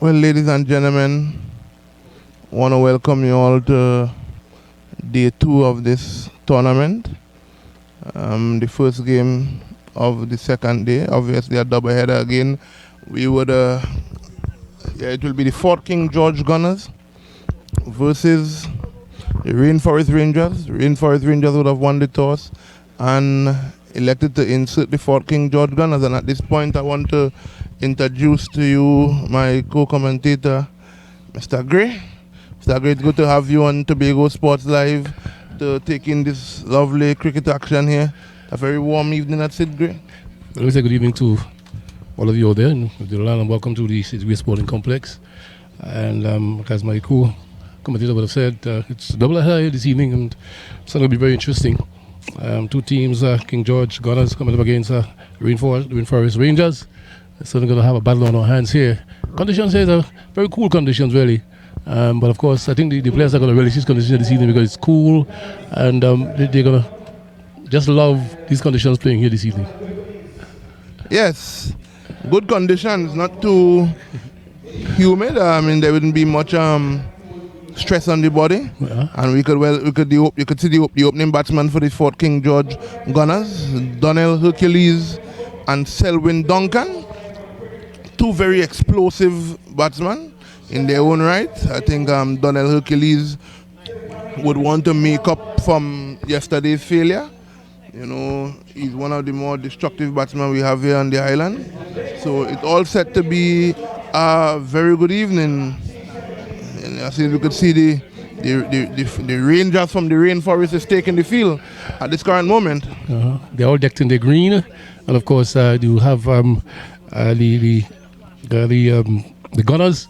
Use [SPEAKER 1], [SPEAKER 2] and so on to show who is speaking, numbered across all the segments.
[SPEAKER 1] Well, ladies and gentlemen, want to welcome you all to day 2 of this tournament. The first game of the second day, obviously a double header again. It will be the Fort King George Gunners versus the Rainforest Rangers. The Rainforest Rangers would have won the toss and elected to insert the Fort King George Gunners. And at this point, I want to introduce to you my co-commentator, Mr. Gray. Mr. Gray, it's good to have you on Tobago Sports Live to take in this lovely cricket action here. A very warm evening at Sid Gray.
[SPEAKER 2] Well, good evening to all of you out there in the land, and welcome to the Sid Gray Sporting Complex. And as my co-commentator would have said, it's a double header this evening, and it's going to be very interesting. Two teams, King George Gunners coming up against Rainforest Rangers. So we're going to have a battle on our hands here. Conditions here are very cool conditions, really. But of course, I think the players are going to relish these conditions this evening because it's cool, and they're going to just love these conditions playing here this evening.
[SPEAKER 1] Yes, good conditions, not too humid. There wouldn't be much stress on the body, and you could see the opening batsman for the Fort King George Gunners, Donnell Hercules and Selwyn Duncan. Two very explosive batsmen in their own right. I think Donnell Hercules would want to make up from yesterday's failure. You know, he's one of the more destructive batsmen we have here on the island. So it's all set to be a very good evening. And I think we could see the Rangers from the Rainforest is taking the field at this current moment.
[SPEAKER 2] They're all decked in the green, and of course you have the Gunners.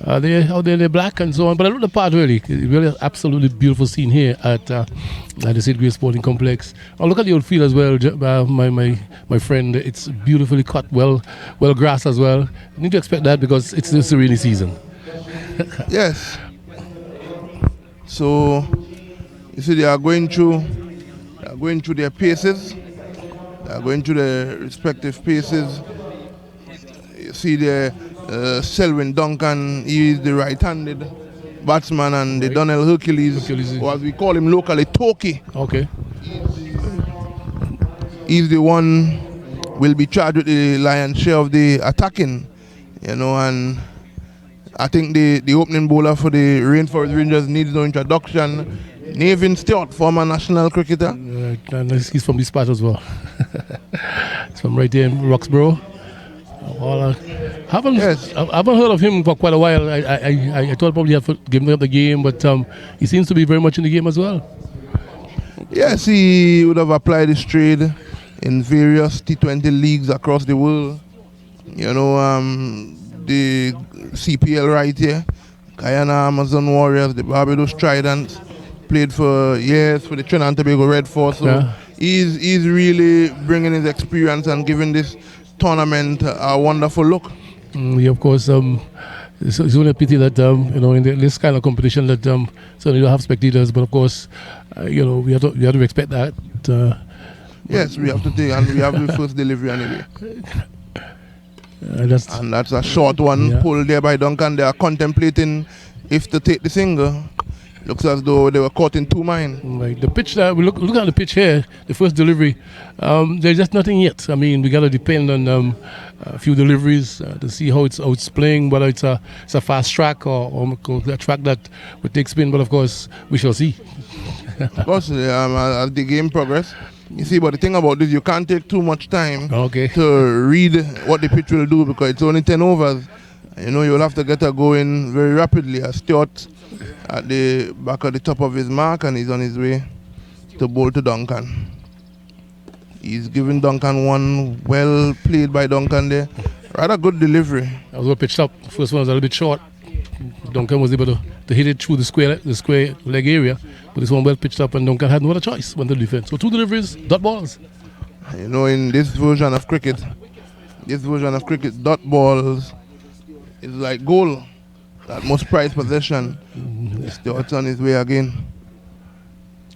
[SPEAKER 2] They're out there in the black and so on. But I look the part really. It's really absolutely beautiful scene here at the Sid Gray Sporting Complex. Oh, look at the old field as well, my friend. It's beautifully cut, well grassed as well. You need to expect that because it's the rainy season.
[SPEAKER 1] Yes. So you see, they are going through their paces. They are going through their respective paces. You see there, Selwyn Duncan, he is the right-handed batsman, and the Donnell Hercules, or as we call him locally, Toki.
[SPEAKER 2] Okay.
[SPEAKER 1] He's the one will be charged with the lion's share of the attacking, and I think the opening bowler for the Rainforest Rangers needs no introduction. Nevin Stewart, former national cricketer.
[SPEAKER 2] And he's from this part as well. He's from right there in Roxborough. Well, I haven't heard of him for quite a while. I thought probably I'd given up the game, but he seems to be very much in the game as well.
[SPEAKER 1] Yes, he would have applied his trade in various T20 leagues across the world. The CPL right here, Guyana Amazon Warriors, the Barbados Tridents, played for years for the Trinidad and Tobago Red Force. So he's really bringing his experience and giving this tournament a wonderful look.
[SPEAKER 2] Of course, it's only a pity that in this kind of competition that certainly don't have spectators, but of course, we have to respect that.
[SPEAKER 1] Yes, we have to take, and we have the first delivery anyway. And that's a short one pulled there by Duncan. They are contemplating if to take the single. Looks as though they were caught in two minds.
[SPEAKER 2] Like the pitch that we look at the pitch here, the first delivery. There's just nothing yet. I mean, we got to depend on a few deliveries to see how it's playing. Whether it's a fast track or a track that would take spin. But of course, we shall see.
[SPEAKER 1] Of course, as the game progress. You see, but the thing about this, you can't take too much time to read what the pitch will do because it's only 10 overs. You'll have to get her going very rapidly. As Stewart at the back of the top of his mark, and he's on his way to bowl to Duncan. He's giving Duncan one. Well played by Duncan there. Rather good delivery.
[SPEAKER 2] I was well pitched up. The first one was a little bit short. Duncan was able to hit it through the square leg area, but this one well pitched up, and Duncan had no other choice when the defense. So two deliveries, dot balls.
[SPEAKER 1] In this version of cricket, dot balls is like goal, that most prized possession. Stewart's on his way again.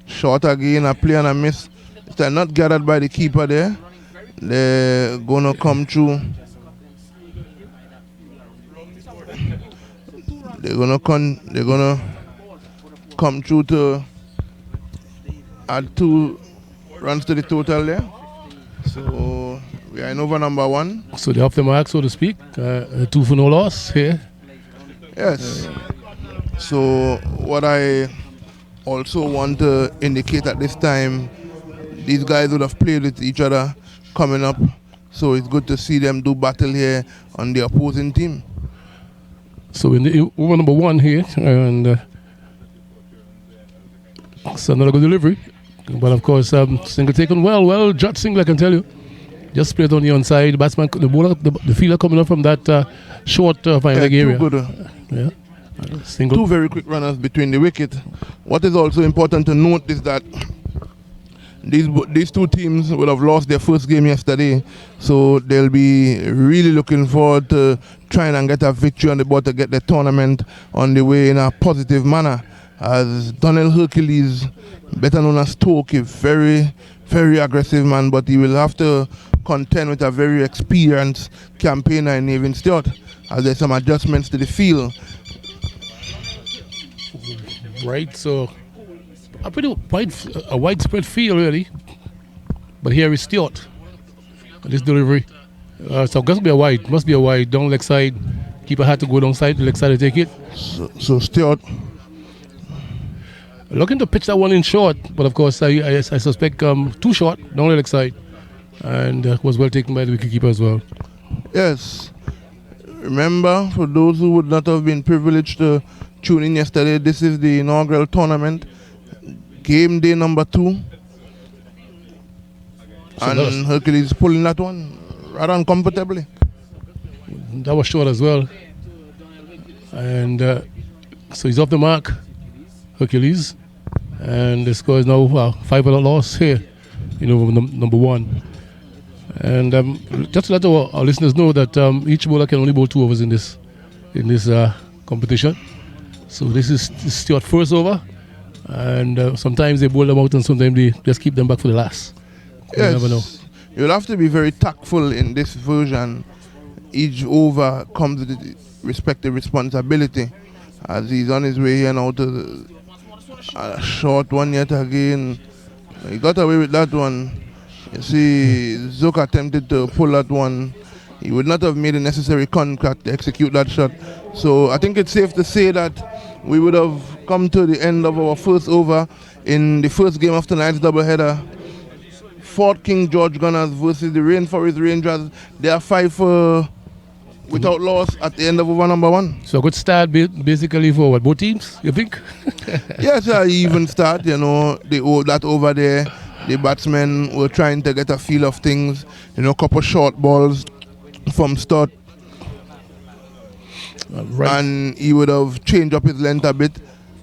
[SPEAKER 1] Short again, a play and a miss. They're not gathered by the keeper there. They're gonna come through. they're gonna come through to add 2 runs to the total there. So we are in over number 1.
[SPEAKER 2] So they're off the mark, so to speak. 2 for no loss here.
[SPEAKER 1] Yes. So what I also want to indicate at this time, these guys would have played with each other coming up. So it's good to see them do battle here on the opposing team.
[SPEAKER 2] So in the over number 1 here, and it's another good delivery. But of course, single taken well, Judge Single, I can tell you. Just played on the onside. Batsman, the bowler, the fielder coming up from that short fine leg area.
[SPEAKER 1] Good,
[SPEAKER 2] yeah. Single.
[SPEAKER 1] 2 very quick runners between the wicket. What is also important to note is that these 2 teams will have lost their first game yesterday, so they'll be really looking forward to trying and get a victory on the board to get the tournament on the way in a positive manner. As Donnell Hercules, better known as Toki, very, very aggressive man, but he will have to contend with a very experienced campaigner in Nevin Stewart, as there's some adjustments to the field.
[SPEAKER 2] Right, so a pretty widespread field really, but here is Stewart. This delivery, so it must be a wide, down leg side. Keeper had to go down side, leg side to take it.
[SPEAKER 1] So Stewart
[SPEAKER 2] looking to pitch that one in short, but of course I suspect too short, down the leg side, and was well taken by the wicketkeeper as well.
[SPEAKER 1] Yes. Remember, for those who would not have been privileged to tune in yesterday, this is the inaugural tournament, game day number 2. So and Hercules pulling that one rather uncomfortably.
[SPEAKER 2] That was short as well. And so he's off the mark, Hercules. And the score is now 5-0 loss here, number 1. And just to let our listeners know that each bowler can only bowl 2 overs in this competition. So this is Stewart's first over, and sometimes they bowl them out and sometimes they just keep them back for the last.
[SPEAKER 1] Yes.
[SPEAKER 2] You never know.
[SPEAKER 1] You'll have to be very tactful in this version. Each over comes with the respective responsibility, as he's on his way here now to a short one yet again. He got away with that one. You see, Zook attempted to pull that one. He would not have made the necessary contact to execute that shot. So I think it's safe to say that we would have come to the end of our first over in the first game of tonight's doubleheader. Fort King George Gunners versus the Rainforest Rangers. They are 5 without loss at the end of over number 1.
[SPEAKER 2] So a good start basically for both teams, you think?
[SPEAKER 1] Yes, even start, that over there. The batsmen were trying to get a feel of things, a couple short balls from start. Right. And he would have changed up his length a bit,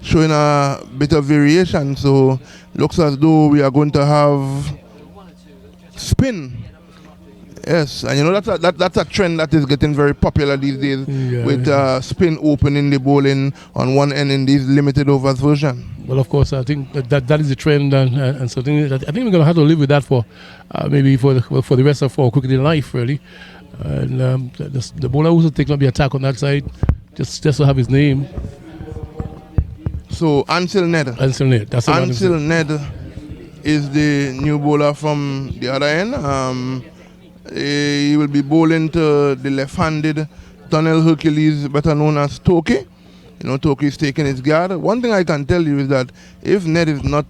[SPEAKER 1] showing a bit of variation. So looks as though we are going to have spin. Yes, and that's a trend that is getting very popular these days, with spin opening the bowling on one end in these limited overs version.
[SPEAKER 2] Well, of course, I think that is the trend, and so I think we're going to have to live with that for maybe for the rest of our cricketing life, really. And the bowler also taking up the attack on that side, just to have his name.
[SPEAKER 1] So Ansel Ned.
[SPEAKER 2] That's
[SPEAKER 1] Ansel Ned is the new bowler from the other end. He will be bowling to the left-handed Donnell Hercules, better known as Toki. Toki is taking his guard. One thing I can tell you is that if Ned is not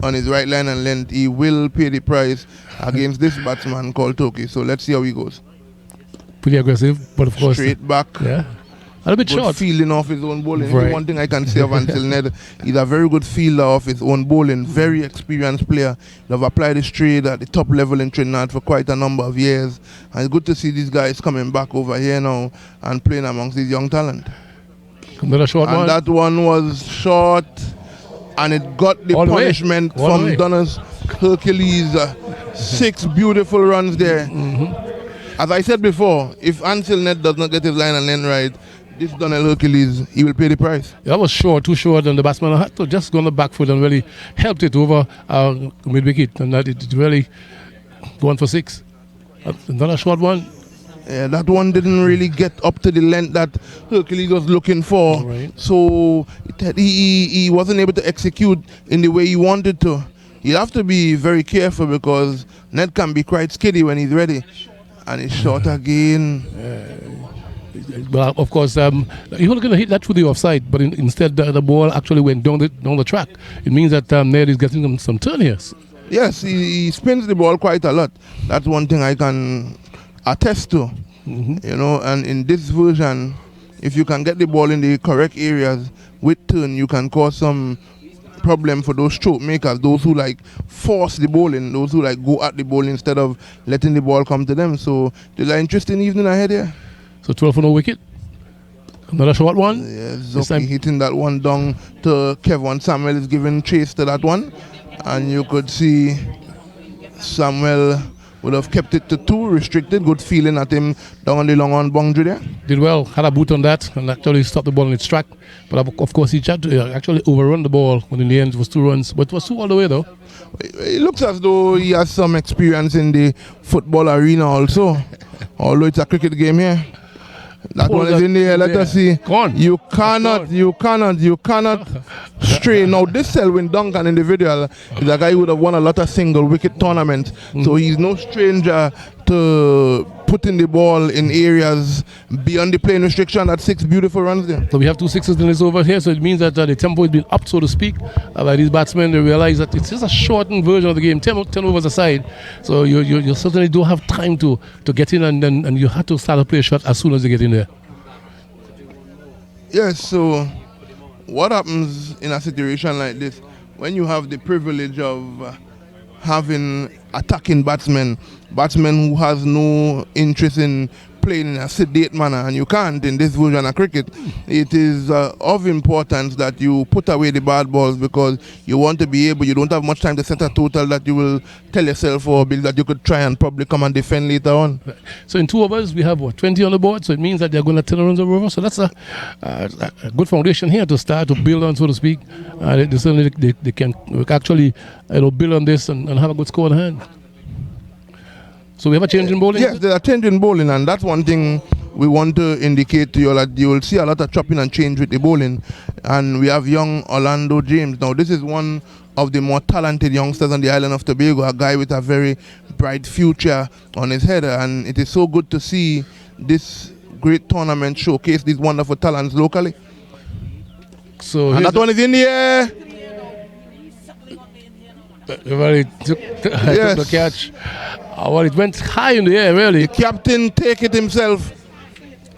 [SPEAKER 1] on his right line and length, he will pay the price against this batsman called Toki. So let's see how he goes.
[SPEAKER 2] Pretty aggressive, but of course
[SPEAKER 1] straight back.
[SPEAKER 2] Yeah. A little bit
[SPEAKER 1] good
[SPEAKER 2] short.
[SPEAKER 1] Fielding off his own bowling.
[SPEAKER 2] Right.
[SPEAKER 1] One thing I can say of Ansel Ned, he's a very good fielder of his own bowling. Very experienced player. They've applied his trade at the top level in Trinidad for quite a number of years. And it's good to see these guys coming back over here now and playing amongst these young talent.
[SPEAKER 2] Another short one.
[SPEAKER 1] And that one was short, and it got the punishment from Donnell's Hercules. 6 beautiful runs there.
[SPEAKER 2] Mm-hmm.
[SPEAKER 1] As I said before, if Ansel Ned does not get his line and length right, this Donnell Hercules, he will pay the price.
[SPEAKER 2] That was short, too short, and the batsman had to just go on the back foot and really helped it over mid-wicket, and that it really gone for 6. Another short one.
[SPEAKER 1] Yeah, that one didn't really get up to the length that Hercules was looking for.
[SPEAKER 2] Right.
[SPEAKER 1] So he wasn't able to execute in the way he wanted to. You have to be very careful because Ned can be quite skiddy when he's ready. And it's short again.
[SPEAKER 2] Well, of course, he was going to hit that through the offside, but instead the ball actually went down the track. It means that Ned is getting some turn here.
[SPEAKER 1] Yes, he spins the ball quite a lot. That's one thing I can attest to. You know, and in this version, if you can get the ball in the correct areas with turn, you can cause some problem for those stroke makers, those who like force the ball in, those who like go at the ball instead of letting the ball come to them. So there's an interesting evening ahead here.
[SPEAKER 2] So 12 for no wicket. Another short one.
[SPEAKER 1] Yeah, Zoki hitting that one down to Kevin. Samuel is giving chase to that one. And you could see Samuel would have kept it to 2, restricted. Good feeling at him down on the long on boundary there.
[SPEAKER 2] Did well, had a boot on that and actually stopped the ball in its track. But of course he tried to actually overrun the ball when in the end it was 2 runs. But it was 2 all the way though.
[SPEAKER 1] It looks as though he has some experience in the football arena also. Although it's a cricket game here. That one is in the air. Let us see. You cannot stray. Now this Selwyn Duncan individual is a guy who would have won a lot of single wicket tournaments. So he's no stranger to putting the ball in areas beyond the playing restriction. That's 6 beautiful runs there.
[SPEAKER 2] So we have 2 sixes in this over here. So it means that the tempo has been up, so to speak, by these batsmen. They realize that it's just a shortened version of the game. 10 overs aside. So you certainly don't have time to get in, and you have to start to play a shot as soon as you get in there.
[SPEAKER 1] Yes, so what happens in a situation like this when you have the privilege of having attacking batsmen who has no interest in playing in a sedate manner, and you can't in this version of cricket. It is of importance that you put away the bad balls because you want to be able, you don't have much time to set a total that you will tell yourself or build that you could try and probably come and defend later on.
[SPEAKER 2] So in 2 overs we have 20 on the board, so it means that they're going to 10 runs over. So that's a good foundation here to start to build on, so to speak. They can actually build on this and have a good score in hand. So we have a change in bowling?
[SPEAKER 1] Yes, there's a change in bowling, and that's one thing we want to indicate to you that you will see a lot of chopping and change with the bowling. And we have young Orlando James. Now, this is one of the more talented youngsters on the island of Tobago, a guy with a very bright future on his head. And it is so good to see this great tournament showcase these wonderful talents locally.
[SPEAKER 2] So
[SPEAKER 1] and that one is in the air.
[SPEAKER 2] Everybody took the catch. Well, it went high in the air, really.
[SPEAKER 1] The captain take it himself.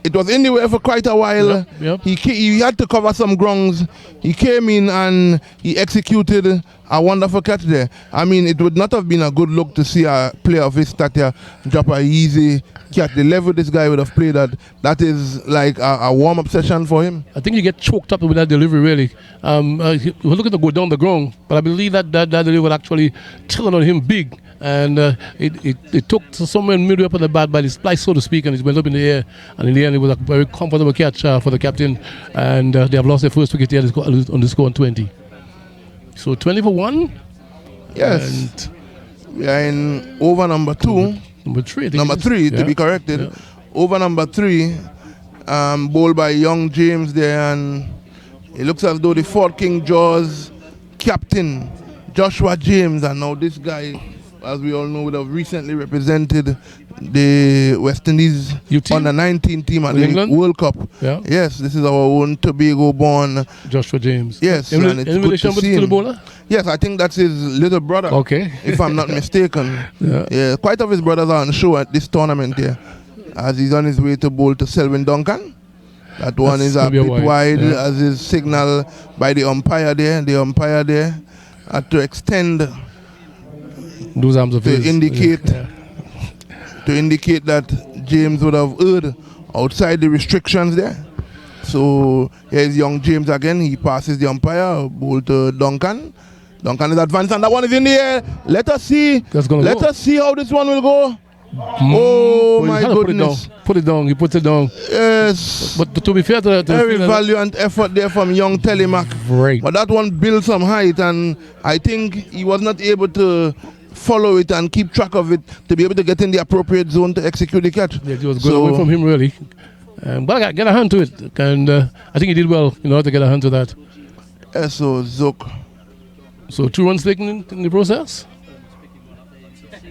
[SPEAKER 1] It was in the air for quite a while.
[SPEAKER 2] Yep.
[SPEAKER 1] He had to cover some grounds. He came in and he executed a wonderful catch there. I mean, it would not have been a good look to see a player of his stature drop a easy catch. The level this guy would have played at, that is like a warm-up session for him.
[SPEAKER 2] I think you get choked up with that delivery, really. We're looking to go down the ground, but I believe that delivery would actually tell on him big. And it took somewhere midway up on the bat by the splice, so to speak, and it went up in the air. And in the end, it was a very comfortable catch for the captain. And they have lost their first wicket here on the score on 20. So 20 for 1.
[SPEAKER 1] Yes. And we are in over number 2.
[SPEAKER 2] Number 3.
[SPEAKER 1] Number 3, to be corrected. Yeah. Over number 3, bowled by young James there. And it looks as though the Fort King Jaws captain, Joshua James, and now this guy, as we all know, would have recently represented the West Indies under 19 team at the
[SPEAKER 2] England?
[SPEAKER 1] World Cup.
[SPEAKER 2] Yeah.
[SPEAKER 1] Yes, this is our own Tobago-born
[SPEAKER 2] Joshua James.
[SPEAKER 1] Yes,
[SPEAKER 2] and
[SPEAKER 1] it's
[SPEAKER 2] good to see him. The bowler?
[SPEAKER 1] Yes, I think that's his little brother.
[SPEAKER 2] Okay.
[SPEAKER 1] If I'm not mistaken.
[SPEAKER 2] Yeah.
[SPEAKER 1] Quite of his brothers are on show at this tournament here, as he's on his way to bowl to Selwyn Duncan. That one is a bit wide, as is signal by the umpire there. The umpire there had to extend
[SPEAKER 2] those arms of his.
[SPEAKER 1] To indicate that James would have erred outside the restrictions there. So here's young James again. He passes the umpire, ball to Duncan. Duncan is advanced, and that one is in the air. Let us see. Let us see how this one will go. Oh my goodness!
[SPEAKER 2] Put it down. He puts it down.
[SPEAKER 1] Yes.
[SPEAKER 2] But to be fair to
[SPEAKER 1] very valiant effort there from young Telemac.
[SPEAKER 2] Great.
[SPEAKER 1] But that one built some height, and I think he was not able to follow it and keep track of it to be able to get in the appropriate zone to execute the catch.
[SPEAKER 2] Yeah, it was good away from him, really. But I got get a hand to it, and I think he did well, to get a hand to that.
[SPEAKER 1] Yeah, so Zook.
[SPEAKER 2] So 2 runs taken in the process.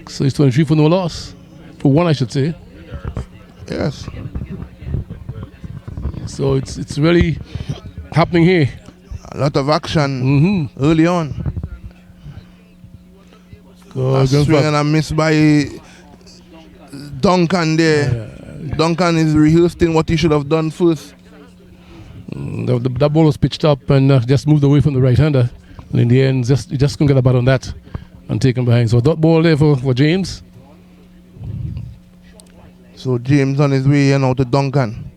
[SPEAKER 2] So it's 23 for no loss. For 1, I should say.
[SPEAKER 1] Yes.
[SPEAKER 2] So it's really happening here.
[SPEAKER 1] A lot of action early on. A swing and a miss by Duncan there. Duncan is rehearsing what he should have done first.
[SPEAKER 2] That ball was pitched up and just moved away from the right-hander. And in the end, he just couldn't get a bat on that and take him behind. So dot ball there for James.
[SPEAKER 1] So James on his way now to Duncan.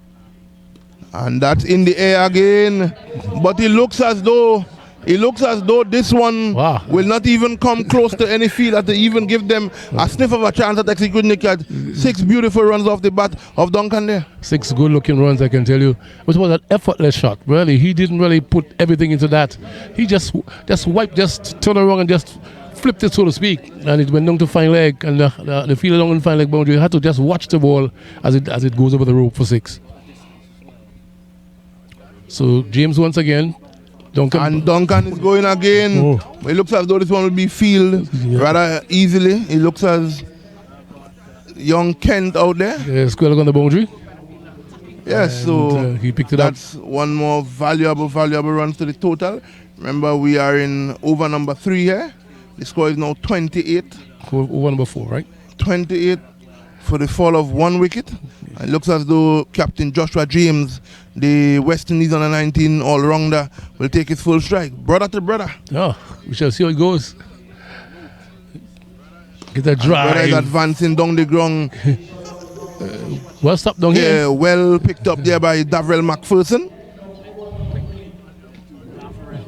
[SPEAKER 1] And that's in the air again. But it looks as though this one will not even come close to any field to even give them a sniff of a chance at executing the catch. 6 beautiful runs off the bat of Duncan there.
[SPEAKER 2] 6 good-looking runs, I can tell you. It was an effortless shot, really. He didn't really put everything into that. He just wiped, just turned around and just flipped it, so to speak. And it went down to fine leg, and the fielder down in fine leg boundary had to just watch the ball as it goes over the rope for 6. So James once again.
[SPEAKER 1] Duncan is going again. It looks as though this one will be fielded rather easily. It looks as young Kent out there.
[SPEAKER 2] Yeah, squirrel on the boundary.
[SPEAKER 1] Yes, so
[SPEAKER 2] he picked it up.
[SPEAKER 1] That's one more valuable runs to the total. Remember, we are in over number 3 here. The score is now 28.
[SPEAKER 2] Over number 4, right?
[SPEAKER 1] 28 for the fall of 1 wicket. It looks as though Captain Joshua James, the West Indies under 19 all-rounder, will take his full strike. Brother to brother.
[SPEAKER 2] Oh, we shall see how it goes. Get that drive.
[SPEAKER 1] Brother is advancing down the ground.
[SPEAKER 2] Well stopped down here.
[SPEAKER 1] Yeah, well picked up there by Davrell McPherson.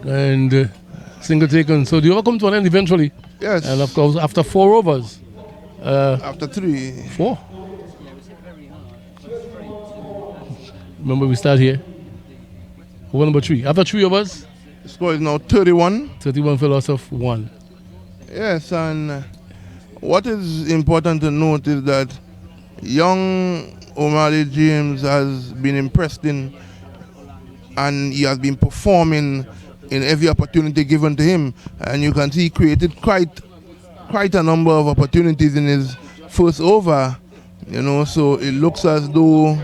[SPEAKER 2] And single taken. So the over come to an end eventually.
[SPEAKER 1] Yes.
[SPEAKER 2] And of course, after 4 overs.
[SPEAKER 1] After 3.
[SPEAKER 2] 4. Remember, we start here. Over number 3. After 3 overs.
[SPEAKER 1] The score is now 31.
[SPEAKER 2] 31 for loss of 1.
[SPEAKER 1] Yes, and what is important to note is that young Omari James has been impressed in, and he has been performing in every opportunity given to him. And you can see he created quite a number of opportunities in his first over. So it looks as though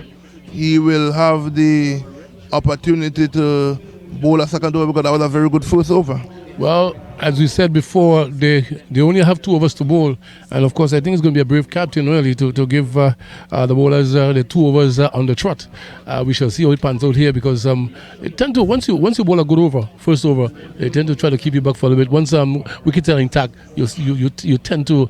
[SPEAKER 1] he will have the opportunity to bowl a second over because that was a very good first over.
[SPEAKER 2] Well, as we said before, they only have 2 overs to bowl, and of course I think it's going to be a brave captain really to give the bowlers the 2 overs on the trot. We shall see how it pans out here because it tend to once you bowl a good over, first over, they tend to try to keep you back for a little bit. Once wickets are intact, you tend to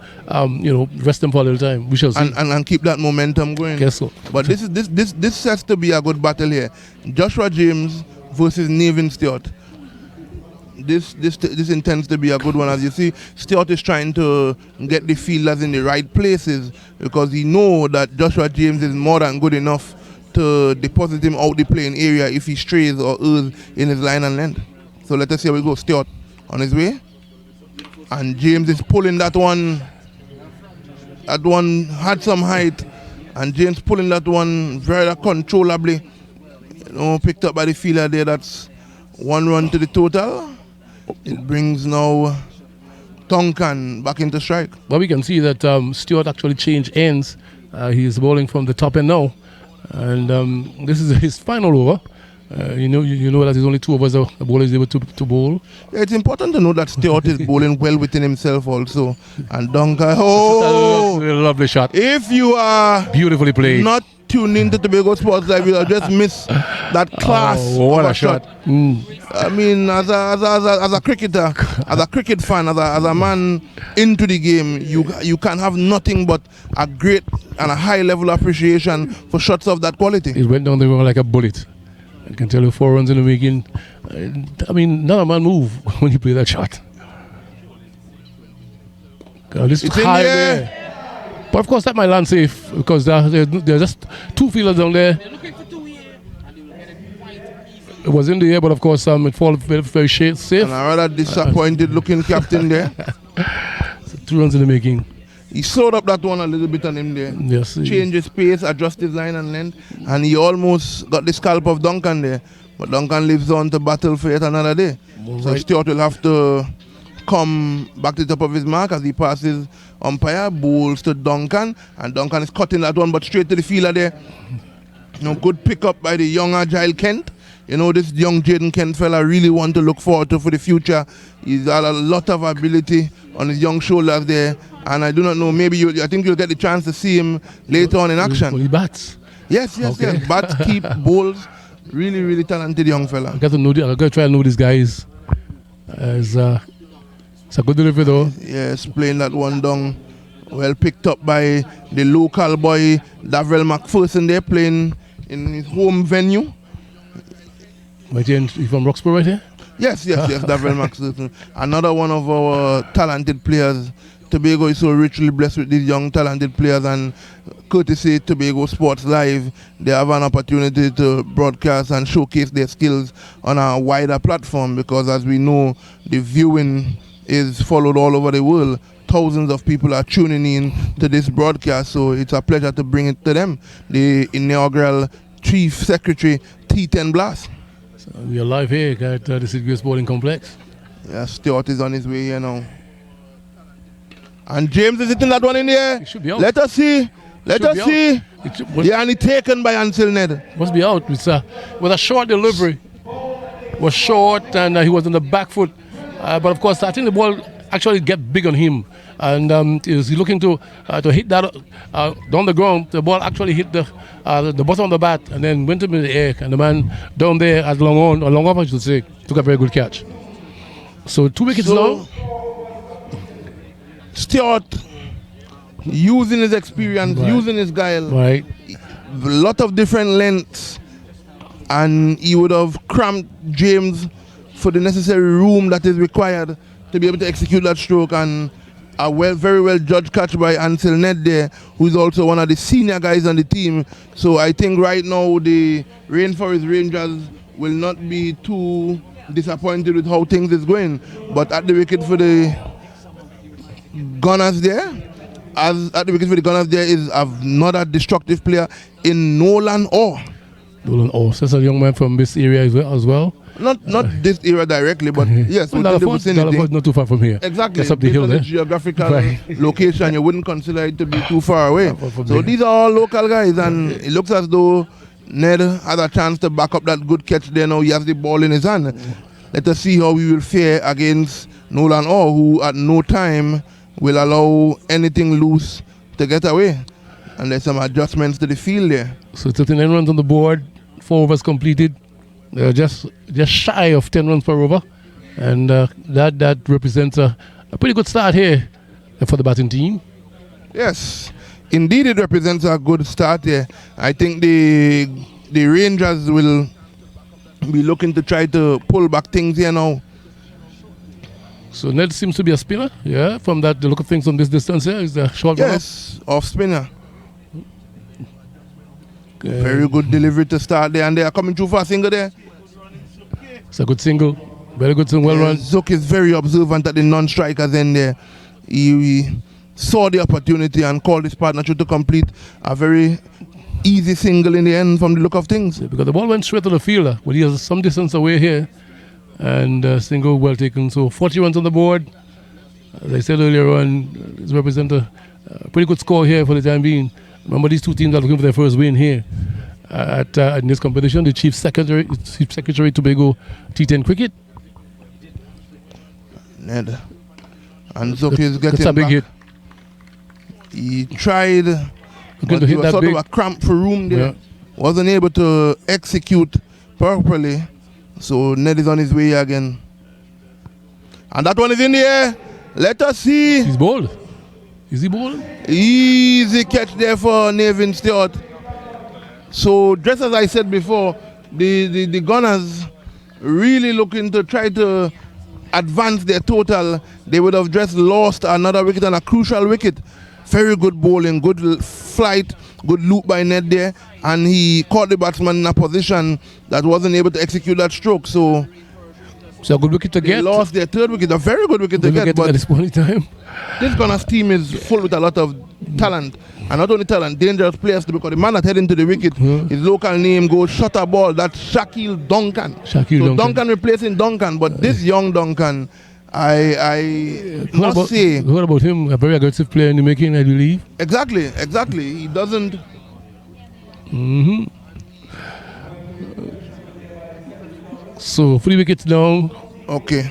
[SPEAKER 2] rest them for a little time. We shall see
[SPEAKER 1] and keep that momentum going.
[SPEAKER 2] Guess so.
[SPEAKER 1] But this has to be a good battle here. Joshua James versus Nevin Stewart. This intends to be a good one. As you see, Stewart is trying to get the fielders in the right places because he knows that Joshua James is more than good enough to deposit him out the playing area if he strays or errs in his line and length. So let us see how we go. Stewart on his way. And James is pulling that one. That one had some height. And James pulling that one very controllably. Picked up by the fielder there. That's 1 run to the total. It brings now Duncan back into strike.
[SPEAKER 2] Well, we can see that Stewart actually changed ends. He's bowling from the top end now. And this is his final over. You know that there's only 2 overs the bowler is able to bowl.
[SPEAKER 1] Yeah, it's important to know that Stewart is bowling well within himself also. And Duncan,
[SPEAKER 2] lovely shot.
[SPEAKER 1] If you are
[SPEAKER 2] beautifully played,
[SPEAKER 1] not tuned into Tobago Sports Live, you have just missed that class.
[SPEAKER 2] What a shot.
[SPEAKER 1] I mean, as a cricketer, as a cricket fan, as a man into the game, you can have nothing but a great and a high level appreciation for shots of that quality.
[SPEAKER 2] It went down the ground like a bullet. I can tell you 4 runs in the making. I mean, not a man move when you play that shot. This
[SPEAKER 1] it's
[SPEAKER 2] high
[SPEAKER 1] in there.
[SPEAKER 2] there. But of course that might land safe because there are just 2 fielders down there. It was in the air, but of course it fall very, very safe.
[SPEAKER 1] And a rather disappointed looking captain there.
[SPEAKER 2] So 2 runs in the making.
[SPEAKER 1] He slowed up that one a little bit on him there.
[SPEAKER 2] Yes.
[SPEAKER 1] Change his pace, adjust his line and length, and he almost got the scalp of Duncan there. But Duncan lives on to battle for yet another day. So Stewart will have to come back to the top of his mark as he passes umpire, bowls to Duncan, and Duncan is cutting that one but straight to the fielder there. Good pickup by the young agile Kent. This young Jaden Kent fella really want to look forward to for the future. He's got a lot of ability on his young shoulders there, and I do not know, maybe I think you'll get the chance to see him later on in action.
[SPEAKER 2] He bats.
[SPEAKER 1] Yes. Bats, keep, bowls. Really, really talented young fella.
[SPEAKER 2] I got to try to know these guys. It's a good delivery though.
[SPEAKER 1] Yes, playing that one down. Well picked up by the local boy, Davrell McPherson there, playing in his home venue.
[SPEAKER 2] Right here, from Roxborough right here?
[SPEAKER 1] Yes, Davrell McPherson. Another one of our talented players. Tobago is so richly blessed with these young talented players, and courtesy Tobago Sports Live, they have an opportunity to broadcast and showcase their skills on a wider platform, because as we know, the viewing is followed all over the world. Thousands of people are tuning in to this broadcast, so it's a pleasure to bring it to them. The inaugural Chief Secretary T10 Blast.
[SPEAKER 2] So we are live here at the Sidgwick Sporting Complex.
[SPEAKER 1] Yeah, Stewart is on his way here now. And James is hitting that one in the air.
[SPEAKER 2] It should be out.
[SPEAKER 1] Let us see. Yeah, and he taken by Ansel Ned.
[SPEAKER 2] Must be out. With a short delivery. Was short and he was on the back foot. But of course, I think the ball actually get big on him. And he's looking to hit that down the ground. The ball actually hit the bottom of the bat and then went up in the air. And the man down there at long off, I should say, took a very good catch. So 2 wickets now.
[SPEAKER 1] Stewart using his experience, using his guile,
[SPEAKER 2] right,
[SPEAKER 1] a lot of different lengths, and he would have cramped James for the necessary room that is required to be able to execute that stroke. And a very well judged catch by Ansel Ned there, who is also one of the senior guys on the team. So I think right now the Rainforest Rangers will not be too disappointed with how things is going. But at the wicket for the Gunners there, is another destructive player in Nolan Orr.
[SPEAKER 2] So that's a young man from this area as well.
[SPEAKER 1] Not this area directly, but yes, within the vicinity.
[SPEAKER 2] Not too far from here.
[SPEAKER 1] Exactly.
[SPEAKER 2] That's up the hill there.
[SPEAKER 1] Geographical location, you wouldn't consider it to be too far away. So these are all local guys, and it looks as though Ned has a chance to back up that good catch there. Now he has the ball in his hand. Let us see how we will fare against Nolan Orr, who at no time will allow anything loose to get away. And there's some adjustments to the field there.
[SPEAKER 2] So 39 runs on the board, 4 overs completed. Just shy of 10 runs per over. And that represents a pretty good start here for the batting team.
[SPEAKER 1] Yes, indeed it represents a good start here. I think the Rangers will be looking to try to pull back things here now.
[SPEAKER 2] So Ned seems to be a spinner, yeah, from the look of things on this distance here. Is the short one?
[SPEAKER 1] Yes, off spinner. Okay. Very good delivery to start there, and they are coming through for a single there.
[SPEAKER 2] It's a good single, very good single, well run.
[SPEAKER 1] Zook is very observant at the non-strikers end there. He saw the opportunity and called his partnership to complete a very easy single in the end from the look of things.
[SPEAKER 2] Yeah, because the ball went straight to the fielder, but he has some distance away here. And single well taken. So 40 runs on the board. As I said earlier on, it represents a pretty good score here for the time being. Remember, these two teams are looking for their first win here in this competition. The Chief Secretary Tobago T10 Cricket.
[SPEAKER 1] Ned. And Zook is getting
[SPEAKER 2] that's a big
[SPEAKER 1] back.
[SPEAKER 2] hit.
[SPEAKER 1] He tried, but
[SPEAKER 2] to
[SPEAKER 1] he
[SPEAKER 2] hit
[SPEAKER 1] was
[SPEAKER 2] that
[SPEAKER 1] sort
[SPEAKER 2] big.
[SPEAKER 1] of a cramp for room there.
[SPEAKER 2] Yeah.
[SPEAKER 1] Wasn't able to execute properly. So Ned is on his way again. And that one is in the air. Let us see.
[SPEAKER 2] He's bowled. Is he bowling?
[SPEAKER 1] Easy catch there for Nevin Stewart. So just as I said before, the Gunners really looking to try to advance their total. They would have just lost another wicket and a crucial wicket. Very good bowling, good flight, good loop by Ned there, and he caught the batsman in a position that wasn't able to execute that stroke. So
[SPEAKER 2] So a good wicket to
[SPEAKER 1] They
[SPEAKER 2] get.
[SPEAKER 1] lost their third wicket, a very good wicket to
[SPEAKER 2] Good
[SPEAKER 1] get,
[SPEAKER 2] wicket
[SPEAKER 1] but
[SPEAKER 2] at this point in time.
[SPEAKER 1] this Gunners team is full with a lot of talent. And not only talent, dangerous players too, because the man that heading to the wicket, his local name goes shutter ball, that's Shaquille Duncan.
[SPEAKER 2] Shaquille
[SPEAKER 1] Duncan replacing Duncan, but this young Duncan, I must say.
[SPEAKER 2] What about him? A very aggressive player in the making, I believe.
[SPEAKER 1] Exactly. He doesn't.
[SPEAKER 2] So 3 wickets down.
[SPEAKER 1] Okay.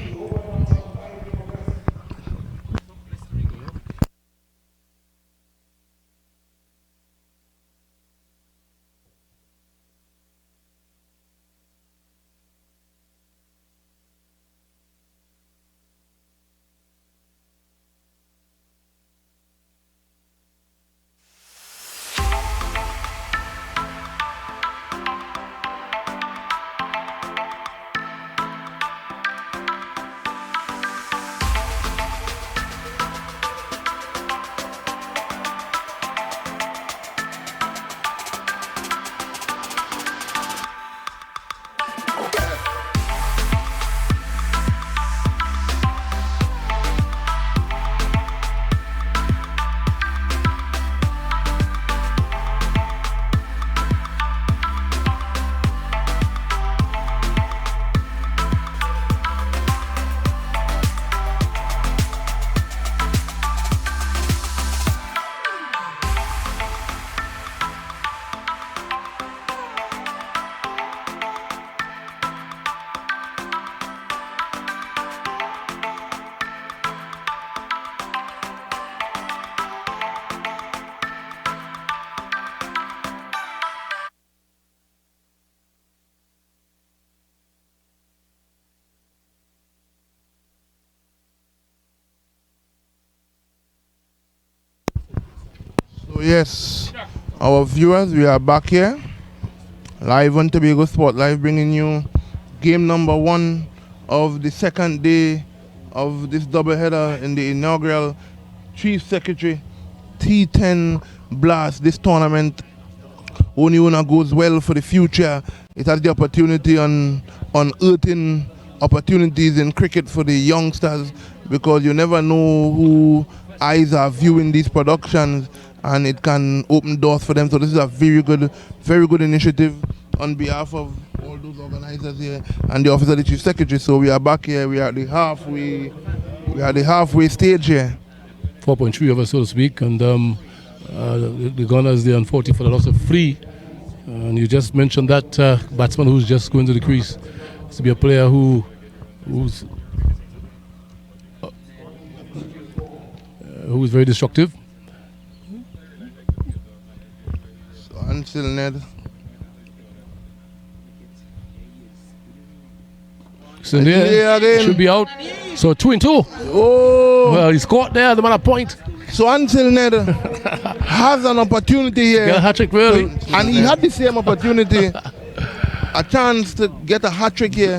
[SPEAKER 1] So yes, our viewers, we are back here live on Tobago Sport Live, bringing you game number 1 of the second day of this doubleheader in the inaugural Chief Secretary T10 Blast. This tournament only one goes well for the future. It has the opportunity on unearthing opportunities in cricket for the youngsters, because you never know who eyes are viewing these productions, and it can open doors for them. So this is a very good initiative on behalf of all those organizers here and the office of the Chief Secretary. So we are back here. We are at the halfway stage here.
[SPEAKER 2] 4.3 overs, so to speak, and the Gunners, they're unfortunate for the loss of 3. And you just mentioned that batsman who's just going to the crease to be a player who's very destructive.
[SPEAKER 1] So Ansel Ned.
[SPEAKER 2] So there, should be out. So 2 and 2.
[SPEAKER 1] Oh,
[SPEAKER 2] Well, he's caught there. The man a point.
[SPEAKER 1] so Ansel Ned has an opportunity here.
[SPEAKER 2] Get a hat trick, really.
[SPEAKER 1] And he had the same opportunity, a chance to get a hat trick here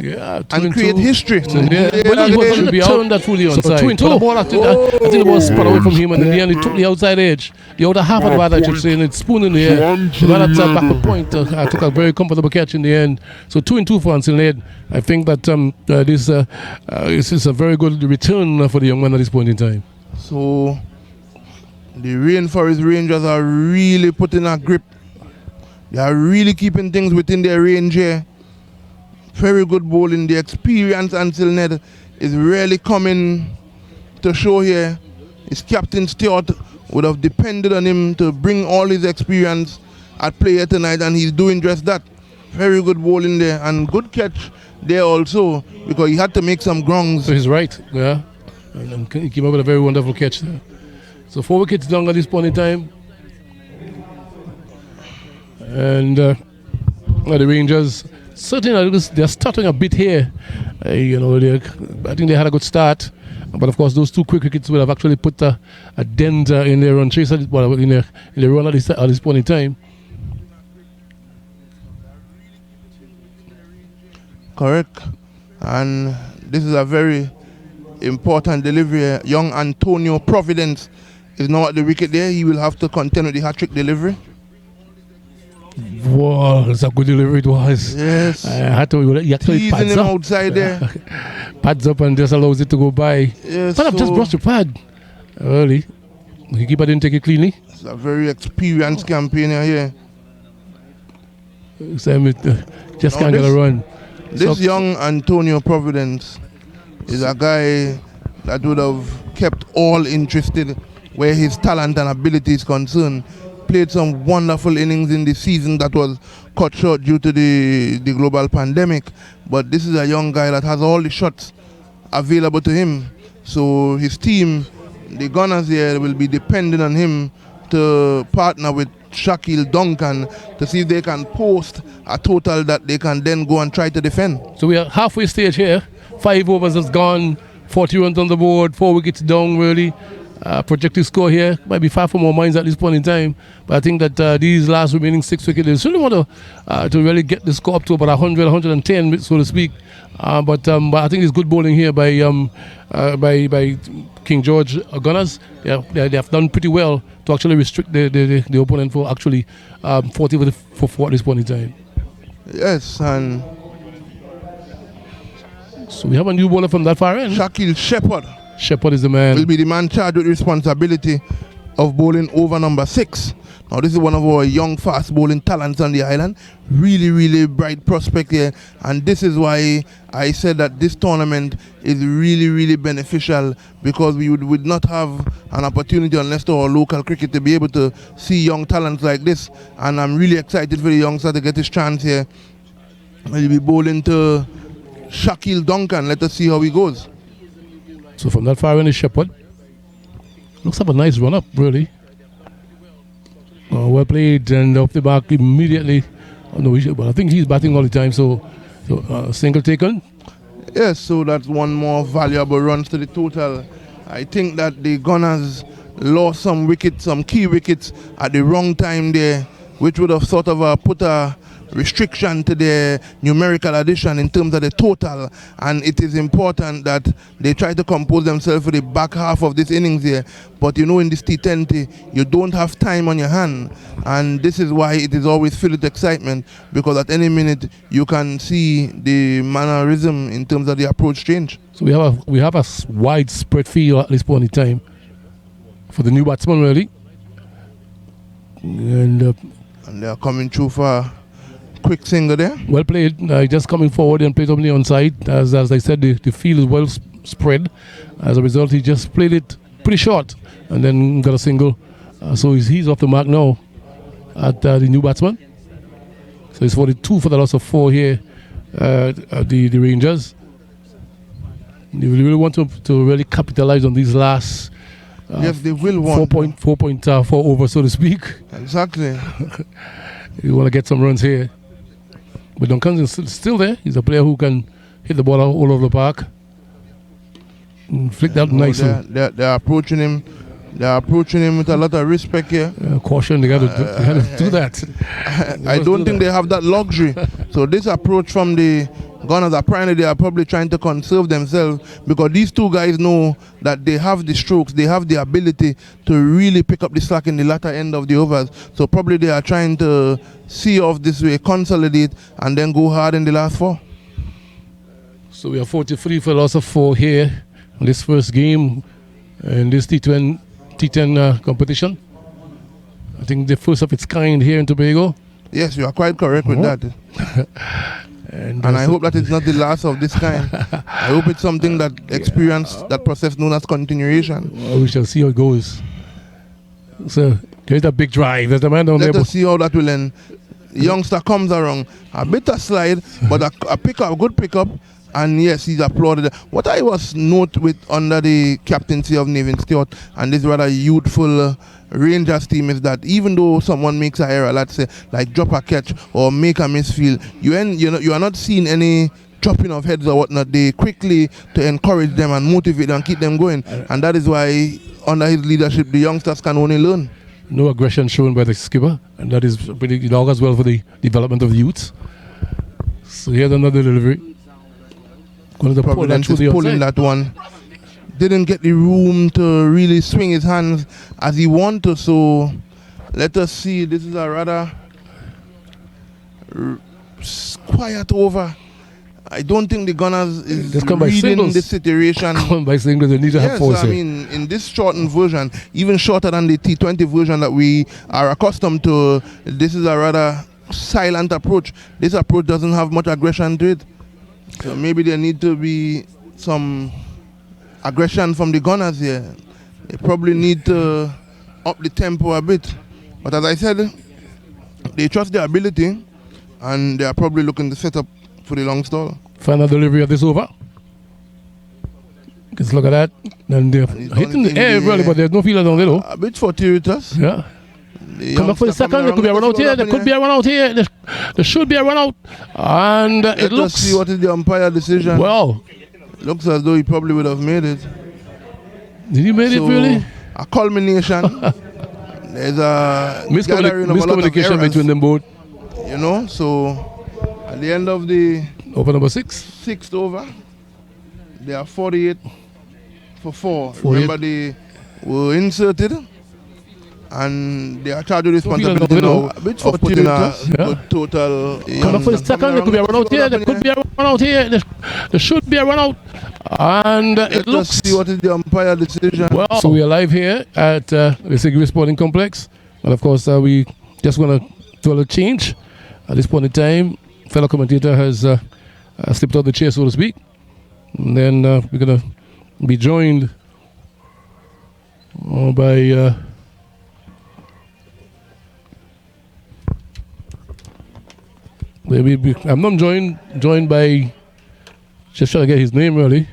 [SPEAKER 1] and create history.
[SPEAKER 2] So but he was should be out. That fully onside. So 2 and 2. The ball, I think the ball spun away from him, and in the end, he took the outside edge. The other half of the ball, I should say, and it's spoon in the air. The man at back a point. I took a very comfortable catch in the end. So 2 and 2 for Ansel Ned. I think that this is a very good return for the young man at this point in time.
[SPEAKER 1] So the Rainforest Rangers are really putting a grip. They are really keeping things within their range here. Very good bowling. The experience Ansel Ned is really coming to show here. His captain Stewart would have depended on him to bring all his experience at play here tonight, and he's doing just that. Very good bowling there, and good catch there also, because he had to make some grounds.
[SPEAKER 2] So he's right, yeah. And he came up with a very wonderful catch there. So 4 wickets down at this point in time. And the Rangers, certainly they're starting a bit here. I think they had a good start. But of course, those 2 quick wickets would have actually put a dent in their run chase, in their run at this point in time.
[SPEAKER 1] Correct. And this is a very important delivery. Young Antonio Providence is now at the wicket there. He will have to contend with the hat-trick delivery.
[SPEAKER 2] Wow, that's a good delivery it was.
[SPEAKER 1] Yes.
[SPEAKER 2] I had to, he actually
[SPEAKER 1] Teasing
[SPEAKER 2] pads
[SPEAKER 1] him
[SPEAKER 2] up.
[SPEAKER 1] outside there.
[SPEAKER 2] Pads up and just allows it to go by.
[SPEAKER 1] Yes,
[SPEAKER 2] But I've just
[SPEAKER 1] so
[SPEAKER 2] brushed the pad early. The keeper didn't take it cleanly.
[SPEAKER 1] it's a very experienced campaigner here.
[SPEAKER 2] So just
[SPEAKER 1] Now
[SPEAKER 2] can't get a
[SPEAKER 1] this-
[SPEAKER 2] run.
[SPEAKER 1] This
[SPEAKER 2] So-
[SPEAKER 1] young Antonio Providence is a guy that would have kept all interested where his talent and ability is concerned. Played some wonderful innings in the season that was cut short due to the global pandemic. But this is a young guy that has all the shots available to him. So his team, the Gunners here, will be dependent on him to partner with Shaquille Duncan to see if they can post a total that they can then go and try to defend.
[SPEAKER 2] So we are halfway stage here. 5 overs has gone, 40 runs on the board, 4 wickets down really. Projected score here might be far from our minds at this point in time, but I think that these last remaining 6 wickets, they really want to really get the score up to about 100, 110, so to speak. But I think it's good bowling here by King George Gunners. They have done pretty well to actually restrict the opponent for actually 40 for 4 at this point in time.
[SPEAKER 1] Yes, and
[SPEAKER 2] So we have a new bowler from that far end.
[SPEAKER 1] Shaquille Shepherd
[SPEAKER 2] Shepherd is the man.
[SPEAKER 1] will be the man charged with responsibility of bowling over number 6. Now this is one of our young fast bowling talents on the island. Really bright prospect here, and this is why I said that this tournament is really beneficial, because we would not have an opportunity unless to our local cricket to be able to see young talents like this. And I'm really excited for the youngster to get his chance here. He'll be bowling to Shaquille Duncan. Let us see how he goes.
[SPEAKER 2] So from that far end is Shepherd. Looks like a nice run up, really. Well played, and off the back immediately. Oh, no, but I think he's batting all the time. So single taken.
[SPEAKER 1] Yes, so that's one more valuable runs to the total. I think that the Gunners lost some wickets, some key wickets at the wrong time there, which would have sort of put a restriction to their numerical addition in terms of the total. And it is important that they try to compose themselves for the back half of this innings here. But you know, in this T20, you don't have time on your hand, and this is why it is always filled with excitement, because at any minute you can see the mannerism in terms of the approach change.
[SPEAKER 2] So we have a widespread field at this point in time for the new batsman, really. And
[SPEAKER 1] And they are coming through for a quick single there.
[SPEAKER 2] well played. Just coming forward and played on the onside. As I said, the field is well spread. As a result, he just played it pretty short and then got a single. So he's off the mark now at the new batsman. So it's 42 for the loss of 4 here at the Rangers. They really want to really capitalize on these last
[SPEAKER 1] Yes, they will want.
[SPEAKER 2] 4.4 over, so to speak.
[SPEAKER 1] Exactly.
[SPEAKER 2] You want to get some runs here. But Duncan's still there. He's a player who can hit the ball all over the park. And flick that nicely.
[SPEAKER 1] They're approaching him. They're approaching him with a lot of respect here.
[SPEAKER 2] Caution, they got to do that.
[SPEAKER 1] I don't think they have that luxury. So this approach from the Gunners, apparently they are probably trying to conserve themselves, because these two guys know that they have the strokes, they have the ability to really pick up the slack in the latter end of the overs. So probably they are trying to see off this way, consolidate, and then go hard in the last 4.
[SPEAKER 2] So we are 43 for a loss of 4 here in this first game in this T10 competition. I think the first of its kind here in Tobago.
[SPEAKER 1] Yes, you are quite correct with that.
[SPEAKER 2] And
[SPEAKER 1] I hope that it's not the last of this kind. I hope it's something that experience, that process known as continuation.
[SPEAKER 2] we shall see how it goes. So there's a big drive. There's a man down there.
[SPEAKER 1] Let us see how that will end. The youngster comes around, a bit of slide, but a pickup, a good pickup, and yes, he's applauded. What I was note with under the captaincy of Nevin Stewart and this rather youthful Rangers team is that even though someone makes a error, let's say like drop a catch or make a misfield, you are not seeing any dropping of heads or whatnot. They quickly to encourage them and motivate them and keep them going, and that is why under his leadership the youngsters can only learn.
[SPEAKER 2] No aggression shown by the skipper, and that is pretty dog as well for the development of the youths. So here's another delivery. Going to pull that
[SPEAKER 1] Providence
[SPEAKER 2] through
[SPEAKER 1] is
[SPEAKER 2] the
[SPEAKER 1] pulling
[SPEAKER 2] outside.
[SPEAKER 1] that one. Didn't get the room to really swing his hands as he wanted to, so let us see. This is a rather quiet over. I don't think the Gunners is
[SPEAKER 2] Just come by
[SPEAKER 1] reading
[SPEAKER 2] singles.
[SPEAKER 1] the situation.
[SPEAKER 2] Come by singles, they need to have
[SPEAKER 1] Yes,
[SPEAKER 2] force
[SPEAKER 1] I
[SPEAKER 2] here.
[SPEAKER 1] mean, in this shortened version, even shorter than the T20 version that we are accustomed to, this is a rather silent approach. This approach doesn't have much aggression to it. So maybe there need to be some aggression from the Gunners here. They probably need to up the tempo a bit. But as I said, they trust their ability and they are probably looking to set up for the long stall.
[SPEAKER 2] Final delivery of this over. Let's look at that. And they're
[SPEAKER 1] he's
[SPEAKER 2] hitting
[SPEAKER 1] gone
[SPEAKER 2] the air
[SPEAKER 1] in the
[SPEAKER 2] really,
[SPEAKER 1] air.
[SPEAKER 2] but there's no feeler down there though.
[SPEAKER 1] A bit fortuitous.
[SPEAKER 2] Yeah.
[SPEAKER 1] The
[SPEAKER 2] Come up for the
[SPEAKER 1] youngster
[SPEAKER 2] second.
[SPEAKER 1] coming
[SPEAKER 2] There could be a
[SPEAKER 1] around
[SPEAKER 2] run
[SPEAKER 1] with
[SPEAKER 2] out
[SPEAKER 1] the
[SPEAKER 2] here.
[SPEAKER 1] ball
[SPEAKER 2] There
[SPEAKER 1] up in
[SPEAKER 2] could be a run out here. There should be a run out. And
[SPEAKER 1] Let
[SPEAKER 2] it
[SPEAKER 1] us
[SPEAKER 2] looks.
[SPEAKER 1] see what is the umpire decision.
[SPEAKER 2] Well,
[SPEAKER 1] Looks as though he probably would have made it.
[SPEAKER 2] did he make it
[SPEAKER 1] So,
[SPEAKER 2] really?
[SPEAKER 1] a culmination. There's a gathering of a lot of
[SPEAKER 2] Miscommunication
[SPEAKER 1] errors,
[SPEAKER 2] between them both.
[SPEAKER 1] you know. So at the end of the
[SPEAKER 2] Over number 6.
[SPEAKER 1] sixth over, they are 48 for 4.
[SPEAKER 2] 48.
[SPEAKER 1] Remember, they were inserted and they are charged with
[SPEAKER 2] Don't feel
[SPEAKER 1] responsibility
[SPEAKER 2] like
[SPEAKER 1] now
[SPEAKER 2] no.
[SPEAKER 1] of putting a
[SPEAKER 2] Yeah.
[SPEAKER 1] good total.
[SPEAKER 2] Come up for the second. There could be a run out here. There could be a run out here. There should be a run out. And it
[SPEAKER 1] Let us
[SPEAKER 2] looks.
[SPEAKER 1] see what is the umpire decision.
[SPEAKER 2] Well, so we are live here at the Sigrid Sporting Complex. And of course, we just want to do a little change. At this point in time, fellow commentator has slipped out the chair, so to speak. And then we're going to be joined by I'm not joined by, just trying to get his name really.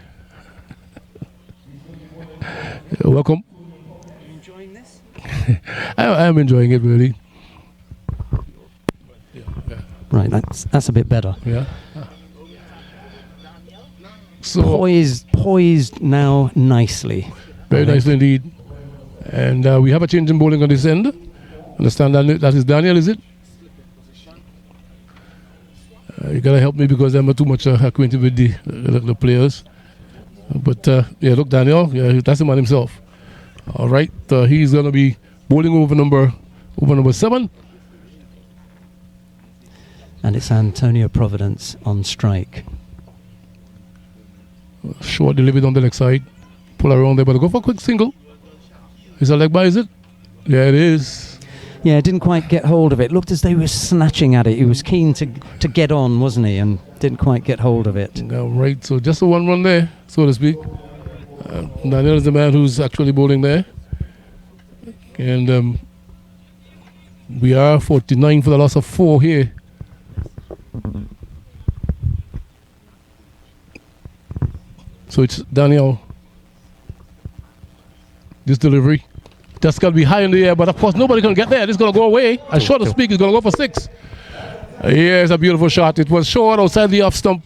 [SPEAKER 2] Welcome.
[SPEAKER 3] Enjoying this?
[SPEAKER 2] I am enjoying it really.
[SPEAKER 3] Right, that's a bit better.
[SPEAKER 2] Yeah. So
[SPEAKER 3] Poised now nicely.
[SPEAKER 2] very nicely indeed. And we have a change in bowling on this end. Understand that is Daniel, is it? You gotta help me because I'm not too much acquainted with the players. But yeah, look, Daniel, yeah, that's the man himself. All right, he's gonna be bowling over number 7.
[SPEAKER 3] And it's Antonio Providence on strike.
[SPEAKER 2] Short delivery on the leg side. Pull around there, but go for a quick single. Is that leg by, is it? Yeah, it is.
[SPEAKER 3] Yeah, didn't quite get hold of it. Looked as though he was snatching at it. He was keen to get on, wasn't he? And didn't quite get hold of it.
[SPEAKER 2] All right, so just a one run there, so to speak. Daniel is the man who's actually bowling there. And we are 49 for the loss of 4 here. So it's Daniel. This delivery. That's got to be high in the air, but of course nobody can get there. This is going to go away. And short to speak, is going to go for 6. Here's a beautiful shot. It was short outside the off stump.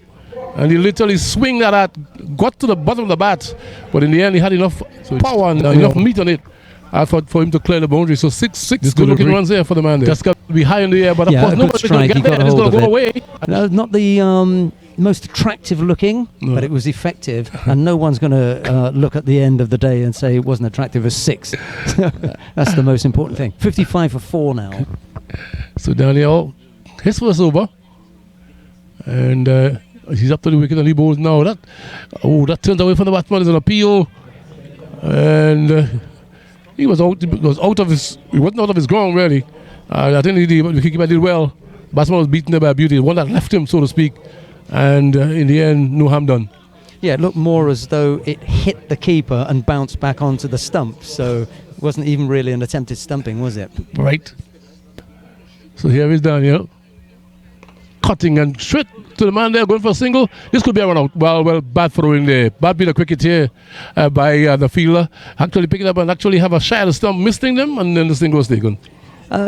[SPEAKER 2] And he literally swing that at, got to the bottom of the bat. But in the end, he had enough power and enough meat on it for him to clear the boundary. So 6 good looking runs there for the man there. That's got to be high in the air, but of
[SPEAKER 3] Yeah,
[SPEAKER 2] course
[SPEAKER 3] a good
[SPEAKER 2] nobody can
[SPEAKER 3] strike.
[SPEAKER 2] get
[SPEAKER 3] He got
[SPEAKER 2] there. It's
[SPEAKER 3] hold
[SPEAKER 2] going to
[SPEAKER 3] of
[SPEAKER 2] go
[SPEAKER 3] it.
[SPEAKER 2] away.
[SPEAKER 3] Not the most attractive looking,
[SPEAKER 2] No.
[SPEAKER 3] but it was effective. And no one's going to look at the end of the day and say it wasn't attractive as 6. That's the most important thing. 55 for 4 now.
[SPEAKER 2] So Daniel, his first over. And he's up to the wicket and he bowls now. That turns away from the batsman is an appeal. And he was out. He wasn't out of his ground really. I think the wicketkeeper did well. Batsman was beaten there by beauty. The one that left him, so to speak. And in the end, no harm done.
[SPEAKER 3] Yeah, it looked more as though it hit the keeper and bounced back onto the stump. So it wasn't even really an attempted stumping, was it?
[SPEAKER 2] Right. So here is Daniel. Cutting and straight to the man there, going for a single. This could be a run out. Well, bad throwing there. Bad bit of cricket here by the fielder. Actually picking up and actually have a shot at the stump, missing them, and then the single was taken.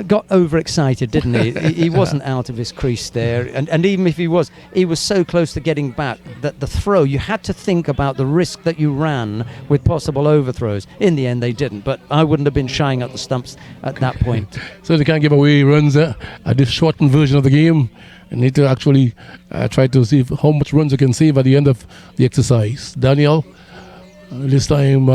[SPEAKER 3] Got overexcited, didn't he? He wasn't out of his crease there. And even if he was so close to getting back that the throw, you had to think about the risk that you ran with possible overthrows. In the end, they didn't. But I wouldn't have been shying at the stumps at that point.
[SPEAKER 2] So they can't give away runs at this shortened version of the game. They need to actually try to see how much runs they can save at the end of the exercise. Daniel, this time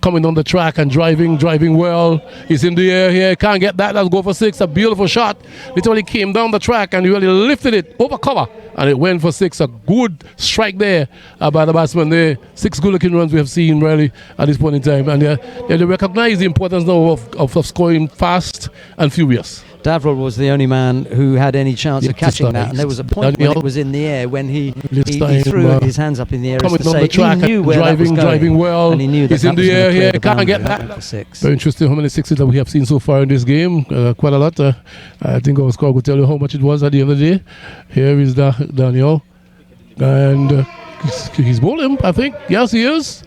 [SPEAKER 2] coming on the track and driving well. He's in the air here, can't get that. Let's go for 6. A beautiful shot. Literally came down the track and really lifted it over cover, and it went for 6. A good strike there by the batsman there. 6 good-looking runs we have seen really at this point in time, and they recognize the importance now of scoring fast and furious.
[SPEAKER 3] Davril was the only man who had any chance of catching that, and there was a point when it was in the air when he threw his hands up in the air as to say he knew where that was going,
[SPEAKER 2] driving well,
[SPEAKER 3] and he knew that
[SPEAKER 2] he's in the air here, can't get that.
[SPEAKER 3] For 6.
[SPEAKER 2] Very interesting how many 6s that we have seen so far in this game. Quite a lot. I think our score will tell you how much it was at the end of the day. Here is Daniel, and he's bowling, I think. Yes, he is.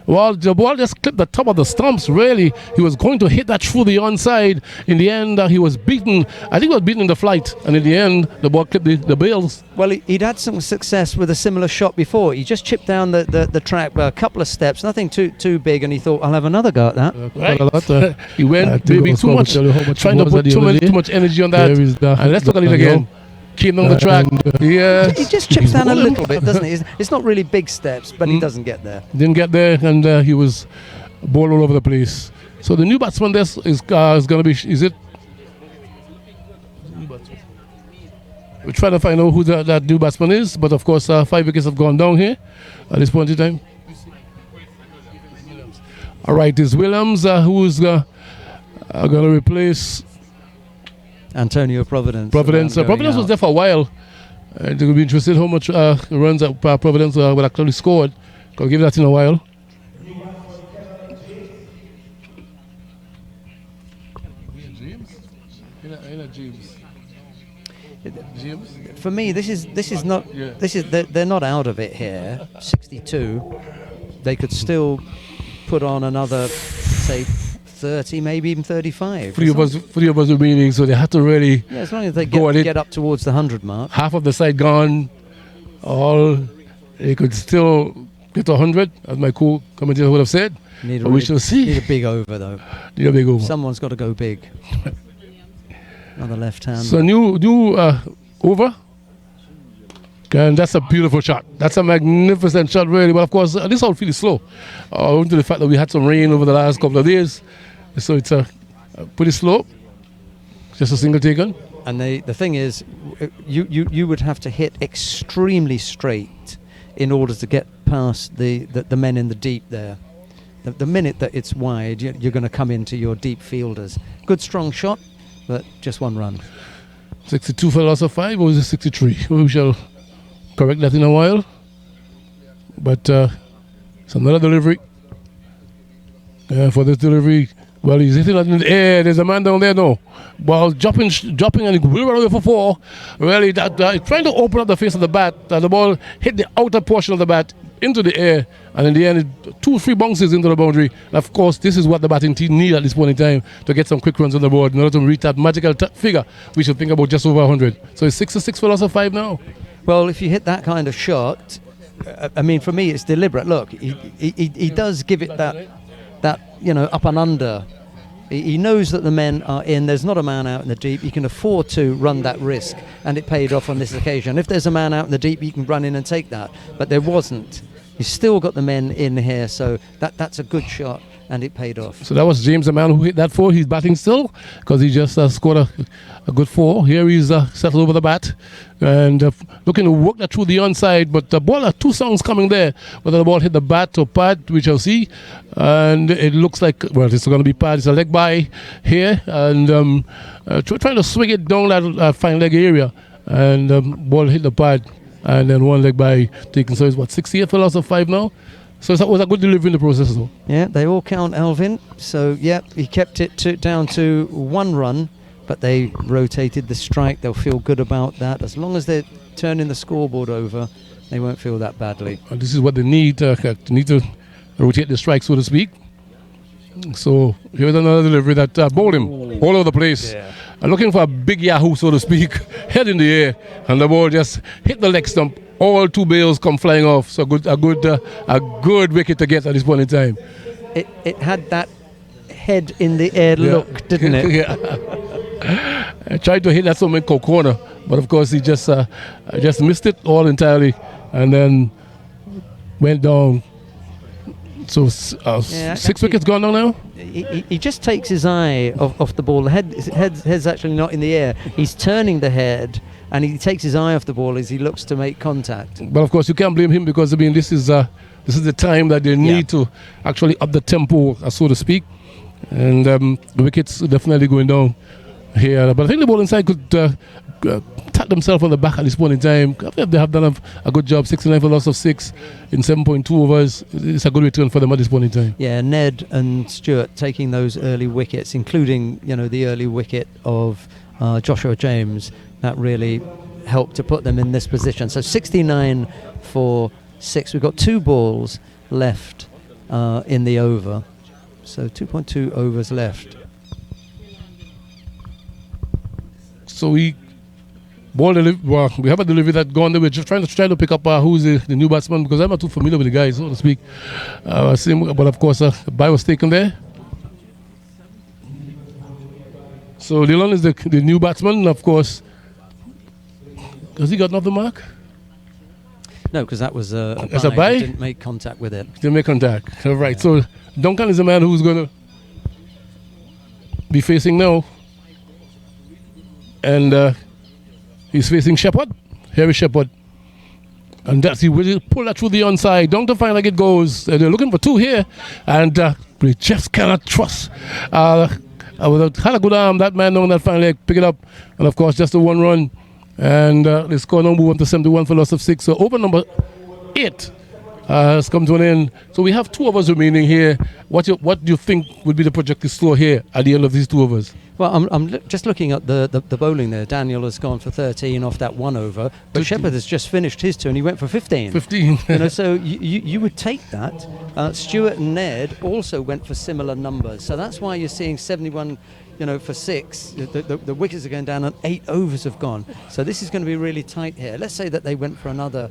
[SPEAKER 2] Well, the ball just clipped the top of the stumps, really. He was going to hit that through the onside. In the end, he was beaten. I think he was beaten in the flight. And in the end, the ball clipped the bails.
[SPEAKER 3] Well, he'd had some success with a similar shot before. He just chipped down the track by a couple of steps, nothing too big, and he thought, I'll have another go at that.
[SPEAKER 2] Right. He went maybe too much, trying to put too much energy on that. And let's look at it again. Came on the track.
[SPEAKER 3] He just chips down a little bit, doesn't he? It's not really big steps, but he doesn't get there.
[SPEAKER 2] Didn't get there, and he was ball all over the place. So the new batsman is going to be, is it? We're trying to find out who that new batsman is, but of course 5 wickets have gone down here at this point in time. All right, it's Williams who's going to replace
[SPEAKER 3] Antonio Providence.
[SPEAKER 2] Providence was there for a while. They will be interested how much runs that Providence would actually scored. I'll give that in a while.
[SPEAKER 3] For me, this is not. They're not out of it here. 62. They could still put on another, say, 30, maybe even 35.
[SPEAKER 2] Three of us remaining, so they had to really
[SPEAKER 3] as long as they get up towards the 100 mark.
[SPEAKER 2] Half of the side gone. They could still get to 100, as my co-commentator would have said. We shall see.
[SPEAKER 3] Need a big over, though.
[SPEAKER 2] Need a big over.
[SPEAKER 3] Someone's got to go big. Another left hand.
[SPEAKER 2] So new over. And that's a beautiful shot. That's a magnificent shot, really. But of course, this outfield is slow. Owing to the fact that we had some rain over the last couple of days. So it's pretty slow. Just a single taken.
[SPEAKER 3] And the thing is, you would have to hit extremely straight in order to get past the men in the deep there. The minute that it's wide, you're going to come into your deep fielders. Good strong shot, but just one run.
[SPEAKER 2] 62 for the loss of 5, or was it 63? We shall correct that in a while. But it's another delivery. For this delivery, well, he's hitting it in the air. There's a man down there now. Well, dropping, and he will run away for 4. Really, trying to open up the face of the bat. The ball hit the outer portion of the bat into the air, and in the end, 2-3 bounces into the boundary. And of course, this is what the batting team need at this point in time to get some quick runs on the board in order to reach that magical figure. We should think about just over 100. So it's 6-6 for loss of 5 now.
[SPEAKER 3] Well, if you hit that kind of shot, I mean, for me, it's deliberate. Look, he does give it that up and under. He knows that the men are in. There's not a man out in the deep. He can afford to run that risk, and it paid off on this occasion. If there's a man out in the deep, you can run in and take that. But there wasn't. He's still got the men in here, so that's a good shot, and it paid off.
[SPEAKER 2] So that was James, the man who hit that 4. He's batting still because he just scored a good 4. Here he's settled over the bat and looking to work that through the onside. But the ball, 2 songs coming there. Whether the ball hit the bat or pad, we shall see. And it looks like, well, it's going to be pad. It's a leg by here. And trying to swing it down that fine leg area. And ball hit the pad. And then 1 leg by taken. So it's 68 for loss of 5 now. So it was a good delivery in the process, though. Yeah,
[SPEAKER 3] they all count Alvin. So, he kept it down to 1 run, but they rotated the strike. They'll feel good about that. As long as they're turning the scoreboard over, they won't feel that badly.
[SPEAKER 2] And this is what they need. They need to rotate the strike, so to speak. So here's another delivery that bowled him all over the place. Yeah. Looking for a big yahoo, so to speak, head in the air, and the ball just hit the leg stump. All 2 bails come flying off. So a good wicket to get at this point in time.
[SPEAKER 3] It had that head in the air look, didn't it?
[SPEAKER 2] Yeah. I tried to hit that somewhere in corner, but of course he just missed it all entirely, and then went down So
[SPEAKER 3] Yeah,
[SPEAKER 2] 6
[SPEAKER 3] actually-
[SPEAKER 2] wickets gone now.
[SPEAKER 3] He just takes his eye off the ball. The head's actually not in the air. He's turning the head, and he takes his eye off the ball as he looks to make contact.
[SPEAKER 2] But of course, you can't blame him because I mean this is the time that they need to actually up the tempo, so to speak, and the wickets definitely going down here. But I think the bowling side could tap themselves on the back at this point in time. They have done a good job. 69 for loss of 6 in 7.2 overs. It's a good return for them at this point in time.
[SPEAKER 3] Yeah, Ned and Stewart taking those early wickets, including the early wicket of Joshua James, that really helped to put them in this position. So 69 for 6. We've got 2 balls left in the over. So 2.2 overs left.
[SPEAKER 2] So we have a delivery that gone there. We're just trying to pick up who's the new batsman because I'm not too familiar with the guys, so to speak. But of course, bye was taken there. So Dillon is the new batsman, of course. Has he got another mark?
[SPEAKER 3] No, because that was a
[SPEAKER 2] That's a
[SPEAKER 3] bye.
[SPEAKER 2] bye?
[SPEAKER 3] He didn't make contact with it.
[SPEAKER 2] They make contact. All right. So Duncan is the man who's going to be facing now. And he's facing Shepherd. Here is Shepherd. And he will pull that through the onside. Down to find like it goes. They're looking for 2 here. And we just cannot trust. Had a good arm, that man down that final leg, pick it up. And of course, just a 1 run. And the score now move on to 71 for loss of 6. So over number 8 has come to an end. So we have 2 overs remaining here. What do you think would be the projected score here at the end of these 2 overs?
[SPEAKER 3] Well, I'm just looking at the bowling there. Daniel has gone for 13 off that 1 over, but Shepherd has just finished his 2 and he went for 15.
[SPEAKER 2] 15.
[SPEAKER 3] So you would take that. Stewart and Ned also went for similar numbers. So that's why you're seeing 71, for 6. The wickets are going down and 8 overs have gone. So this is going to be really tight here. Let's say that they went for another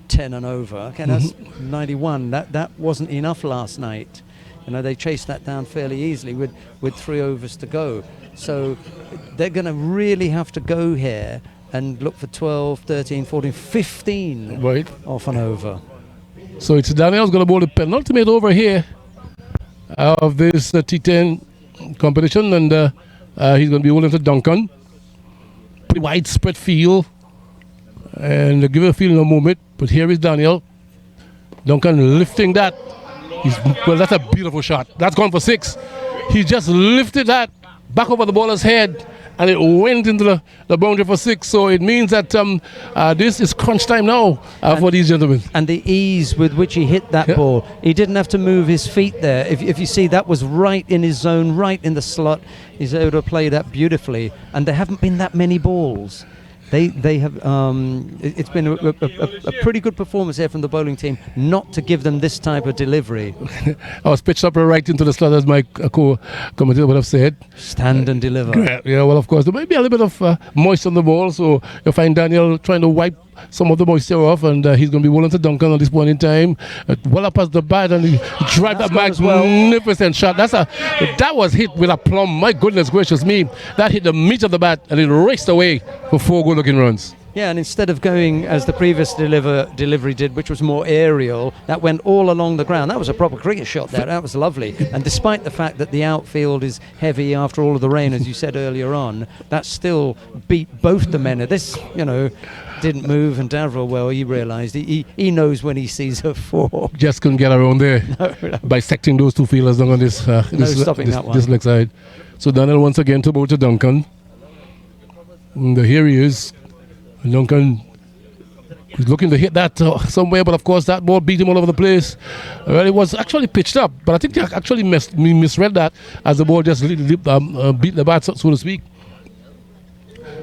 [SPEAKER 3] 10 and over. Okay, that's 91. That wasn't enough last night. They chased that down fairly easily with 3 overs to go. So they're going to really have to go here and look for 12, 13, 14, 15
[SPEAKER 2] Right.
[SPEAKER 3] off and over.
[SPEAKER 2] So it's Daniel's going to bowl the penultimate over here of this T10 competition, and he's going to be bowling to Duncan. Pretty widespread field, and give it a feel in a moment. But here is Daniel. Duncan lifting that. That's a beautiful shot. That's gone for 6. He just lifted that back over the bowler's head, and it went into the boundary for 6. So it means that this is crunch time now for these gentlemen.
[SPEAKER 3] And the ease with which he hit that ball, he didn't have to move his feet there. If you see, that was right in his zone, right in the slot. He's able to play that beautifully. And there haven't been that many balls. They have. It's been a pretty good performance here from the bowling team, not to give them this type of delivery.
[SPEAKER 2] I was pitched up right into the slot, as my co-commentator would have said.
[SPEAKER 3] Stand and deliver.
[SPEAKER 2] Yeah, well, of course, there may be a little bit of moisture on the ball, so you'll find Daniel trying to wipe some of the moisture off, and he's going to be bowling to Duncan at this point in time. Well up past the bat, and he drive that magnificent shot. That was hit with a plumb. My goodness gracious me. That hit the meat of the bat, and it raced away for 4 good-looking runs. Yeah,
[SPEAKER 3] and instead of going as the previous delivery did, which was more aerial, that went all along the ground. That was a proper cricket shot there. That was lovely. And despite the fact that the outfield is heavy after all of the rain, as you said earlier on, that still beat both the men. This, didn't move, and Davro, well, he realised he knows when he sees a 4.
[SPEAKER 2] Just couldn't get around there. Bisecting those 2 fielders down on this leg side. So Daniel once again to bowl to Duncan. And here he is. Duncan is looking to hit that somewhere, but of course that ball beat him all over the place. Well, it was actually pitched up, but I think they actually misread that as the ball just beat the bat, so to speak.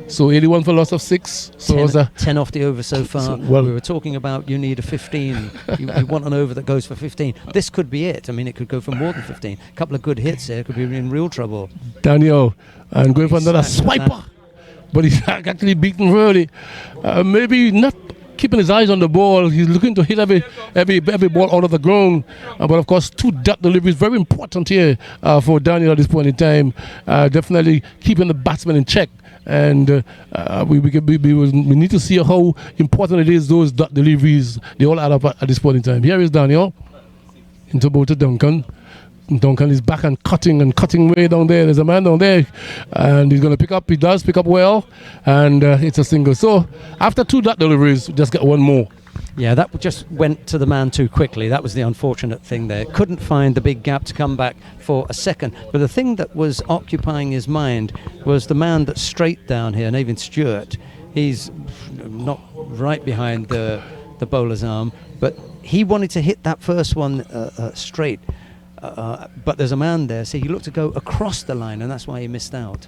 [SPEAKER 2] So 81 for loss of 6. So
[SPEAKER 3] 10 off the over so far. We were talking about you need a 15. you want an over that goes for 15. This could be it. I mean, it could go for more than 15. A couple of good hits there could be in real trouble.
[SPEAKER 2] Daniel, and going for another swiper. But he's actually beaten early. Maybe not keeping his eyes on the ball. He's looking to hit every ball out of the ground. But of course, 2 dot deliveries very important here for Daniel at this point in time. Definitely keeping the batsman in check. And we need to see how important it is, those dot deliveries. They all add up at this point in time. Here is Daniel. into both to Duncan. Duncan is back and cutting way down there. There's a man down there, and he's going to pick up. He does pick up well, and it's a single. So after 2 dot deliveries, we just get one more.
[SPEAKER 3] Yeah, that just went to the man too quickly. That was the unfortunate thing there. Couldn't find the big gap to come back for a second. But the thing that was occupying his mind was the man that's straight down here, Navin Stewart. He's not right behind the bowler's arm, but he wanted to hit that first one straight. But there's a man there, so he looked to go across the line, and that's why he missed out.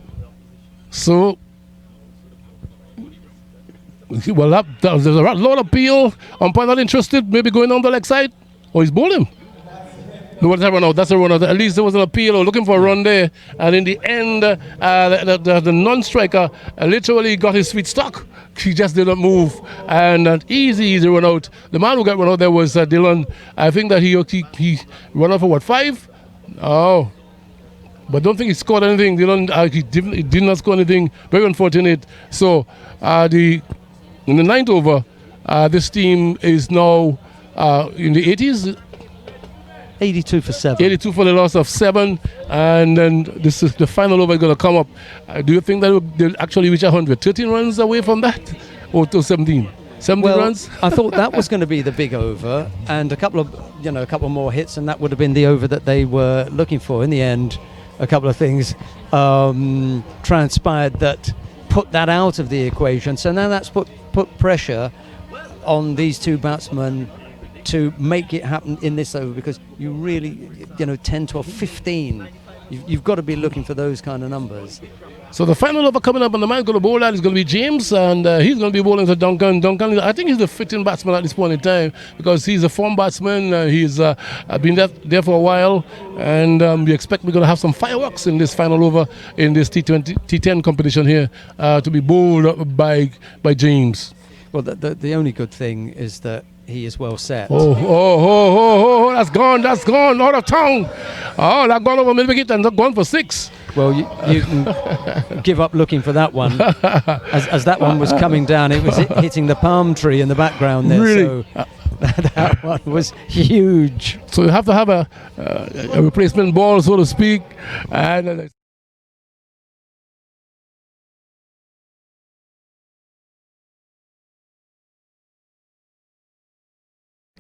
[SPEAKER 2] So, well, there's a lot of appeal. Umpire not interested, maybe going on the leg side, or he's bowling. No, what's that run out? That's a run out. At least there was an appeal or looking for a run there. And in the end, the non-striker literally got his feet stuck. He just didn't move. And an easy run out. The man who got run out there was Dylan. I think that he run out for what, 5? Oh. But don't think he scored anything. Dylan, he did not score anything. Very unfortunate. So, in the 9th over, this team is now in the 80s.
[SPEAKER 3] 82 for 7.
[SPEAKER 2] 82 for the loss of 7, and then this is the final over is going to come up. Do you think that they'll actually reach 100? 13 runs away from that, or to 17? 17 runs?
[SPEAKER 3] I thought that was going to be the big over, and a couple of more hits, and that would have been the over that they were looking for. In the end, a couple of things transpired that put that out of the equation. So now that's put pressure on these two batsmen to make it happen in this over, because you really, 10, 12, 15, you've got to be looking for those kind of numbers.
[SPEAKER 2] So the final over coming up, and the man going to bowl at is going to be James, and he's going to be bowling to Duncan. Duncan, I think he's the fitting batsman at this point in time, because he's a form batsman. He's been there for a while, and we expect we're going to have some fireworks in this final over in this T10 competition here to be bowled by James.
[SPEAKER 3] Well, the only good thing is that he is well set.
[SPEAKER 2] Oh, that's gone, out of town. Oh, that gone over mid-wicket and gone for 6.
[SPEAKER 3] Well, you can give up looking for that one. As that one was coming down, it was hitting the palm tree in the background there.
[SPEAKER 2] Really?
[SPEAKER 3] So that one was huge.
[SPEAKER 2] So you have to have a replacement ball, so to speak. And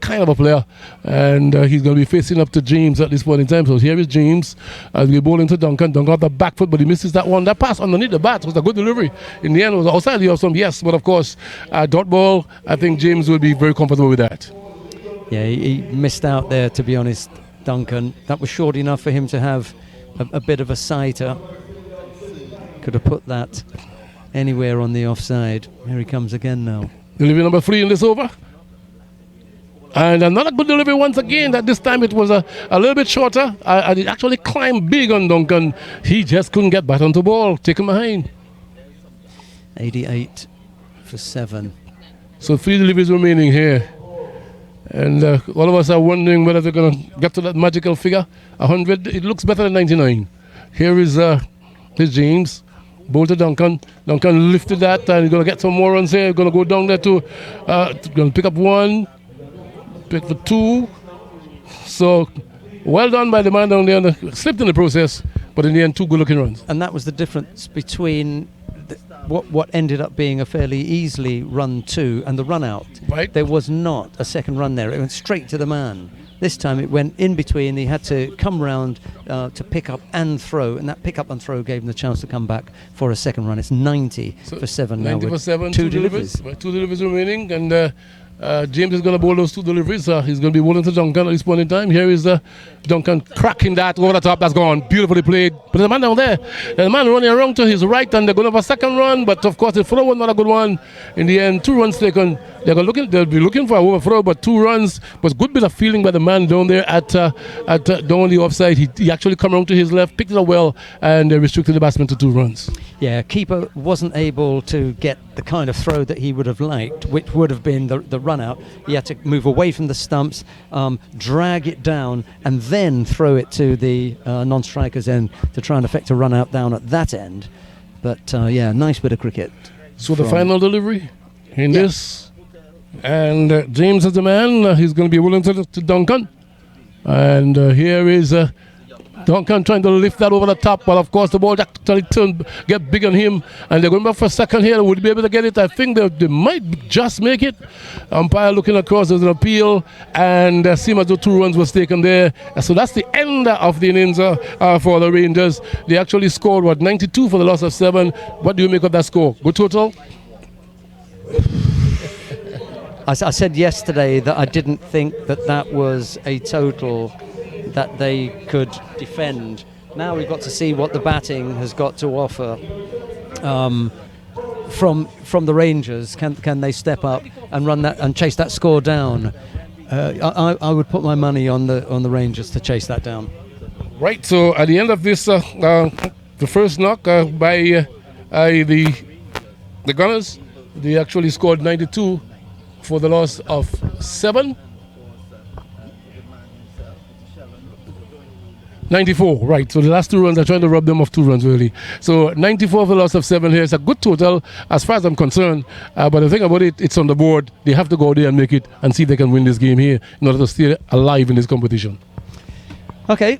[SPEAKER 2] kind of a player, and he's going to be facing up to James at this point in time. So here is James as we bowl into Duncan. Duncan got the back foot, but he misses that one. That pass underneath the bat was a good delivery. In the end, it was outside the off stump, yes, but of course, dot ball. I think James will be very comfortable with that.
[SPEAKER 3] Yeah, he missed out there, to be honest, Duncan. That was short enough for him to have a bit of a sighter. Could have put that anywhere on the offside. Here he comes again now.
[SPEAKER 2] Delivery number 3 in this over. And another good delivery once again. That this time it was a little bit shorter. And it actually climbed big on Duncan. He just couldn't get back onto the ball. Take him behind.
[SPEAKER 3] 88 for 7.
[SPEAKER 2] So 3 deliveries remaining here. And all of us are wondering whether they're going to get to that magical figure. 100. It looks better than 99. Here is James. Ball to Duncan. Duncan lifted that, and he's going to get some more runs here. He's going to go down there to going to pick up 1. Pick for 2. So well done by the man down there. Slipped in the process, but in the end, 2 good-looking runs.
[SPEAKER 3] And that was the difference between what ended up being a fairly easily run 2 and the run out.
[SPEAKER 2] Right.
[SPEAKER 3] There was not a second run there. It went straight to the man. This time it went in between. He had to come round to pick up and throw, and that pick up and throw gave him the chance to come back for a second run. It's 90 for 7 now.
[SPEAKER 2] 90 for 7,
[SPEAKER 3] 2 deliveries.
[SPEAKER 2] 2 deliveries remaining, and James is going to bowl those 2 deliveries. He's going to be bowling to Duncan at this point in time. Here is Duncan cracking that over the top. That's gone. Beautifully played. But there's a man down there. There's a man running around to his right, and they're going to have a second run. But of course, the throw was not a good one. In the end, 2 runs taken. They'll be looking for a overthrow, but 2 runs was good bit of feeling by the man down there at down on the offside. He actually come around to his left, picked it up well, and restricted the batsman to 2 runs.
[SPEAKER 3] Yeah, keeper wasn't able to get the kind of throw that he would have liked, which would have been the run out. He had to move away from the stumps, drag it down, and then throw it to the non-strikers end to try and effect a run out down at that end. But nice bit of cricket.
[SPEAKER 2] So the final delivery in this, and James is the man. He's going to be willing to Duncan. And here is Duncan trying to lift that over the top, but of course the ball actually get big on him, and they're going back for a second here. Would be able to get it? I think they might just make it. Umpire looking across, there's an appeal, and seems as though 2 runs was taken there. So that's the end of the innings for the Rangers. They actually scored 92 for the loss of 7. What do you make of that score? Good total?
[SPEAKER 3] I said yesterday that I didn't think that was a total that they could defend. Now we've got to see what the batting has got to offer from the Rangers. Can they step up and run that and chase that score down? I would put my money on the Rangers to chase that down.
[SPEAKER 2] Right. So at the end of this, the first knock by the Gunners, they actually scored 92 for the loss of 7. 94, right. So the last 2 runs, are trying to rob them of 2 runs, really. So 94 for the loss of 7 here. It's a good total as far as I'm concerned. But the thing about it, it's on the board. They have to go there and make it and see if they can win this game here in order to stay alive in this competition.
[SPEAKER 3] Okay.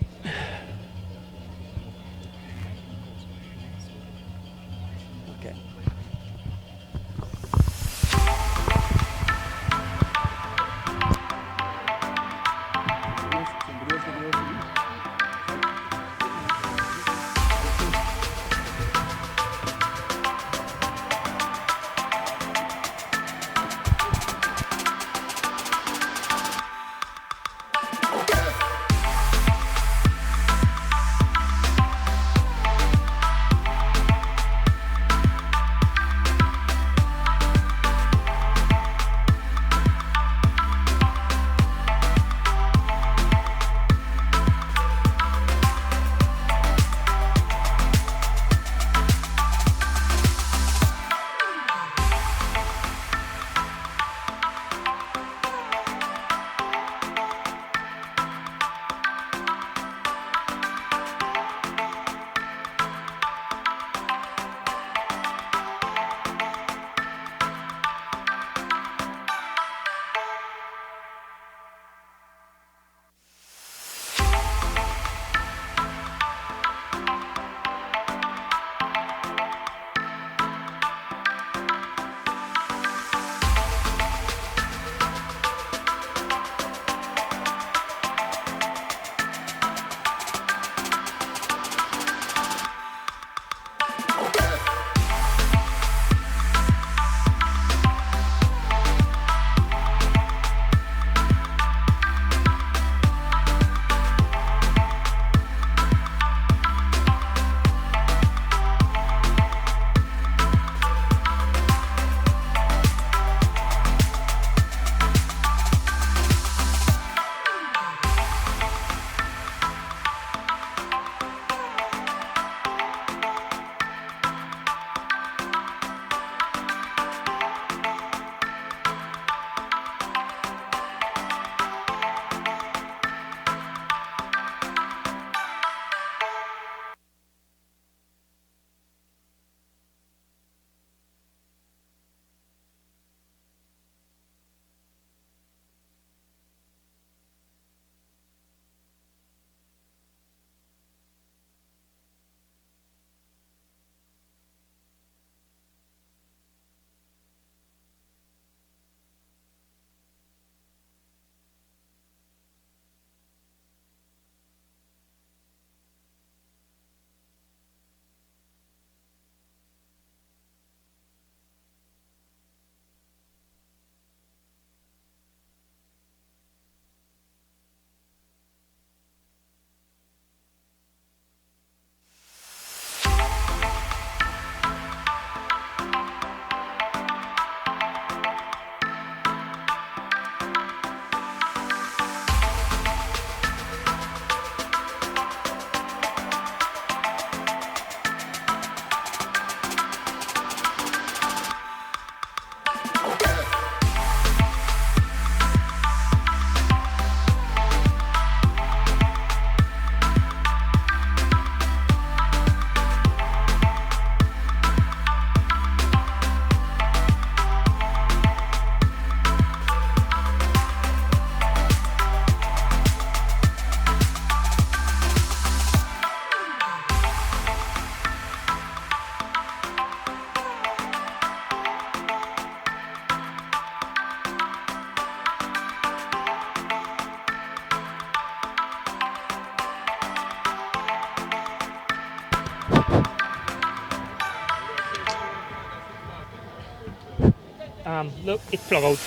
[SPEAKER 4] Look, it plug out.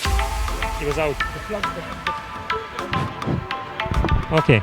[SPEAKER 4] It was out. Okay.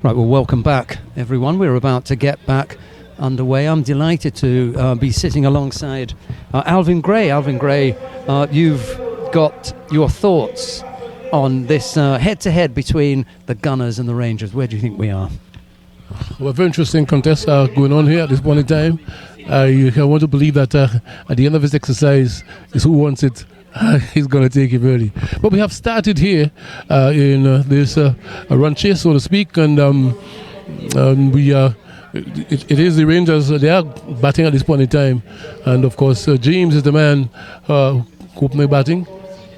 [SPEAKER 3] Right, well, welcome back, everyone. We're about to get back underway. I'm delighted to be sitting alongside Alvin Gray. Alvin Gray, you've got your thoughts on this head-to-head between the Gunners and the Rangers. Where do you think we are?
[SPEAKER 2] Well, a very interesting contest going on here at this point in time. I want to believe that at the end of this exercise is who wants it. He's going to take it really. But we have started here in this run chase, so to speak, and we it is the Rangers. They are batting at this point in time, and of course James is the man opening batting.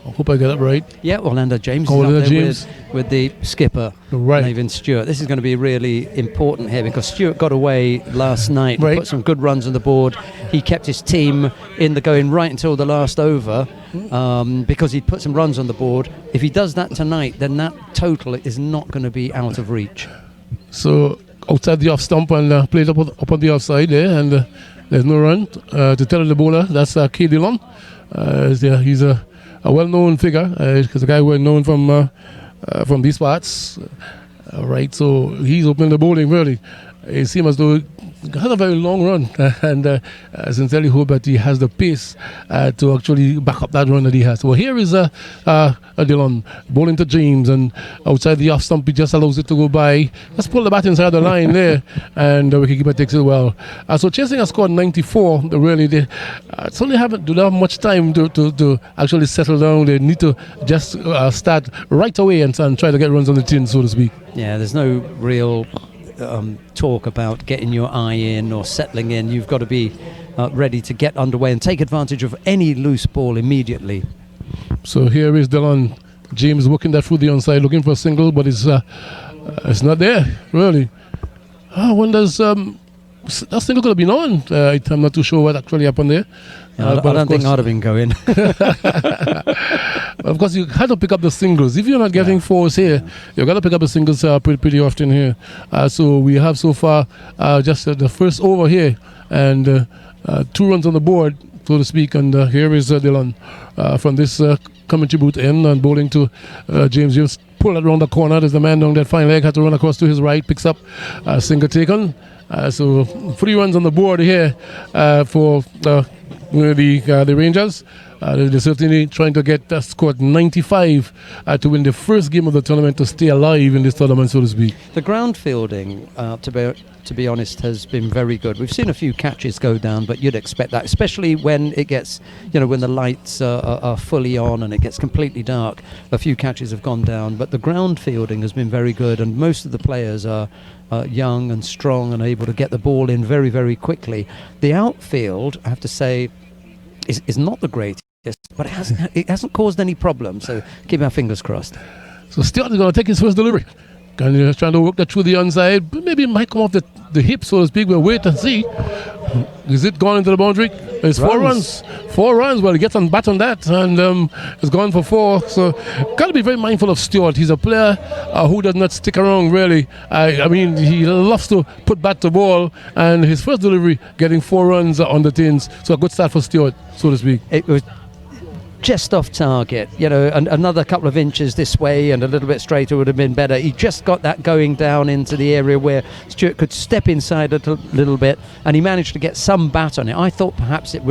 [SPEAKER 2] I hope I get that right.
[SPEAKER 3] Yeah, Orlando James
[SPEAKER 2] Orlando
[SPEAKER 3] is up there
[SPEAKER 2] James.
[SPEAKER 3] with the skipper,
[SPEAKER 2] Right.
[SPEAKER 3] Nathan Stewart. This is going to be really important here because Stewart got away last night,
[SPEAKER 2] Right.
[SPEAKER 3] put some good runs on the board. He kept his team in the going right until the last over because he'd put some runs on the board. If he does that tonight, then that total is not going to be out of reach.
[SPEAKER 2] So outside the off stump and played up on the outside there, and there's no run to tell the bowler. That's K. Dillon. He's a well-known figure because a guy well known from these parts. Right, so he's opening the bowling really. It seems as though he has a very long run, and sincerely hope that he has the pace to actually back up that run that he has. Well, here is Dillon bowling to James, and outside the off stump, he just allows it to go by. Let's pull the bat inside the line there, and Wicketkeeper takes it well. So chasing a score 94, really, they certainly don't have much time to actually settle down. They need to just start right away and try to get runs on the tin, so to speak.
[SPEAKER 3] Yeah, there's no real talk about getting your eye in or settling in. You've got to be ready to get underway and take advantage of any loose ball immediately.
[SPEAKER 2] So here is Dillon. James working that through the onside, looking for a single, but it's not there, really. I wonder, that single could have been on. I'm not too sure what actually happened there.
[SPEAKER 3] I don't think I'd have been going.
[SPEAKER 2] Of course, you had to pick up the singles. If you're not getting fours here, you've got to pick up the singles pretty often here. So we have so far just the first over here, and 2 runs on the board, so to speak. And here is Dillon from this commentary booth end and bowling to James. James pull it around the corner. There's the man down that fine leg, had to run across to his right, picks up single taken. So 3 runs on the board here for the Rangers. They're certainly trying to get scored 95 to win the first game of the tournament to stay alive in this tournament, so to speak.
[SPEAKER 3] The ground fielding, to be honest, has been very good. We've seen a few catches go down, but you'd expect that, especially when it gets, when the lights are fully on and it gets completely dark. A few catches have gone down, but the ground fielding has been very good, and most of the players are young and strong and able to get the ball in very, very quickly. The outfield, I have to say, is not the greatest, but it hasn't caused any problems, so keep our fingers crossed.
[SPEAKER 2] So Stewart is going to take his first delivery. And he's trying to work that through the onside, but maybe it might come off the hip, so to speak. We'll wait and see. Is it gone into the boundary? It's 4 runs. 4 runs. Well, he gets on bat on that, and it's gone for 4. So, got to be very mindful of Stewart. He's a player who does not stick around, really. I mean, he loves to put bat to ball, and his first delivery getting 4 runs on the tins. So, a good start for Stewart, so to speak.
[SPEAKER 3] It was just off target, and another couple of inches this way and a little bit straighter would have been better. He just got that going down into the area where Stewart could step inside a little bit, and he managed to get some bat on it. I thought perhaps it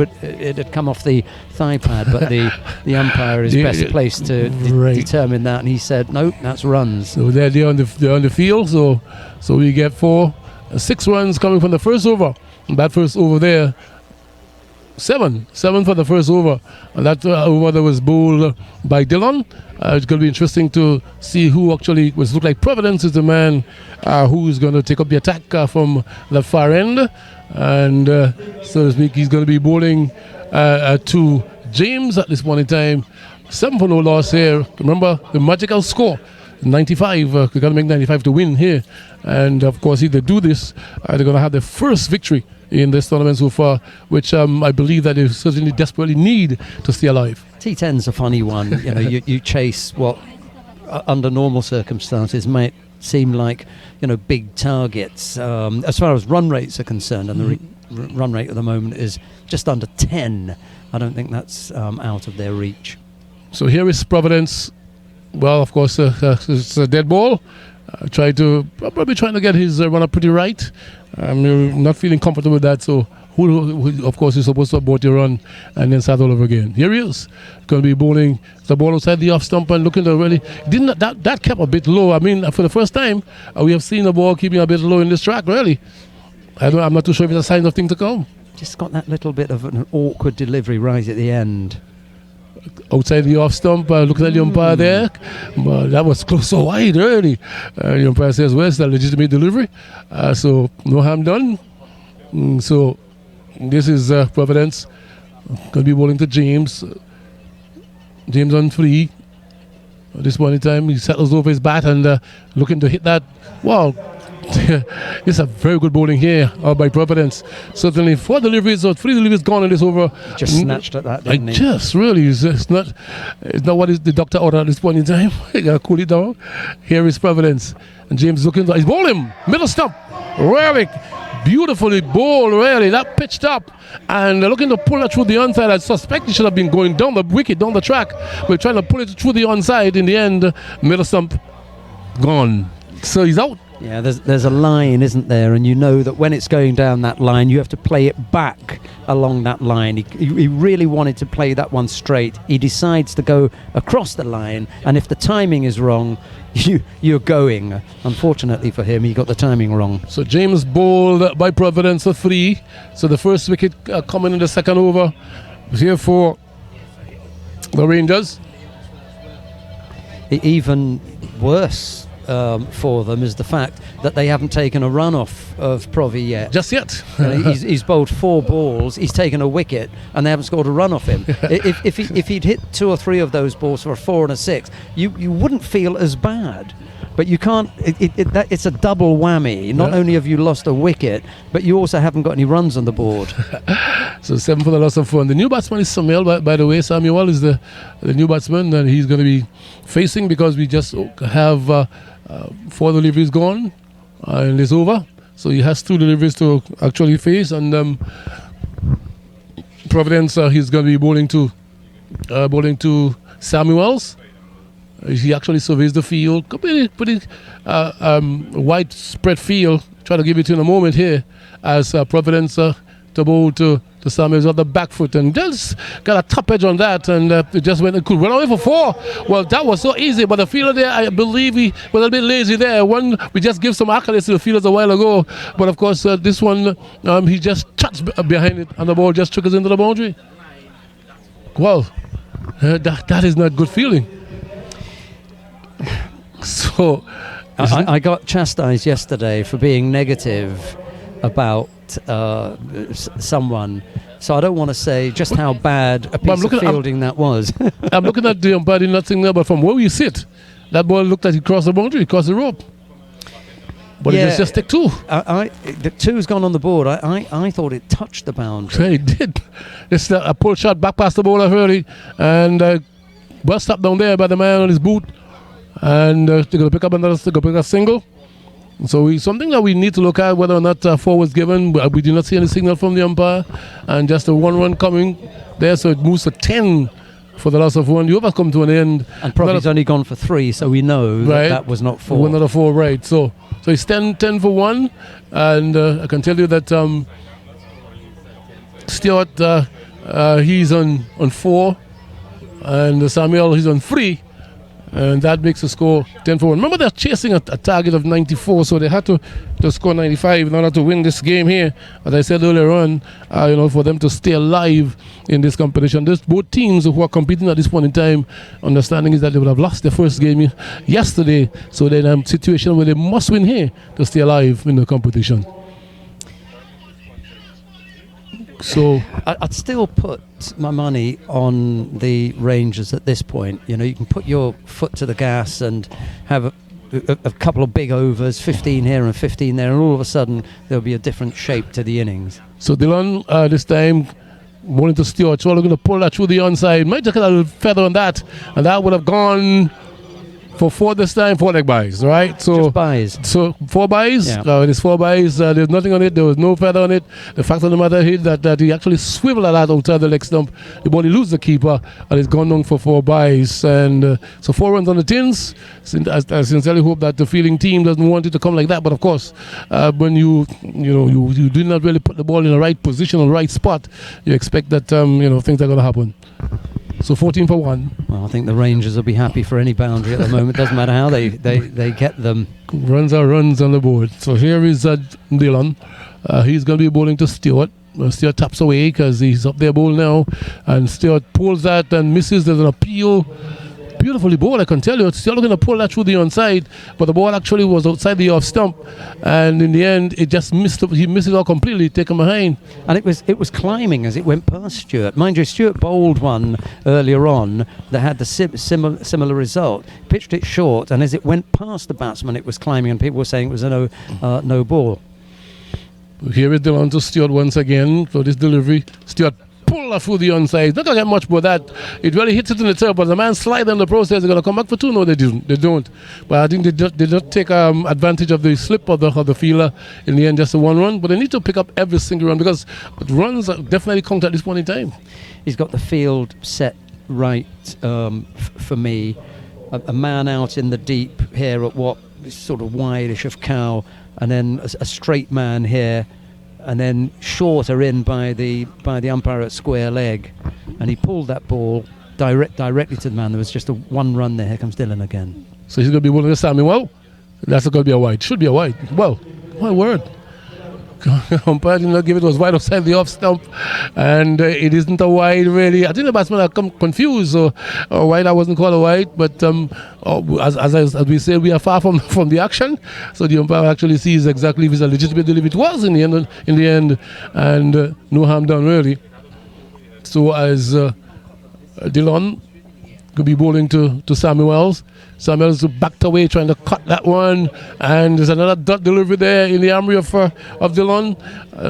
[SPEAKER 3] had come off the thigh pad, but the umpire is best placed to determine that, and he said no, that's runs.
[SPEAKER 2] So they're on the field, so we get 6 runs coming from the first over. And that first over there, 7 for the first over, and that over that was bowled by Dillon. It's going to be interesting to see who actually look like Providence is the man who's going to take up the attack from the far end, and so to speak, he's going to be bowling to James at this point in time. 7 for no loss here. Remember the magical score, 95. They've got to make 95 to win here, and of course if they do this, they're going to have their first victory in this tournament so far, which I believe that they certainly desperately need to stay alive.
[SPEAKER 3] T10's a funny one. You chase what under normal circumstances might seem like big targets. As far as run rates are concerned, and the run rate at the moment is just under 10. I don't think that's out of their reach.
[SPEAKER 2] So here is Providence. Well, of course, it's a dead ball. Probably trying to get his runner pretty right. I'm not feeling comfortable with that, so who of course is supposed to abort your run and then start all over again. Here he is, going to be bowling the ball outside the off stump and looking to really that kept a bit low. I mean, for the first time we have seen the ball keeping a bit low in this track. Really, I'm not too sure if it's a sign of thing to come.
[SPEAKER 3] Just got that little bit of an awkward delivery right at the end.
[SPEAKER 2] Outside the off stump, looking at the umpire there, but that was close so wide early. The umpire says, well, it's a legitimate delivery, so no harm done. So this is Providence going to be bowling to James. James on 3. At this point in time, he settles over his bat and looking to hit that. Wow. It's a very good bowling here by Providence. Certainly 4 deliveries or 3 deliveries gone in this over.
[SPEAKER 3] Just snatched at that, didn't he?
[SPEAKER 2] Just really, it's not what is the doctor ordered at this point in time. You gotta cool it down. Here is Providence. And James looking, he's bowling, middle stump. Really beautifully bowled, really. That pitched up. And looking to pull it through the onside. I suspect he should have been going down the wicket, down the track. But trying to pull it through the onside. In the end, middle stump gone. So he's out.
[SPEAKER 3] Yeah, there's a line, isn't there? And you know that when it's going down that line, you have to play it back along that line. He really wanted to play that one straight. He decides to go across the line, and if the timing is wrong, you're going. Unfortunately for him, he got the timing wrong.
[SPEAKER 2] So James bowled by Providence for 3. So the first wicket coming in the second over here for the Rangers.
[SPEAKER 3] Even worse for them is the fact that they haven't taken a run off of Provi yet.
[SPEAKER 2] Just yet.
[SPEAKER 3] He's bowled 4 balls, he's taken a wicket, and they haven't scored a run off him. If he'd hit 2 or 3 of those balls for a 4 and a 6, you wouldn't feel as bad. But you can't. It's a double whammy. Not only have you lost a wicket, but you also haven't got any runs on the board.
[SPEAKER 2] So 7 for the loss of 4. And the new batsman is Samuel. By the way, Samuel is the new batsman, and he's going to be facing because we just have 4 deliveries gone in this over. So he has 2 deliveries to actually face, and Providence he's going to be bowling to Samuels. He actually surveys the field, pretty widespread field. Try to give it to you in a moment here as Providence to bowl to Samuels on the back foot, and just got a top edge on that, and it just went. It could run away for 4. Well, that was so easy, but the fielder there, I believe he was a little bit lazy there. One, we just give some accolades to the fielders a while ago, but of course this one he just chucks behind it, and the ball just trickles into the boundary. Well, that is not good feeling. So
[SPEAKER 3] I got chastised yesterday for being negative about someone, so I don't want to say just how bad a piece of fielding that was.
[SPEAKER 2] I'm looking at the umpire, nothing there, but from where you sit, that ball looked like he crossed the boundary, crossed the rope. But it just stick 2.
[SPEAKER 3] The 2's gone on the board. I thought it touched the boundary.
[SPEAKER 2] Yeah, it did. It's a pull shot back past the bowler early, and well stopped down there by the man on his boot. And they're going to pick up a single. So something that we need to look at, whether or not 4 was given. We did not see any signal from the umpire, and just a 1 run coming there, so it moves to 10 for the loss of 1. You have come to an end.
[SPEAKER 3] And Provi's only gone for 3, so we know that was not 4.
[SPEAKER 2] 1 out of 4, right. So it's 10 for 1, and I can tell you that Stewart, he's on 4, and Samuel, he's on 3. And that makes the score 10 for 1. Remember, they're chasing a target of 94, so they had to score 95 in order to win this game here. As I said earlier on, for them to stay alive in this competition. Both teams who are competing at this point in time, understanding is that they would have lost their first game yesterday, so they're in a situation where they must win here to stay alive in the competition. So
[SPEAKER 3] I'd still put my money on the Rangers at this point. You can put your foot to the gas and have a couple of big overs, 15 here and 15 there, and all of a sudden there'll be a different shape to the innings.
[SPEAKER 2] So Dillon this time bowling to Stewart, so we're going to pull that through the onside. Might just get a little feather on that, and that would have gone for 4 this time, 4 leg buys, right? So
[SPEAKER 3] Just buys.
[SPEAKER 2] So 4 buys.
[SPEAKER 3] Yeah.
[SPEAKER 2] It is 4 buys. There's nothing on it. There was no feather on it. The fact of the matter is that he actually swiveled that outside the leg stump. The ball, he loses the keeper, and it's gone down for 4 buys. And so 4 runs on the tins. I sincerely hope that the fielding team doesn't want it to come like that. But of course, when you do not really put the ball in the right position or the right spot, you expect that things are going to happen. So 14 for 1.
[SPEAKER 3] Well, I think the Rangers will be happy for any boundary at the moment. Doesn't matter how they get them.
[SPEAKER 2] Runs are runs on the board. So here is Dillon. He's going to be bowling to Stewart. Stewart taps away because he's up there bowling now. And Stewart pulls that and misses. There's an appeal. Beautifully bowled, I can tell you. Still going to pull that through the onside, but the ball actually was outside the off stump, and in the end, it just missed. He missed it all completely, taken behind.
[SPEAKER 3] And it was climbing as it went past Stewart. Mind you, Stewart bowled one earlier on that had the similar result. Pitched it short, and as it went past the batsman, it was climbing, and people were saying it was a no ball.
[SPEAKER 2] Here is Dillon to Stewart once again for this delivery. Stewart pull that through the onside. Not going to get much, but that it really hits it in the turf. But the man slide in the process. They're going to come back for 2. No, they didn't. They don't. But I think they did not take advantage of the slip of the fielder. In the end, just a 1 run. But they need to pick up every single run because runs definitely count at this point in time.
[SPEAKER 3] He's got the field set right for me. A man out in the deep here at what is sort of wideish of cow, and then a straight man here, and then shorter in by the umpire at square leg, and he pulled that ball directly to the man. There was just a 1 run there. Here comes Dillon again.
[SPEAKER 2] So he's going to be bowling to Samuel. That's going to be a wide. Should be a wide. Well, my word. Umpire did not give it. Was wide outside the off stump, and it isn't a wide really. I think the batsman had come confused, so wide I wasn't called a wide. But as we say, we are far from the action, so the umpire actually sees exactly if it's a legitimate delivery. It was in the end, and no harm done really. So as Dillon could be bowling to Samuels. Samuels backed away trying to cut that one, and there's another dot delivery there in the armory of Dillon.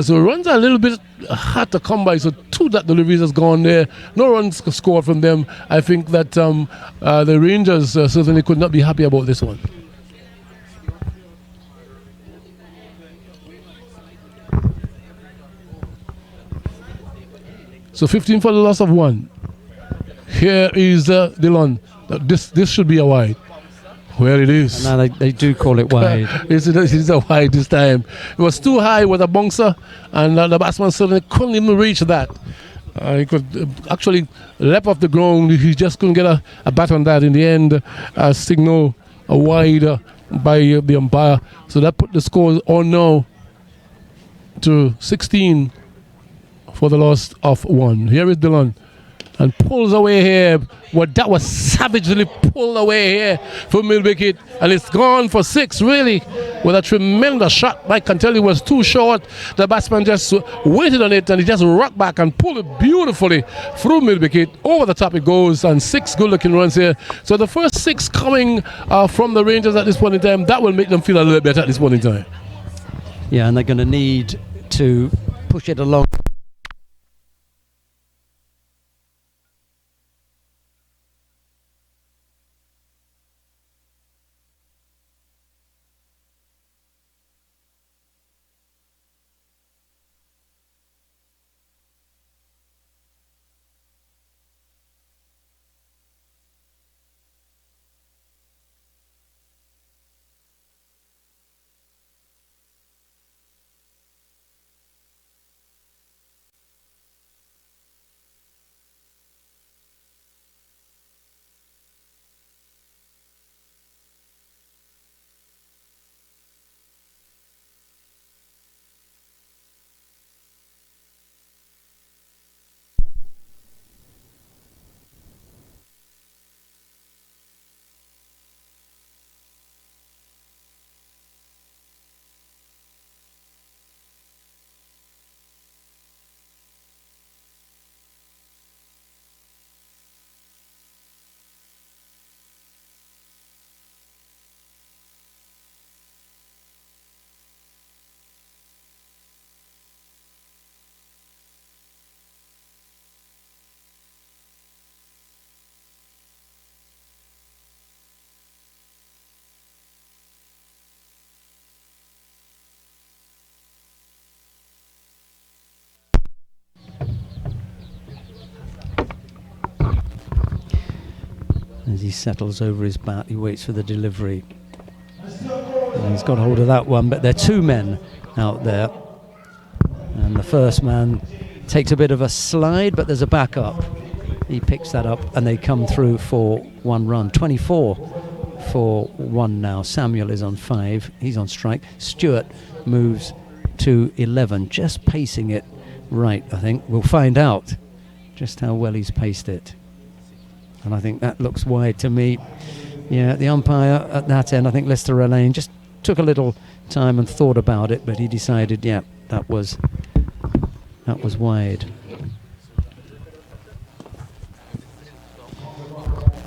[SPEAKER 2] So runs are a little bit hard to come by, so 2 dot deliveries has gone there. No runs scored from them. I think that the Rangers certainly could not be happy about this one. So 15 for the loss of 1. Here is Dillon. This should be a wide. Where it is.
[SPEAKER 3] Now they do call it wide.
[SPEAKER 2] It is a wide this time. It was too high with a bouncer, and the batsman certainly couldn't even reach that. He could actually leap off the ground. He just couldn't get a bat on that. In the end, signal a wide by the umpire. So that put the score on now to 16 for the loss of 1. Here is Dillon. And pulls away here. Well, that was savagely pulled away here for Milwicked. And it's gone for 6, really, with a tremendous shot. I can tell you it was too short. The batsman just waited on it, and he just rocked back and pulled it beautifully through Milwicked. Over the top it goes, and 6 good-looking runs here. So the first 6 coming from the Rangers at this point in time, that will make them feel a little better at this point in time.
[SPEAKER 3] Yeah, and they're going to need to push it along. As he settles over his bat, he waits for the delivery. And he's got hold of that one, but there are 2 men out there. And the first man takes a bit of a slide, but there's a backup. He picks that up, and they come through for 1 run. 24 for 1 now. Samuel is on 5. He's on strike. Stewart moves to 11, just pacing it right, I think. We'll find out just how well he's paced it. And I think that looks wide to me. Yeah, the umpire at that end, I think Lester Allain, just took a little time and thought about it, but he decided, yeah, that was wide.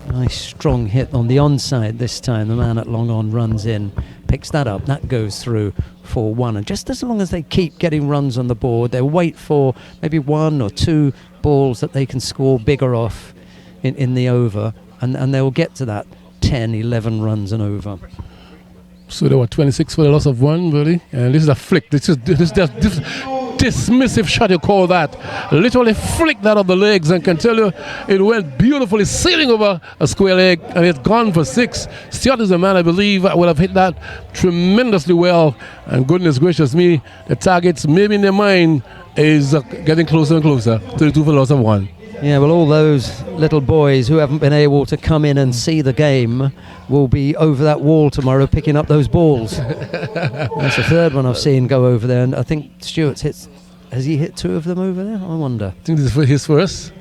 [SPEAKER 3] Nice strong hit on the onside this time. The man at long on runs in, picks that up. That goes through for 1. And just as long as they keep getting runs on the board, they'll wait for maybe 1 or 2 balls that they can score bigger off in the over, and they'll get to that 10, 11 runs and over.
[SPEAKER 2] So there were 26 for the loss of 1, really. And this is a flick. This dismissive shot, you call that. Literally flicked that off the legs, and can tell you it went beautifully sailing over a square leg, and it's gone for 6. Stewart is the man, I believe, would have hit that tremendously well. And goodness gracious me, the targets maybe in their mind is getting closer and closer to the 2 for the loss of 1.
[SPEAKER 3] Yeah, well, all those little boys who haven't been able to come in and see the game will be over that wall tomorrow picking up those balls. That's the 3rd one I've seen go over there, and I think Stewart's hits. Has he hit 2 of them over there? I wonder.
[SPEAKER 2] I think this is his first.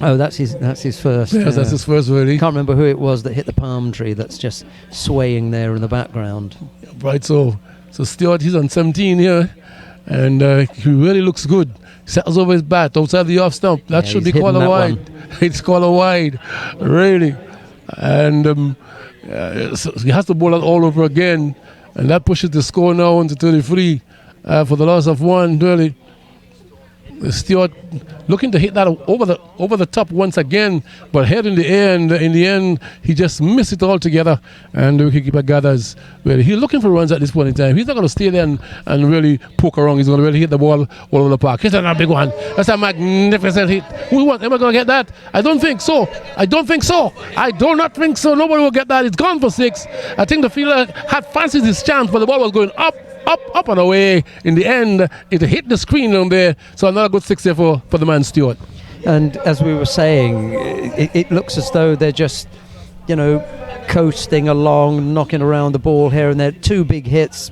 [SPEAKER 3] Oh, that's his first.
[SPEAKER 2] Yes, that's his first, really.
[SPEAKER 3] Can't remember who it was that hit the palm tree that's just swaying there in the background.
[SPEAKER 2] Right, so Stewart, he's on 17 here, and he really looks good. Settles over his bat outside the off stump. That should be called a wide. It's called a wide, really. And so he has to bowl that all over again, and that pushes the score now into 33 for the loss of 1, really. Stewart looking to hit that over the top once again, but head in the air, and in the end he just missed it altogether, and the wicketkeeper gathers. Well, he's looking for runs at this point in time. He's not going to stay there and really poke around. He's going to really hit the ball all over the park. Here's another big one. That's a magnificent hit. Am I going to get that? I don't think so. I do not think so. Nobody will get that. It's gone for 6. I think the fielder had fancied his chance, but the ball was going up and away. In the end, it hit the screen down there. So another good 6 there for the man Stewart.
[SPEAKER 3] And as we were saying, it looks as though they're just, coasting along, knocking around the ball here and there. 2 big hits,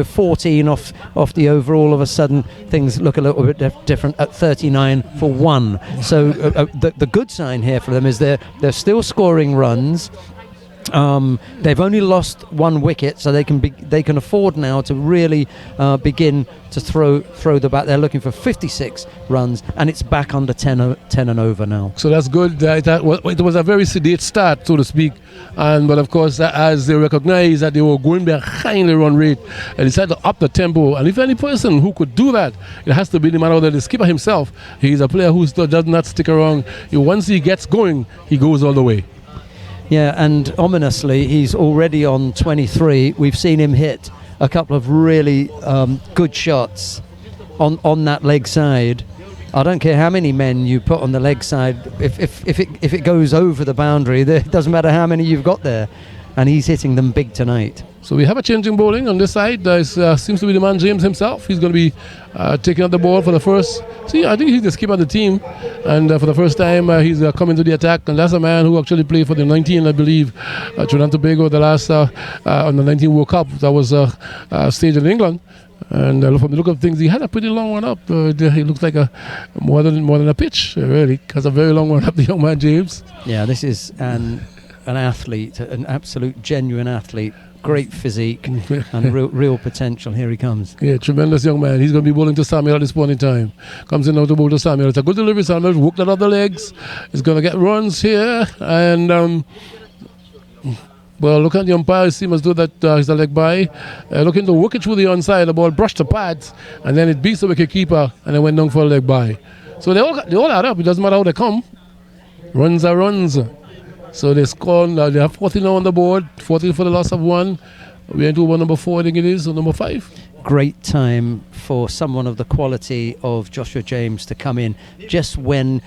[SPEAKER 3] 14 off the over. All of a sudden, things look a little bit different at 39 for 1. So the good sign here for them is they're still scoring runs. They've only lost 1 wicket, so they can afford now to really begin to throw the bat. They're looking for 56 runs, and it's back under 10 and over now.
[SPEAKER 2] So that's good. It was a very sedate start, so to speak, but of course, as they recognized that they were going behind the run rate, and decided to up the tempo. And if any person who could do that, it has to be the man out there, the skipper himself. He's a player who does not stick around. Once he gets going, he goes all the way.
[SPEAKER 3] Yeah, and ominously, he's already on 23. We've seen him hit a couple of really good shots on that leg side. I don't care how many men you put on the leg side. If it goes over the boundary, it doesn't matter how many you've got there. And he's hitting them big tonight.
[SPEAKER 2] So we have a changing bowling on this side. Seems to be the man James himself. He's going to be taking up the ball for the first. See, I think he's the skipper of the team, and for the first time he's coming to the attack. And that's a man who actually played for the 19, I believe, Trinidad and Tobago, the last on the 19 World Cup. That was staged in England. And from the look of things, he had a pretty long one up. He looks like more than a pitch, really. Has a very long one up, the young man James.
[SPEAKER 3] Yeah, this is an athlete, an absolute genuine athlete. Great physique and real potential. Here he comes. Yeah,
[SPEAKER 2] tremendous young man. He's going to be bowling to Samuel at this point in time. Comes in now to bowl to Samuel. It's a good delivery. Samuel worked out of the legs. He's going to get runs here. And, well, look at the umpire. He seems to do that. He's a leg by. Looking to work it through the onside. The ball brushed the pads. And then it beats the wicket keeper. And then went down for a leg by. So they all add up. It doesn't matter how they come. Runs are runs. So they score. They have 40 now on the board. 40 for the loss of 1. We're into over number 4, I think it is, or number 5.
[SPEAKER 3] Great time for someone of the quality of Joshua James to come in just when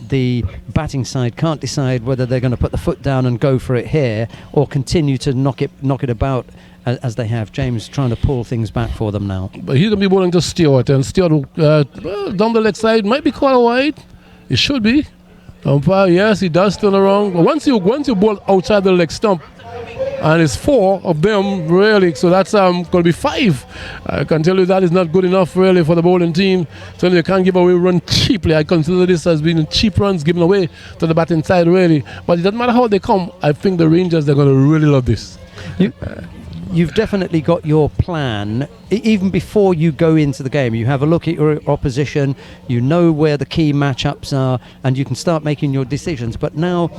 [SPEAKER 3] the batting side can't decide whether they're going to put the foot down and go for it here or continue to knock it about as they have. James trying to pull things back for them now.
[SPEAKER 2] But he's going to be bowling to Stewart, and Stewart down the leg side might be quite wide. It should be. Umpire, yes, he does turn around. But once you bowl outside the leg stump, and it's 4 of them really, so that's going to be 5. I can tell you that is not good enough really for the bowling team. So you can't give away run cheaply. I consider this as being cheap runs given away to the batting side really. But it doesn't matter how they come. I think the Rangers, they're going to really love this.
[SPEAKER 3] You've definitely got your plan. Even before you go into the game, you have a look at your opposition, you know where the key matchups are, and you can start making your decisions. But now,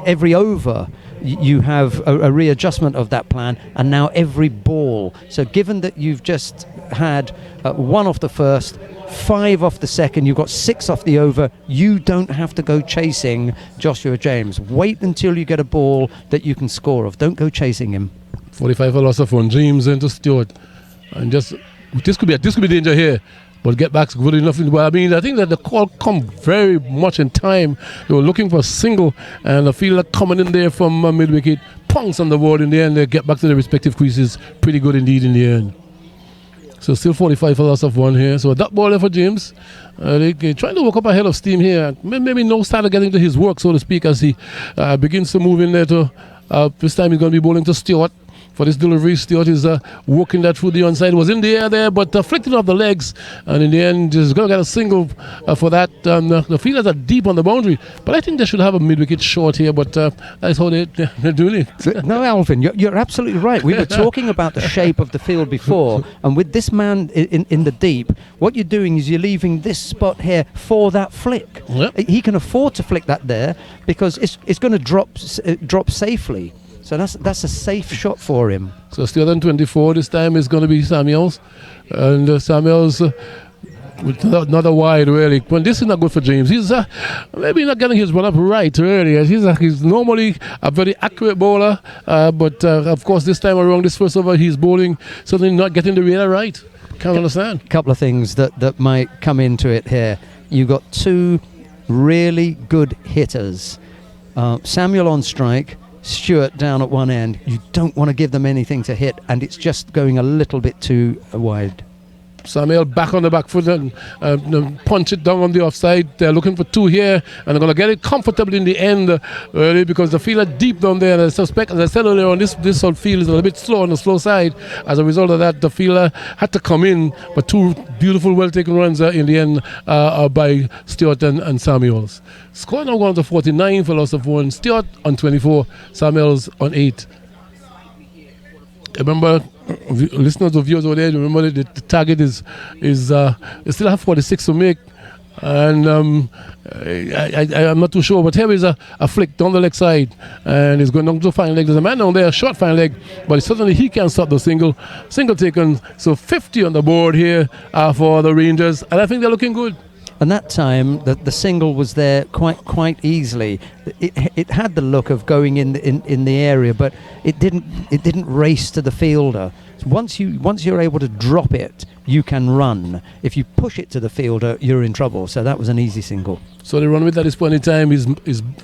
[SPEAKER 3] every over, you have a readjustment of that plan, and now every ball. So given that you've just had 1 off the first, 5 off the second, you've got 6 off the over, you don't have to go chasing Joshua James. Wait until you get a ball that you can score off. Don't go chasing him.
[SPEAKER 2] 45 for loss of 1. James into Stewart, and just this could be danger here, but get back's good enough. Well, I mean, I think that the call come very much in time. They were looking for a single, and the fielder coming in there from mid wicket, punks on the board. In the end, they get back to their respective creases. Pretty good indeed in the end. So still 45 for loss of 1 here. So that ball there for James. They're trying to work up a head of steam here. Maybe no starter getting to his work, so to speak, as he begins to move in there to. This time he's going to be bowling to Stewart. For this delivery, Stewart is working that through the onside. Was in the air there, but flicked it off the legs. And in the end, just going to get a single for that. The fielders are deep on the boundary. But I think they should have a mid-wicket short here. But that's how they're doing it.
[SPEAKER 3] No, Alvin, you're absolutely right. We were talking about the shape of the field before. And with this man in the deep, what you're doing is you're leaving this spot here for that flick.
[SPEAKER 2] Yep.
[SPEAKER 3] He can afford to flick that there because it's going to drop safely. So that's a safe shot for him.
[SPEAKER 2] So still on 24, this time is going to be Samuels. And Samuels with not a wide really. But this is not good for James. He's maybe not getting his run up right really. He's normally a very accurate bowler. But of course this time around, this first over, he's bowling certainly not getting the radar right. Can't understand.
[SPEAKER 3] Couple of things that might come into it here. You got 2 really good hitters. Samuel on strike, Stewart down at one end. You don't want to give them anything to hit, and it's just going a little bit too wide.
[SPEAKER 2] Samuel back on the back foot and punch it down on the offside. They're looking for 2 here, and they're going to get it comfortably in the end, really, because the fielder deep down there. And I suspect, as I said earlier on, this whole field is a little bit slow on the slow side. As a result of that, the fielder had to come in, but 2 beautiful, well-taken runs in the end by Stewart and Samuels. Score now going to 49 for loss of 1. Stewart on 24, Samuels on 8. Remember, listeners of viewers over there, remember the target is they still have 46 to make, and I'm not too sure, but here is a flick down the leg side, and he's going down to fine leg. There's a man down there, a short fine leg, but certainly he can't stop the single taken. So 50 on the board here for the Rangers, and I think they're looking good.
[SPEAKER 3] And that time, the single was there quite easily. It had the look of going in the area, but it didn't race to the fielder. So once you're able to drop it, you can run. If you push it to the fielder, you're in trouble. So that was an easy single.
[SPEAKER 2] So the run width at this point in time is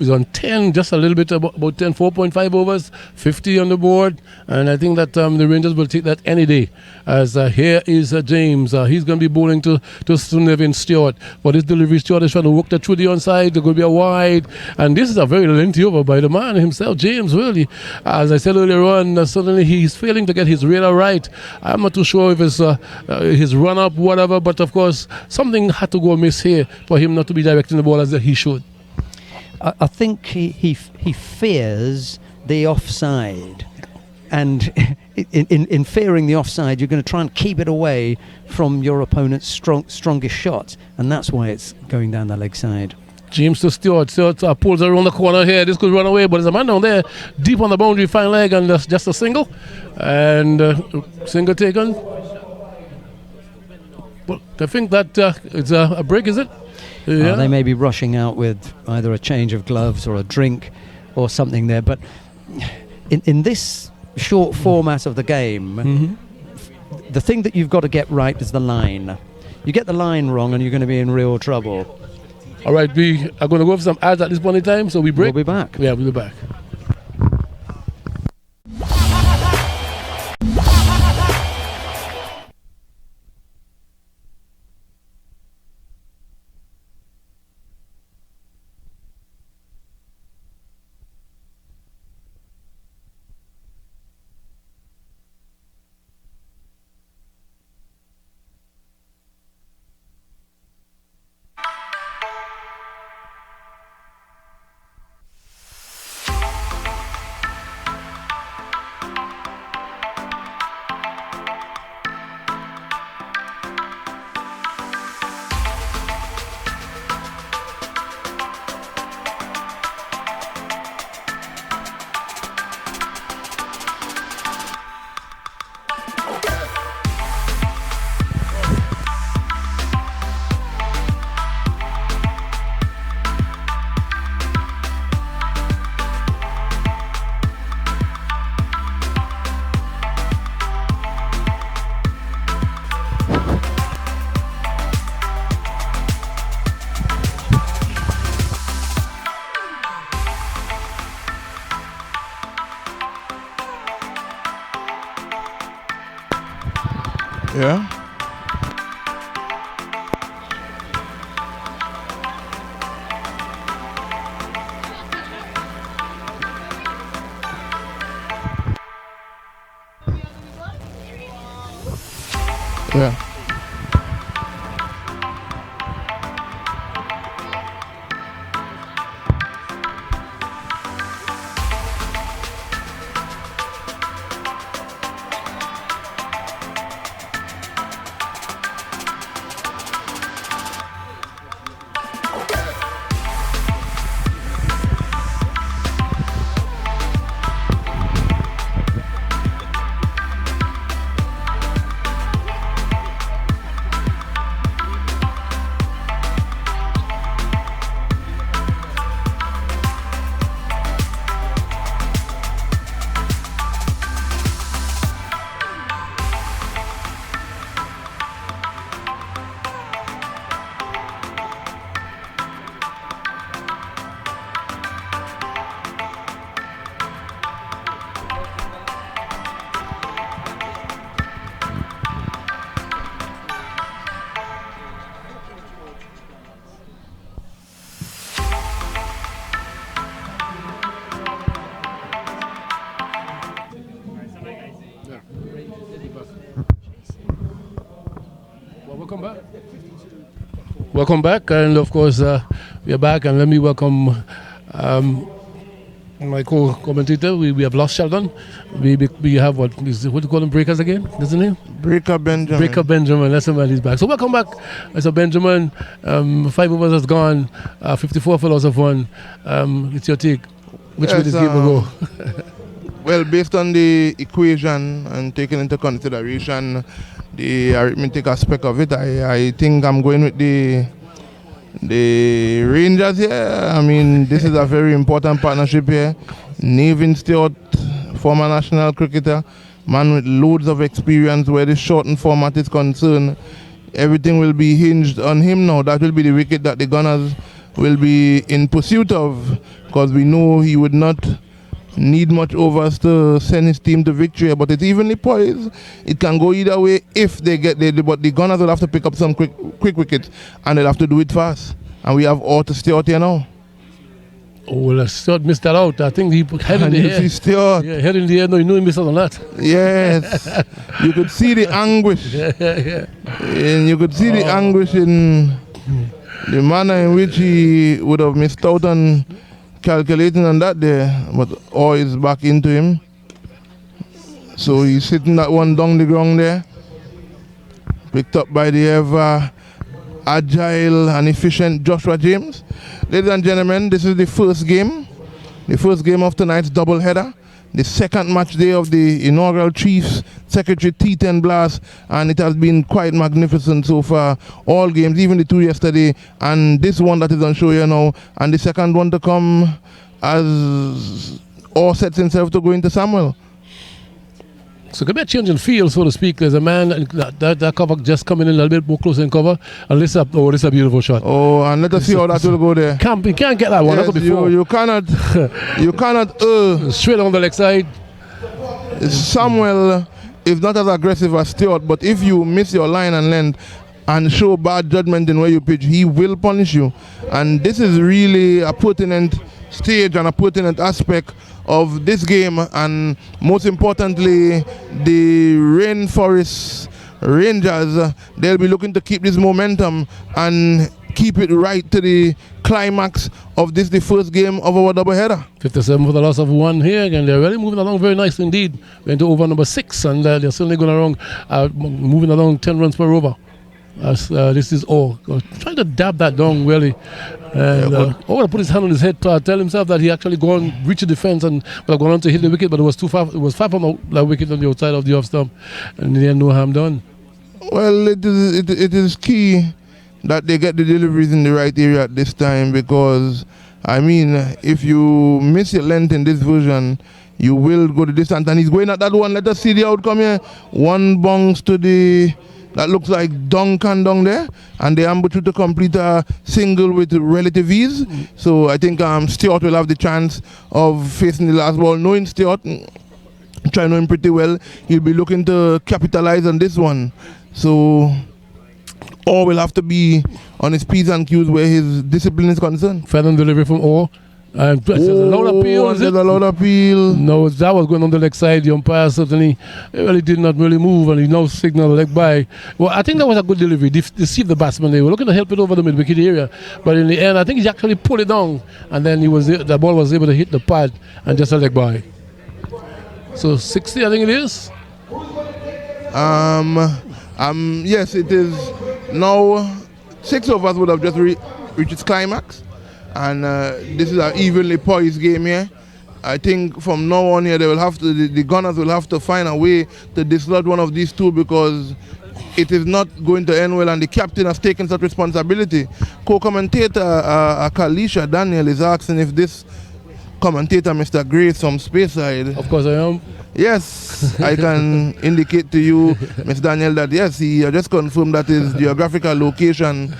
[SPEAKER 2] on 10, just a little bit about 10, 4.5 overs, 50 on the board, and I think that the Rangers will take that any day. As here is James, he's going to be bowling to Nevin Stewart. For this delivery, Stewart is trying to work that through the onside. There could be a wide, and this is a very lengthy over by the man himself, James. Really, as I said earlier on, suddenly he's failing to get his radar right. I'm not too sure if it's his run up, whatever, but of course something had to go amiss here for him not to be directing the ball as he should.
[SPEAKER 3] I think he fears the offside, and in fearing the offside, you're going to try and keep it away from your opponent's strongest shot, and that's why it's going down the leg side.
[SPEAKER 2] James to Stewart. Stewart pulls around the corner here. This could run away, but there's a man down there deep on the boundary, fine leg, and just a single, and single taken. Well, I think that it's a break, is it? Yeah.
[SPEAKER 3] They may be rushing out with either a change of gloves or a drink or something there, but in this short format of the game, the thing that you've got to get right is the line. You get the line wrong and you're going to be in real trouble.
[SPEAKER 2] All right, we are going to go for some ads at this point in time, so we break.
[SPEAKER 3] We'll be back.
[SPEAKER 2] Yeah, we'll be back.
[SPEAKER 1] Yeah. Yeah.
[SPEAKER 2] Welcome back. Welcome back, and of course, we are back, and let me welcome my co-commentator. We have lost Sheldon. We have what do you call them, Breakers again? That's the name?
[SPEAKER 1] Breaker Benjamin.
[SPEAKER 2] Breaker Benjamin. That's the man. He's back. So welcome back, Mr. Benjamin. 5 overs has gone. 54 fellows have won. It's your take. Which way this game will go?
[SPEAKER 1] Well, based on the equation and taking into consideration the arithmetic aspect of it, I think I'm going with the Rangers here. I mean, this is a very important partnership here. Nevin Stewart, former national cricketer, man with loads of experience where the shortened format is concerned. Everything will be hinged on him now. That will be the wicket that the Gunners will be in pursuit of, because we know he would not need much overs to send his team to victory, but it's evenly poised. It can go either way if they get there, but the Gunners will have to pick up some quick wickets, and they'll have to do it fast. And we have all to stay out here now.
[SPEAKER 2] Oh, well, Stewart missed that out. I think he put head in the air.
[SPEAKER 1] Stewart.
[SPEAKER 2] Yeah, head in the air. No, you know he missed out on that.
[SPEAKER 1] Yes. You could see the anguish. And you could see the anguish in the manner in which he would have missed out on calculating on that there, but all is back into him. So he's sitting that one down the ground there, picked up by the ever agile and efficient Joshua James. Ladies and gentlemen, this is the first game of tonight's doubleheader, the second match day of the inaugural Chiefs Secretary T10 Blast, and it has been quite magnificent so far. All games, even the two yesterday, and this one that is on show here now, and the second one to come as all sets himself to go into Samuel.
[SPEAKER 2] So it could be a change in field, so to speak. There's a man that cover just coming in a little bit more close in cover, and this is a beautiful shot.
[SPEAKER 1] Oh, and let us see how that will go there.
[SPEAKER 2] You can't get that one.
[SPEAKER 1] Yes,
[SPEAKER 2] That could be four.
[SPEAKER 1] you cannot.
[SPEAKER 2] Straight on the leg side.
[SPEAKER 1] Samuel is not as aggressive as Stewart, but if you miss your line and length and show bad judgment in where you pitch, he will punish you. And this is really a pertinent stage and a pertinent aspect of this game, and most importantly, the Rainforest Rangers, they'll be looking to keep this momentum and keep it right to the climax of this, the first game of our doubleheader.
[SPEAKER 2] 57 for the loss of one here, and they're really moving along very nicely indeed. We're into over number 6, and they're certainly going along, moving along 10 runs per over. This is trying to dab that down really. And to put his hand on his head to tell himself that he actually gone reach the defense and would have gone on to hit the wicket, but it was too far. It was far from the wicket on the outside of the off stump, and in the end, no harm done.
[SPEAKER 1] Well, it is key that they get the deliveries in the right area at this time, because I mean, if you miss your length in this version, you will go the distance. And he's going at that one. Let us see the outcome here. One bounce to the. That looks like Duncan down there, and they ambush to complete a single with relative ease. So I think Stewart will have the chance of facing the last ball. Knowing Stewart, trying to know him pretty well, he'll be looking to capitalize on this one. So Orr will have to be on his P's and Q's where his discipline is concerned.
[SPEAKER 2] Fair delivery from Orr. There's a loud appeal.
[SPEAKER 1] There's a loud appeal.
[SPEAKER 2] No, that was going on the leg side. The umpire certainly really did not really move, and he now signaled leg by. Well, I think that was a good delivery. Deceived the batsman. They were looking to help it over the mid-wicket area, but in the end, I think he actually pulled it down, and then the ball was able to hit the pad and just a leg by. So 60, I think it is.
[SPEAKER 1] Yes, it is. Now 6 overs would have just reached its climax. And this is an evenly poised game here. I think from now on here, they will have to, the Gunners will have to find a way to dislodge one of these two, because it is not going to end well, and the captain has taken such responsibility. Co-commentator Kalisha Daniel is asking if this commentator, Mr. Gray, from Speyside.
[SPEAKER 2] Of course I am.
[SPEAKER 1] Yes, I can indicate to you, Mr. Daniel, that yes, he just confirmed that his geographical location.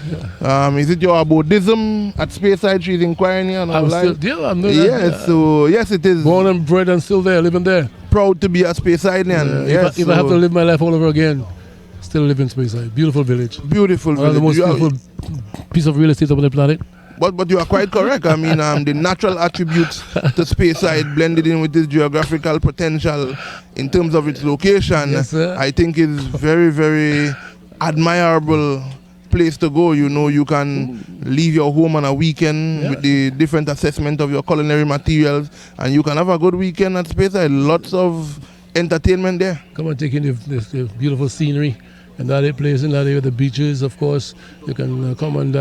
[SPEAKER 1] Is it your Buddhism at Speyside? She's inquiring here.
[SPEAKER 2] I'm still there. I'm there.
[SPEAKER 1] Yes, so yes, it is.
[SPEAKER 2] Born and bred and still there, living there.
[SPEAKER 1] Proud to be a Speyside. Yes,
[SPEAKER 2] if I have to live my life all over again, still live in Speyside. Beautiful village.
[SPEAKER 1] Beautiful
[SPEAKER 2] One of the most beautiful piece of real estate on the planet.
[SPEAKER 1] But you are quite correct. I mean, the natural attributes to Speyside blended in with its geographical potential in terms of its location,
[SPEAKER 2] yes,
[SPEAKER 1] I think is very, very admirable place to go. You know, you can leave your home on a weekend with the different assessment of your culinary materials, and you can have a good weekend at Speyside. Lots of entertainment there.
[SPEAKER 2] Come and take in the beautiful scenery. And that place in that area, the beaches, of course. You can come and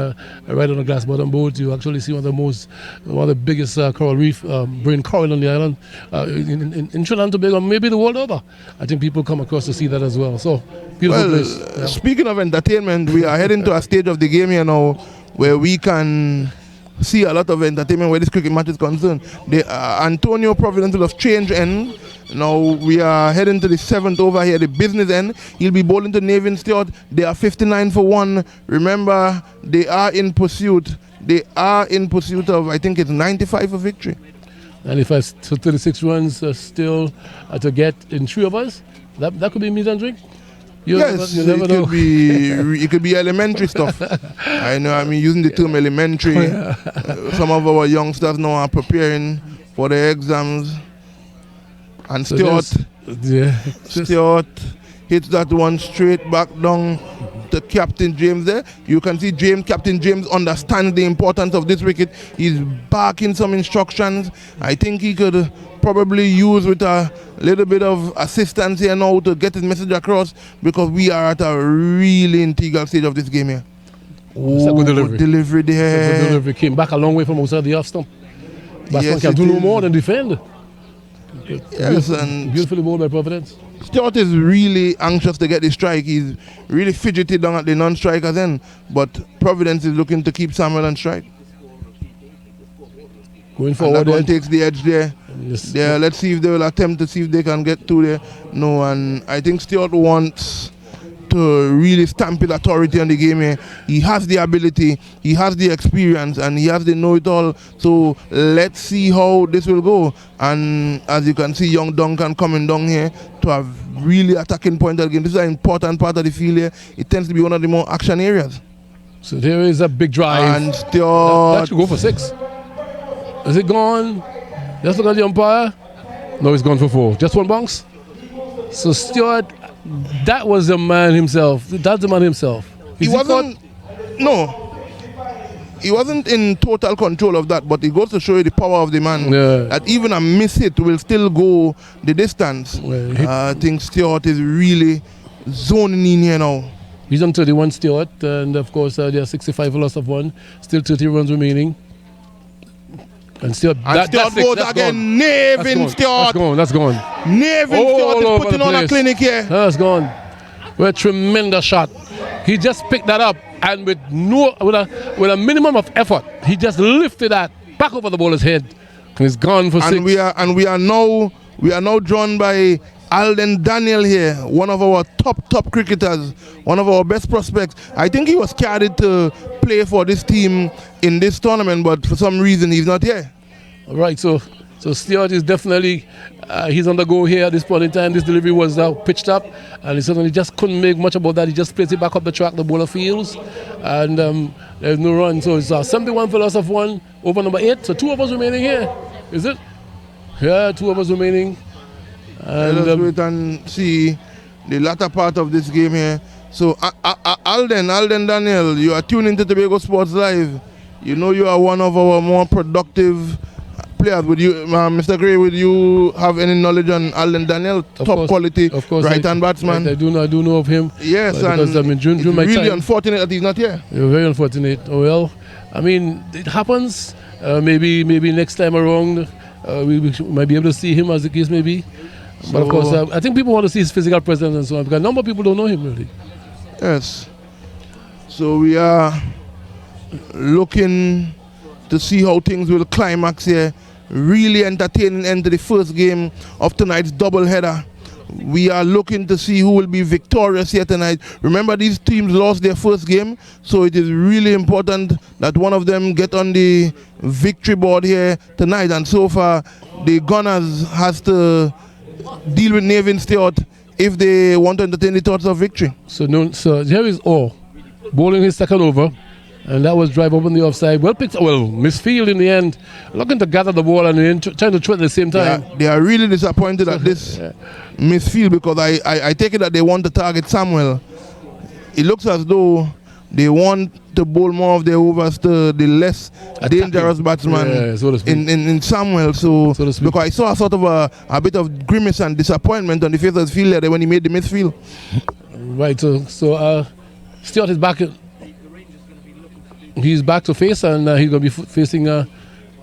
[SPEAKER 2] ride on a glass bottom boat. You actually see one of the biggest coral reef, brain coral on the island, in Trinidad and Tobago, maybe the world over. I think people come across to see that as well. So, beautiful place. Yeah.
[SPEAKER 1] Speaking of entertainment, we are heading to a stage of the game here now where we can see a lot of entertainment where this cricket match is concerned. The Antonio Providence will have changed end. Now we are heading to the 7th over here, the business end. He'll be bowling to Navin Stewart. They are 59 for 1. Remember, they are in pursuit. They are in pursuit of, I think it's 95 for victory.
[SPEAKER 2] 95 to 36 runs still to get in 3 overs. That could be meat and drink.
[SPEAKER 1] Yes, it could be elementary stuff. I know, I mean, using the term elementary, some of our youngsters now are preparing for the exams. And Stewart hits that one straight back down to Captain James there. You can see Captain James understands the importance of this wicket. He's barking some instructions. I think he could probably use with a little bit of assistance here now to get his message across, because we are at a really integral stage of this game here.
[SPEAKER 2] It's a good delivery.
[SPEAKER 1] Good delivery there.
[SPEAKER 2] Good delivery. Came back a long way from outside the off stump. Batsman can do no more than defend.
[SPEAKER 1] Yes, and
[SPEAKER 2] beautifully bowled by Providence.
[SPEAKER 1] Stewart is really anxious to get the strike. He's really fidgeted down at the non-strikers end, but Providence is looking to keep Samuel on strike.
[SPEAKER 2] Going
[SPEAKER 1] And
[SPEAKER 2] forward,
[SPEAKER 1] that one
[SPEAKER 2] then.
[SPEAKER 1] takes the edge there.
[SPEAKER 2] Yes.
[SPEAKER 1] Yeah, let's see if they will attempt to see if they can get to there. No, and I think Stewart wants to really stamp his authority on the game here. He has the ability, he has the experience, and he has the know-it-all. So let's see how this will go. And as you can see, young Duncan coming down here to have really attacking point of the game. This is an important part of the field here. It tends to be one of the more action areas.
[SPEAKER 2] So there is a big drive.
[SPEAKER 1] And
[SPEAKER 2] That
[SPEAKER 1] Stewart,
[SPEAKER 2] should go for 6. Is it gone? Just look at the umpire. No, it's gone for 4. Just one bounce. So Stewart, that was the man himself. That's the man himself.
[SPEAKER 1] he wasn't, no, he wasn't in total control of that, but it goes to show you the power of the man.
[SPEAKER 2] Yeah.
[SPEAKER 1] That even a miss hit will still go the distance.
[SPEAKER 2] Well, he-
[SPEAKER 1] I think Stewart is really zoning in here now.
[SPEAKER 2] He's on 31 Stewart, and of course there are 65 for loss of 1. Still 30 runs remaining. And Stewart,
[SPEAKER 1] And Stewart
[SPEAKER 2] that's
[SPEAKER 1] goes again, Navin Stewart.
[SPEAKER 2] That's gone.
[SPEAKER 1] Navin
[SPEAKER 2] All
[SPEAKER 1] Stewart
[SPEAKER 2] over
[SPEAKER 1] is putting
[SPEAKER 2] the
[SPEAKER 1] on a
[SPEAKER 2] place.
[SPEAKER 1] clinic here.
[SPEAKER 2] That's gone. Well, tremendous shot. He just picked that up, and with a minimum of effort, he just lifted that back over the bowler's head. And he's gone for 6.
[SPEAKER 1] And we are now drawn by Alden Daniel here, one of our top cricketers, one of our best prospects. I think he was carried to play for this team in this tournament, but for some reason he's not here.
[SPEAKER 2] Right, so Stewart is definitely, he's on the go here at this point in time. This delivery was now pitched up, and he certainly just couldn't make much about that. He just placed it back up the track, the bowler fields, and there's no run. So it's 71 for loss of 1 over number 8. So 2 overs remaining here, is it? Yeah, 2 overs remaining.
[SPEAKER 1] Let us wait and see the latter part of this game here. So Alden Daniel, you are tuned into Tobago Sports Live. You know you are one of our more productive players. Would you, Mr. Gray, would you have any knowledge on Alden Daniel? Top quality right-hand batsman.
[SPEAKER 2] I do know of him.
[SPEAKER 1] Yes, and
[SPEAKER 2] because, during
[SPEAKER 1] it's
[SPEAKER 2] my
[SPEAKER 1] really
[SPEAKER 2] time,
[SPEAKER 1] unfortunate that he's not here.
[SPEAKER 2] very unfortunate. Oh, well, I mean, it happens. Maybe next time around we might be able to see him, as the case may be. But of course, I think people want to see his physical presence and so on, because a number of people don't know him really.
[SPEAKER 1] Yes. So we are looking to see how things will climax here. Really entertaining end to the first game of tonight's doubleheader. We are looking to see who will be victorious here tonight. Remember, these teams lost their first game, so it is really important that one of them get on the victory board here tonight. And so far, the Gunners has to deal with Navin Stewart if they want to entertain the thoughts of victory.
[SPEAKER 2] So here is Orr bowling his second over, and that was drive up on the offside. Well picked, misfield in the end, looking to gather the ball and then trying to throw at the same time.
[SPEAKER 1] They are really disappointed at this misfield, because I take it that they want to target Samuel. It looks as though they want to bowl more of their overs to the less dangerous batsman
[SPEAKER 2] so to speak.
[SPEAKER 1] in Samuel. So
[SPEAKER 2] to speak.
[SPEAKER 1] because I saw a sort of a bit of grimace and disappointment on the face of the fielder when he made the misfield.
[SPEAKER 2] Right, so Stewart is back. He's back to face, and he's going to be facing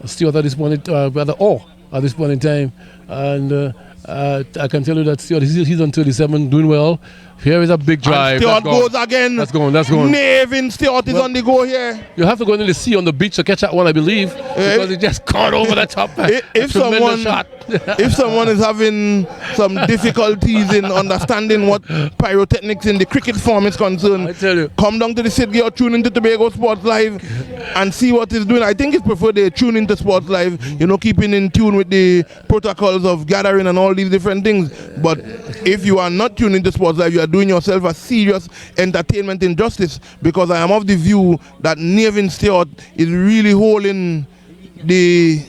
[SPEAKER 2] Stewart at this point, rather Orr at this point in time. And I can tell you that Stewart, he's on 37, doing well. Here is a big drive.
[SPEAKER 1] And Stewart goes again.
[SPEAKER 2] That's gone.
[SPEAKER 1] Navin Stewart is on the go here.
[SPEAKER 2] You have to go into the sea on the beach to catch that one, I believe, because it just caught over the top.
[SPEAKER 1] If someone is having some difficulties in understanding what pyrotechnics in the cricket form is concerned,
[SPEAKER 2] I tell you,
[SPEAKER 1] come down to the Sydney or tune into Tobago Sports Live and see what it's doing. I think it's preferred they tune into Sports Live, keeping in tune with the protocols of gathering and all these different things. But if you are not tuned into Sports Live, you are doing yourself a serious entertainment injustice, because I am of the view that Navin Stewart is really holding the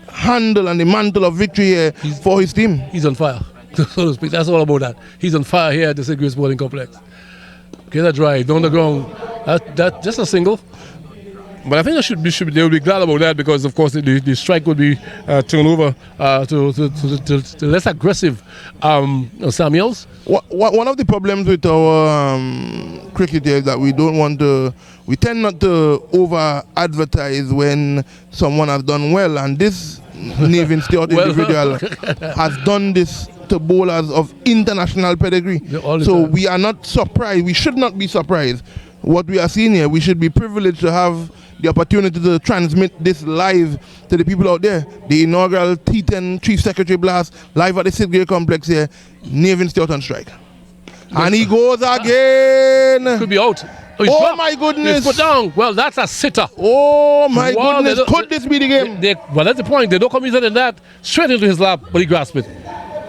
[SPEAKER 1] handle and the mantle of victory here for his team.
[SPEAKER 2] he's on fire, so to speak. That's all about that. He's on fire here at the St. Grace Bowling Complex. Get that drive down the ground. That just a single. But I think they will be glad about that, because of course the strike would be turned over to less aggressive Samuels.
[SPEAKER 1] One of the problems with our cricket here is that we tend not to over advertise when someone has done well, and this Navin Stewart individual has done this to bowlers of international pedigree. So we are not surprised. We should not be surprised what we are seeing here. We should be privileged to have the opportunity to transmit this live to the people out there. The inaugural T10 Chief Secretary Blast live at the Sid Gray Complex here. Nevin Stewart on strike. And he goes again.
[SPEAKER 2] Could be out.
[SPEAKER 1] Oh my goodness.
[SPEAKER 2] He's put down. Well, that's a sitter.
[SPEAKER 1] Oh my
[SPEAKER 2] Wow,
[SPEAKER 1] goodness. Could this be the game?
[SPEAKER 2] Well, that's the point. They don't come easier than that. Straight into his lap, but he grasped it.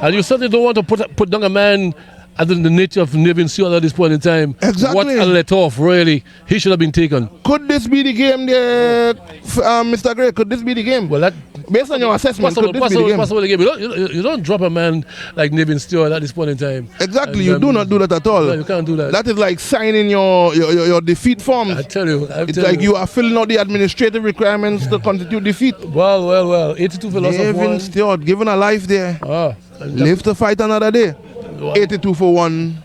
[SPEAKER 2] And you certainly don't want to put down a man other than the nature of Nevin Stewart at this point in time.
[SPEAKER 1] Exactly.
[SPEAKER 2] What a let off, really. He should have been taken.
[SPEAKER 1] Could this be the game there, Mr. Gray? Could this be the game?
[SPEAKER 2] Well, that
[SPEAKER 1] based on your assessment,
[SPEAKER 2] possible,
[SPEAKER 1] could this be the game?
[SPEAKER 2] possible game. You don't drop a man like Nevin Stewart at this point in time.
[SPEAKER 1] Exactly,
[SPEAKER 2] And,
[SPEAKER 1] you do not do that at all.
[SPEAKER 2] No, you can't do that.
[SPEAKER 1] That is like signing your defeat forms.
[SPEAKER 2] I tell you.
[SPEAKER 1] It's like you are filling out the administrative requirements to constitute defeat.
[SPEAKER 2] Well. 82 for loss of
[SPEAKER 1] Nevin
[SPEAKER 2] one.
[SPEAKER 1] Stewart, given a life there. Live to fight another day. 82 for 1.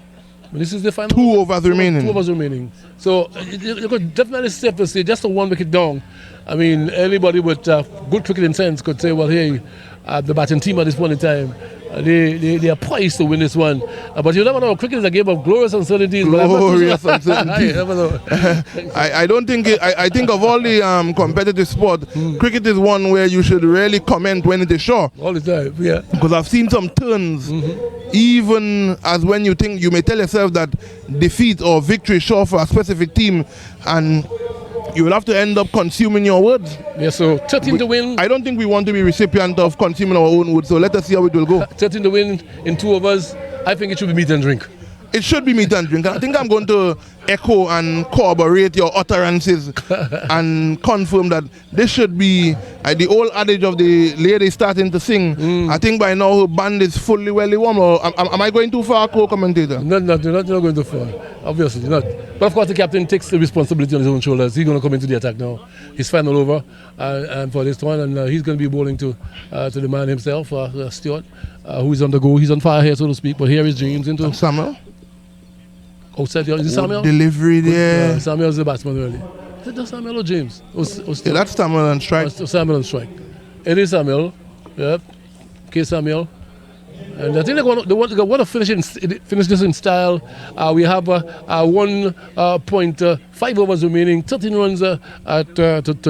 [SPEAKER 2] This is the final.
[SPEAKER 1] 2 overs remaining.
[SPEAKER 2] 2 overs remaining. So you could definitely safe to say just a 1 wicket down. I mean, anybody with good cricketing sense could say, well, hey, the batting team at this point in time, they are poised to win this one. But you never know. Cricket is a game of glorious uncertainties.
[SPEAKER 1] Glorious uncertainties.
[SPEAKER 2] You never know.
[SPEAKER 1] I don't think I think of all the competitive sport, cricket is one where you should really comment when it is sure.
[SPEAKER 2] All the time, yeah.
[SPEAKER 1] Because I've seen some turns, even as when you think you may tell yourself that defeat or victory is sure for a specific team, and you will have to end up consuming your words.
[SPEAKER 2] Yeah, so 13 to win.
[SPEAKER 1] I don't think we want to be recipient of consuming our own words, so let us see how it will go.
[SPEAKER 2] 13 to win in 2 overs. I think it should be meat and drink.
[SPEAKER 1] It should be meat and drink. I think I'm going to echo and corroborate your utterances and confirm that this should be the old adage of the lady starting to sing. I think by now her band is fully well warm. Or am I going too far, co-commentator?
[SPEAKER 2] No, you're not going too far. Obviously, you're not. But of course, the captain takes the responsibility on his own shoulders. He's going to come into the attack now. He's final over and for this one, and he's going to be bowling to the man himself, Stewart, who is on the go. He's on fire here, so to speak. But here is James into
[SPEAKER 1] Samuel.
[SPEAKER 2] Outside, is it Samuel?
[SPEAKER 1] Delivery there.
[SPEAKER 2] Samuel's the batsman early. Is it Samuel or James?
[SPEAKER 1] Yeah, that's Samuel on strike.
[SPEAKER 2] Samuel on strike. It is Samuel. Yep. Okay, Samuel. And I think they want to finish this in style. We have 1.5 overs remaining, 13 runs to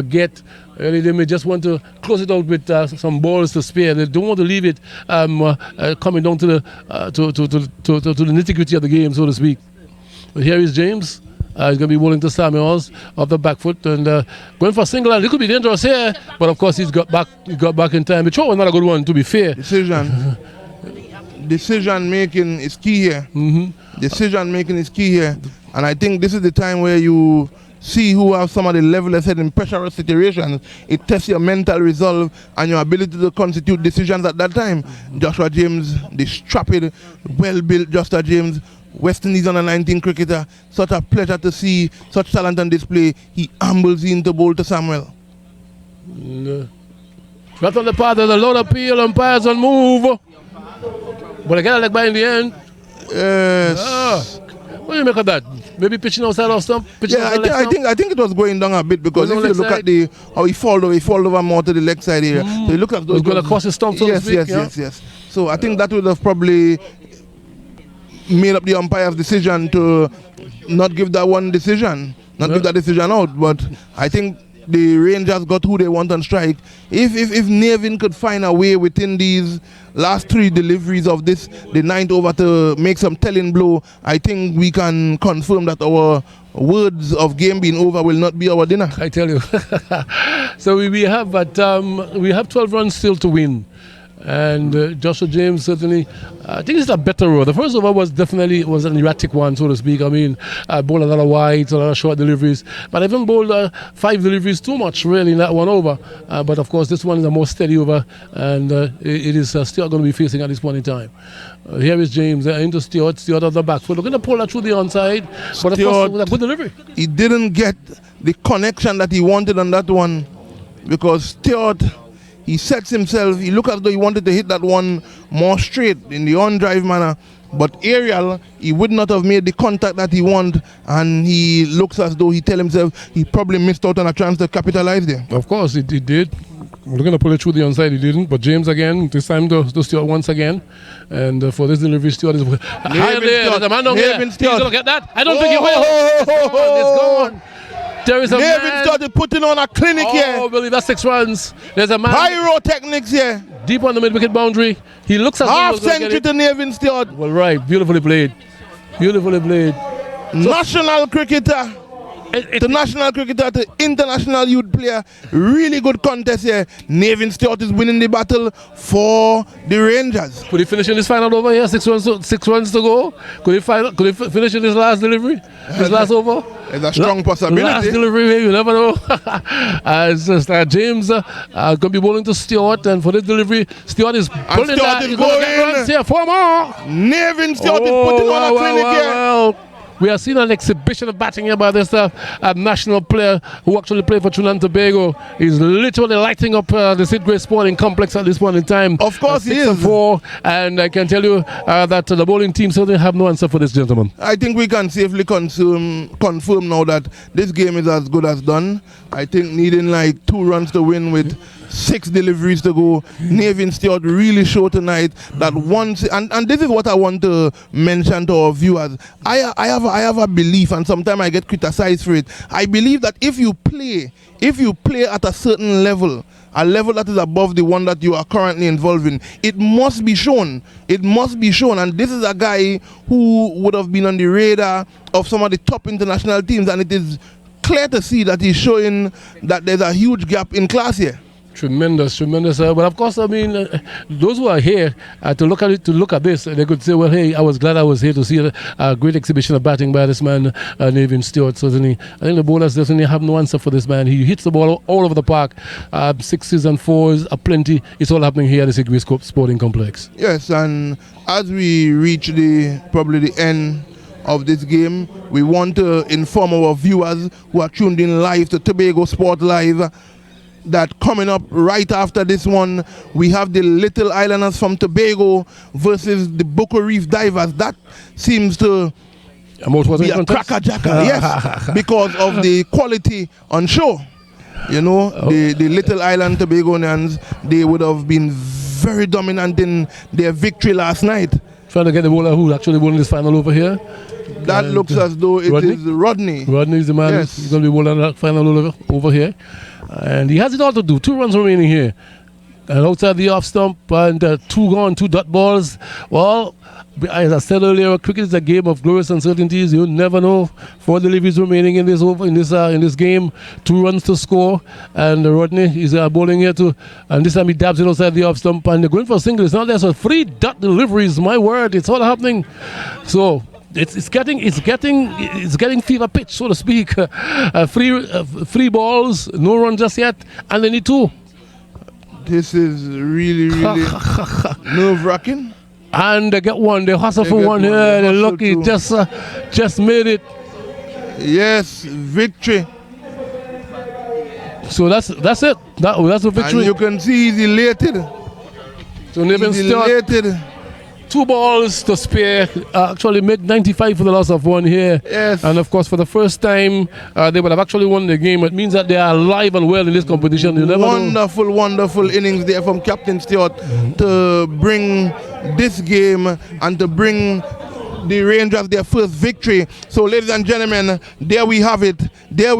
[SPEAKER 2] get. Really, they may just want to close it out with some balls to spare. They don't want to leave it coming down to the nitty-gritty of the game, so to speak. But here is James. He's going to be bowling to Samuels off the back foot and going for a single. It could be dangerous here, but of course he's got back in time. The throw was not a good one, to be fair.
[SPEAKER 1] Decision making is key here. Decision making is key here, and I think this is the time where you see who have some of the levelers head in pressurous situations. It tests your mental resolve and your ability to constitute decisions at that time. Joshua James, the strapped, well-built Joshua James, West Indies under 19 cricketer. Such a pleasure to see such talent on display. He ambles into bowl to Samuel.
[SPEAKER 2] Right on the path of the load appeal, umpires on move. But I got a leg by in the end.
[SPEAKER 1] Yes.
[SPEAKER 2] What do you make of that? Maybe pitching outside off stump?
[SPEAKER 1] Yeah, I think it was going down a bit because if you look at how he fall over more to the leg side here. So you look at those.
[SPEAKER 2] It was going to cross his stump, so to speak.
[SPEAKER 1] Yes. So I think that would have probably made up the umpire's decision to not give that one decision, give that decision out. But I think the Rangers got who they want on strike. If Nevin could find a way within these last 3 deliveries of the 9th over to make some telling blow, I think we can confirm that our words of game being over will not be our dinner.
[SPEAKER 2] I tell you. So we have 12 runs still to win. And Joshua James certainly, I think it's a better row. The first over was definitely an erratic one, so to speak. I mean, I bowled a lot of wides, a lot of short deliveries, but I haven't bowled 5 deliveries too much really in that one over. But of course, this one is a more steady over, and it is still going to be facing at this point in time. Here is James into Stewart on the back foot. Looking to pull that through the onside, but of course, with a good delivery.
[SPEAKER 1] He didn't get the connection that he wanted on that one because Stewart, he sets himself, he looked as though he wanted to hit that one more straight in the on-drive manner. But Ariel, he would not have made the contact that he wanted, and he looks as though he tell himself he probably missed out on a chance to capitalize there.
[SPEAKER 2] Of course, he did. We're going to pull it through the onside, he didn't. But James again, this time to Stewart once again. And for this delivery, Stewart is higher there. There's a man down here. He's going to get that. I don't think he will. It's gone. There is a
[SPEAKER 1] Nevin
[SPEAKER 2] man.
[SPEAKER 1] started putting on a clinic here.
[SPEAKER 2] Oh, Billy, that's 6 runs. There's a man
[SPEAKER 1] Pyrotechnics here.
[SPEAKER 2] deep on the mid-wicket boundary. He looks as though he
[SPEAKER 1] Half
[SPEAKER 2] was gonna get
[SPEAKER 1] century
[SPEAKER 2] it.
[SPEAKER 1] to Nevin Stewart.
[SPEAKER 2] Well, right. Beautifully played. Beautifully played.
[SPEAKER 1] National cricketer. The national cricketer to international youth player. Really good contest here. Nevin Stewart is winning the battle for the Rangers.
[SPEAKER 2] Could he finish in this final over here? 6 runs to go. Could he finish in his last delivery? His last over?
[SPEAKER 1] It's a strong possibility.
[SPEAKER 2] Last delivery, you never know. It's just, James going to be bowling to Stewart, and for this delivery, Stewart is pulling
[SPEAKER 1] Stewart
[SPEAKER 2] that.
[SPEAKER 1] is
[SPEAKER 2] He's gonna get
[SPEAKER 1] going.
[SPEAKER 2] runs here. 4 more.
[SPEAKER 1] Nevin Stewart is putting on a clinic here.
[SPEAKER 2] Well. We have seen an exhibition of batting here by this national player who actually played for Trinidad and Tobago. He's literally lighting up the Sidgway Sporting Complex at this point in time.
[SPEAKER 1] Of course he
[SPEAKER 2] 6
[SPEAKER 1] is.
[SPEAKER 2] and 4, and I can tell you that the bowling team certainly have no answer for this gentleman.
[SPEAKER 1] I think we can safely confirm now that this game is as good as done. I think needing like 2 runs to win with 6 deliveries to go, Nevin Stewart really showed tonight that once, and this is what I want to mention to our viewers. I have a belief, and sometimes I get criticized for it. I believe that if you play at a certain level, a level that is above the one that you are currently involved in, it must be shown. It must be shown. And this is a guy who would have been on the radar of some of the top international teams, and it is clear to see that he's showing that there's a huge gap in class here.
[SPEAKER 2] Tremendous. But of course, I mean, those who are here to look at this, they could say, well, hey, I was glad I was here to see a great exhibition of batting by this man, Nevin Stewart. Certainly, I think the bowlers definitely have no answer for this man. He hits the ball all over the park. 6s and 4s are plenty. It's all happening here at the Sidgway Sporting Complex.
[SPEAKER 1] Yes, and as we reach probably the end of this game, we want to inform our viewers who are tuned in live to Tobago Sport Live that coming up right after this one, we have the Little Islanders from Tobago versus the Boko Reef Divers. That seems to be a cracker-jacker, yes, because of the quality on show. You know, the Little Island Tobagonians, they would have been very dominant in their victory last night.
[SPEAKER 2] Trying to get the bowler who actually won this final over here.
[SPEAKER 1] That looks as though it is Rodney.
[SPEAKER 2] Rodney is the man who's going to be bowling that final over here. And he has it all to do. 2 runs remaining here. And outside the off stump, and 2 gone, 2 dot balls. Well, as I said earlier, cricket is a game of glorious uncertainties. You never know. 4 deliveries remaining in this game. 2 runs to score, and Rodney is bowling here too. And this time he dabs it outside the off stump, and they're going for a single. It's not there, so 3 dot deliveries. My word, it's all happening. So it's getting fever pitch, so to speak. 3 balls, no run just yet, and they need 2.
[SPEAKER 1] This is really nerve-wracking.
[SPEAKER 2] And they get 1. They hustle for 1 here. They're lucky. Just made it.
[SPEAKER 1] Yes, victory.
[SPEAKER 2] So that's it. That's a victory.
[SPEAKER 1] And you can see he's elated.
[SPEAKER 2] So Nevin Stewart, 2 balls to spare. Actually made 95 for the loss of 1 here.
[SPEAKER 1] Yes.
[SPEAKER 2] And of course, for the first time, they would have actually won the game. It means that they are alive and well in this competition. You never know.
[SPEAKER 1] Wonderful innings there from Captain Stewart to bring this game and to bring the Rangers their first victory. So, ladies and gentlemen, there we have it. The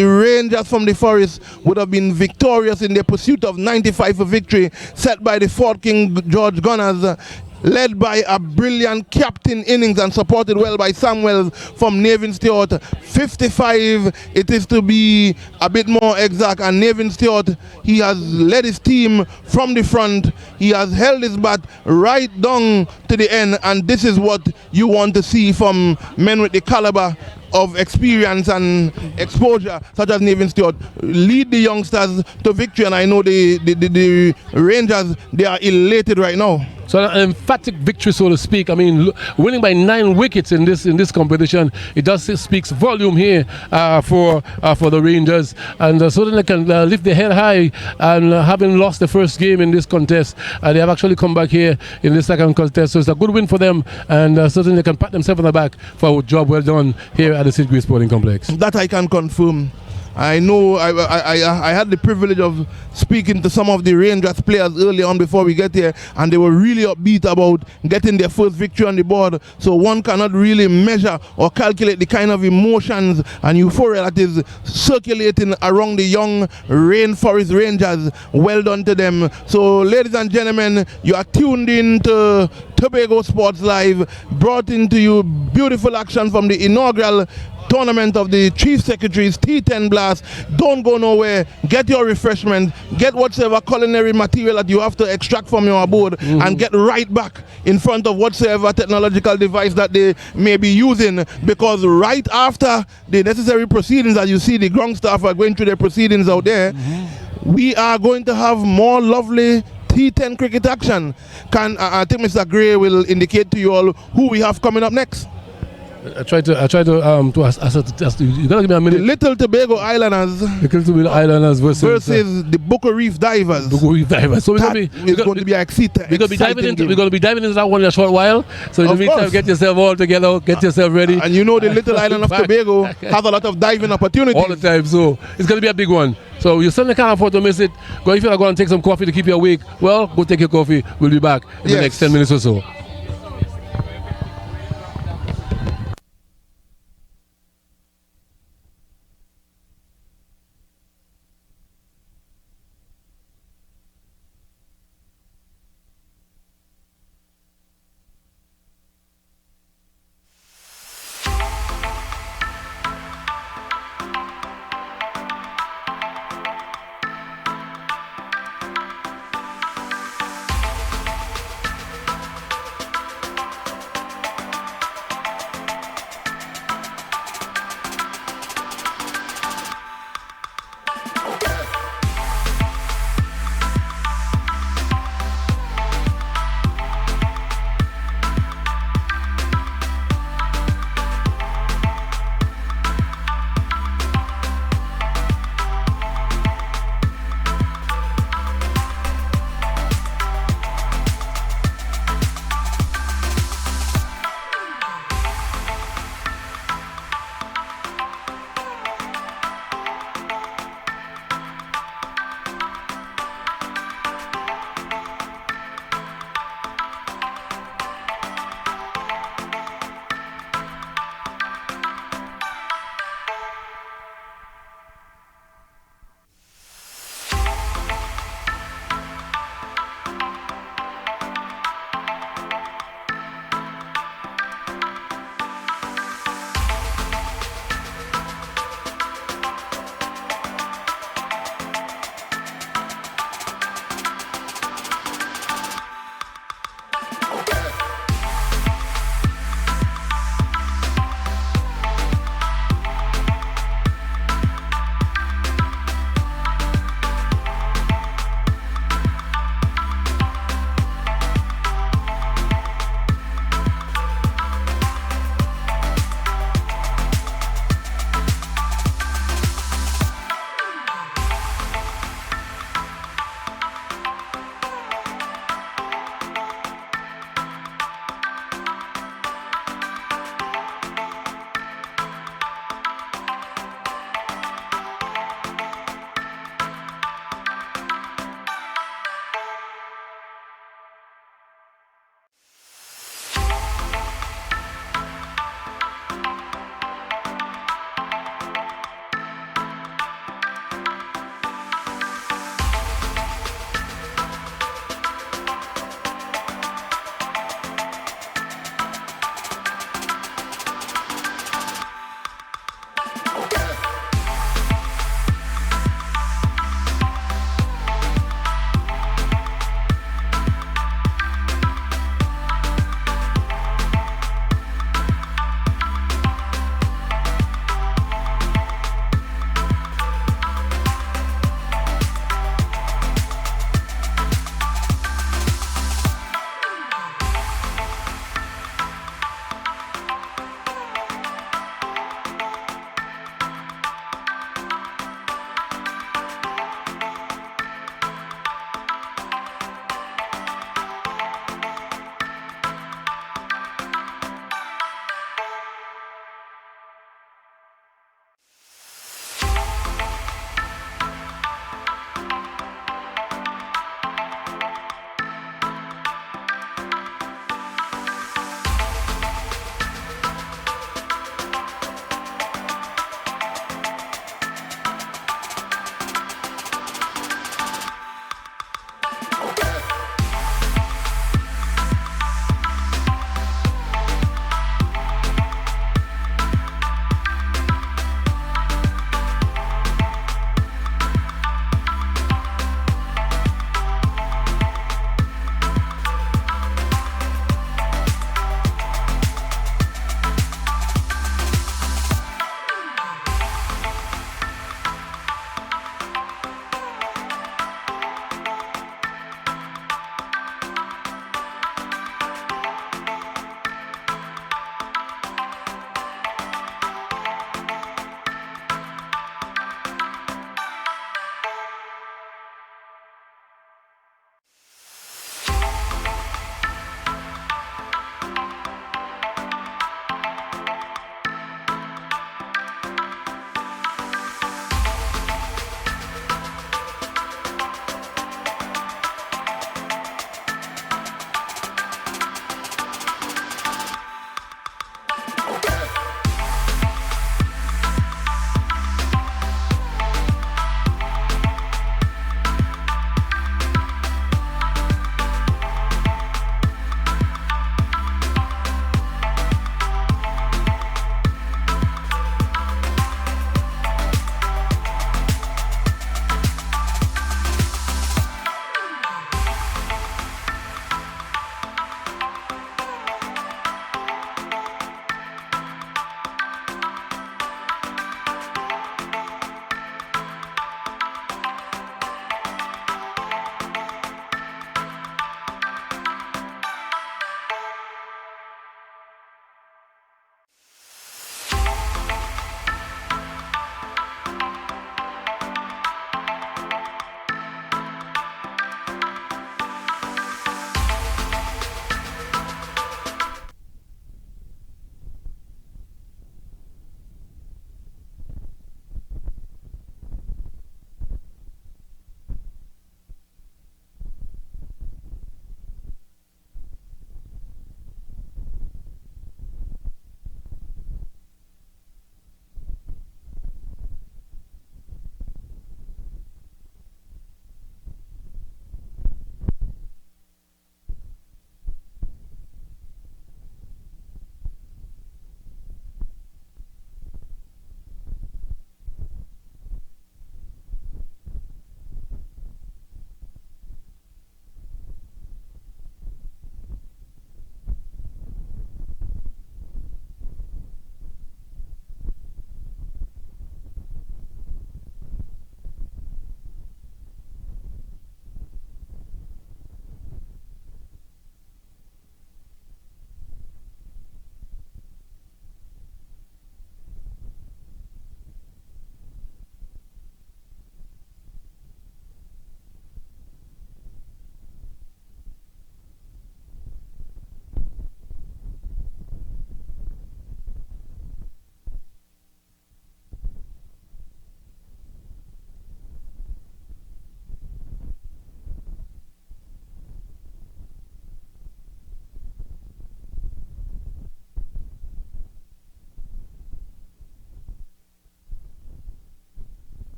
[SPEAKER 1] Rangers from the Forest would have been victorious in their pursuit of 95 for victory, set by the Fort King George Gunners, led by a brilliant captain innings and supported well by Samuels from Nevin Stewart. 55, it is to be a bit more exact, and Nevin Stewart, he has led his team from the front. He has held his bat right down to the end, and this is what you want to see from men with the caliber of experience and exposure such as Nevin Stewart. Lead the youngsters to victory, and I know the Rangers, they are elated right now.
[SPEAKER 2] So an emphatic victory, so to speak. I mean, winning by 9 wickets in this competition, it speaks volume here for the Rangers, and certainly can lift their head high. And having lost the first game in this contest, they have actually come back here in the second contest. So it's a good win for them, and certainly can pat themselves on the back for a job well done here at the Sidgway Sporting Complex.
[SPEAKER 1] That I can confirm. I know I had the privilege of speaking to some of the Rangers players early on before we get here, and they were really upbeat about getting their first victory on the board. So one cannot really measure or calculate the kind of emotions and euphoria that is circulating around the young Rainforest Rangers. Well done to them. So ladies and gentlemen, you are tuned in to Tobago Sports Live, brought into you beautiful action from the inaugural tournament of the Chief Secretary's T10 Blast. Don't go nowhere. Get your refreshment. Get whatsoever culinary material that you have to extract from your abode, and get right back in front of whatsoever technological device that they may be using, because right after the necessary proceedings, as you see the ground staff are going through their proceedings out there, we are going to have more lovely T10 cricket action. I think Mr. Gray will indicate to you all who we have coming up next.
[SPEAKER 2] I try to ask you gotta give me a
[SPEAKER 1] The
[SPEAKER 2] minute.
[SPEAKER 1] Little Tobago Islanders
[SPEAKER 2] The Little Islanders versus
[SPEAKER 1] the Bucko Reef Divers.
[SPEAKER 2] Bucko Reef Divers. So we're
[SPEAKER 1] That
[SPEAKER 2] gonna be
[SPEAKER 1] is going to be exciting.
[SPEAKER 2] we're gonna be diving into
[SPEAKER 1] game.
[SPEAKER 2] that one in a short while. So in the
[SPEAKER 1] Of
[SPEAKER 2] meantime,
[SPEAKER 1] course.
[SPEAKER 2] get yourself all together, get yourself ready.
[SPEAKER 1] And you know the little island of Tobago has a lot of diving opportunities.
[SPEAKER 2] All the time, so it's gonna be a big one. So you certainly can't afford to miss it. Go if you're going to take some coffee to keep you awake. Well, go take your coffee. We'll be back in the next 10 minutes or so.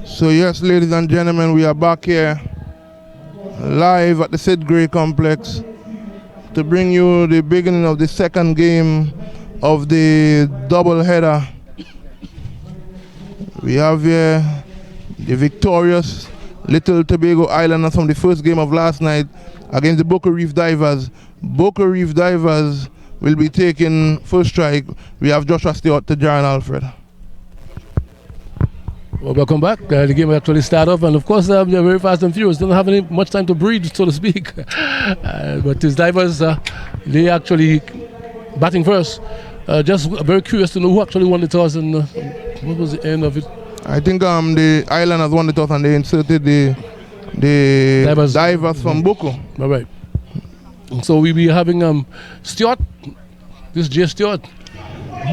[SPEAKER 1] So yes, ladies and gentlemen, we are back here live at the Sid Gray Complex to bring you the beginning of the second game of the doubleheader. We have here the victorious Little Tobago Islanders from the first game of last night against the Boca Reef Divers. Boca Reef Divers will be taking first strike. We have Joshua Stewart to Jaron Alfred.
[SPEAKER 2] Well, welcome back. The game will actually start off, and of course, they're very fast and furious. Don't have any much time to breathe, so to speak. But these divers, they actually batting first. Just very curious to know who actually won the toss and what was the end of it.
[SPEAKER 1] I think the Islanders won the toss and they inserted the divers from Boca.
[SPEAKER 2] All right. So we'll be having Stewart. This is Jay Stewart.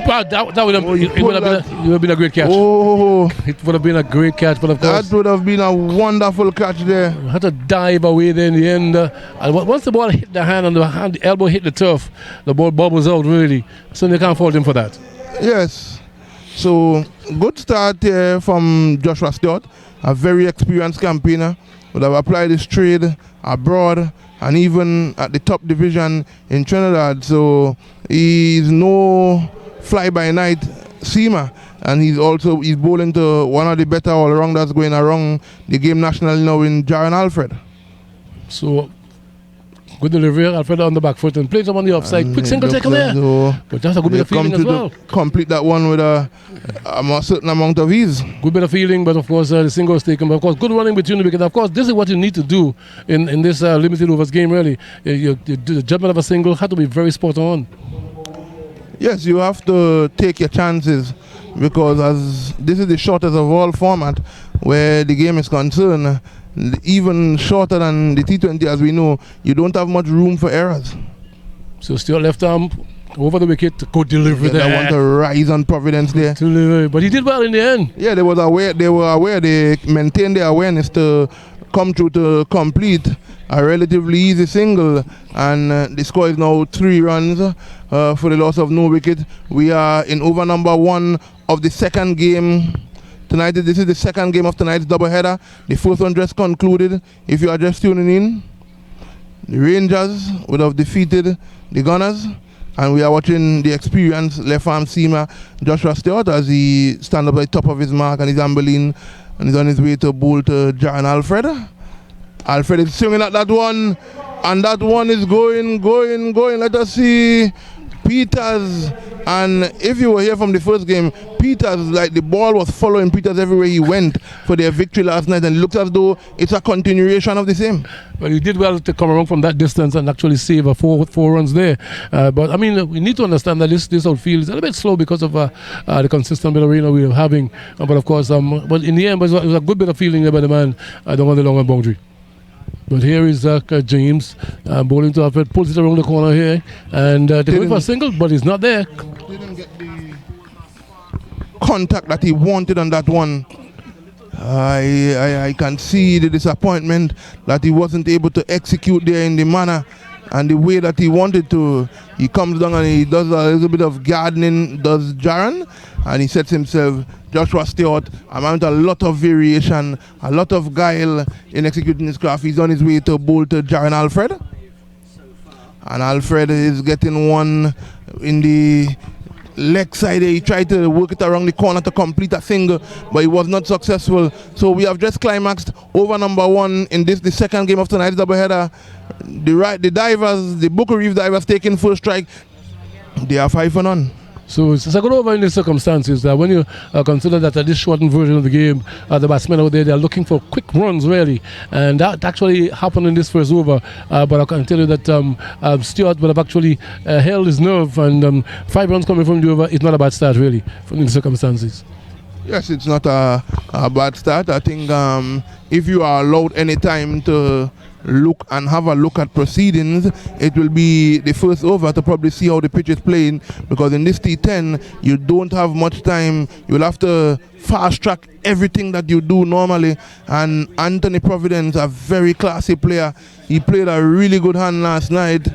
[SPEAKER 2] But that would have, it would have been a great catch.
[SPEAKER 1] Oh,
[SPEAKER 2] it would have been a great catch, but of course
[SPEAKER 1] that would have been a wonderful catch there.
[SPEAKER 2] Had to dive away there in the end. And once the ball hit the hand and the elbow hit the turf, the ball bobbles out really. So they can't fault him for that.
[SPEAKER 1] Yes. So good start here from Joshua Stewart, a very experienced campaigner. Would have applied his trade abroad and even at the top division in Trinidad. So he's no fly-by-night seamer, and he's bowling to one of the better all-rounders going around the game nationally now in Jaron Alfred.
[SPEAKER 2] So good delivery, Alfred on the back foot and plays him on the offside. Quick single tackle there. But that's a good bit of feeling as well.
[SPEAKER 1] Complete that one with a certain amount of ease.
[SPEAKER 2] Good bit of feeling, but of course the single is taken. But of course, good running between the wickets. Of course, this is what you need to do in this limited overs game. Really, the judgment of a single had to be very spot on.
[SPEAKER 1] Yes, you have to take your chances because as this is the shortest of all format where the game is concerned, even shorter than the T20 as we know, you don't have much room for errors.
[SPEAKER 2] So still left arm over the wicket, good delivery there.
[SPEAKER 1] They want to rise on Providence there.
[SPEAKER 2] But he did well in the end.
[SPEAKER 1] Yeah, they were aware, they maintained their awareness to come through to complete a relatively easy single, and the score is now 3 runs for the loss of no wicket. We are in over number 1 of the second game tonight. This is the second game of tonight's doubleheader. The first one just concluded. If you are just tuning in, the Rangers would have defeated the Gunners, and we are watching the experienced left-arm seamer Joshua Stewart as he stands up at the top of his mark and he's ambling and he's on his way to bowl to Jaron Alfred. Alfred is swinging at that one, and that one is going. Let us see Peters. And if you were here from the first game, Peters, like the ball was following Peters everywhere he went for their victory last night, and it looks as though it's a continuation of the same.
[SPEAKER 2] Well, he did well to come around from that distance and actually save a four runs there. But I mean, we need to understand that this outfield is a little bit slow because of the consistent bit of rain we were having. But of course, but in the end, it was a good bit of feeling there by the man on the longer boundary. But here is James bowling to Alfred, pulls it around the corner here, and they're going for a single, but he's not there.
[SPEAKER 1] Didn't get the contact that he wanted on that one. I can see the disappointment that he wasn't able to execute there in the manner and the way that he wanted to. He comes down and he does a little bit of gardening, does Jaron, and he sets himself, Joshua Stewart, amount a lot of variation, a lot of guile in executing his craft. He's on his way to bowl to Jaron Alfred. And Alfred is getting one in the leg side. He tried to work it around the corner to complete a single, but he was not successful. So we have just climaxed over number 1 in the second game of tonight's doubleheader. The divers, the Boca Reef Divers taking first strike. They are 5 for none.
[SPEAKER 2] So it's a good over in the circumstances that when you consider that this shortened version of the game, the batsmen out there, they're looking for quick runs really, and that actually happened in this first over. But I can tell you that Stewart would have actually held his nerve, and 5 runs coming from the over is not a bad start really from the circumstances.
[SPEAKER 1] Yes, it's not a bad start. I think if you are allowed any time to look and have a look at proceedings, it will be the first over to probably see how the pitch is playing, because in this T10 you don't have much time. You'll have to fast track everything that you do normally, and Anthony Providence, a very classy player, he played a really good hand last night.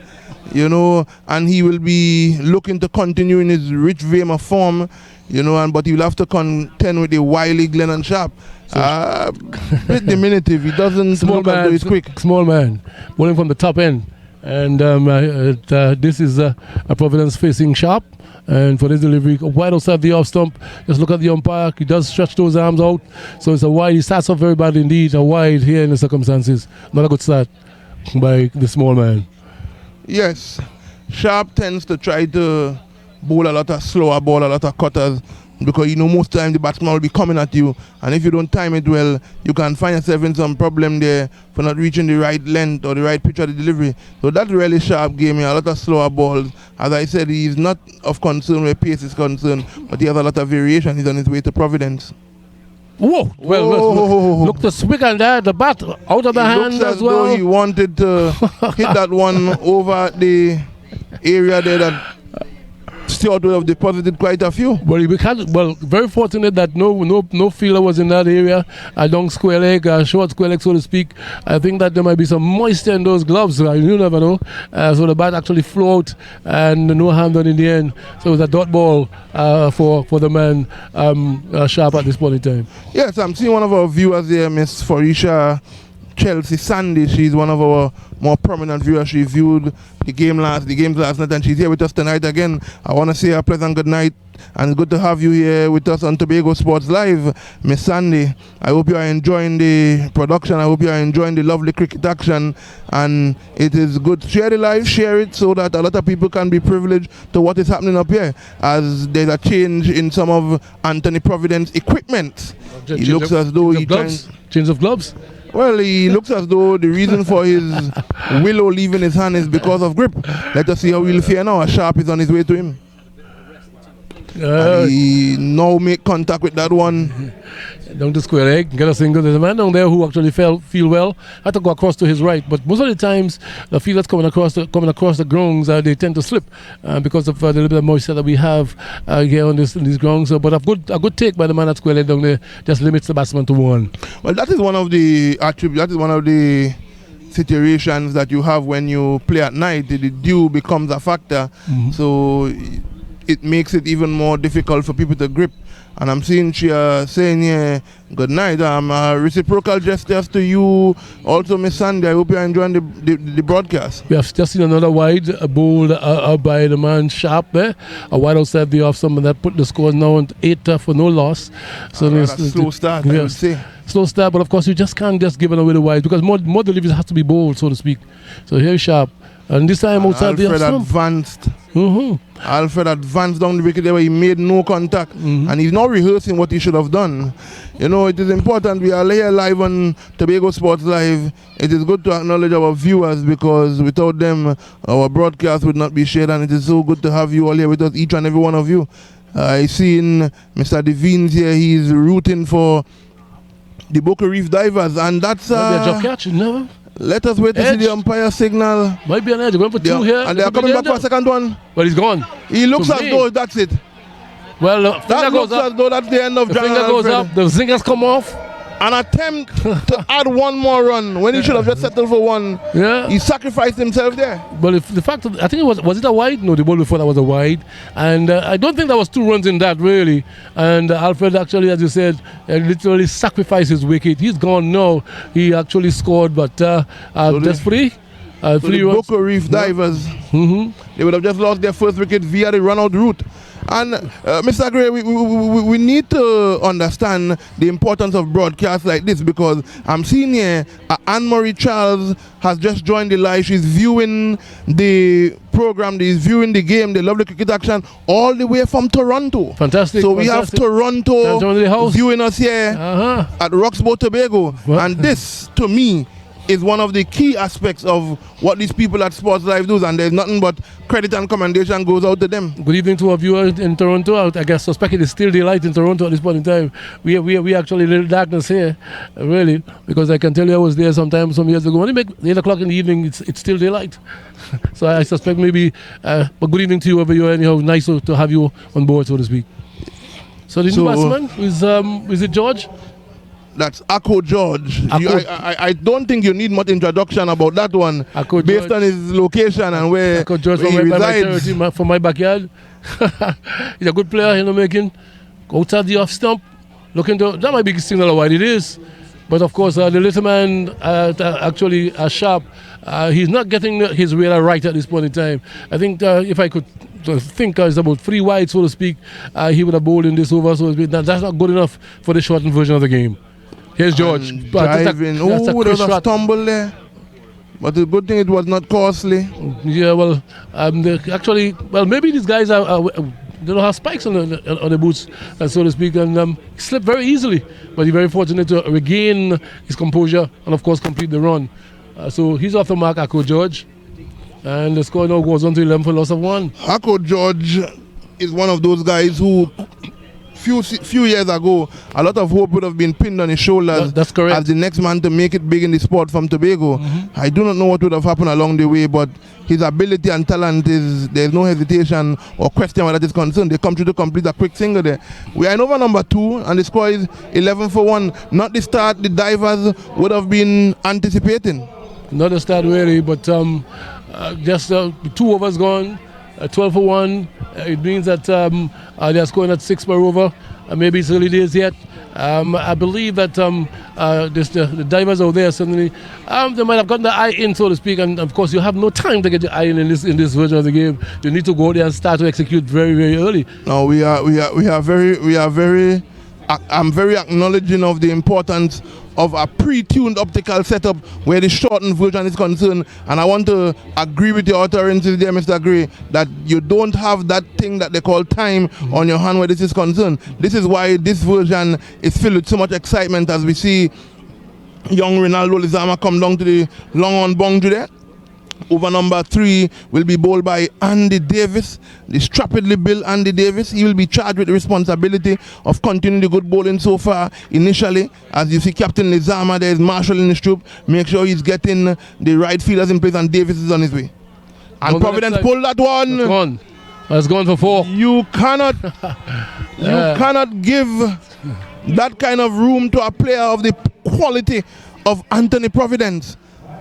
[SPEAKER 1] you know, and he will be looking to continue in his rich vein of form, you know, but he'll have to contend with the wily Glennon Sharp. Bit diminutive. He doesn't look as though he's quick.
[SPEAKER 2] Small man, bowling from the top end. And this is a Providence facing Sharp. And for this delivery, wide outside the off stump, just look at the umpire. He does stretch those arms out. So it's a wide. He starts off very bad indeed. A wide here in the circumstances. Not a good start by the small man.
[SPEAKER 1] Yes. Sharp tends to try to bowl a lot of slower ball, a lot of cutters, because you know most time the batsman will be coming at you, and if you don't time it well, you can find yourself in some problem there for not reaching the right length or the right pitch of the delivery. So that's really Sharp game here, a lot of slower balls. As I said, he's not of concern where pace is concerned, but he has a lot of variation. He's on his way to Providence.
[SPEAKER 2] Whoa! Well, look the swing on that, the bat out of the hand
[SPEAKER 1] looks
[SPEAKER 2] as well.
[SPEAKER 1] Though he wanted to hit that one over the area there that Stuart would have deposited quite a few.
[SPEAKER 2] Well, very fortunate that no fielder was in that area. A long square leg, short square leg, so to speak. I think that there might be some moisture in those gloves. You never know. So the bat actually flew out and no harm done in the end. So it was a dot ball for the man Sharp at this point in time.
[SPEAKER 1] Yes, I'm seeing one of our viewers here, Miss Forisha Chelsea Sandy. She's one of our more prominent viewers. She viewed the games last night, and she's here with us tonight again. I want to say a pleasant good night, and it's good to have you here with us on Tobago Sports Live, Miss Sandy. I hope you are enjoying the production. I hope you are enjoying the lovely cricket action, and it is good. Share the live, share it, so that a lot of people can be privileged to what is happening up here, as there's a change in some of Anthony Providence equipment. He looks as though he
[SPEAKER 2] change of gloves.
[SPEAKER 1] Well, he looks as though the reason for his willow leaving his hand is because of grip. Let us see how he'll fare now. Sharp is on his way to him. He now make contact with that one.
[SPEAKER 2] Down the square leg, get a single. There's a man down there who actually feel well. Had to go across to his right, but most of the times the fielders coming across the grounds, they tend to slip because of the little bit of moisture that we have here on these grounds. So, but a good take by the man at square leg down there just limits the batsman to one.
[SPEAKER 1] Well, that is one of the attributes. That is one of the situations that you have when you play at night. The dew becomes a factor, so it makes it even more difficult for people to grip. And I'm seeing she saying here, good night. Reciprocal gestures to you also, Miss Sandy. I hope you're enjoying the broadcast.
[SPEAKER 2] We have just seen another wide bowled by the man Sharp there. A wide outside the off stump, and that put the score now on 8 for no loss. So
[SPEAKER 1] a slow start, I would say.
[SPEAKER 2] Slow start, but of course you just can't just give it away the wide, because more deliveries has to be bowled, so to speak. So here's Sharp. And this time outside the off stump.
[SPEAKER 1] Advanced. Alfred advanced down the wicket there where he made no contact, and he's now rehearsing what he should have done. You know, it is important. We are here live on Tobago Sports Live. It is good to acknowledge our viewers, because without them our broadcast would not be shared, and it is so good to have you all here with us, each and every one of you. I see in Mr. Devines here, he's rooting for the Boca Reef Divers, and that's
[SPEAKER 2] Might be a job catch, never.
[SPEAKER 1] Let us wait to see the umpire signal.
[SPEAKER 2] Might be an edge. Going for two here.
[SPEAKER 1] And they are coming back for a second one.
[SPEAKER 2] Well, he's gone.
[SPEAKER 1] He looks as though that's it.
[SPEAKER 2] Well,
[SPEAKER 1] that looks as though that's the end of John
[SPEAKER 2] finger goes up. The zingers come off.
[SPEAKER 1] An attempt to add one more run when he should have just settled for one.
[SPEAKER 2] Yeah.
[SPEAKER 1] He sacrificed himself there.
[SPEAKER 2] But if the fact that, I think was it a wide? No, the ball before that was a wide. And I don't think there was 2 runs in that, really. And Alfred actually, as you said, literally sacrificed his wicket. He's gone now. He actually scored, but that's free.
[SPEAKER 1] So the Boca Reef Divers, they would have just lost their first wicket via the run-out route. And Mr. Gray, we need to understand the importance of broadcasts like this, because I'm seeing here Anne-Marie Charles has just joined the live. She's viewing the program, she's viewing the game, the lovely cricket action, all the way from Toronto.
[SPEAKER 2] Fantastic.
[SPEAKER 1] So we have Toronto viewing us here at Roxbow, Tobago. And this, to me, is one of the key aspects of what these people at Sports Live do, and there's nothing but credit and commendation goes out to them.
[SPEAKER 2] Good evening to our viewers in Toronto. I guess suspect it is still daylight in Toronto at this point in time. We actually a little darkness here, really, because I can tell you I was there some years ago. When you make 8 o'clock in the evening, it's still daylight. So I suspect maybe, but good evening to you over here. Anyhow, nice to have you on board, so to speak. So the new batsman is it George?
[SPEAKER 1] That's Akko George. I don't think you need much introduction about that one,
[SPEAKER 2] Akko
[SPEAKER 1] based
[SPEAKER 2] George.
[SPEAKER 1] on his location and where,
[SPEAKER 2] Akko George
[SPEAKER 1] where
[SPEAKER 2] from
[SPEAKER 1] he
[SPEAKER 2] my
[SPEAKER 1] resides.
[SPEAKER 2] territory, from my backyard. He's a good player, making outside the off stump. Looking to that might be a signal of what it is. But of course, the little man actually sharp. He's not getting his radar right at this point in time. I think if I could think it's about 3 wide, so to speak, he would have bowled in this over. So that's not good enough for the shortened version of the game. Here's George.
[SPEAKER 1] Driving. Oh, there was a stumble there. But the good thing, it was not costly.
[SPEAKER 2] Yeah, well, maybe these guys they don't have spikes on the boots, so to speak, and slipped very easily. But he's very fortunate to regain his composure and, of course, complete the run. So he's off the mark, Akko George. And the score now goes on to 11 for loss of 1.
[SPEAKER 1] Akko George is one of those guys who, few years ago, a lot of hope would have been pinned on his shoulders.
[SPEAKER 2] That's correct.
[SPEAKER 1] As the next man to make it big in the sport from Tobago. I do not know what would have happened along the way, but his ability and talent there's no hesitation or question where that is concerned. They come through to complete a quick single there. We are in over number 2, and the score is 11 for 1. Not the start the divers would have been anticipating.
[SPEAKER 2] Not a start really, but just 2 overs gone. 12 for 1. It means that they're scoring at 6 per over. Maybe it's early days yet. I believe that the divers out there suddenly they might have gotten the eye in, so to speak, and of course you have no time to get the eye in this version of the game. You need to go there and start to execute very, very early.
[SPEAKER 1] No, we are very. I'm very acknowledging of the importance of a pre-tuned optical setup where the shortened version is concerned, and I want to agree with your utterances there, Mr. Gray, that you don't have that thing that they call time on your hand where this is concerned. This is why this version is filled with so much excitement as we see young Ronaldo Lizama come down to the long on boundary there. Over number 3 will be bowled by Andy Davis, the strappedly built Andy Davis. He will be charged with the responsibility of continuing the good bowling so far initially. As you see Captain Lizama, there is Marshall in the troop. Make sure he's getting the right fielders in place, and Davis is on his way. And Providence pulled that one.
[SPEAKER 2] That's gone. That's gone for 4.
[SPEAKER 1] You cannot give that kind of room to a player of the quality of Anthony Providence.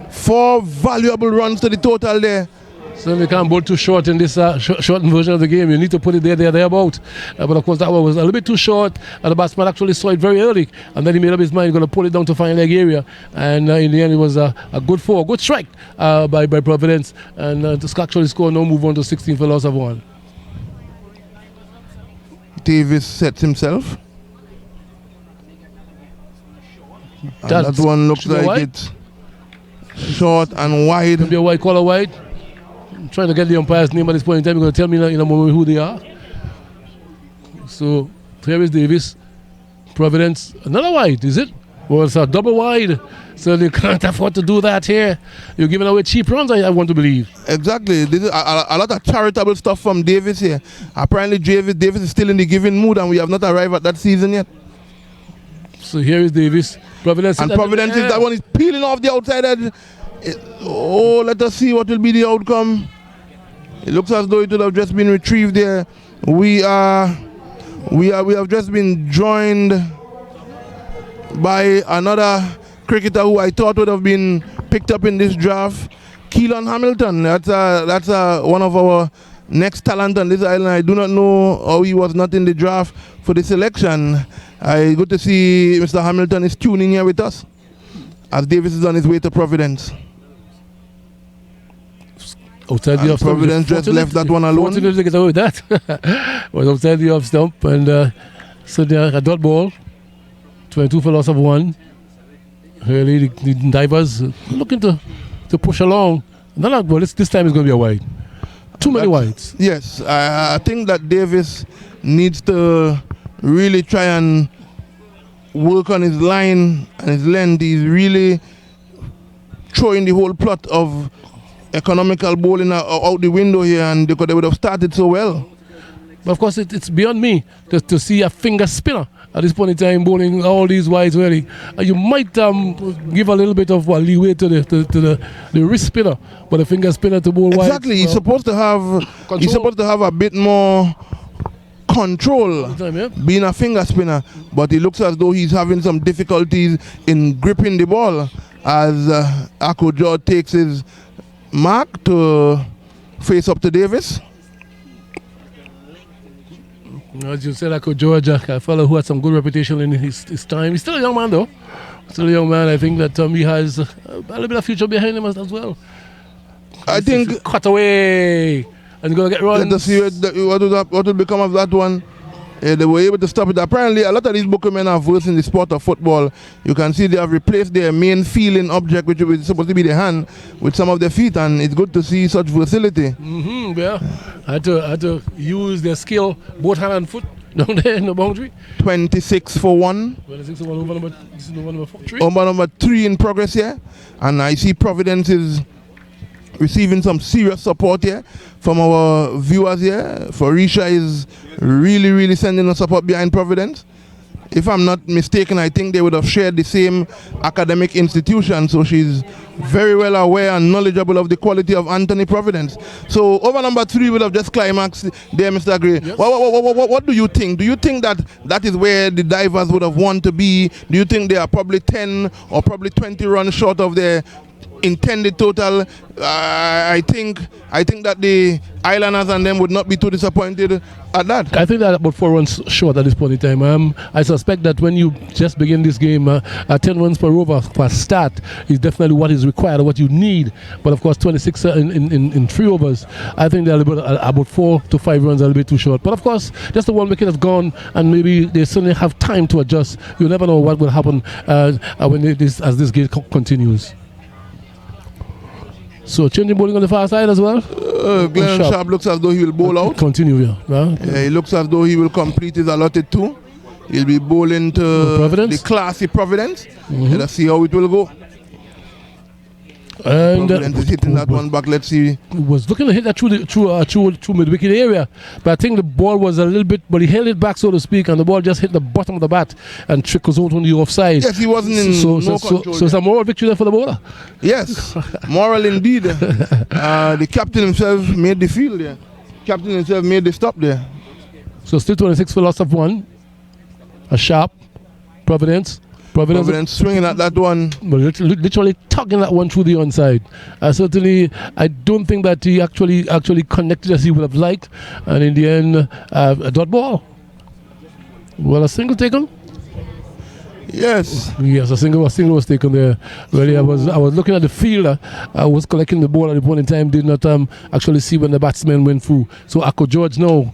[SPEAKER 1] 4 valuable runs to the total there.
[SPEAKER 2] So we can't bowl too short in this shortened version of the game. You need to put it thereabout. But of course that one was a little bit too short, and the batsman actually saw it very early, and then he made up his mind going to pull it down to fine leg area, and in the end it was a good 4, a good strike by Providence, and to actually score no move on to 16 for loss of 1.
[SPEAKER 1] Davis sets himself. And that one looks like it's short and wide.
[SPEAKER 2] Could be a white, color white. I'm trying to get the umpire's name at this point in time. You're going to tell me in a moment who they are. So here is Davis. Providence, another wide, is it? Well, it's a double wide. So they can't afford to do that here. You're giving away cheap runs, I want to believe.
[SPEAKER 1] Exactly. This is a lot of charitable stuff from Davis here. Apparently Davis is still in the giving mood, and we have not arrived at that season yet.
[SPEAKER 2] So here is Davis. Providence
[SPEAKER 1] is that one is peeling off the outside edge. Let us see what will be the outcome. It looks as though it will have just been retrieved there. We have just been joined by another cricketer who I thought would have been picked up in this draft, Keelan Hamilton. That's one of our next talent on this island. I do not know how he was not in the draft for the selection. Good to see Mr. Hamilton is tuning here with us as Davis is on his way to Providence.
[SPEAKER 2] Outside the off stump.
[SPEAKER 1] Providence just left that one alone.
[SPEAKER 2] Fortunately to get away with that. Was outside the off stump, and so there a dot ball. 22 for loss of 1. Really, the divers looking to push along. Well, this time it's going to be a wide. Too many wides.
[SPEAKER 1] Yes, I think that Davis needs to really try and work on his line and his length. He's really throwing the whole plot of economical bowling out the window here, and because they would have started so well.
[SPEAKER 2] But of course, it's beyond me to see a finger spinner at this point in time bowling all these wides really. You might give a little bit of leeway to the wrist spinner, but the finger spinner to bowl wide.
[SPEAKER 1] Exactly, he's supposed to have a bit more control, being a finger spinner, but it looks as though he's having some difficulties in gripping the ball as Ako George takes his mark to face up to Davis.
[SPEAKER 2] As you said, Ako George, a fellow who had some good reputation in his time. He's still a young man, though. Still a young man. I think that he has a little bit of future behind him as well.
[SPEAKER 1] I think
[SPEAKER 2] cut away and going to get runs.
[SPEAKER 1] Let us see what will become of that one. They were able to stop it. Apparently, a lot of these bookmen are versed in the sport of football. You can see they have replaced their main feeling object, which was supposed to be the hand, with some of their feet, and it's good to see such versatility.
[SPEAKER 2] Yeah, I had to use their skill, both hand and foot, down there in the boundary.
[SPEAKER 1] 26 for 1.
[SPEAKER 2] 26 for 1 over number 3.
[SPEAKER 1] Over number 3 in progress here, and I see Providence is receiving some serious support here from our viewers here. Farisha is really sending us support behind Providence. If I'm not mistaken, I think they would have shared the same academic institution, so she's very well aware and knowledgeable of the quality of Anthony Providence. So over number 3 will have just climaxed there, Mr. Gray. Yes. What do you think? Do you think that is where the Divers would have wanted to be? Do you think they are probably 10 or probably 20 runs short of their intended total? I think that the Islanders and them would not be too disappointed at that.
[SPEAKER 2] I think that about 4 runs short at this point in time. I suspect that when you just begin this game, 10 runs per over per start is definitely what is required, what you need. But of course, 26 in 3 overs, I think they're about 4 to 5 runs a little bit too short. But of course, just the 1 wicket has gone, and maybe they certainly have time to adjust. You never know what will happen as this game continues. So changing bowling on the far side as well.
[SPEAKER 1] Glenn Sharp looks as though he will bowl out.
[SPEAKER 2] Continue, yeah.
[SPEAKER 1] He looks as though he will complete his allotted 2. He'll be bowling to the classy Providence. Let's see how it will go.
[SPEAKER 2] And
[SPEAKER 1] Providence is hitting that one back. Let's see.
[SPEAKER 2] Was looking to hit that through mid-wicket area, but I think the ball was a little bit, but he held it back, so to speak, and the ball just hit the bottom of the bat and trickles out on the offside.
[SPEAKER 1] Yes, he wasn't in control.
[SPEAKER 2] So it's a moral victory there for the bowler.
[SPEAKER 1] Yes, moral indeed. The captain himself made the field there. Captain himself made the stop there.
[SPEAKER 2] So still 26 for loss of 1. A Sharp. Providence
[SPEAKER 1] swinging at that one.
[SPEAKER 2] Literally tugging that one through the onside. I don't think that he actually connected as he would have liked. And in the end, a dot ball. Well, a single taken?
[SPEAKER 1] Yes,
[SPEAKER 2] a single was taken there. Really, I was looking at the fielder. I was collecting the ball at the point in time. Did not actually see when the batsman went through. So Ako George now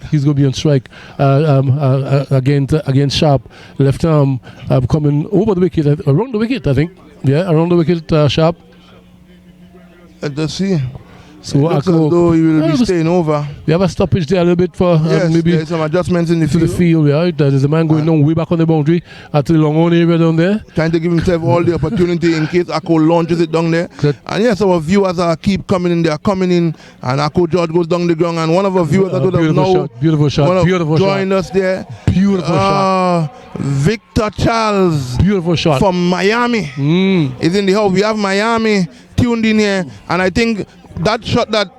[SPEAKER 2] he's going to be on strike against Sharp. Left arm coming over the wicket, around the wicket, I think. Yeah, around the wicket, Sharp.
[SPEAKER 1] Let's see.
[SPEAKER 2] So
[SPEAKER 1] it looks as though he will be staying over.
[SPEAKER 2] We have a stoppage there a little bit for maybe
[SPEAKER 1] there's some adjustments in the field.
[SPEAKER 2] To the field, yeah. There's a man going down way back on the boundary at the long on area down there.
[SPEAKER 1] Trying to give himself all the opportunity in case Ako launches it down there. And yes, our viewers keep coming in. They are coming in, and Ako George goes down the ground. And one of our viewers that would have now
[SPEAKER 2] beautiful shot,
[SPEAKER 1] joined us there.
[SPEAKER 2] Beautiful shot.
[SPEAKER 1] Victor Charles.
[SPEAKER 2] Beautiful shot
[SPEAKER 1] from Miami. Is in the house. We have Miami tuned in here, and I think that shot, that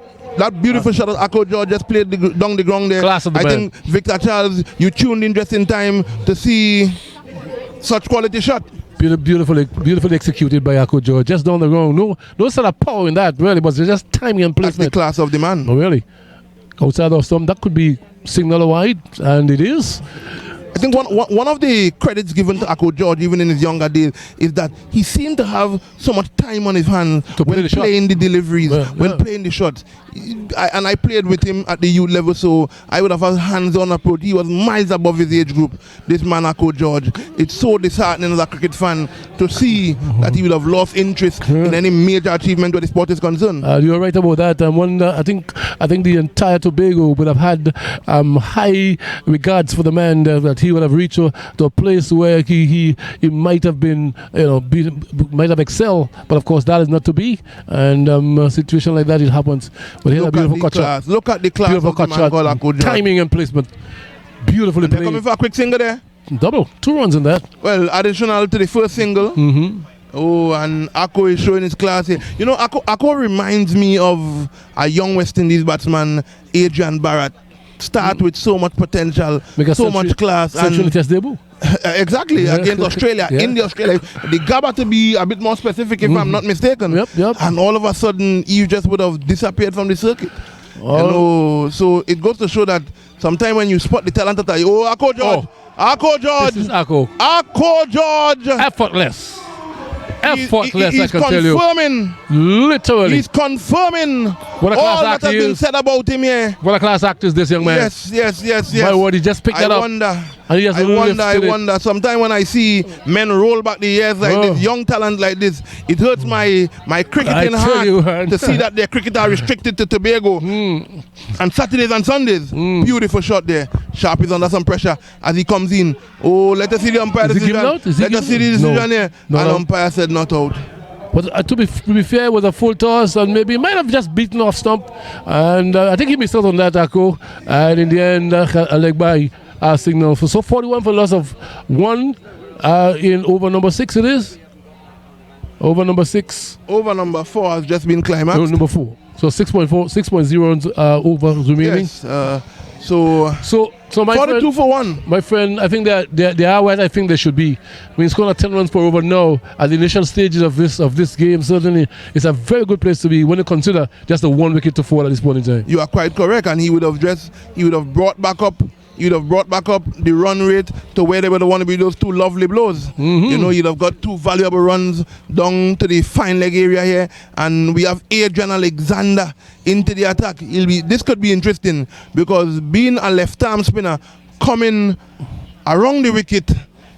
[SPEAKER 1] beautiful shot that Ako George just played down the ground there. I think Victor Charles, you tuned in just in time to see such quality shot.
[SPEAKER 2] Beautifully executed by Ako George, just down the ground. No sort of power in that, really, but just timing and placement.
[SPEAKER 1] That's the class of the man.
[SPEAKER 2] Oh, really? Outside of some, that could be signal wide, and it is.
[SPEAKER 1] I think one of the credits given to Ako George, even in his younger days, is that he seemed to have so much time on his hands when playing the deliveries, when playing the shots. I played with him at the youth level, so I would have had hands-on approach. He was miles above his age group, this man Ako George. It's so disheartening as a cricket fan to see that he would have lost interest in any major achievement where the sport is concerned.
[SPEAKER 2] You're right about that. I think the entire Tobago would have had high regards for the man that he would have reached to a place where he might have been, might have excelled. But of course, that is not to be. And a situation like that, it happens. But here's a beautiful cut shot.
[SPEAKER 1] Look at the class
[SPEAKER 2] beautiful
[SPEAKER 1] of the man called Ako George.
[SPEAKER 2] Timing and placement. Beautifully played.
[SPEAKER 1] They're coming for a quick single there.
[SPEAKER 2] Double. 2 runs in that.
[SPEAKER 1] Well, additional to the first single. Oh, and Ako is showing his class here. You know, Ako reminds me of a young West Indies batsman, Adrian Barrett. start with so much potential,
[SPEAKER 2] Make a
[SPEAKER 1] so
[SPEAKER 2] century-
[SPEAKER 1] much class,
[SPEAKER 2] Century
[SPEAKER 1] and
[SPEAKER 2] test debut.
[SPEAKER 1] exactly against Australia,
[SPEAKER 2] Yeah.
[SPEAKER 1] India, Australia. The Gabba to be a bit more specific, if I'm not mistaken.
[SPEAKER 2] Yep.
[SPEAKER 1] And all of a sudden, Eve just would have disappeared from the circuit.
[SPEAKER 2] Oh.
[SPEAKER 1] You know, so it goes to show that sometimes when you spot the talent, at Akko George, Akko George,
[SPEAKER 2] This is Akko.
[SPEAKER 1] Akko George.
[SPEAKER 2] Effortless.
[SPEAKER 1] He's
[SPEAKER 2] I can tell you.
[SPEAKER 1] confirming.
[SPEAKER 2] Literally.
[SPEAKER 1] He's confirming
[SPEAKER 2] What a class
[SPEAKER 1] all that
[SPEAKER 2] act
[SPEAKER 1] has
[SPEAKER 2] he
[SPEAKER 1] been
[SPEAKER 2] is.
[SPEAKER 1] said about him here.
[SPEAKER 2] What a class act is this young man.
[SPEAKER 1] Yes.
[SPEAKER 2] My word, he just picked
[SPEAKER 1] I
[SPEAKER 2] that up.
[SPEAKER 1] wonder.
[SPEAKER 2] And he has
[SPEAKER 1] I
[SPEAKER 2] lifted it.
[SPEAKER 1] wonder. Sometimes when I see men roll back the years like this, young talent like this, it hurts my cricketing
[SPEAKER 2] I tell you,
[SPEAKER 1] heart
[SPEAKER 2] man.
[SPEAKER 1] to see that their cricket are restricted to Tobago and Saturdays and Sundays. Beautiful shot there. Sharp is under some pressure as he comes in. Oh, let us see the umpire
[SPEAKER 2] Is he
[SPEAKER 1] decision.
[SPEAKER 2] giving out? Is he
[SPEAKER 1] Let us see
[SPEAKER 2] giving
[SPEAKER 1] the
[SPEAKER 2] out?
[SPEAKER 1] decision
[SPEAKER 2] No.
[SPEAKER 1] here.
[SPEAKER 2] No,
[SPEAKER 1] And
[SPEAKER 2] no.
[SPEAKER 1] umpire said not out.
[SPEAKER 2] But to be fair, it was a full toss, and maybe he might have just beaten off stump. And I think he missed out on that, Akko. And in the end, a leg by signal. So 41 for loss of 1 in over number 6 it is. Over number 6.
[SPEAKER 1] Over number 4 has just been climaxed.
[SPEAKER 2] No, number 4. So 6.4, 6.0 over remaining.
[SPEAKER 1] Yes. So
[SPEAKER 2] So my
[SPEAKER 1] 42
[SPEAKER 2] friend,
[SPEAKER 1] for 1.
[SPEAKER 2] my friend, I think they are where I think they should be. I mean, scoring 10 runs per over now at the initial stages of this game, certainly it's a very good place to be when you consider just a 1 wicket to fall at this point in time.
[SPEAKER 1] You are quite correct, and he would have brought back up the run rate to where they would want to be, those 2 lovely blows. You know, you'd have got 2 valuable runs down to the fine leg area here, and we have Adrian Alexander into the attack. This could be interesting because being a left arm spinner coming around the wicket,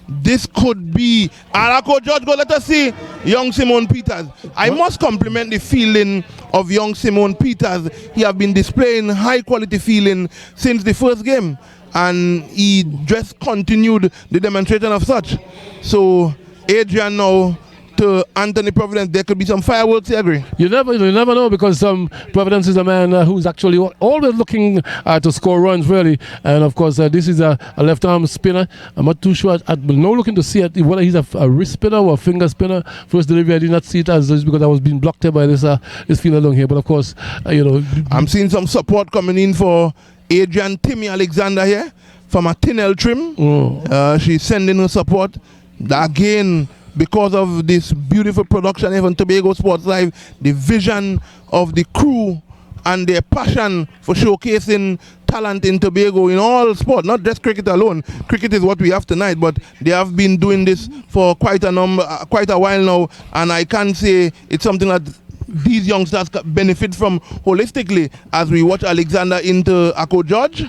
[SPEAKER 1] this could be Akko George. Go, let us see young Simon Peters. I must compliment the fielding of young Simon Peters. He have been displaying high quality fielding since the first game, and he just continued the demonstration of such. So Adrian now to Anthony Providence, there could be some fireworks, you agree?
[SPEAKER 2] You never know, because Providence is a man who's actually always looking to score runs, really. And of course, this is a left arm spinner. I'm not too sure. I'm now looking to see whether he's a wrist spinner or a finger spinner. First delivery, I did not see it as because I was being blocked here by this fielder along here. But of course,
[SPEAKER 1] I'm seeing some support coming in for Adrian Timmy Alexander here from a Tinel trim. She's sending her support. Again, because of this beautiful production here on Tobago Sports Live, the vision of the crew and their passion for showcasing talent in Tobago in all sport, not just cricket alone. Cricket is what we have tonight, but they have been doing this for quite a while now, and I can say it's something that these youngsters benefit from holistically. As we watch Alexander into Akko George,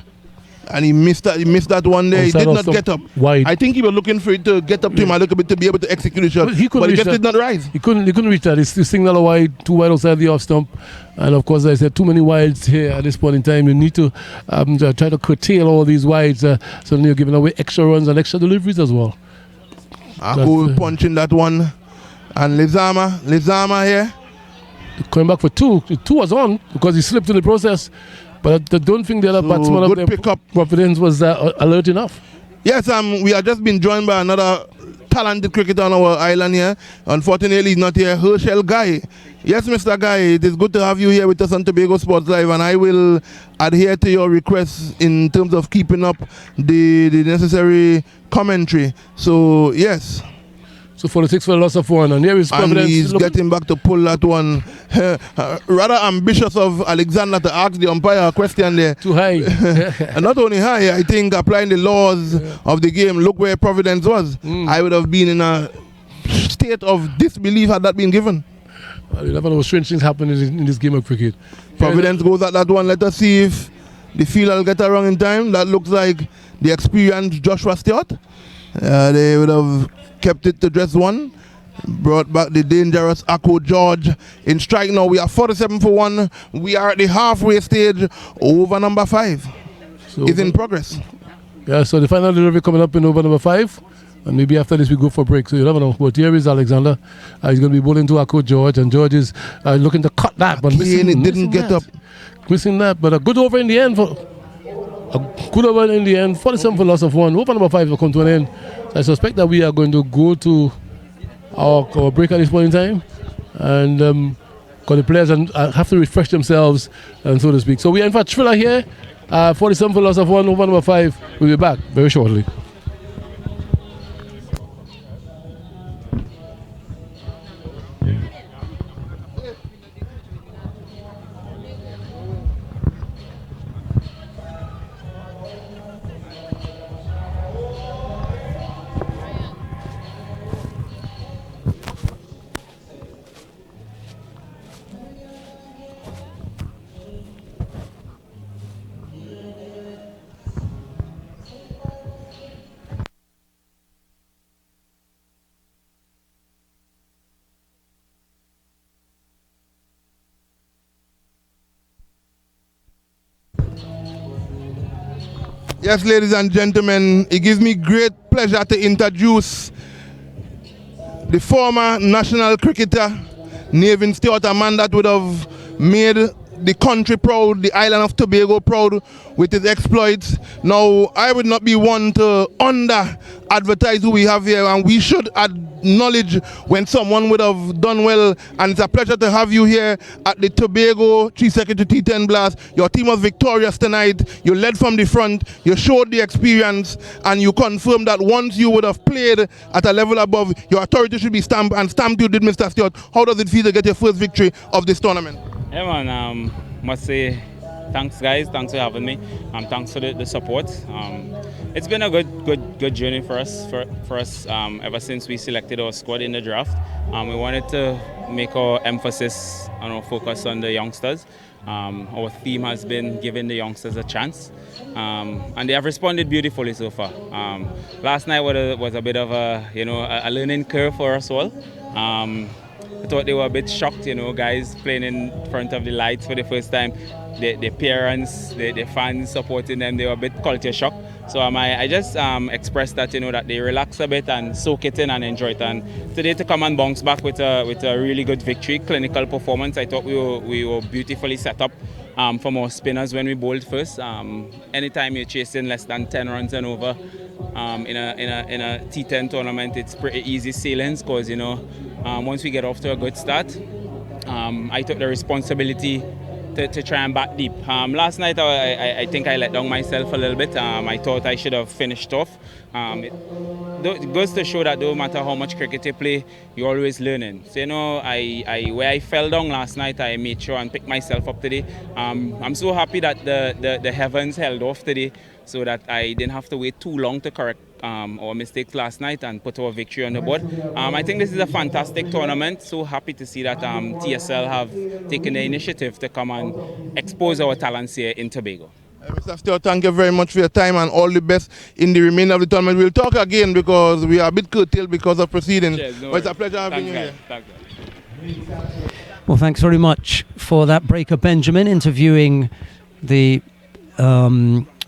[SPEAKER 1] and he missed that one there. He did not get up.
[SPEAKER 2] Wide.
[SPEAKER 1] I think he was looking for it to get up to him a little bit to be able to execute the shot, but he just did not rise.
[SPEAKER 2] He couldn't reach that. He's signal wide, 2 wide outside the off stump, and of course, as I said, too many wides here at this point in time. You need to try to curtail all these wides, so you're giving away extra runs and extra deliveries as well.
[SPEAKER 1] Akko punching that one, and Lizama here.
[SPEAKER 2] Coming back for 2. 2 was on because he slipped in the process. But I don't think the other batsman of
[SPEAKER 1] good pick up.
[SPEAKER 2] Providence was alert enough.
[SPEAKER 1] Yes, we have just been joined by another talented cricketer on our island here. Unfortunately, he's not here. Herschel Guy. Yes, Mr. Guy, it is good to have you here with us on Tobago Sports Live, and I will adhere to your requests in terms of keeping up the necessary commentary. So, yes.
[SPEAKER 2] So 46 for the loss of 1, and here is Providence.
[SPEAKER 1] And he's getting back to pull that one. Rather ambitious of Alexander to ask the umpire a question there.
[SPEAKER 2] Too high.
[SPEAKER 1] And not only high, I think applying the laws of the game, look where Providence was. I would have been in a state of disbelief had that been given.
[SPEAKER 2] You never know, strange things happen in this game of cricket.
[SPEAKER 1] Providence goes at that one. Let us see if the fielder will get around in time. That looks like the experienced Joshua Stewart. They would have kept it to just 1. Brought back the dangerous Akko George in strike now. We are 47 for 1. We are at the halfway stage. Over number 5 is in progress.
[SPEAKER 2] Yeah, so the final delivery coming up in over number 5. And maybe after this we go for a break. So you never know. But here is Alexander. He's going to be bowling to Akko George. And George is looking to cut that. But
[SPEAKER 1] Again, it didn't get up.
[SPEAKER 2] Missing that. But a good over in the end. A good over in the end. 47 for loss of 1. Over number 5 will come to an end. So I suspect that we are going to go to our break at this point in time, and because the players have to refresh themselves, and so to speak. So we are in for a thriller here 47 for loss of 1 over number 5. We'll be back very shortly.
[SPEAKER 1] Yes, ladies and gentlemen, it gives me great pleasure to introduce the former national cricketer, Nevin Stewart, a man that would have made the country proud, the island of Tobago proud with his exploits. Now, I would not be one to under-advertise who we have here, and we should acknowledge when someone would have done well, and it's a pleasure to have you here at the Tobago Chief Secretary T10 Blast. Your team was victorious tonight. You led from the front, you showed the experience, and you confirmed that once you would have played at a level above, your authority should be stamped, and stamped you did, Mr. Stewart. How does it feel to get your first victory of this tournament?
[SPEAKER 5] Yeah, man, must say thanks, guys. Thanks for having me. Thanks for the support. It's been a good journey for us. Ever since we selected our squad in the draft, we wanted to make our emphasis and our focus on the youngsters. Our theme has been giving the youngsters a chance, and they have responded beautifully so far. Last night was a bit of a learning curve for us all. I thought they were a bit shocked, guys playing in front of the lights for the first time. The parents, the fans supporting them, they were a bit culture shocked. So I just expressed that, that they relax a bit and soak it in and enjoy it. And today to come and bounce back with a really good victory, clinical performance. I thought we were beautifully set up from our spinners when we bowled first. Anytime you're chasing less than 10 runs and over in a T10 tournament, it's pretty easy sailings because once we get off to a good start, I took the responsibility to try and bat deep. Last night I think I let down myself a little bit. I thought I should have finished off. It goes to show that no matter how much cricket you play, you're always learning. So where I fell down last night, I made sure and picked myself up today. I'm so happy that the heavens held off today, so that I didn't have to wait too long to correct our mistakes last night and put our victory on the board. I think this is a fantastic tournament. So happy to see that TSL have taken the initiative to come and expose our talents here in Tobago.
[SPEAKER 1] Mr. Stewart, thank you very much for your time and all the best in the remainder of the tournament. We'll talk again because we are a bit curtailed because of proceedings.
[SPEAKER 5] Cheers, no
[SPEAKER 1] but it's a
[SPEAKER 5] worries.
[SPEAKER 1] pleasure having
[SPEAKER 5] Thanks,
[SPEAKER 1] you
[SPEAKER 5] guys.
[SPEAKER 1] here.
[SPEAKER 5] Thanks.
[SPEAKER 3] Well, thanks very much for that. Breaker Benjamin interviewing the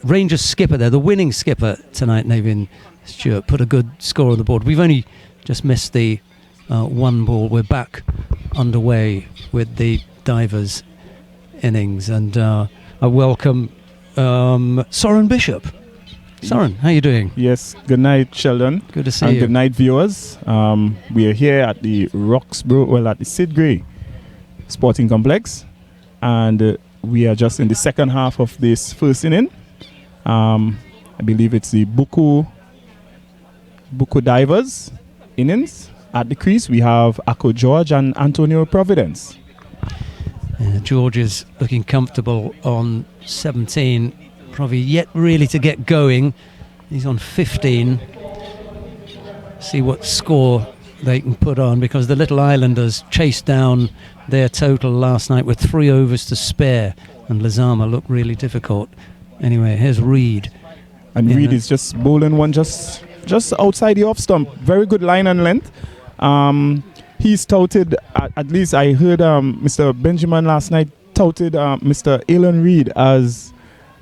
[SPEAKER 3] Rangers skipper there, the winning skipper tonight, Nevin Stewart. Put a good score on the board. We've only just missed the one ball. We're back underway with the Divers innings, and I welcome Soren Bishop. Soren, how are you doing?
[SPEAKER 6] Yes, good night, Sheldon.
[SPEAKER 3] Good to see
[SPEAKER 6] and
[SPEAKER 3] you.
[SPEAKER 6] Good night, viewers. We are here at the at the Sid Gray Sporting Complex, and we are just in the second half of this first inning. I believe it's the Buku Divers innings. At the crease, we have Ako George and Antonio Providence.
[SPEAKER 3] George is looking comfortable on 17, probably yet really to get going. He's on 15. See what score they can put on, because the Little Islanders chased down their total last night with 3 overs to spare, and Lizama looked really difficult. Anyway, here's Reed.
[SPEAKER 6] And Reed is just bowling one just outside the off stump. Very good line and length. He's touted, at least I heard Mr. Benjamin last night touted Mr. Alan Reed as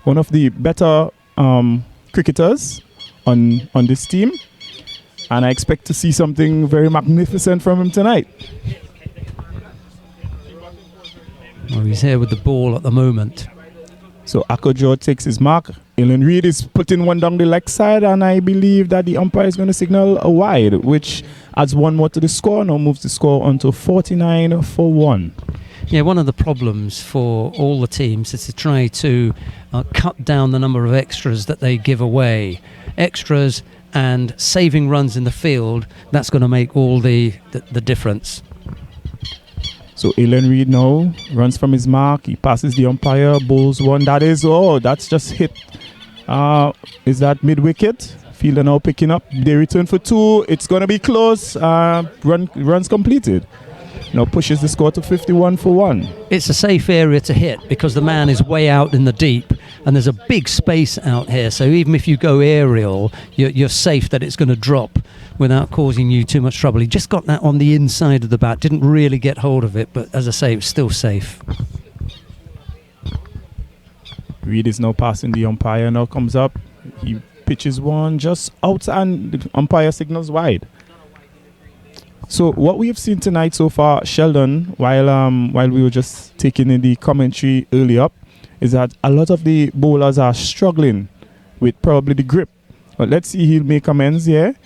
[SPEAKER 6] one of the better cricketers on this team. And I expect to see something very magnificent from him tonight.
[SPEAKER 3] Well, he's here with the ball at the moment.
[SPEAKER 6] So Ako George takes his mark. Alan Reed is putting one down the leg side, and I believe that the umpire is going to signal a wide, which adds one more to the score. Now moves the score on to 49 for 1.
[SPEAKER 3] Yeah, one of the problems for all the teams is to try to cut down the number of extras that they give away. Extras and saving runs in the field, that's going to make all the difference.
[SPEAKER 6] So Alan Reed now runs from his mark. He passes the umpire, bowls one. That's just hit. Is that mid-wicket? Fielder now picking up. They return for 2. It's going to be close. Runs completed. Now pushes the score to 51 for 1.
[SPEAKER 3] It's a safe area to hit because the man is way out in the deep and there's a big space out here. So even if you go aerial, you're safe that it's going to drop without causing you too much trouble. He just got that on the inside of the bat. Didn't really get hold of it, but as I say, it's still safe.
[SPEAKER 6] Reed is now passing the umpire. Now comes up. He pitches one just out and the umpire signals wide. So what we have seen tonight so far, Sheldon, while we were just taking in the commentary early up, is that a lot of the bowlers are struggling with probably the grip. But let's see, he'll make amends here.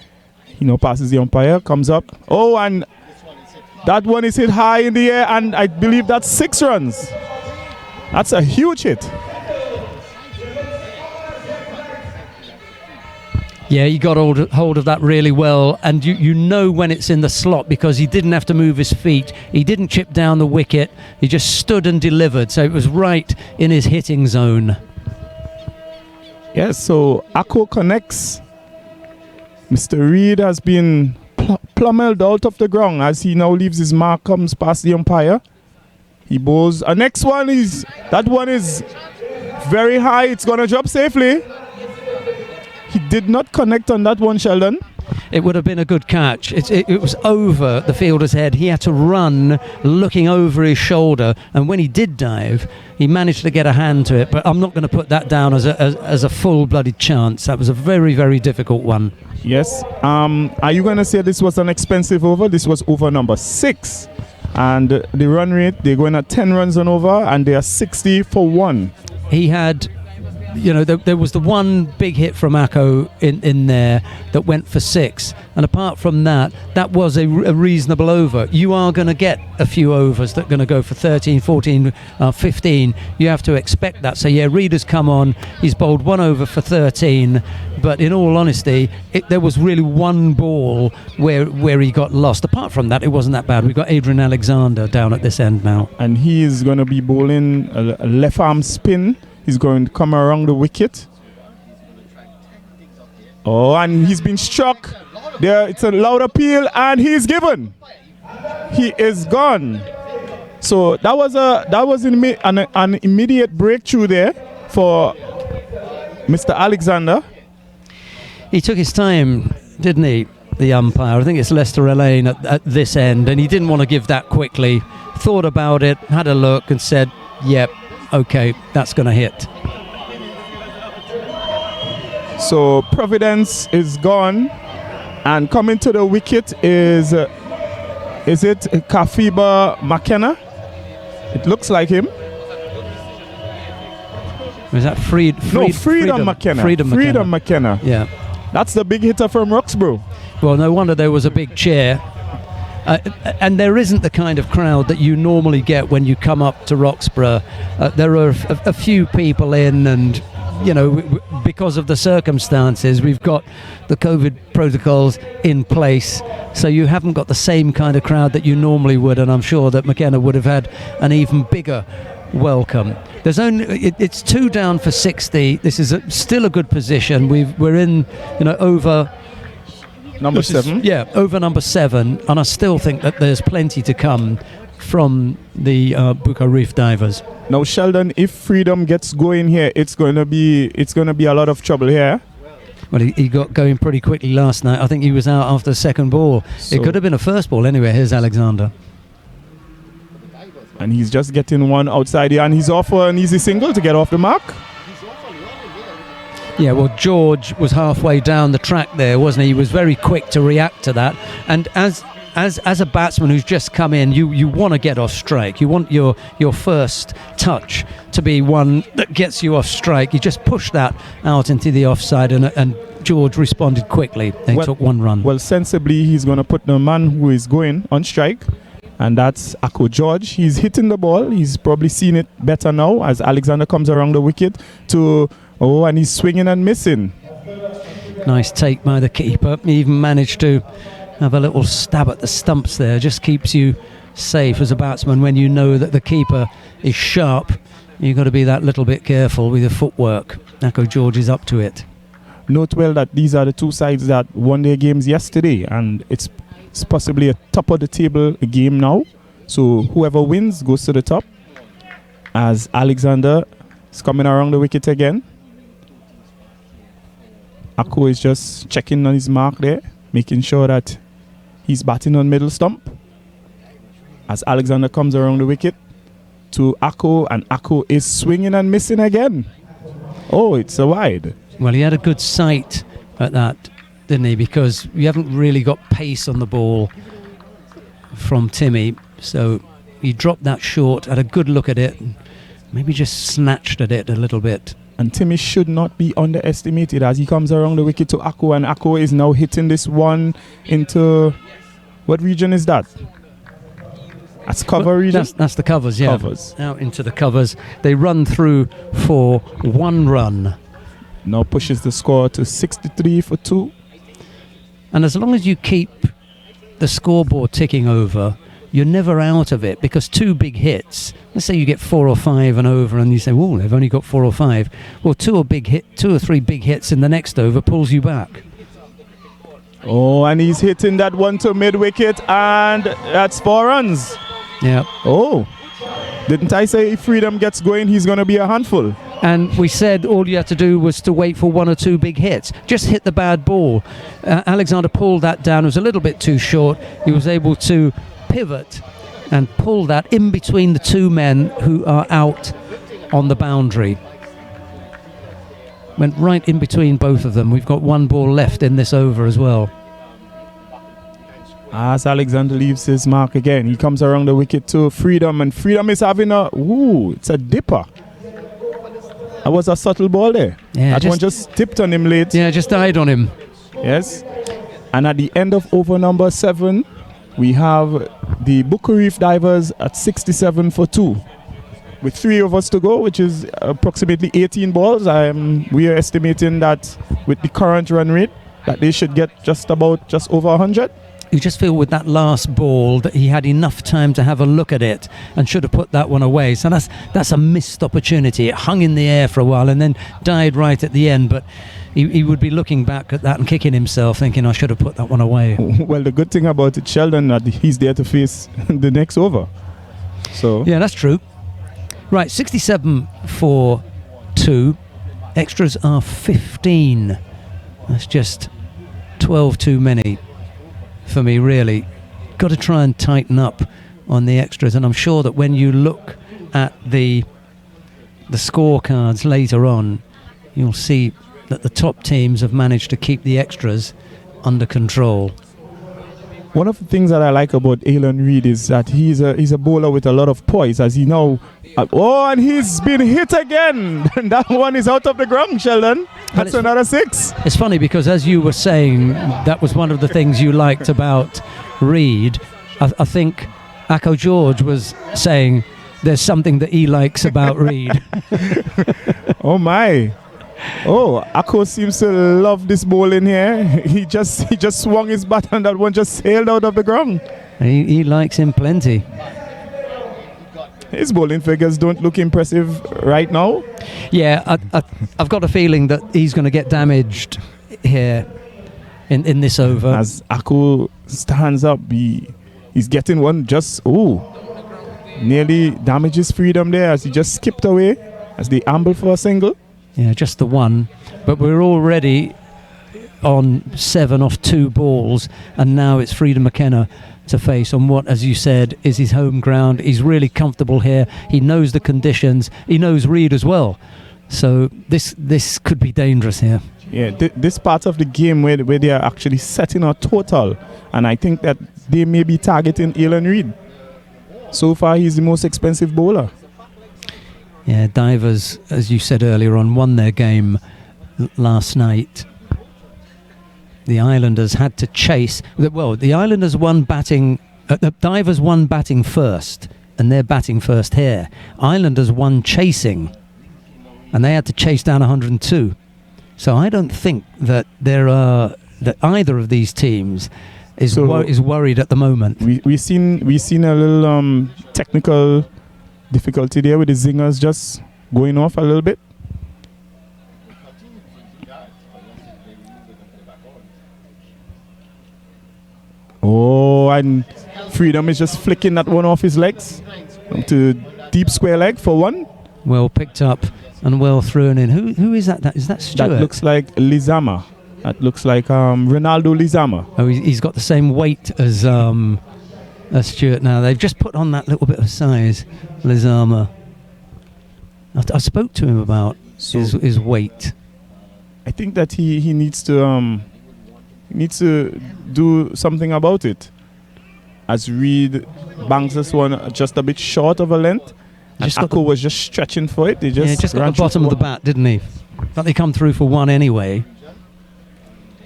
[SPEAKER 6] He now passes the umpire, comes up. Oh, and that one is hit high in the air, and I believe that's 6 runs. That's a huge hit.
[SPEAKER 3] Yeah, he got hold of that really well, and you know when it's in the slot because he didn't have to move his feet. He didn't chip down the wicket. He just stood and delivered, so it was right in his hitting zone.
[SPEAKER 6] Yes, so Akko connects. Mr. Reed has been plummeled out of the ground as he now leaves his mark, comes past the umpire. He bowls. Next one is, that one is very high. It's going to drop safely. He did not connect on that one, Sheldon.
[SPEAKER 3] It would have been a good catch. It was over the fielder's head. He had to run looking over his shoulder, and when he did dive, he managed to get a hand to it, but I'm not going to put that down as a full-blooded chance. That was a very, very difficult one.
[SPEAKER 6] Yes. Are you going to say this was an expensive over? This was over number 6. And the run rate, they're going at 10 runs on over, and they are 60 for 1.
[SPEAKER 3] He had... there was the one big hit from Akko in there that went for 6, and apart from that was a reasonable over. You are going to get a few overs that are going to go for 13, 14, 15. You have to expect that. So yeah, Reed has come on, he's bowled 1 over for 13, but in all honesty, there was really one ball where he got lost. Apart from that, it wasn't that bad. We've got Adrian Alexander down at this end now, and
[SPEAKER 6] he is going to be bowling a left arm spin. He's going to come around the wicket. Oh, and he's been struck. There, it's a loud appeal, and he's given. He is gone. So that was an immediate breakthrough there for Mr. Alexander.
[SPEAKER 3] He took his time, didn't he, the umpire? I think it's Lester Elaine at this end, and he didn't want to give that quickly. Thought about it, had a look, and said, yep. Okay, that's going to hit.
[SPEAKER 6] So Providence is gone, and coming to the wicket is it Kafiba McKenna? It looks like him.
[SPEAKER 3] Was that
[SPEAKER 6] Freedom McKenna. Freedom McKenna.
[SPEAKER 3] Yeah.
[SPEAKER 6] That's the big hitter from Roxborough.
[SPEAKER 3] Well, no wonder there was a big cheer. And there isn't the kind of crowd that you normally get when you come up to Roxborough. There are a few people in, and because of the circumstances, we've got the COVID protocols in place, so you haven't got the same kind of crowd that you normally would, and I'm sure that McKenna would have had an even bigger welcome. It's 2 down for 60. This is still a good position. We're in over
[SPEAKER 6] number 7.
[SPEAKER 3] Over number 7, and I still think that there's plenty to come from the Bucca Reef Divers.
[SPEAKER 6] Now, Sheldon, if Freedom gets going here, it's going to be a lot of trouble here.
[SPEAKER 3] Well, he got going pretty quickly last night. I think he was out after the second ball. So it could have been a first ball anyway. Here's Alexander.
[SPEAKER 6] And he's just getting one outside here, and he's off for an easy single to get off the mark.
[SPEAKER 3] Yeah, well, George was halfway down the track there, wasn't he? He was very quick to react to that. And as a batsman who's just come in, you want to get off strike. You want your first touch to be one that gets you off strike. You just push that out into the offside, and George responded quickly. They took 1 run.
[SPEAKER 6] Well, sensibly, he's going to put the man who is going on strike. And that's Ako George. He's hitting the ball. He's probably seen it better now as Alexander comes around the wicket and he's swinging and missing.
[SPEAKER 3] Nice take by the keeper. He even managed to have a little stab at the stumps there. Just keeps you safe as a batsman when you know that the keeper is sharp. You've got to be that little bit careful with your footwork. Ako George is up to it.
[SPEAKER 6] Note well that these are the two sides that won their games yesterday, and it's possibly a top of the table game now. So whoever wins goes to the top. As Alexander is coming around the wicket again. Ako is just checking on his mark there, making sure that he's batting on middle stump. As Alexander comes around the wicket to Ako, and Ako is swinging and missing again. Oh, it's a wide.
[SPEAKER 3] Well, he had a good sight at that, didn't he? Because you haven't really got pace on the ball from Timmy. So he dropped that short, had a good look at it, and maybe just snatched at it a little bit.
[SPEAKER 6] And Timmy should not be underestimated as he comes around the wicket to Ako, and Ako is now hitting this one into... What region is that? That's cover region?
[SPEAKER 3] That's the covers, yeah.
[SPEAKER 6] Covers.
[SPEAKER 3] Out into the covers. They run through for 1 run.
[SPEAKER 6] Now pushes the score to 63 for 2.
[SPEAKER 3] And as long as you keep the scoreboard ticking over, you're never out of it, because 2 big hits, let's say you get 4 or 5 and over, and you say, well, they've only got 4 or 5. Well, 2 or 3 big hits in the next over pulls you back.
[SPEAKER 6] Oh, and he's hitting that one to mid-wicket, and that's 4 runs.
[SPEAKER 3] Yeah.
[SPEAKER 6] Oh, didn't I say if Freedom gets going, he's going to be a handful?
[SPEAKER 3] And we said all you had to do was to wait for 1 or 2 big hits. Just hit the bad ball. Alexander pulled that down. It was a little bit too short. He was able to pivot and pull that in between the 2 men who are out on the boundary. Went right in between both of them. We've got 1 ball left in this over as well.
[SPEAKER 6] As Alexander leaves his mark again, he comes around the wicket to Freedom, and Freedom is having it's a dipper. That was a subtle ball there.
[SPEAKER 3] Yeah,
[SPEAKER 6] that one just tipped on him late.
[SPEAKER 3] Yeah, just died on him.
[SPEAKER 6] Yes. And at the end of over number 7, we have the Booker Reef Divers at 67 for 2. With 3 overs to go, which is approximately 18 balls, we are estimating that with the current run rate, that they should get just over 100.
[SPEAKER 3] You just feel with that last ball that he had enough time to have a look at it and should have put that one away. So that's a missed opportunity. It hung in the air for a while and then died right at the end. But he would be looking back at that and kicking himself, thinking, I should have put that one away.
[SPEAKER 6] Well, the good thing about it, Sheldon, that he's there to face the next over. So
[SPEAKER 3] yeah, that's true. Right, 67 for 2. Extras are 15. That's just 12 too many for me, really. Got to try and tighten up on the extras, and I'm sure that when you look at the scorecards later on, you'll see that the top teams have managed to keep the extras under control.
[SPEAKER 6] One of the things that I like about Alan Reid is that he's a bowler with a lot of poise, as he now... and he's been hit again. That one is out of the ground, Sheldon. That's another 6.
[SPEAKER 3] It's funny because, as you were saying, that was one of the things you liked about Reid. I think Ako George was saying there's something that he likes about Reid.
[SPEAKER 6] Oh my. Oh, Ako seems to love this ball in here. He just swung his bat and that one just sailed out of the ground.
[SPEAKER 3] He likes him plenty.
[SPEAKER 6] His bowling figures don't look impressive right now.
[SPEAKER 3] Yeah, I've got a feeling that he's going to get damaged here in this over.
[SPEAKER 6] As Ako stands up, he's getting one nearly damages Freedom there as he just skipped away as they amble for a single.
[SPEAKER 3] Yeah, just the one. But we're already on 7 off 2 balls, and now it's Freedom McKenna to face on what, as you said, is his home ground. He's really comfortable here. He knows the conditions. He knows Reid as well. So this could be dangerous here.
[SPEAKER 6] Yeah, this part of the game where they are actually setting a total, and I think that they may be targeting Alan Reid. So far, he's the most expensive bowler.
[SPEAKER 3] Yeah, Divers, as you said earlier on, won their game last night. The Islanders had to chase. Well, the Islanders won batting The Divers won batting first, and they're batting first here. Islanders won chasing, and they had to chase down 102. So I don't think that that either of these teams is worried at the moment.
[SPEAKER 6] We seen a little technical difficulty there with the zingers just going off a little bit. Oh, and Freedom is just flicking that one off his legs to deep square leg for one.
[SPEAKER 3] Well picked up and well thrown in. Who is that? Is that Stewart?
[SPEAKER 6] That looks like Lizama. That looks like Ronaldo Lizama.
[SPEAKER 3] Oh, he's got the same weight as Stewart now. They've just put on that little bit of size, Lizama. I spoke to him about his weight.
[SPEAKER 6] I think that he needs to do something about it. As Reed bangs this one just a bit short of a length, and Ako was just stretching for it. They just
[SPEAKER 3] got the bottom of the bat, didn't he? But they come through for one anyway.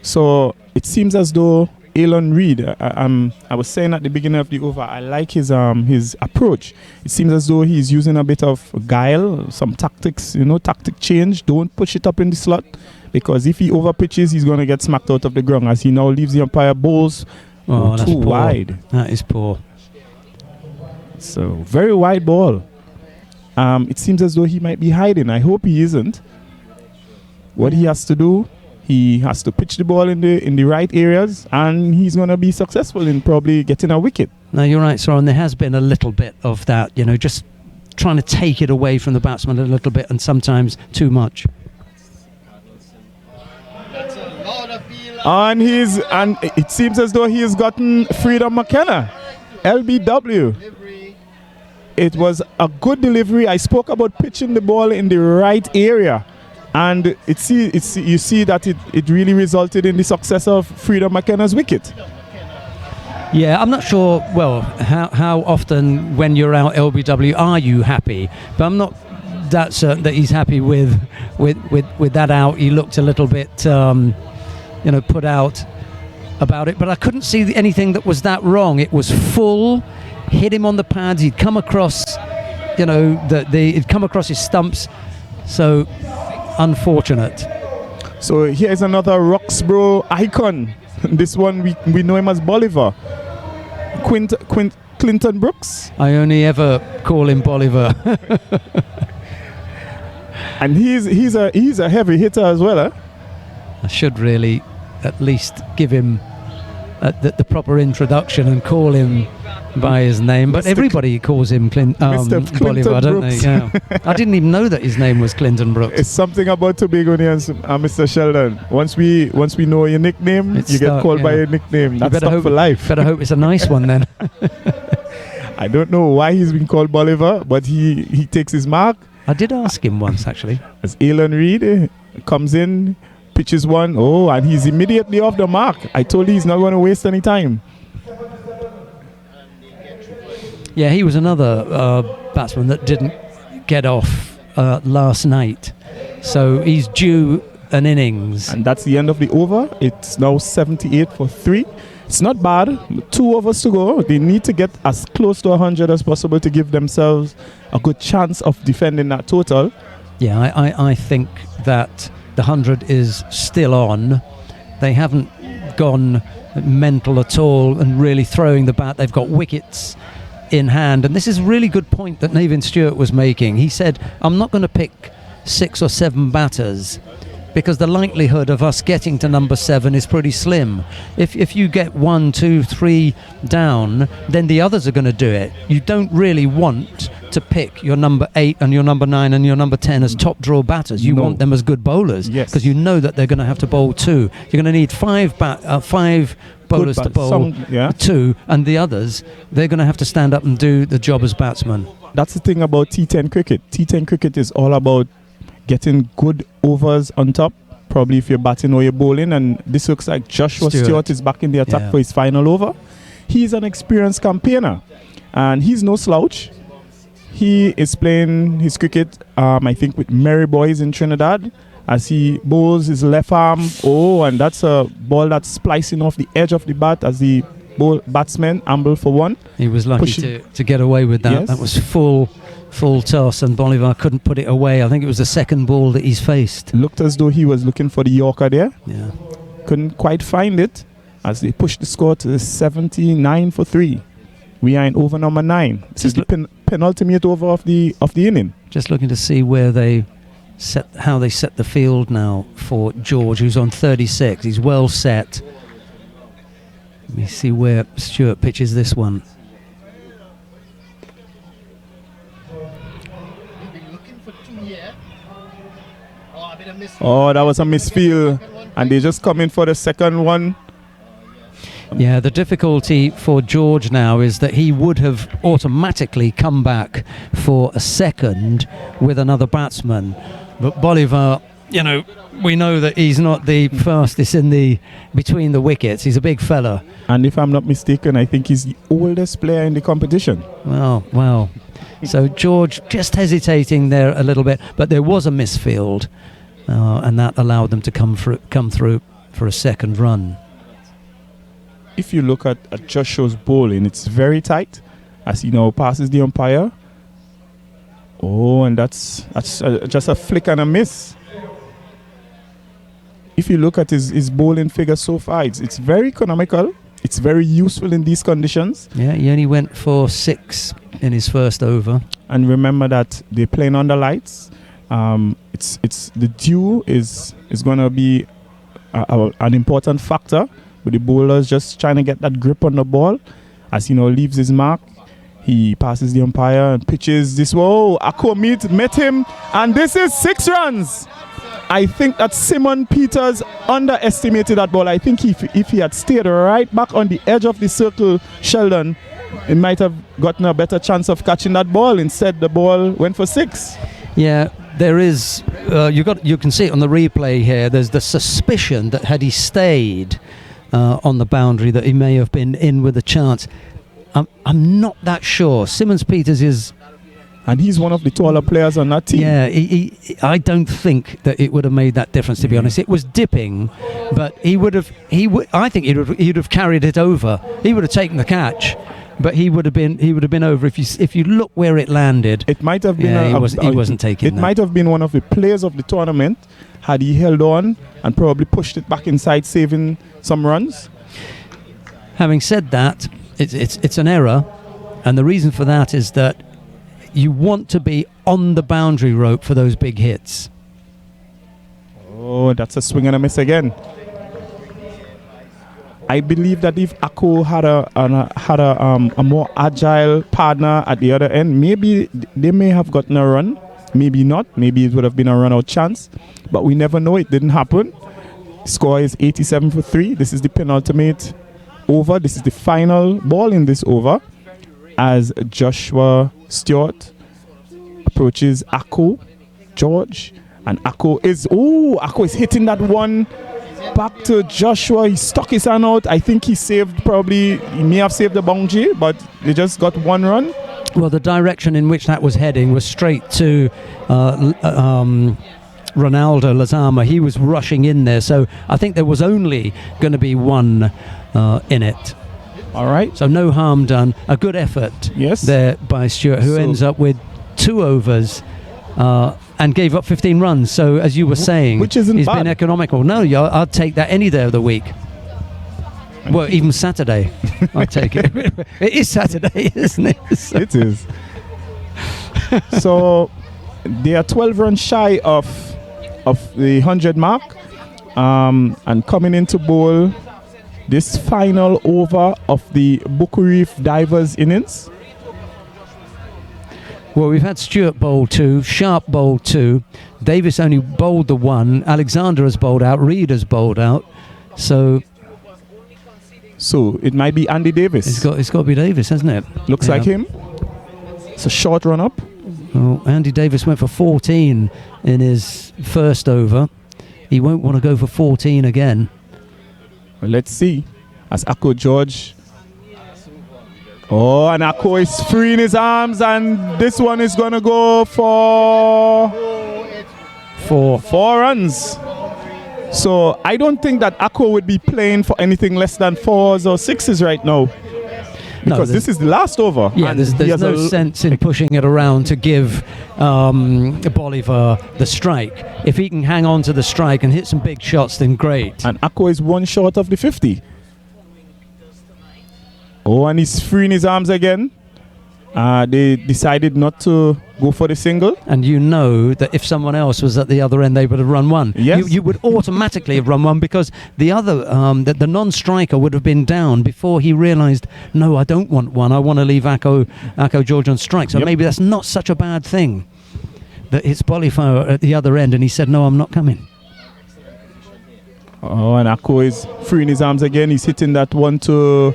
[SPEAKER 6] So it seems as though Elon Reed, I was saying at the beginning of the over, I like his approach. It seems as though he's using a bit of guile, some tactics, tactic change. Don't push it up in the slot, because if he over pitches, he's going to get smacked out of the ground, as he now leaves the umpire bowls too wide.
[SPEAKER 3] That is poor.
[SPEAKER 6] So very wide ball. It seems as though he might be hiding. I hope he isn't. What he has to do, he has to pitch the ball in the right areas, and he's going to be successful in probably getting a wicket.
[SPEAKER 3] No, you're right, Soren. There has been a little bit of that, just trying to take it away from the batsman a little bit, and sometimes too much.
[SPEAKER 6] And it seems as though he has gotten Freedom McKenna, LBW. It was a good delivery. I spoke about pitching the ball in the right area, and you see that it really resulted in the success of Freedom McKenna's wicket.
[SPEAKER 3] Yeah, I'm not sure, well, how often when you're out LBW are you happy? But I'm not that certain that he's happy with that out. He looked a little bit, put out about it. But I couldn't see anything that was that wrong. It was full, hit him on the pads. He'd come across, he'd come across his stumps. So, unfortunate.
[SPEAKER 6] So here's another Roxborough icon. This one we know him as Bolivar. Clinton Brooks.
[SPEAKER 3] I only ever call him Bolivar.
[SPEAKER 6] And he's a heavy hitter as well, eh?
[SPEAKER 3] I should really at least give him the proper introduction and call him by his name, but everybody calls him Bolivar, don't they? Yeah. I didn't even know that his name was Clinton Brooks.
[SPEAKER 6] It's something about Tobagonians, Mr. Sheldon. Once we know your nickname, you get called by your nickname. That's stuck for life.
[SPEAKER 3] Better hope it's a nice one then.
[SPEAKER 6] I don't know why he's been called Bolivar, but he takes his mark.
[SPEAKER 3] I did ask him once, actually.
[SPEAKER 6] As Elon Reed comes in, pitches one, and he's immediately off the mark. I told you he's not going to waste any time.
[SPEAKER 3] Yeah, he was another batsman that didn't get off last night. So he's due an innings.
[SPEAKER 6] And that's the end of the over. It's now 78 for 3. It's not bad. 2 overs to go. They need to get as close to 100 as possible to give themselves a good chance of defending that total.
[SPEAKER 3] Yeah, I think that the 100 is still on. They haven't gone mental at all and really throwing the bat. They've got wickets in hand, and this is a really good point that Navin Stewart was making. He said, I'm not going to pick 6 or 7 batters because the likelihood of us getting to number 7 is pretty slim. If you get 1, 2, 3 down, then the others are going to do it. You don't really want to pick your number 8 and your number 9 and your number 10 as top draw batters. You want them as good bowlers, because you know that they're going to have to bowl 2. You're going to need 5 bowlers to bowl 2, and the others, they're going to have to stand up and do the job as batsmen.
[SPEAKER 6] That's the thing about T10 cricket. T10 cricket is all about getting good overs on top, probably if you're batting or you're bowling, and this looks like Joshua Stewart is back in the attack for his final over. He's an experienced campaigner, and he's no slouch. He is playing his cricket, I think, with Merry Boys in Trinidad, as he bowls his left arm. And that's a ball that's splicing off the edge of the bat as he batsmen amble for one.
[SPEAKER 3] He was lucky
[SPEAKER 6] Pushing.
[SPEAKER 3] to get away with that.
[SPEAKER 6] Yes.
[SPEAKER 3] That was full toss, and Bolivar couldn't put it away. I think it was the second ball that he's faced.
[SPEAKER 6] Looked as though he was looking for the Yorker there.
[SPEAKER 3] Yeah.
[SPEAKER 6] Couldn't quite find it as they pushed the score to 79 for 3. We are in over number 9. This is the penultimate over of the inning.
[SPEAKER 3] Just looking to see how they set the field now for George, who's on 36. He's well set. Let me see where Stewart pitches this one.
[SPEAKER 6] Oh, that was a misfield, and they just come in for the second one.
[SPEAKER 3] Yeah, the difficulty for George now is that he would have automatically come back for a second with another batsman. But Bolivar, we know that he's not the fastest between the wickets. He's a big fella.
[SPEAKER 6] And if I'm not mistaken, I think he's the oldest player in the competition.
[SPEAKER 3] Well. So George just hesitating there a little bit, but there was a misfield, and that allowed them to come through for a second run.
[SPEAKER 6] If you look at Joshua's bowling, it's very tight as he now passes the umpire. Oh, and that's just a flick and a miss. If you look at his bowling figure so far, it's very economical. It's very useful in these conditions.
[SPEAKER 3] Yeah, he only went for 6 in his first over.
[SPEAKER 6] And remember that they're playing under lights. It's the dew is going to be an important factor. With the bowlers just trying to get that grip on the ball. As leaves his mark, he passes the umpire and pitches this. Whoa, Ako met him, and this is 6 runs. I think that Simon Peters underestimated that ball. I think if he had stayed right back on the edge of the circle, Sheldon, he might have gotten a better chance of catching that ball. Instead, the ball went for 6.
[SPEAKER 3] Yeah, there is. You can see it on the replay here. There's the suspicion that had he stayed on the boundary, that he may have been in with a chance. I'm not that sure. Simmons Peters is,
[SPEAKER 6] and he's one of the taller players on that team.
[SPEAKER 3] Yeah, I don't think that it would have made that difference, to be honest. It was dipping, but I think he'd have carried it over. He would have taken the catch, but he would have been over. If you look where it landed,
[SPEAKER 6] it might have been.
[SPEAKER 3] Yeah, he wasn't taking.
[SPEAKER 6] It might have been one of the players of the tournament had he held on and probably pushed it back inside, saving some runs.
[SPEAKER 3] Having said that, it's an error, and the reason for that is that you want to be on the boundary rope for those big hits.
[SPEAKER 6] Oh, that's a swing and a miss again. I believe that if Ako had a more agile partner at the other end, maybe they may have gotten a run. Maybe not. Maybe it would have been a run-out chance. But we never know. It didn't happen. Score is 87 for 3. This is the penultimate over. This is the final ball in this over as Joshua Stewart approaches Ako George. And Ako is hitting that one back to Joshua. He stuck his hand out. I think he may have saved the boundary, but they just got one run.
[SPEAKER 3] Well, the direction in which that was heading was straight to Ronaldo Lazama. He was rushing in there, so I think there was only going to be one in it.
[SPEAKER 6] All right.
[SPEAKER 3] So no harm done. A good effort there by Stewart, who ends up with 2 overs and gave up 15 runs. So as you were saying,
[SPEAKER 6] which isn't
[SPEAKER 3] he's
[SPEAKER 6] bad.
[SPEAKER 3] been economical. No, I'd take that any day of the week. Well, even Saturday, I'd take it. It is Saturday, isn't it? So.
[SPEAKER 6] It is. So they are 12 runs shy of the 100 mark, and coming into bowl this final over of the Buku Reef Divers innings.
[SPEAKER 3] Well, we've had Stewart bowl 2, Sharp bowl 2, Davis only bowled the 1, Alexander has bowled out, Reed has bowled out, so
[SPEAKER 6] it might be Andy Davis.
[SPEAKER 3] It's got to be Davis, hasn't it?
[SPEAKER 6] Looks like him. It's a short run up.
[SPEAKER 3] Well, Andy Davis went for 14 in his first over. He won't want to go for 14 again.
[SPEAKER 6] Well, let's see. As Ako George. Oh, and Ako is free in his arms, and this one is going to go for 4 runs. So I don't think that Akko would be playing for anything less than 4s or 6s right now. Because this is the last over.
[SPEAKER 3] Yeah,
[SPEAKER 6] and
[SPEAKER 3] there's no sense in pushing it around to give Bolivar the strike. If he can hang on to the strike and hit some big shots, then great.
[SPEAKER 6] And Akko is 1 short of the 50. Oh, and he's freeing his arms again. They decided not to go for the single.
[SPEAKER 3] And you know that if someone else was at the other end, they would have run one.
[SPEAKER 6] Yes.
[SPEAKER 3] You would automatically have run one because the other, the non-striker would have been down before he realised, no, I don't want one. I want to leave Akko George on strike. So maybe that's not such a bad thing that it's Bolivar at the other end and he said, no, I'm not coming.
[SPEAKER 6] Oh, and Akko is freeing his arms again. He's hitting that one to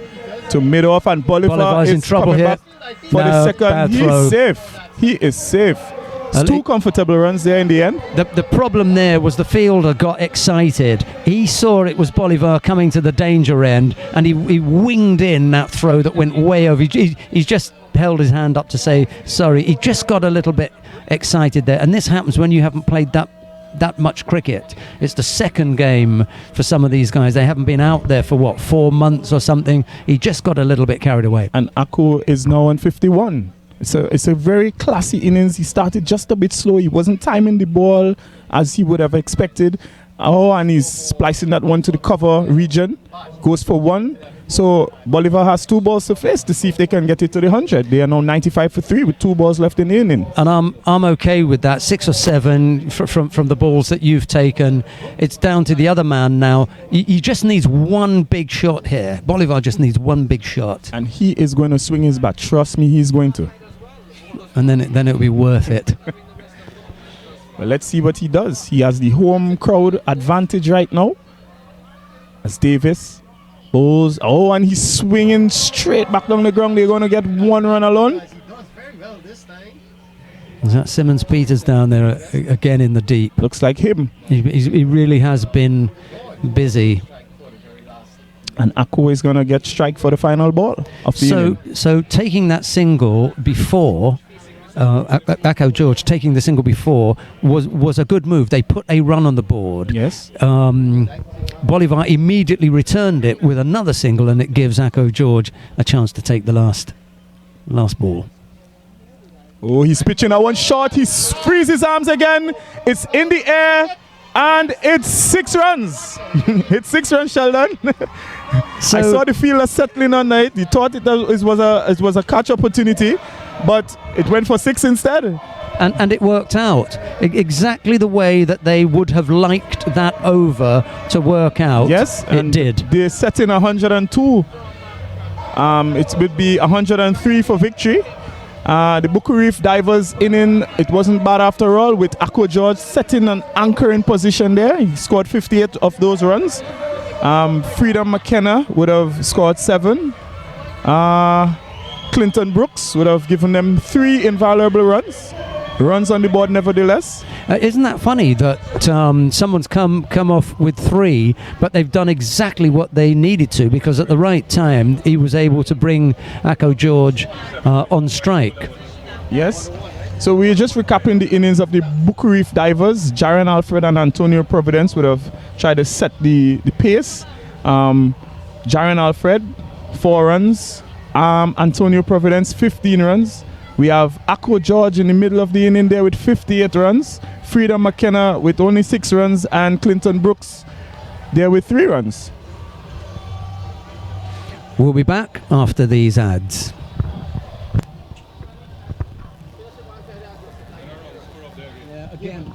[SPEAKER 6] mid-off, and Bolivar is
[SPEAKER 3] in trouble
[SPEAKER 6] coming
[SPEAKER 3] here.
[SPEAKER 6] back for the second. He's safe. He is safe. It's 2 comfortable runs there in the end.
[SPEAKER 3] The problem there was the fielder got excited. He saw it was Bolivar coming to the danger end, and he winged in that throw that went way over. He's just held his hand up to say sorry. He just got a little bit excited there, and this happens when you haven't played that much cricket. It's the second game for some of these guys. They haven't been out there for 4 months or something. He just got a little bit carried away.
[SPEAKER 6] And Akko is now on 51. It's a very classy innings. He started just a bit slow. He wasn't timing the ball as he would have expected. Oh, and he's splicing that one to the cover region. Goes for 1. So Bolivar has 2 balls to face to see if they can get it to the 100. They are now 95 for 3 with 2 balls left in the inning.
[SPEAKER 3] And I'm okay with that. 6 or 7 from the balls that you've taken. It's down to the other man now. He just needs one big shot here. Bolivar just needs one big shot.
[SPEAKER 6] And he is going to swing his bat. Trust me, he's going to.
[SPEAKER 3] And then it'll be worth it.
[SPEAKER 6] Well, let's see what he does. He has the home crowd advantage right now. As Davis bowls. Oh, and he's swinging straight back down the ground. They're going to get 1 run alone.
[SPEAKER 3] Is that Simmons Peters down there again in the deep?
[SPEAKER 6] Looks like him.
[SPEAKER 3] He really has been busy.
[SPEAKER 6] And Akko is going to get strike for the final ball of the inning.
[SPEAKER 3] So taking that single before, Akko George taking the single before was a good move. They put a run on the board.
[SPEAKER 6] Yes.
[SPEAKER 3] Bolivar immediately returned it with another single, and it gives Akko George a chance to take the last ball.
[SPEAKER 6] Oh, he's pitching that one short. He frees his arms again. It's in the air, and it's 6 runs. It's 6 runs, Sheldon. I saw the fielder settling on it. He thought it was a catch opportunity, but it went for 6 instead.
[SPEAKER 3] And it worked out exactly the way that they would have liked that over to work out.
[SPEAKER 6] Yes,
[SPEAKER 3] it did.
[SPEAKER 6] They're setting 102. It would be 103 for victory. The Buku Reef Divers inning, it wasn't bad after all, with Akko George setting an anchoring position there. He scored 58 of those runs. Freedom McKenna would have scored 7. Clinton Brooks would have given them 3 invaluable runs. Runs on the board nevertheless.
[SPEAKER 3] Isn't that funny that someone's come off with 3, but they've done exactly what they needed to, because at the right time he was able to bring Akko George on strike.
[SPEAKER 6] Yes. So we're just recapping the innings of the Buku Reef Divers. Jaren Alfred and Antonio Providence would have tried to set the pace. Jaren Alfred, 4 runs. Antonio Providence, 15 runs. We have Akko George in the middle of the inning there with 58 runs. Freedom McKenna with only 6 runs. And Clinton Brooks there with 3 runs.
[SPEAKER 3] We'll be back after these ads. Again.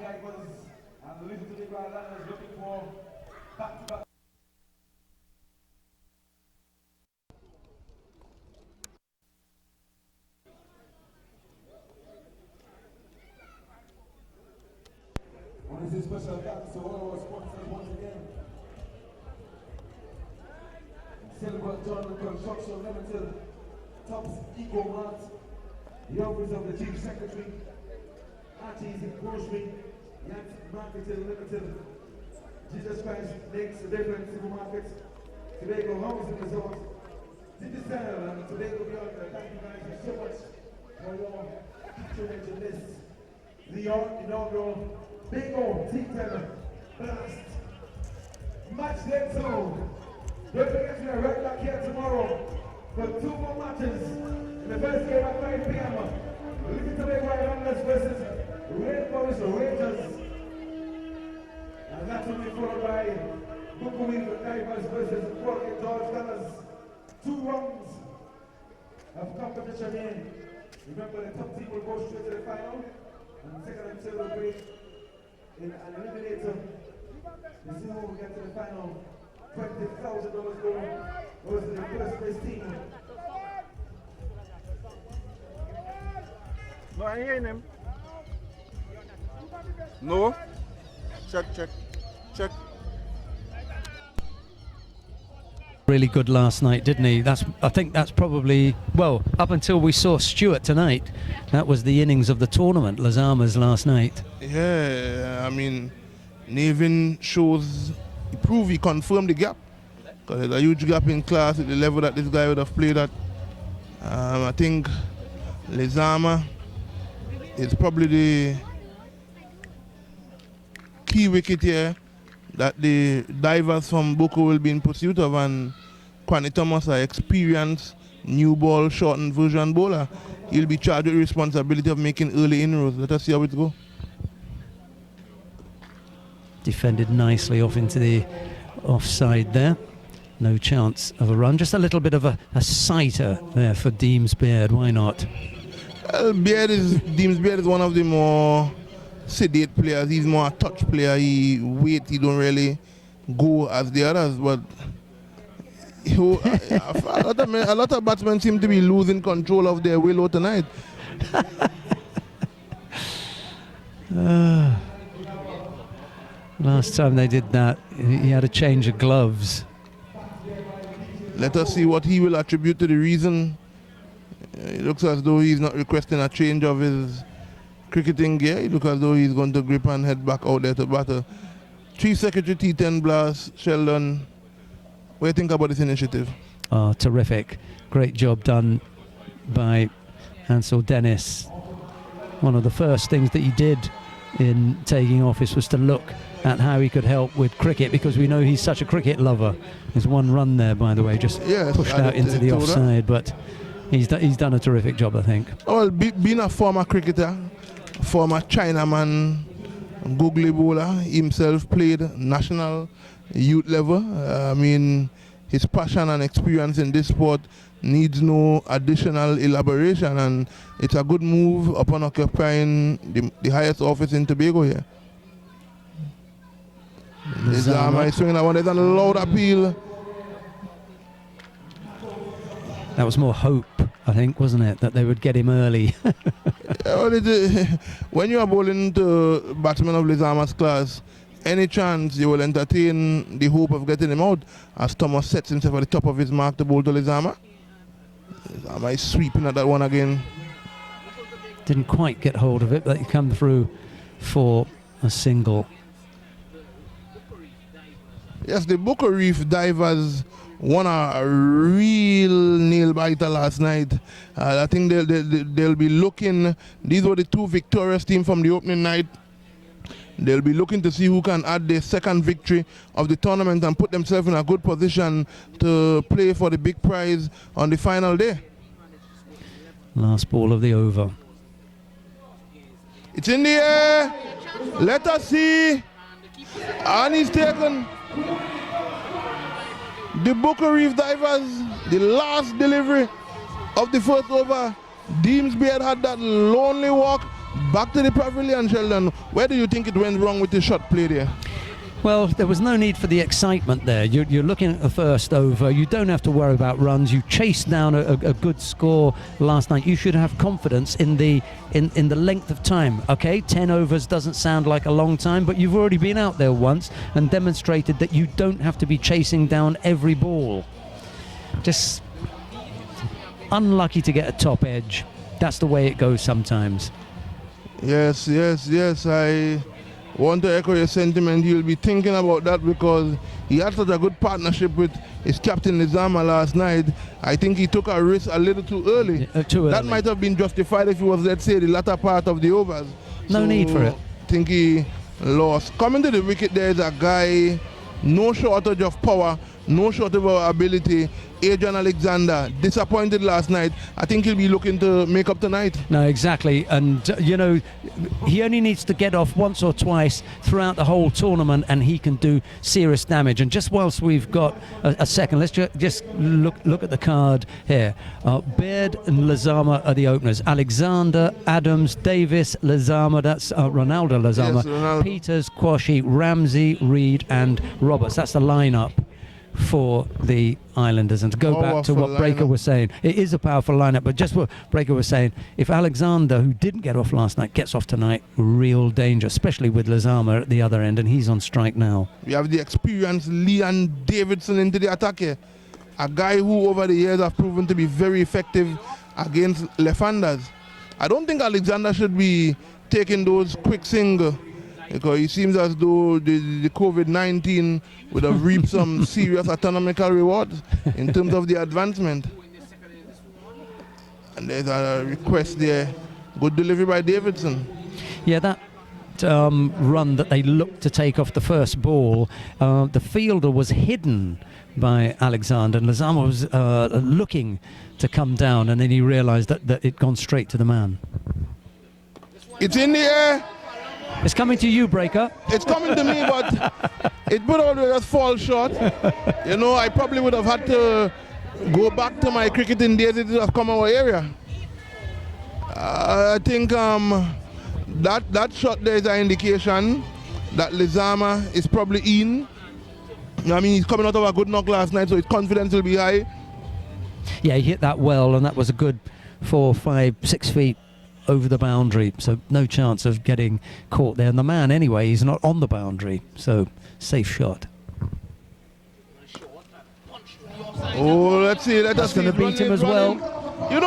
[SPEAKER 7] Divers and the Little Tobago Islanders looking for back-to-back. I want to say special thanks to all our sponsors once again. Silver John Construction Limited, Tops Eco Mart, the office of the Chief Secretary, Artie's Grocery, Yant Marketing Limited, Jesus Christ Makes a Difference Supermarkets, Tobago Housing Resort, Digicel and Tobago Beyond. Thank you guys so much for your patronage in this, the inaugural Bingo T10 Blast Match Day 2. Don't forget we are right back here tomorrow for 2 more matches. In the first game at 5 p.m. Little Tobago Islanders versus Rainforest Rangers. And that will be followed by Bukuwi Divers versus Forget George Gunners. 2 rounds of competition here. Remember, the top team will go straight to the final. And second and third will break in an eliminator. You see who will get to the final. $20,000 goes to the first place team.
[SPEAKER 6] No, I ain't hearing him. No. Check.
[SPEAKER 3] Really good last night, didn't he? I think that's probably, well, up until we saw Stuart tonight, that was the innings of the tournament, Lezama's last night.
[SPEAKER 1] Yeah, I mean, Navin shows, he confirmed the gap. Because there's a huge gap in class at the level that this guy would have played at. I think Lezama is probably the key wicket here that the divers from Boko will be in pursuit of, and Kwani Thomas, an experienced new ball shortened version bowler, he'll be charged with the responsibility of making early inroads. Let us see how it goes.
[SPEAKER 3] Defended nicely off into the offside there. No chance of a run. Just a little bit of a sighter there for Deems Beard. Why not?
[SPEAKER 1] Well, Deems Beard is one of the more sedate players. He's more a touch player. He don't really go as the others. But a lot of batsmen seem to be losing control of their willow tonight.
[SPEAKER 3] Last time they did that, he had a change of gloves.
[SPEAKER 1] Let us see what he will attribute to the reason. It looks as though he's not requesting a change of his cricketing gear. It looks as though he's going to grip and head back out there to batter. Chief Secretary T10 Blast, Sheldon, what do you think about this initiative?
[SPEAKER 3] Oh, terrific. Great job done by Ansel Dennis. One of the first things that he did in taking office was to look at how he could help with cricket, because we know he's such a cricket lover. There's one run there, by the way, just pushed out into the offside, but he's done a terrific job, I think.
[SPEAKER 1] Well, being a former cricketer, former Chinaman, googly bowler, himself played national youth level. I mean, his passion and experience in this sport needs no additional elaboration, and it's a good move upon occupying the highest office in Tobago here. Lezama is swinging that one. There's a loud appeal.
[SPEAKER 3] That was more hope, I think, wasn't it, that they would get him early.
[SPEAKER 1] Well, when you are bowling to batsmen of Lezama's class, any chance you will entertain the hope of getting him out, as Thomas sets himself at the top of his mark to bowl to Lezama. Lezama is sweeping at that one again.
[SPEAKER 3] Didn't quite get hold of it, but he come through for a single.
[SPEAKER 1] Yes, the Boko Reef Divers won a real nail-biter last night. I think they'll be looking, these were the 2 victorious teams from the opening night. They'll be looking to see who can add their second victory of the tournament and put themselves in a good position to play for the big prize on the final day.
[SPEAKER 3] Last ball of the over.
[SPEAKER 1] It's in the air. Let us see. And he's taken. The Boko Reef Divers, the last delivery of the first over. Deems Beard had that lonely walk Back to the pavilion, Sheldon. Where do you think it went wrong with the shot play there?
[SPEAKER 3] Well, there was no need for the excitement there. You're looking at the first over. You don't have to worry about runs. You chased down a good score last night. You should have confidence in the length of time. Okay, 10 overs doesn't sound like a long time, but you've already been out there once and demonstrated that you don't have to be chasing down every ball. Just unlucky to get a top edge. That's the way it goes sometimes.
[SPEAKER 1] Yes. I want to echo your sentiment. He'll be thinking about that because he had such a good partnership with his captain Lizama last night. I think he took a risk a little too early.
[SPEAKER 3] Too early.
[SPEAKER 1] That might have been justified if it was, let's say, the latter part of the overs.
[SPEAKER 3] No need for it.
[SPEAKER 1] I think he lost. Coming to the wicket, there is a guy, no shortage of power, no shortage of ability. Adrian Alexander, disappointed last night. I think he'll be looking to make up tonight.
[SPEAKER 3] No, exactly. And, he only needs to get off once or twice throughout the whole tournament and he can do serious damage. And just whilst we've got a second, let's just look at the card here. Baird and Lizama are the openers. Alexander, Adams, Davis, Lizama, that's Ronaldo Lizama,
[SPEAKER 1] Yes, Ronaldo.
[SPEAKER 3] Peters, Quashie, Ramsey, Reed and Roberts. That's the lineup for the Islanders. And to go back to
[SPEAKER 1] Powerful
[SPEAKER 3] what Breaker
[SPEAKER 1] lineup.
[SPEAKER 3] was saying, it is a powerful lineup, but just what Breaker was saying, if Alexander, who didn't get off last night, gets off tonight, real danger, especially with Lizama at the other end, and he's on strike now.
[SPEAKER 1] We have the experienced Leon Davidson into the attack here. A guy who over the years have proven to be very effective against left-handers. I don't think Alexander should be taking those quick singles because he seems as though the COVID-19 would have reaped some serious astronomical rewards in terms of the advancement. And there's a request there. Good delivery by Davidson.
[SPEAKER 3] Yeah, that run that they looked to take off the first ball, the fielder was hidden by Alexander, and Lizama was looking to come down, and then he realised that it'd gone straight to the man.
[SPEAKER 1] It's in the air.
[SPEAKER 3] It's coming to you, Breaker.
[SPEAKER 1] It's coming to me, but it would always just fall short. I probably would have had to go back to my cricketing days if it have come our area. I think that shot there is an indication that Lizama is probably in. I mean, he's coming out of a good knock last night, so his confidence will be high.
[SPEAKER 3] Yeah, he hit that well, and that was a good 4, 5, 6 feet over the boundary, so no chance of getting caught there. And the man, anyway, he's not on the boundary, so safe shot.
[SPEAKER 1] Oh, let's see. Let
[SPEAKER 3] That's
[SPEAKER 1] us see.
[SPEAKER 3] gonna
[SPEAKER 1] He's
[SPEAKER 3] beat him
[SPEAKER 1] running,
[SPEAKER 3] as
[SPEAKER 1] he's
[SPEAKER 3] well.
[SPEAKER 1] running.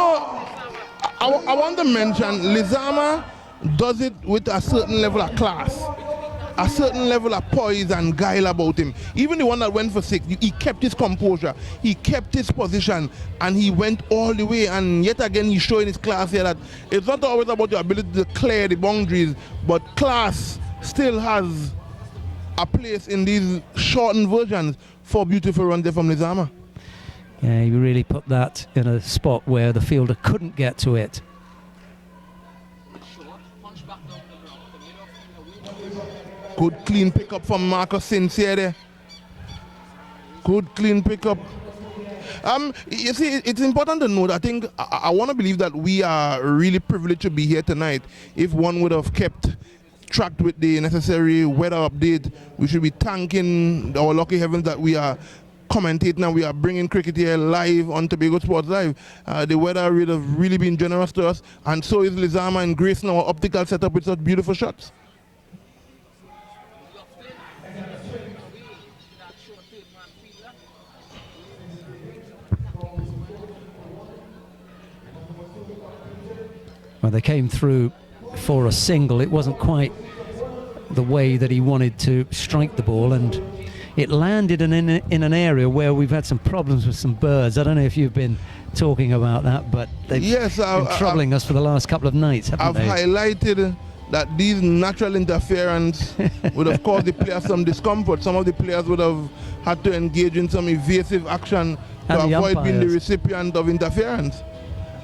[SPEAKER 1] I want to mention Lizama does it with a certain level of class, a certain level of poise and guile about him. Even the one that went for 6, he kept his composure, he kept his position, and he went all the way. And yet again, he's showing his class here that it's not always about your ability to clear the boundaries, but class still has a place in these shortened versions for beautiful runs there from Lizama.
[SPEAKER 3] Yeah, he really put that in a spot where the fielder couldn't get to it.
[SPEAKER 1] Good clean pickup from Marcus Sincere there. Good clean pickup. You see, it's important to note, I think, I want to believe that we are really privileged to be here tonight. If one would have kept track with the necessary weather update, we should be thanking our lucky heavens that we are commentating and we are bringing cricket here live on Tobago Sports Live. The weather would have really been generous to us, and so is Lizama and gracing our optical setup with such beautiful shots.
[SPEAKER 3] Well, they came through for a single. It wasn't quite the way that he wanted to strike the ball, and it landed in an area where we've had some problems with some birds. I don't know if you've been talking about that, but they've been troubling us for the last couple of nights, haven't they?
[SPEAKER 1] I've highlighted that these natural interference would have caused the players some discomfort. Some of the players would have had to engage in some evasive action to avoid being the recipient of interference.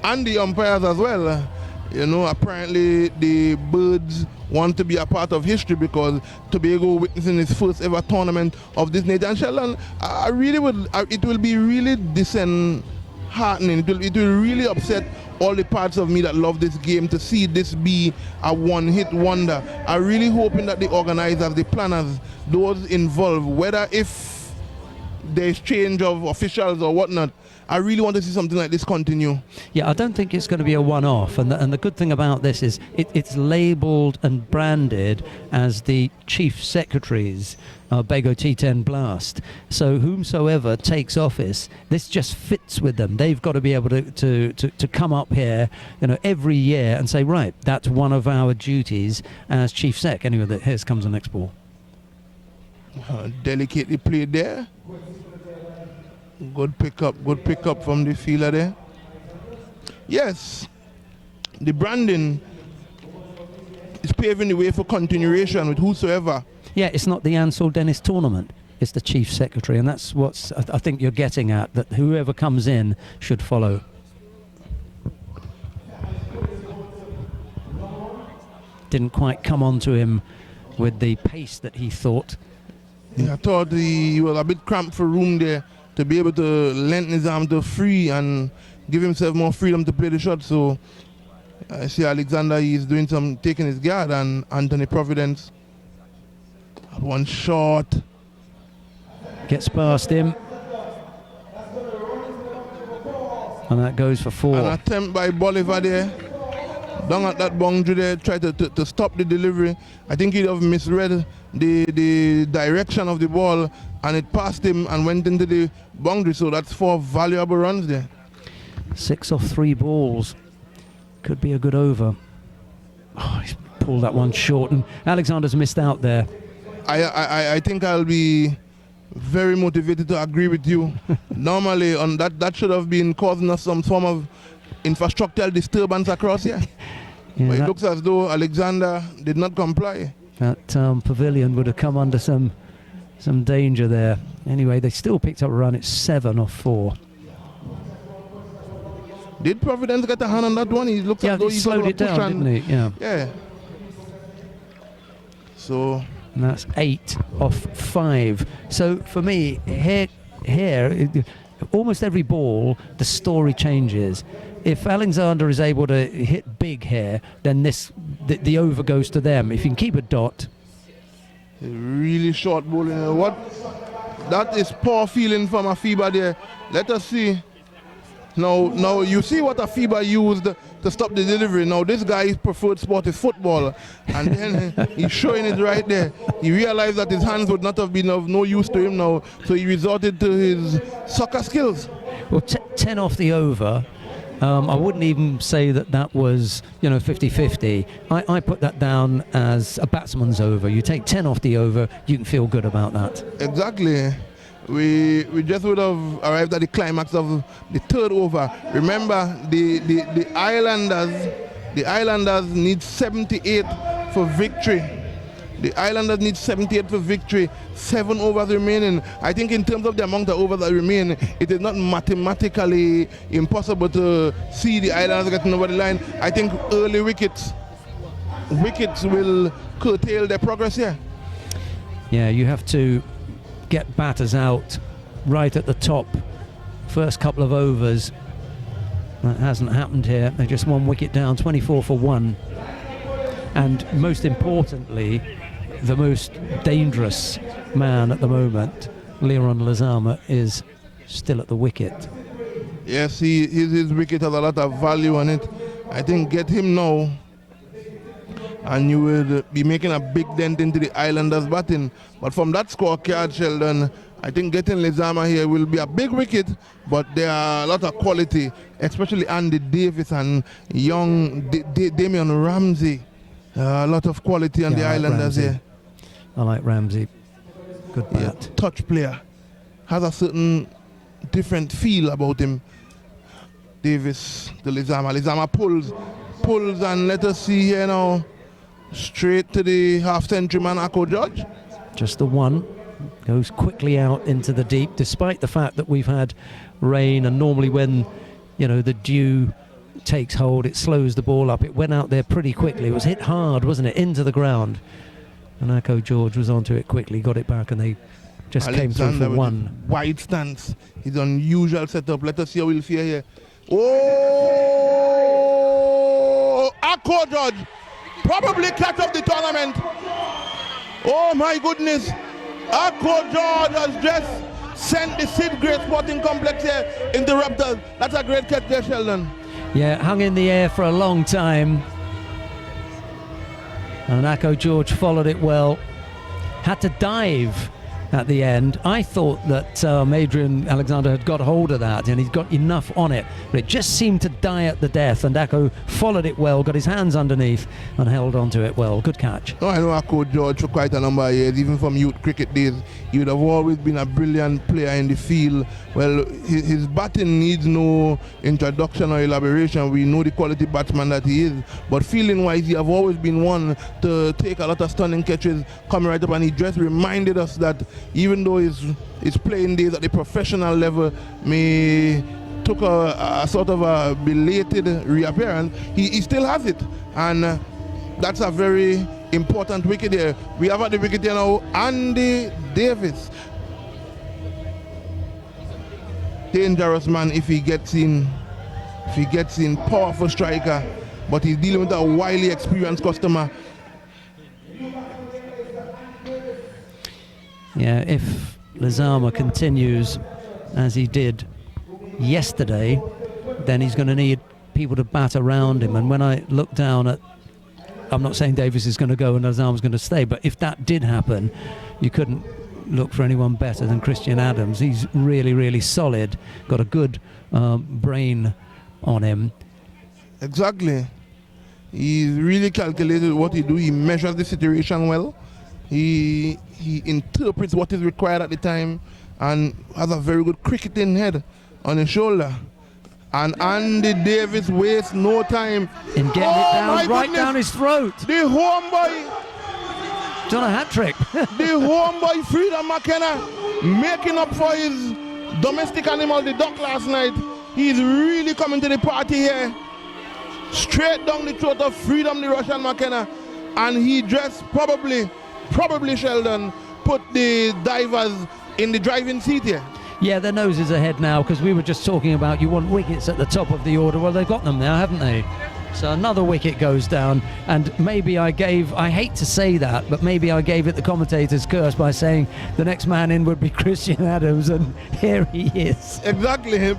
[SPEAKER 1] And the umpires as well. Apparently the birds want to be a part of history because Tobago witnessing its first ever tournament of this nature. And Sheldon, it will be really disheartening. It will really upset all the parts of me that love this game to see this be a one-hit wonder. I'm really hoping that the organizers, the planners, those involved, whether if there's change of officials or whatnot, I really want to see something like this continue.
[SPEAKER 3] Yeah, I don't think it's going to be a one-off, and the good thing about this is it's labelled and branded as the Chief Secretary's Bego T10 Blast. So whomsoever takes office, this just fits with them. They've got to be able to come up here, every year and say, right, that's one of our duties as Chief Sec. Anyway, here comes the next ball.
[SPEAKER 1] Delicately played there. Good pickup from the fielder there. Yes, the branding is paving the way for continuation with whosoever.
[SPEAKER 3] Yeah, it's not the Ansel Dennis tournament, it's the Chief Secretary, and that's what I think you're getting at, that whoever comes in should follow. Didn't quite come onto him with the pace that he thought.
[SPEAKER 1] Yeah, I thought he was a bit cramped for room there to be able to lend his arm to free and give himself more freedom to play the shot. So I see Alexander, he's doing some taking his guard, and Anthony Providence, one shot.
[SPEAKER 3] Gets past him. And that goes for 4.
[SPEAKER 1] An attempt by Bolivar there. Down at that boundary there, try to stop the delivery. I think he'd have misread the direction of the ball, and it passed him and went into the boundary. So that's 4 valuable runs there.
[SPEAKER 3] 6 off 3 balls. Could be a good over. Oh, he's pulled that one short, and Alexander's missed out there.
[SPEAKER 1] I think I'll be very motivated to agree with you. Normally, on that should have been causing us some form of infrastructural disturbance across here.
[SPEAKER 3] Yeah,
[SPEAKER 1] but it looks as though Alexander did not comply.
[SPEAKER 3] That pavilion would have come under some danger there. Anyway, they still picked up a run. It's 7 off 4.
[SPEAKER 1] Did Providence get a hand on that one? He looks as though
[SPEAKER 3] he
[SPEAKER 1] he
[SPEAKER 3] slowed it down, didn't he?
[SPEAKER 1] Yeah. So
[SPEAKER 3] and that's 8 off 5. So for me, here, almost every ball, the story changes. If Alexander is able to hit big here, then the over goes to them. If you can keep a dot.
[SPEAKER 1] a really short ball. That is poor feeling from Afiba there. Let us see. Now you see what Afiba used to stop the delivery. Now this guy's preferred sport is football, and then he's showing it right there. He realized that his hands would not have been of no use to him now, so he resorted to his soccer skills.
[SPEAKER 3] Well, 10 off the over. I wouldn't even say that was 50-50. I put that down as a batsman's over. You take 10 off the over, you can feel good about that.
[SPEAKER 1] Exactly. We just would have arrived at the climax of the third over. Remember, the Islanders need 78 for victory. The Islanders need 78 for victory. 7 overs remaining. I think in terms of the amount of overs that remain, it is not mathematically impossible to see the Islanders getting over the line. I think early wickets will curtail their progress here.
[SPEAKER 3] Yeah, you have to get batters out right at the top. First couple of overs. That hasn't happened here. They're just 1 wicket down, 24 for 1. And most importantly, the most dangerous man at the moment, Leron Lezama, is still at the wicket.
[SPEAKER 1] Yes, his wicket has a lot of value on it. I think get him now, and you will be making a big dent into the Islanders' batting. But from that scorecard, Sheldon, I think getting Lezama here will be a big wicket, but there are a lot of quality, especially Andy Davis and young Damian Ramsey. A lot of quality on the Islanders here.
[SPEAKER 3] I like Ramsey. Good bat.
[SPEAKER 1] Yeah, touch player. Has a certain different feel about him. Davis to Lezama. Lezama pulls, and let us see here now. Straight to the half-century man, Akko George.
[SPEAKER 3] Just the one. Goes quickly out into the deep, despite the fact that we've had rain, and normally when the dew takes hold, it slows the ball up. It went out there pretty quickly. It was hit hard, wasn't it, into the ground, and Akko George was onto it quickly, got it back, and they just came through for one.
[SPEAKER 1] Wide stance, his unusual setup. Let us see how he'll fare here. Oh, Akko George probably catch up the tournament. Oh my goodness. Akko George has just sent the Sid Great Sporting Complex here into Raptors. That's a great catch there, Sheldon.
[SPEAKER 3] Yeah, hung in the air for a long time. And Akko George followed it well. Had to dive at the end. I thought that Adrian Alexander had got hold of that and he'd got enough on it, but it just seemed to die at the death, and Akko followed it well, got his hands underneath and held onto it well. Good catch.
[SPEAKER 1] Oh, I know Akko George for quite a number of years, even from youth cricket days. He would have always been a brilliant player in the field. Well, his batting needs no introduction or elaboration. We know the quality batsman that he is, but fielding wise, he have always been one to take a lot of stunning catches, coming right up, and he just reminded us that even though his playing days at the professional level may took a sort of a belated reappearance, he still has it, and that's a very important wicket here. We have at the wicket here now Andy Davis. Dangerous man if he gets in. Powerful striker, but he's dealing with a wily experienced customer.
[SPEAKER 3] Yeah, if Lizama continues as he did yesterday, then he's going to need people to bat around him. And when I look down at, I'm not saying Davis is going to go and Lizama's going to stay, but if that did happen, you couldn't look for anyone better than Christian Adams. He's really, really solid, got a good brain on him.
[SPEAKER 1] Exactly. He's really calculated what he do. He measures the situation well. He interprets what is required at the time and has a very good cricketing head on his shoulder. And Andy Davis wastes no time
[SPEAKER 3] in getting it down, right down his throat.
[SPEAKER 1] The homeboy,
[SPEAKER 3] done a hat trick.
[SPEAKER 1] The homeboy Freedom McKenna making up for his domestic animal, the duck, last night. He's really coming to the party here. Straight down the throat of Freedom, the Russian McKenna, and he just probably Sheldon put the divers in the driving seat here.
[SPEAKER 3] Yeah, their nose is ahead now, because we were just talking about you want wickets at the top of the order. Well, they've got them now, haven't they? So another wicket goes down, and maybe I hate to say that, but maybe I gave it the commentator's curse by saying the next man in would be Christian Adams, and here he is.
[SPEAKER 1] Exactly.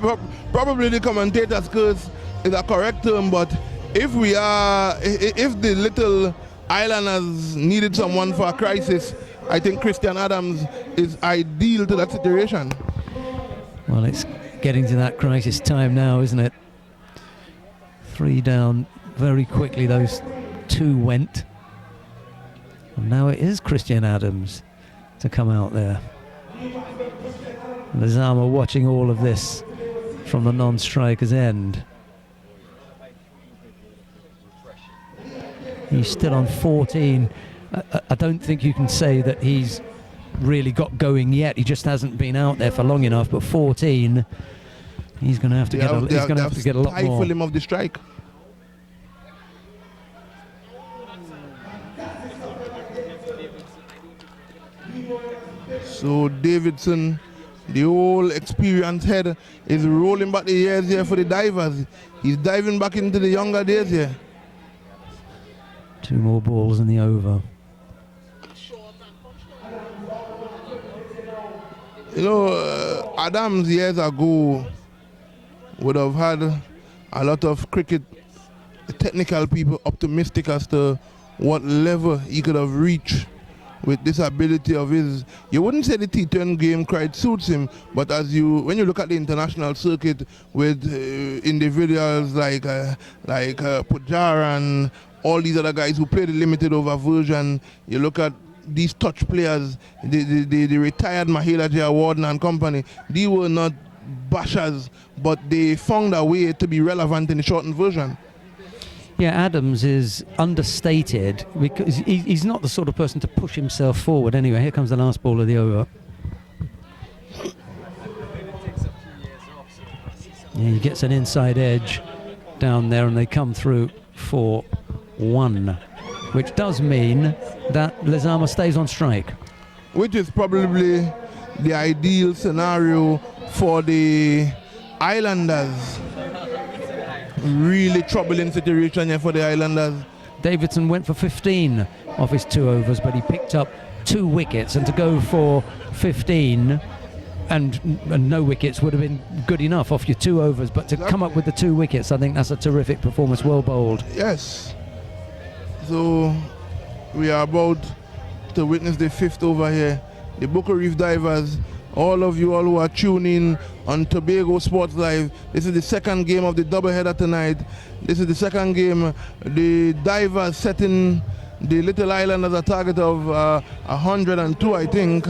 [SPEAKER 1] Probably the commentator's curse is a correct term, but if the little islanders needed someone for a crisis, I think Christian Adams is ideal to that situation.
[SPEAKER 3] Well, it's getting to that crisis time now, isn't it? 3 down very quickly, those 2 went. And now it is Christian Adams to come out there. Lizama watching all of this from the non-striker's end. He's still on 14. I don't think you can say that he's really got going yet. He just hasn't been out there for long enough. But 14, he's going to have to get a lot more.
[SPEAKER 1] Stifle him of the strike. So Davidson, the old experienced head, is rolling back the years here for the divers. He's diving back into the younger days here.
[SPEAKER 3] 2 more balls in the over.
[SPEAKER 1] You know, Adams years ago would have had a lot of cricket technical people optimistic as to what level he could have reached with this ability of his. You wouldn't say the T10 game quite suits him, but when you look at the international circuit with individuals like Pujara and all these other guys who play the limited over version, you look at these touch players, the retired Mahela J. Warden and company, they were not bashers, but they found a way to be relevant in the shortened version.
[SPEAKER 3] Yeah, Adams is understated because he's not the sort of person to push himself forward. Anyway, here comes the last ball of the over. Yeah, he gets an inside edge down there and they come through for 1, which does mean that Lizama stays on strike.
[SPEAKER 1] Which is probably the ideal scenario for the Islanders. really troubling situation here for the Islanders.
[SPEAKER 3] Davidson went for 15 off his 2 overs, but he picked up 2 wickets, and to go for 15 and no wickets would have been good enough off your 2 overs, but to come up with the 2 wickets, I think that's a terrific performance. Well bowled.
[SPEAKER 1] Yes. So we are about to witness the 5th over here. The Buccoo Reef Divers, all of you all who are tuning on Tobago Sports Live, this is the second game of the doubleheader tonight. This is the second game. The Divers setting the Little Islanders a target of 102, I think.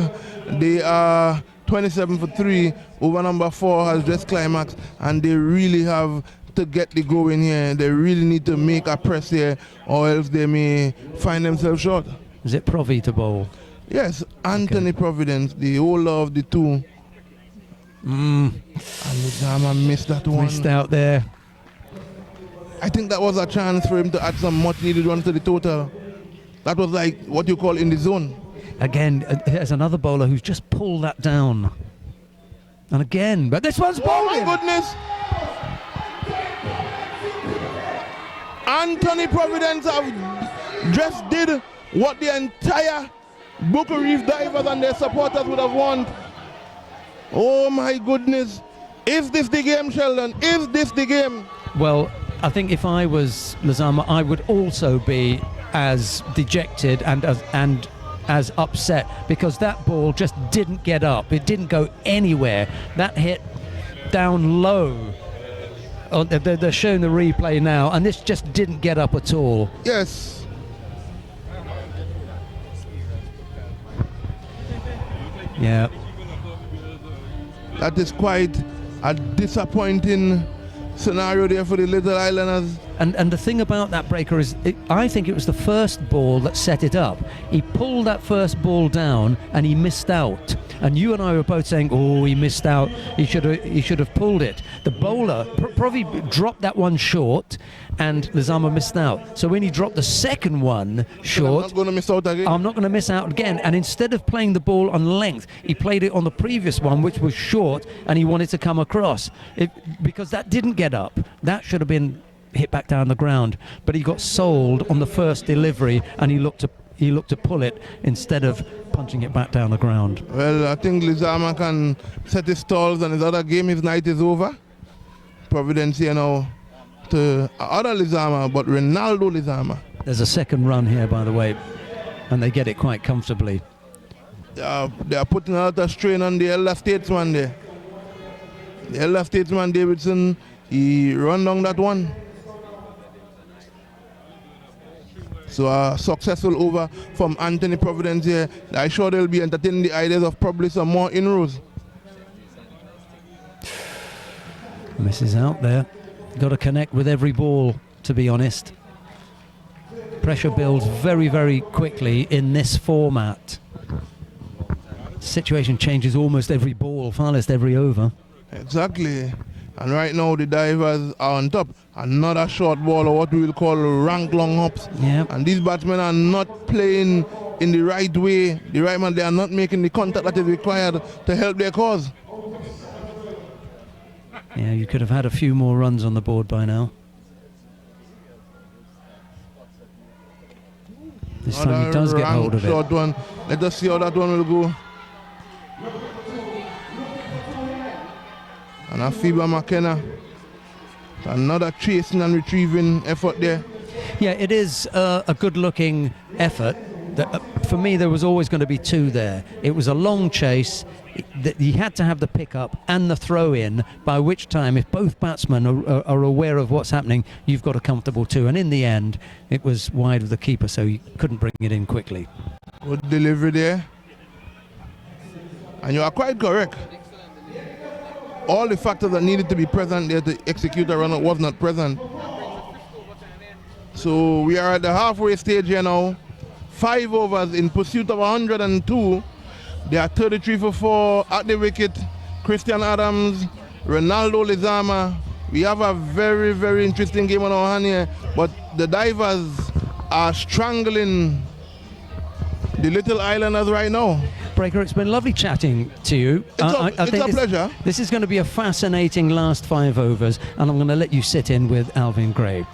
[SPEAKER 1] They are 27 for 3. Over number 4 has just climaxed, and they really have to get the go in here. They really need to make a press here, or else they may find themselves short.
[SPEAKER 3] Is it Provi to bowl?
[SPEAKER 1] Yes, Anthony Providence, the older of the two. And Lizama missed that one.
[SPEAKER 3] Missed out there.
[SPEAKER 1] I think that was a chance for him to add some much needed runs to the total. That was like what you call in the zone.
[SPEAKER 3] Again, there's another bowler who's just pulled that down. And again, but this one's bowling.
[SPEAKER 1] Oh my goodness! Anthony Providence have just did what the entire Buccoo Reef Divers and their supporters would have wanted. Oh my goodness. Is this the game, Sheldon? Is this the game?
[SPEAKER 3] Well, I think if I was Lizama, I would also be as dejected and as upset, because that ball just didn't get up. It didn't go anywhere. That hit down low. Oh, they're showing the replay now, and this just didn't get up at all.
[SPEAKER 1] Yes.
[SPEAKER 3] Yeah.
[SPEAKER 1] That is quite a disappointing scenario there for the Little Islanders.
[SPEAKER 3] And the thing about that breaker is, I think it was the first ball that set it up. He pulled that first ball down and he missed out. And you and I were both saying, oh, he missed out. He should have pulled it. The bowler probably dropped that one short, and Lizama missed out. So when he dropped the second one short,
[SPEAKER 1] I'm not going to miss out again.
[SPEAKER 3] I'm not going to miss out again. And instead of playing the ball on length, he played it on the previous one, which was short, and he wanted to come across. Because that didn't get up. That should have been hit back down the ground. But he got sold on the first delivery, and he looked to pull it instead of punching it back down the ground.
[SPEAKER 1] Well, I think Lizama can set his stalls, and his other game, his night is over. Providence here now to other Lizama, but Ronaldo Lizama.
[SPEAKER 3] There's a second run here, by the way, and they get it quite comfortably.
[SPEAKER 1] They are putting a lot of strain on the elder statesman there. The elder statesman Davidson, he run down that one. So a successful over from Anthony Providence here. I'm sure they'll be entertaining the ideas of probably some more inroads.
[SPEAKER 3] Misses out there. Got to connect with every ball, to be honest. Pressure builds very, very quickly in this format. Situation changes almost every ball, far less every over.
[SPEAKER 1] Exactly. And right now the Divers are on top. Another short ball, or what we will call rank long hops.
[SPEAKER 3] Yeah.
[SPEAKER 1] And these batsmen are not playing in the right way. The right man, they are not making the contact that is required to help their cause.
[SPEAKER 3] Yeah, you could have had a few more runs on the board by now. This time he does get hold of
[SPEAKER 1] short
[SPEAKER 3] it.
[SPEAKER 1] one. Let us see how that one will go. And Afiba McKenna, another chasing and retrieving effort there.
[SPEAKER 3] Yeah, it is a good-looking effort. For me, there was always going to be 2 there. It was a long chase. He had to have the pickup and the throw-in, by which time, if both batsmen are aware of what's happening, you've got a comfortable 2. And in the end, it was wide of the keeper, so he couldn't bring it in quickly.
[SPEAKER 1] Good delivery there. And you are quite correct. All the factors that needed to be present there to execute a run was not present. So we are at the halfway stage here now. 5 overs in pursuit of 102. They are 33 for 4 at the wicket. Christian Adams, Ronaldo Lizama. We have a very, very interesting game on our hand here. But the Divers are strangling the Little Islanders right now.
[SPEAKER 3] Breaker, it's been lovely chatting to you.
[SPEAKER 1] It's a pleasure.
[SPEAKER 3] This is going to be a fascinating last 5 overs, and I'm going to let you sit in with Alvin Gray.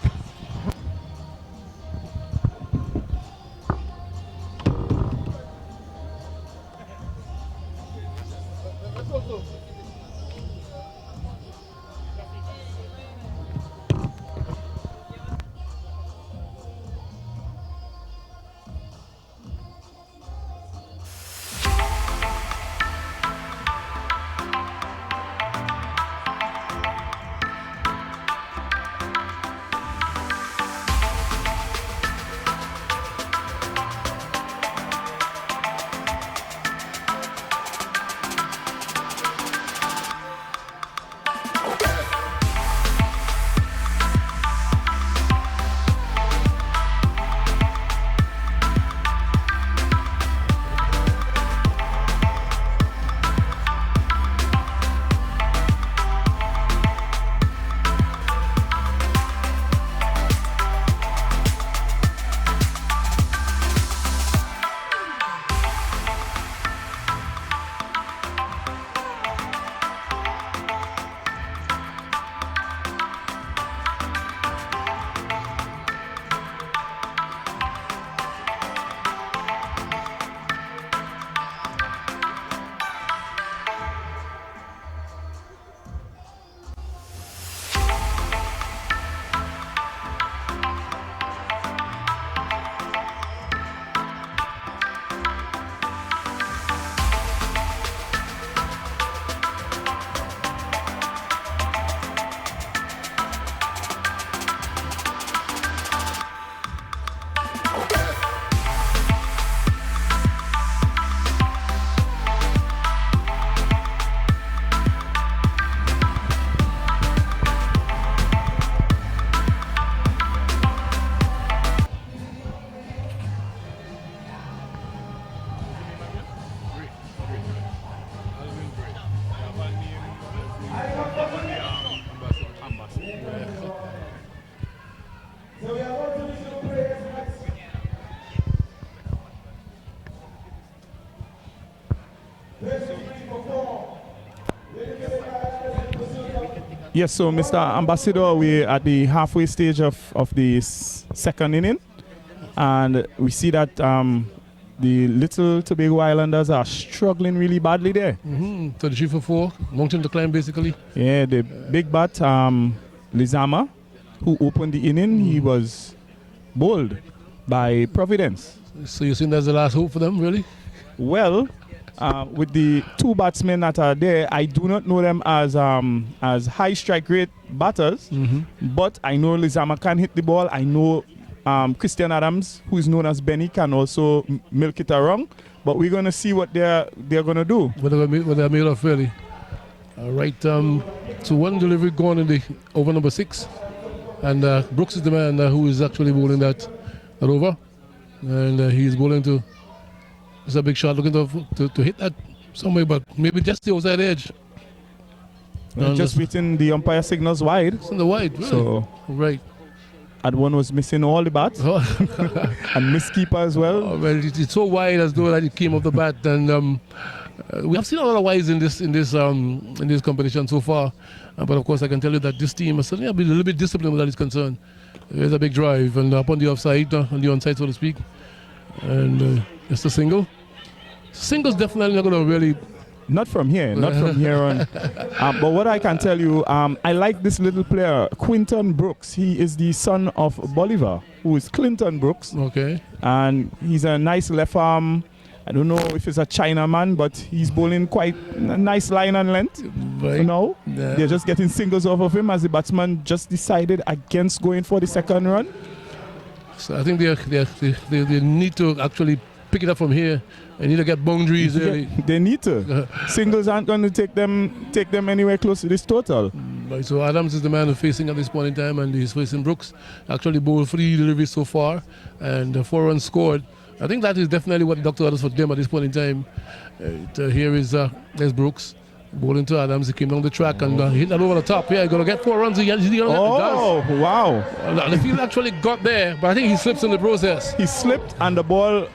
[SPEAKER 6] Yes, so Mr. Ambassador, we're at the halfway stage of the second inning, and we see that the Little Tobago Islanders are struggling really badly there.
[SPEAKER 2] 33 for 4, mountain to climb basically.
[SPEAKER 6] Yeah, the big bat, Lizama, who opened the inning, he was bowled by Providence.
[SPEAKER 2] So you think that's the last hope for them, really?
[SPEAKER 6] Well, with the two batsmen that are there, I do not know them as high strike rate batters, but I know Lizama can hit the ball. I know Christian Adams, who is known as Benny, can also milk it around. But we're going to see what they're going to do.
[SPEAKER 2] What they're made of, really. All right, so one delivery gone in the over number 6. And Brooks is the man who is actually bowling that over. And he's bowling to... It's a big shot, looking to hit that somewhere, but maybe just the outside edge.
[SPEAKER 6] Just waiting the umpire signals wide.
[SPEAKER 2] It's in the wide, really.
[SPEAKER 6] So,
[SPEAKER 2] right.
[SPEAKER 6] And one was missing all the bats. And miss keeper as well.
[SPEAKER 2] Oh, well, it's so wide as though that it came off the bat. And we have seen a lot of wides in this competition so far. But of course, I can tell you that this team has certainly been a little bit disciplined where that is concerned. There's a big drive, and up on the offside, on the onside, so to speak. And it's a single. Single's definitely not going to really...
[SPEAKER 6] Not from here on. But what I can tell you, I like this little player, Quinton Brooks. He is the son of Bolivar, who is Clinton Brooks.
[SPEAKER 2] Okay.
[SPEAKER 6] And he's a nice left arm. I don't know if he's a Chinaman, but he's bowling quite a nice line and length.
[SPEAKER 2] Right.
[SPEAKER 6] You know,
[SPEAKER 2] Yeah.
[SPEAKER 6] they're just getting singles off of him as the batsman just decided against going for the second run.
[SPEAKER 2] So I think they need to actually pick it up from here. They need to get boundaries. Really.
[SPEAKER 6] They need to. Singles aren't going to take them anywhere close to this total.
[SPEAKER 2] Right, so Adams is the man who's facing at this point in time, and he's facing Brooks. Actually bowled 3 deliveries so far, and 4 runs scored. I think that is definitely what the doctor orders for them at this point in time. Here is there's Brooks, Bowling to Adams, he came down the track and hit that over the top. Yeah, he's going to get 4 runs. He's going to get the
[SPEAKER 6] Oh, wow.
[SPEAKER 2] The field actually got there, but I think he slips in the process.
[SPEAKER 6] He slipped and the ball,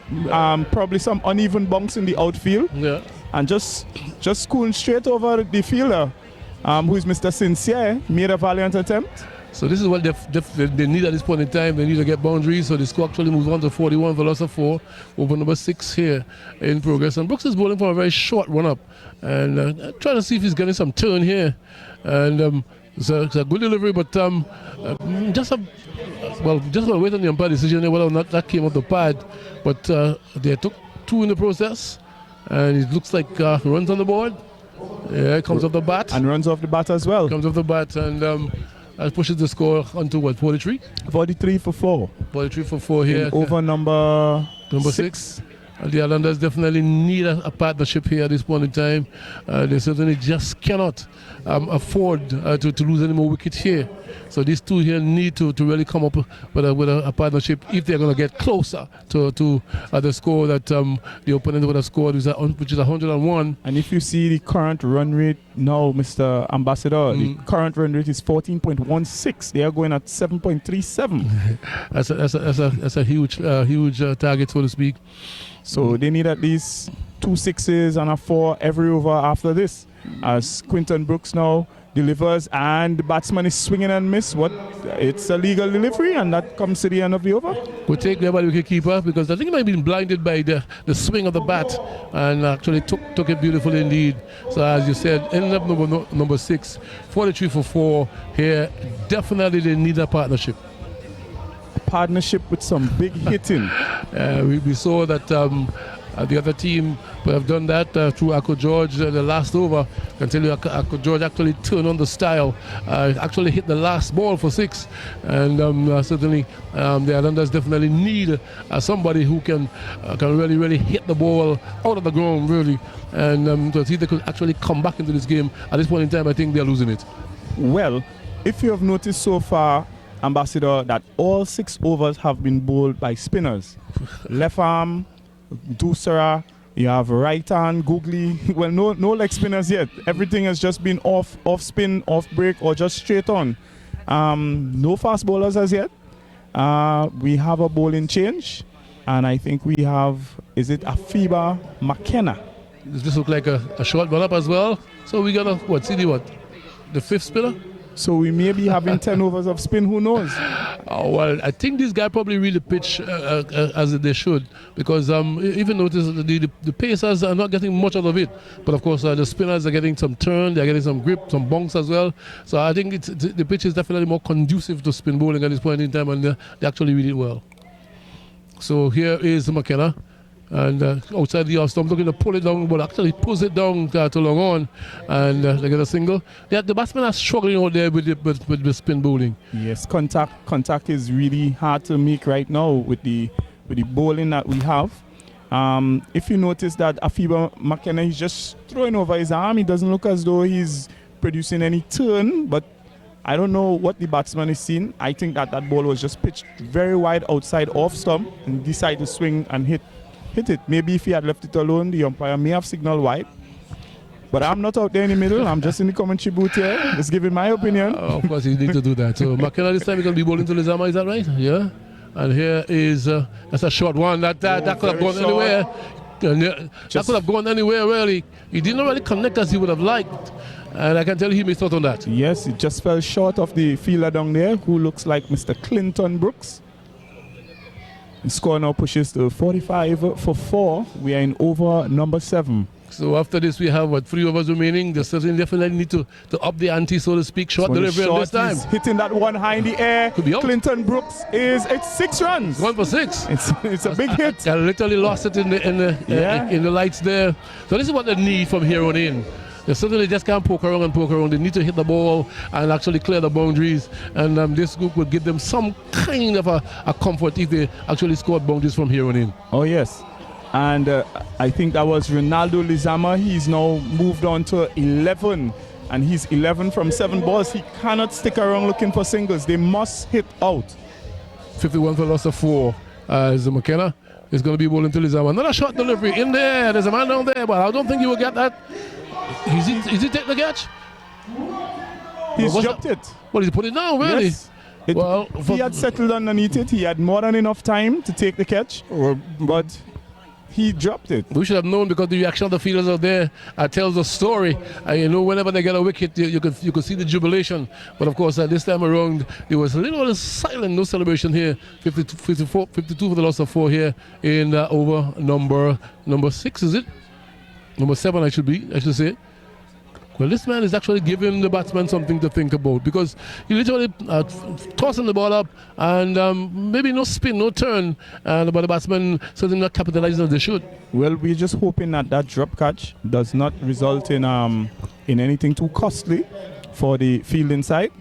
[SPEAKER 6] probably some uneven bounce in the outfield.
[SPEAKER 2] Yeah.
[SPEAKER 6] And just schooled straight over the fielder, who is Mr. Sincere, made a valiant attempt.
[SPEAKER 2] So this is what they need at this point in time. They need to get boundaries. So the score actually moves on to 41 for loss of 4. Over number 6 here in progress. And Brooks is bowling for a very short run-up. And trying to see if he's getting some turn here. And it's a good delivery, but just going to wait on the umpire decision whether or not that came off the pad. But they took 2 in the process. And it looks like runs on the board. Yeah, comes off the bat.
[SPEAKER 6] And runs off the bat as well.
[SPEAKER 2] Comes off the bat and pushes the score onto what, 43?
[SPEAKER 6] 43 for 4.
[SPEAKER 2] 43 for 4 here.
[SPEAKER 6] Over number
[SPEAKER 2] 6. And the Islanders definitely need a partnership here at this point in time. They certainly just cannot afford to lose any more wickets here. So these two here need to really come up with a partnership if they're going to get closer to the score that the opponent would have scored, which is 101.
[SPEAKER 6] And if you see the current run rate now, Mr. Ambassador, the current run rate is 14.16. They are going at 7.37.
[SPEAKER 2] That's a huge target, so to speak.
[SPEAKER 6] So they need at least 2 6s and a 4 every over after this. As Quinton Brooks now delivers and the batsman is swinging and miss. It's a legal delivery and that comes to the end of the over.
[SPEAKER 2] We'll take the wicketkeeper because I think he might have been blinded by the swing of the bat and actually took it beautifully indeed. So as you said, ended up number 6, 43 for 4 here. Definitely they need a partnership.
[SPEAKER 6] Partnership with some big hitting.
[SPEAKER 2] We saw that the other team have done that through Akko George the last over. I can tell you Akko George actually turned on the style, actually hit the last ball for 6, and certainly the Islanders definitely need somebody who can really hit the ball out of the ground really, and to see if they could actually come back into this game. At this point in time I think they're losing it.
[SPEAKER 6] Well, if you have noticed so far, Ambassador, that all 6 overs have been bowled by spinners. Left arm, Dusara, you have right hand, Googly. Well, no leg spinners yet. Everything has just been off spin, off break, or just straight on. No fast bowlers as yet. We have a bowling change, and I think we have, is it Afiba McKenna?
[SPEAKER 2] Does this look like a short ball up as well? So we got the 5th spinner?
[SPEAKER 6] So we may be having 10 overs of spin, who knows?
[SPEAKER 2] Oh, well, I think this guy probably read the pitch as they should, because even notice the pacers are not getting much out of it. But of course, the spinners are getting some turn, they're getting some grip, some bounce as well. So I think the pitch is definitely more conducive to spin bowling at this point in time, and they actually read it well. So here is McKenna. And outside the off stump, looking to pull it down, but actually pulls it down to long on, and they get a single. The batsmen are struggling out there with the spin bowling.
[SPEAKER 6] Yes, contact is really hard to make right now with the bowling that we have. If you notice that Afiba McKenna is just throwing over his arm, it doesn't look as though he's producing any turn, but I don't know what the batsman is seeing. I think that ball was just pitched very wide outside off stump and decided to swing and hit it. Maybe if he had left it alone, the umpire may have signaled wide. But I'm not out there in the middle. I'm just in the commentary booth here, just giving my opinion.
[SPEAKER 2] Of course, you need to do that. So McKenna this time is going to be bowling to Lizama, is that right? Yeah. And here is that's a short one. That could have gone anywhere. That could have gone anywhere really. He didn't really connect as he would have liked. And I can tell you he missed out on that.
[SPEAKER 6] Yes, it just fell short of the fielder down there, who looks like Mr. Clinton Brooks. The score now pushes to 45 for 4. We are in over number 7.
[SPEAKER 2] So after this, we have 3 overs remaining. They certainly definitely need to up the ante, so to speak. Short delivery at this time.
[SPEAKER 6] Hitting that one high in the air.
[SPEAKER 2] Could be out.
[SPEAKER 6] Clinton Brooks it's 6 runs.
[SPEAKER 2] 1 for 6.
[SPEAKER 6] It's a big hit.
[SPEAKER 2] I literally lost it in the lights there. So this is what they need from here on in. They certainly just can't poke around. They need to hit the ball and actually clear the boundaries. And this group will give them some kind of a comfort if they actually scored boundaries from here on in.
[SPEAKER 6] Oh, yes. And I think that was Ronaldo Lizama. He's now moved on to 11. And he's 11 from 7 balls. He cannot stick around looking for singles. They must hit out.
[SPEAKER 2] 51 for loss of 4. As McKenna is going to be bowling to Lizama. Another short delivery in there. There's a man down there, but I don't think he will get that. Is he take the catch?
[SPEAKER 6] He's
[SPEAKER 2] what's
[SPEAKER 6] dropped it.
[SPEAKER 2] Well, he put it down, really?
[SPEAKER 6] Yes.
[SPEAKER 2] Well,
[SPEAKER 6] He had settled underneath it. He had more than enough time to take the catch, but he dropped it.
[SPEAKER 2] We should have known because the reaction of the fielders out there tells a story. You know, whenever they get a wicket, you could see the jubilation. But of course, this time around, there was a little silent, no celebration here. 52 for the loss of 4 here in over number 6, is it? Number 7, I should say. Well, this man is actually giving the batsman something to think about because he literally tossing the ball up and maybe no spin, no turn, but the batsman certainly not capitalizing as they should.
[SPEAKER 6] Well, we're just hoping that that drop catch does not result in anything too costly for the fielding side.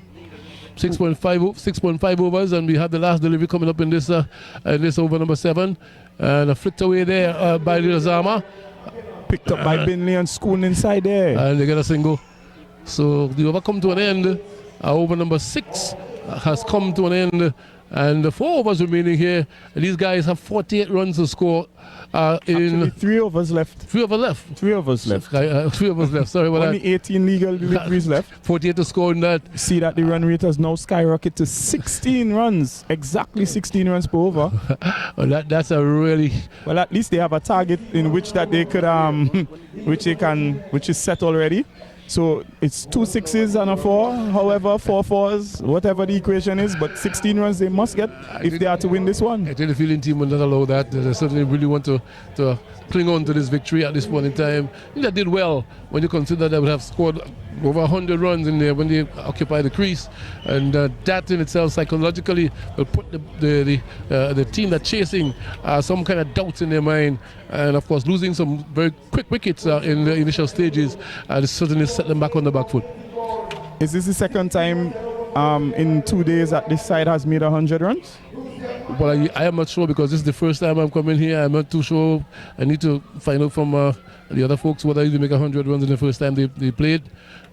[SPEAKER 2] 6.5 overs, and we have the last delivery coming up in this over number 7, and a flicked away there by Lizama.
[SPEAKER 6] Picked up by Binley and Schoon inside there.
[SPEAKER 2] And they get a single. So the over come to an end. Over number 6 has come to an end. And the 4 overs remaining here. And these guys have 48 runs to score.
[SPEAKER 6] Actually, 3 overs left.
[SPEAKER 2] 3 overs left.
[SPEAKER 6] 3 overs left.
[SPEAKER 2] 3 overs left. Sorry about
[SPEAKER 6] Only
[SPEAKER 2] that.
[SPEAKER 6] 18 legal deliveries left.
[SPEAKER 2] 48 to score in that.
[SPEAKER 6] See that the run rate has now skyrocketed to 16 runs. Exactly 16 runs per over.
[SPEAKER 2] Well, that's a really.
[SPEAKER 6] Well, at least they have a target in which that they could which is set already. So it's 2 6s and a 4. However, 4 4s, whatever the equation is, but 16 runs they must get if they are to win this one.
[SPEAKER 2] I think the fielding team will not allow that. They certainly really want to cling on to this victory at this point in time. I think they did well when you consider they would have scored over 100 runs in there when they occupy the crease, and that in itself psychologically will put the team that's chasing some kind of doubts in their mind, and of course losing some very quick wickets in the initial stages certainly set them back on the back foot.
[SPEAKER 6] Is this the second time in 2 days that this side has made 100 runs?
[SPEAKER 2] Well, I am not sure because this is the first time I'm coming here. I'm not too sure. I need to find out from the other folks whether they make 100 runs in the first time they played.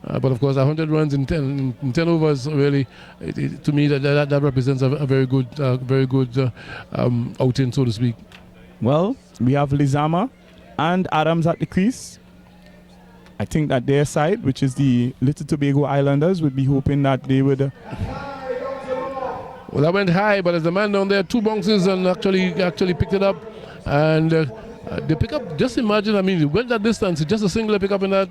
[SPEAKER 2] But of course, 100 runs in 10 overs really, to me, that represents a very good outing, so to speak.
[SPEAKER 6] Well, we have Lizama and Adams at the crease. I think that their side, which is the Little Tobago Islanders, would be hoping that they would.
[SPEAKER 2] Well, that went high, but there's a man down there, 2 bounces, and actually picked it up. And they pick up, just imagine, I mean, it went that distance, just a single pick up in that.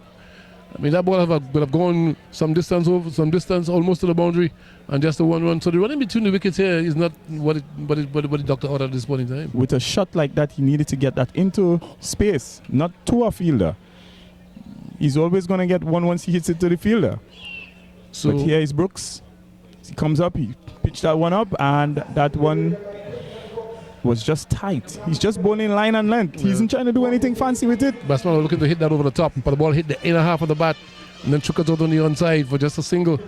[SPEAKER 2] I mean, that ball would have gone some distance, almost to the boundary, and just a 1 run. So the running between the wickets here is not what the doctor ordered at this point in time.
[SPEAKER 6] With a shot like that, he needed to get that into space, not to a fielder. He's always going to get one once he hits it to the fielder.
[SPEAKER 2] So
[SPEAKER 6] but here is Brooks. He comes up, he pitched that one up, and that one was just tight. He's just bowling line and length. He isn't trying to do anything fancy with it.
[SPEAKER 2] Batsman was looking to hit that over the top, but the ball hit the inner half of the bat and then took it out on the onside for just a single.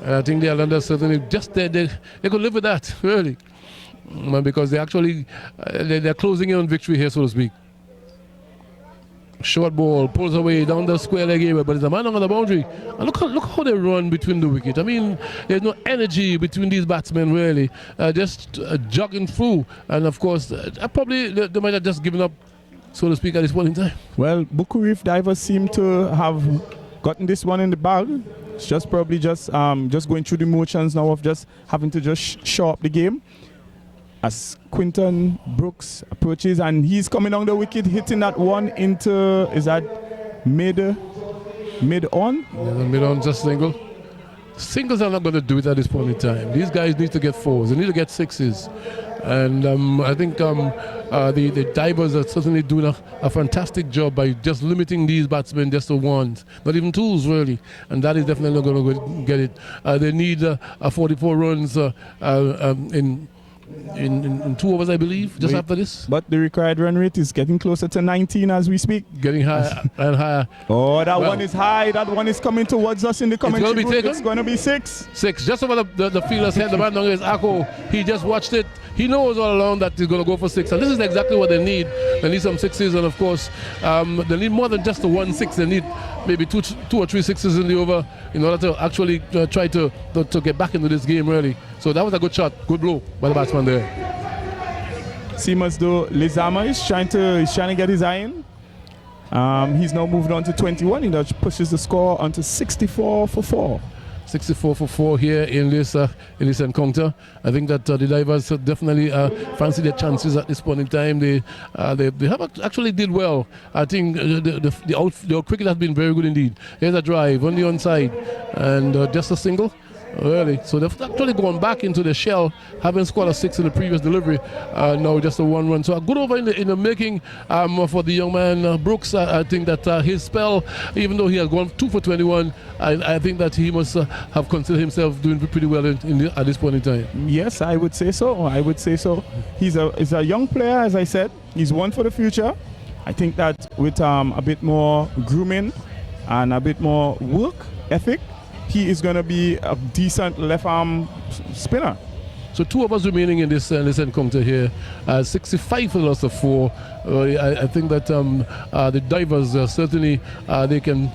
[SPEAKER 2] I think the Islanders certainly just they could live with that, really, because they actually they're closing in on victory here, so to speak. Short ball pulls away down the square leg area, but there's a man on the boundary. And look how they run between the wicket. I mean, there's no energy between these batsmen really, just jogging through. And of course, probably they might have just given up, so to speak, at this point in time.
[SPEAKER 6] Well, Buku Reef Divers seem to have gotten this one in the bag. It's just probably just going through the motions now of just having to just show up the game. As Quinton Brooks approaches, and he's coming down the wicket, hitting that one into, is that mid-on?
[SPEAKER 2] Yeah, mid-on, just single. Singles are not going to do it at this point in time. These guys need to get 4s. They need to get 6s. And I think the divers are certainly doing a fantastic job by just limiting these batsmen just to 1s, not even 2s really. And that is definitely not going to get it. They need 44 runs in 2 overs, I believe, just after this.
[SPEAKER 6] But the required run rate is getting closer to 19 as we speak.
[SPEAKER 2] Getting higher and higher.
[SPEAKER 6] Oh, that one is high. That one is coming towards us in the commentary
[SPEAKER 2] booth.
[SPEAKER 6] It's going to be 6.
[SPEAKER 2] 6, just over the fielder's head. The man down here is Ako. He just watched it. He knows all along that he's going to go for 6. And this is exactly what they need. They need some 6s, and of course, they need more than just the 1 6. They need maybe 2 or 3 6s in the over in order to actually try to get back into this game, really. So that was a good shot, good blow by the batsman there.
[SPEAKER 6] Seems as though Lizama is trying to get his eye in. He's now moved on to 21. He now pushes the score onto 64 for 4.
[SPEAKER 2] 64 for 4 here in this encounter. I think that the divers definitely fancy their chances at this point in time. They have actually did well. I think the cricket has been very good indeed. Here's a drive on the onside and just a single. Really, so they've actually gone back into the shell, having scored a 6 in the previous delivery. Now just a 1 run. So a good over in the making for the young man Brooks. I think that his spell, even though he has gone 2 for 21, I think that he must have considered himself doing pretty well at this point in time.
[SPEAKER 6] Yes, I would say so. He's a young player, as I said. He's one for the future. I think that with a bit more grooming and a bit more work ethic, he is going to be a decent left arm spinner.
[SPEAKER 2] So 2 of us remaining in this encounter here. 65 for the loss of 4. I think that the divers certainly they can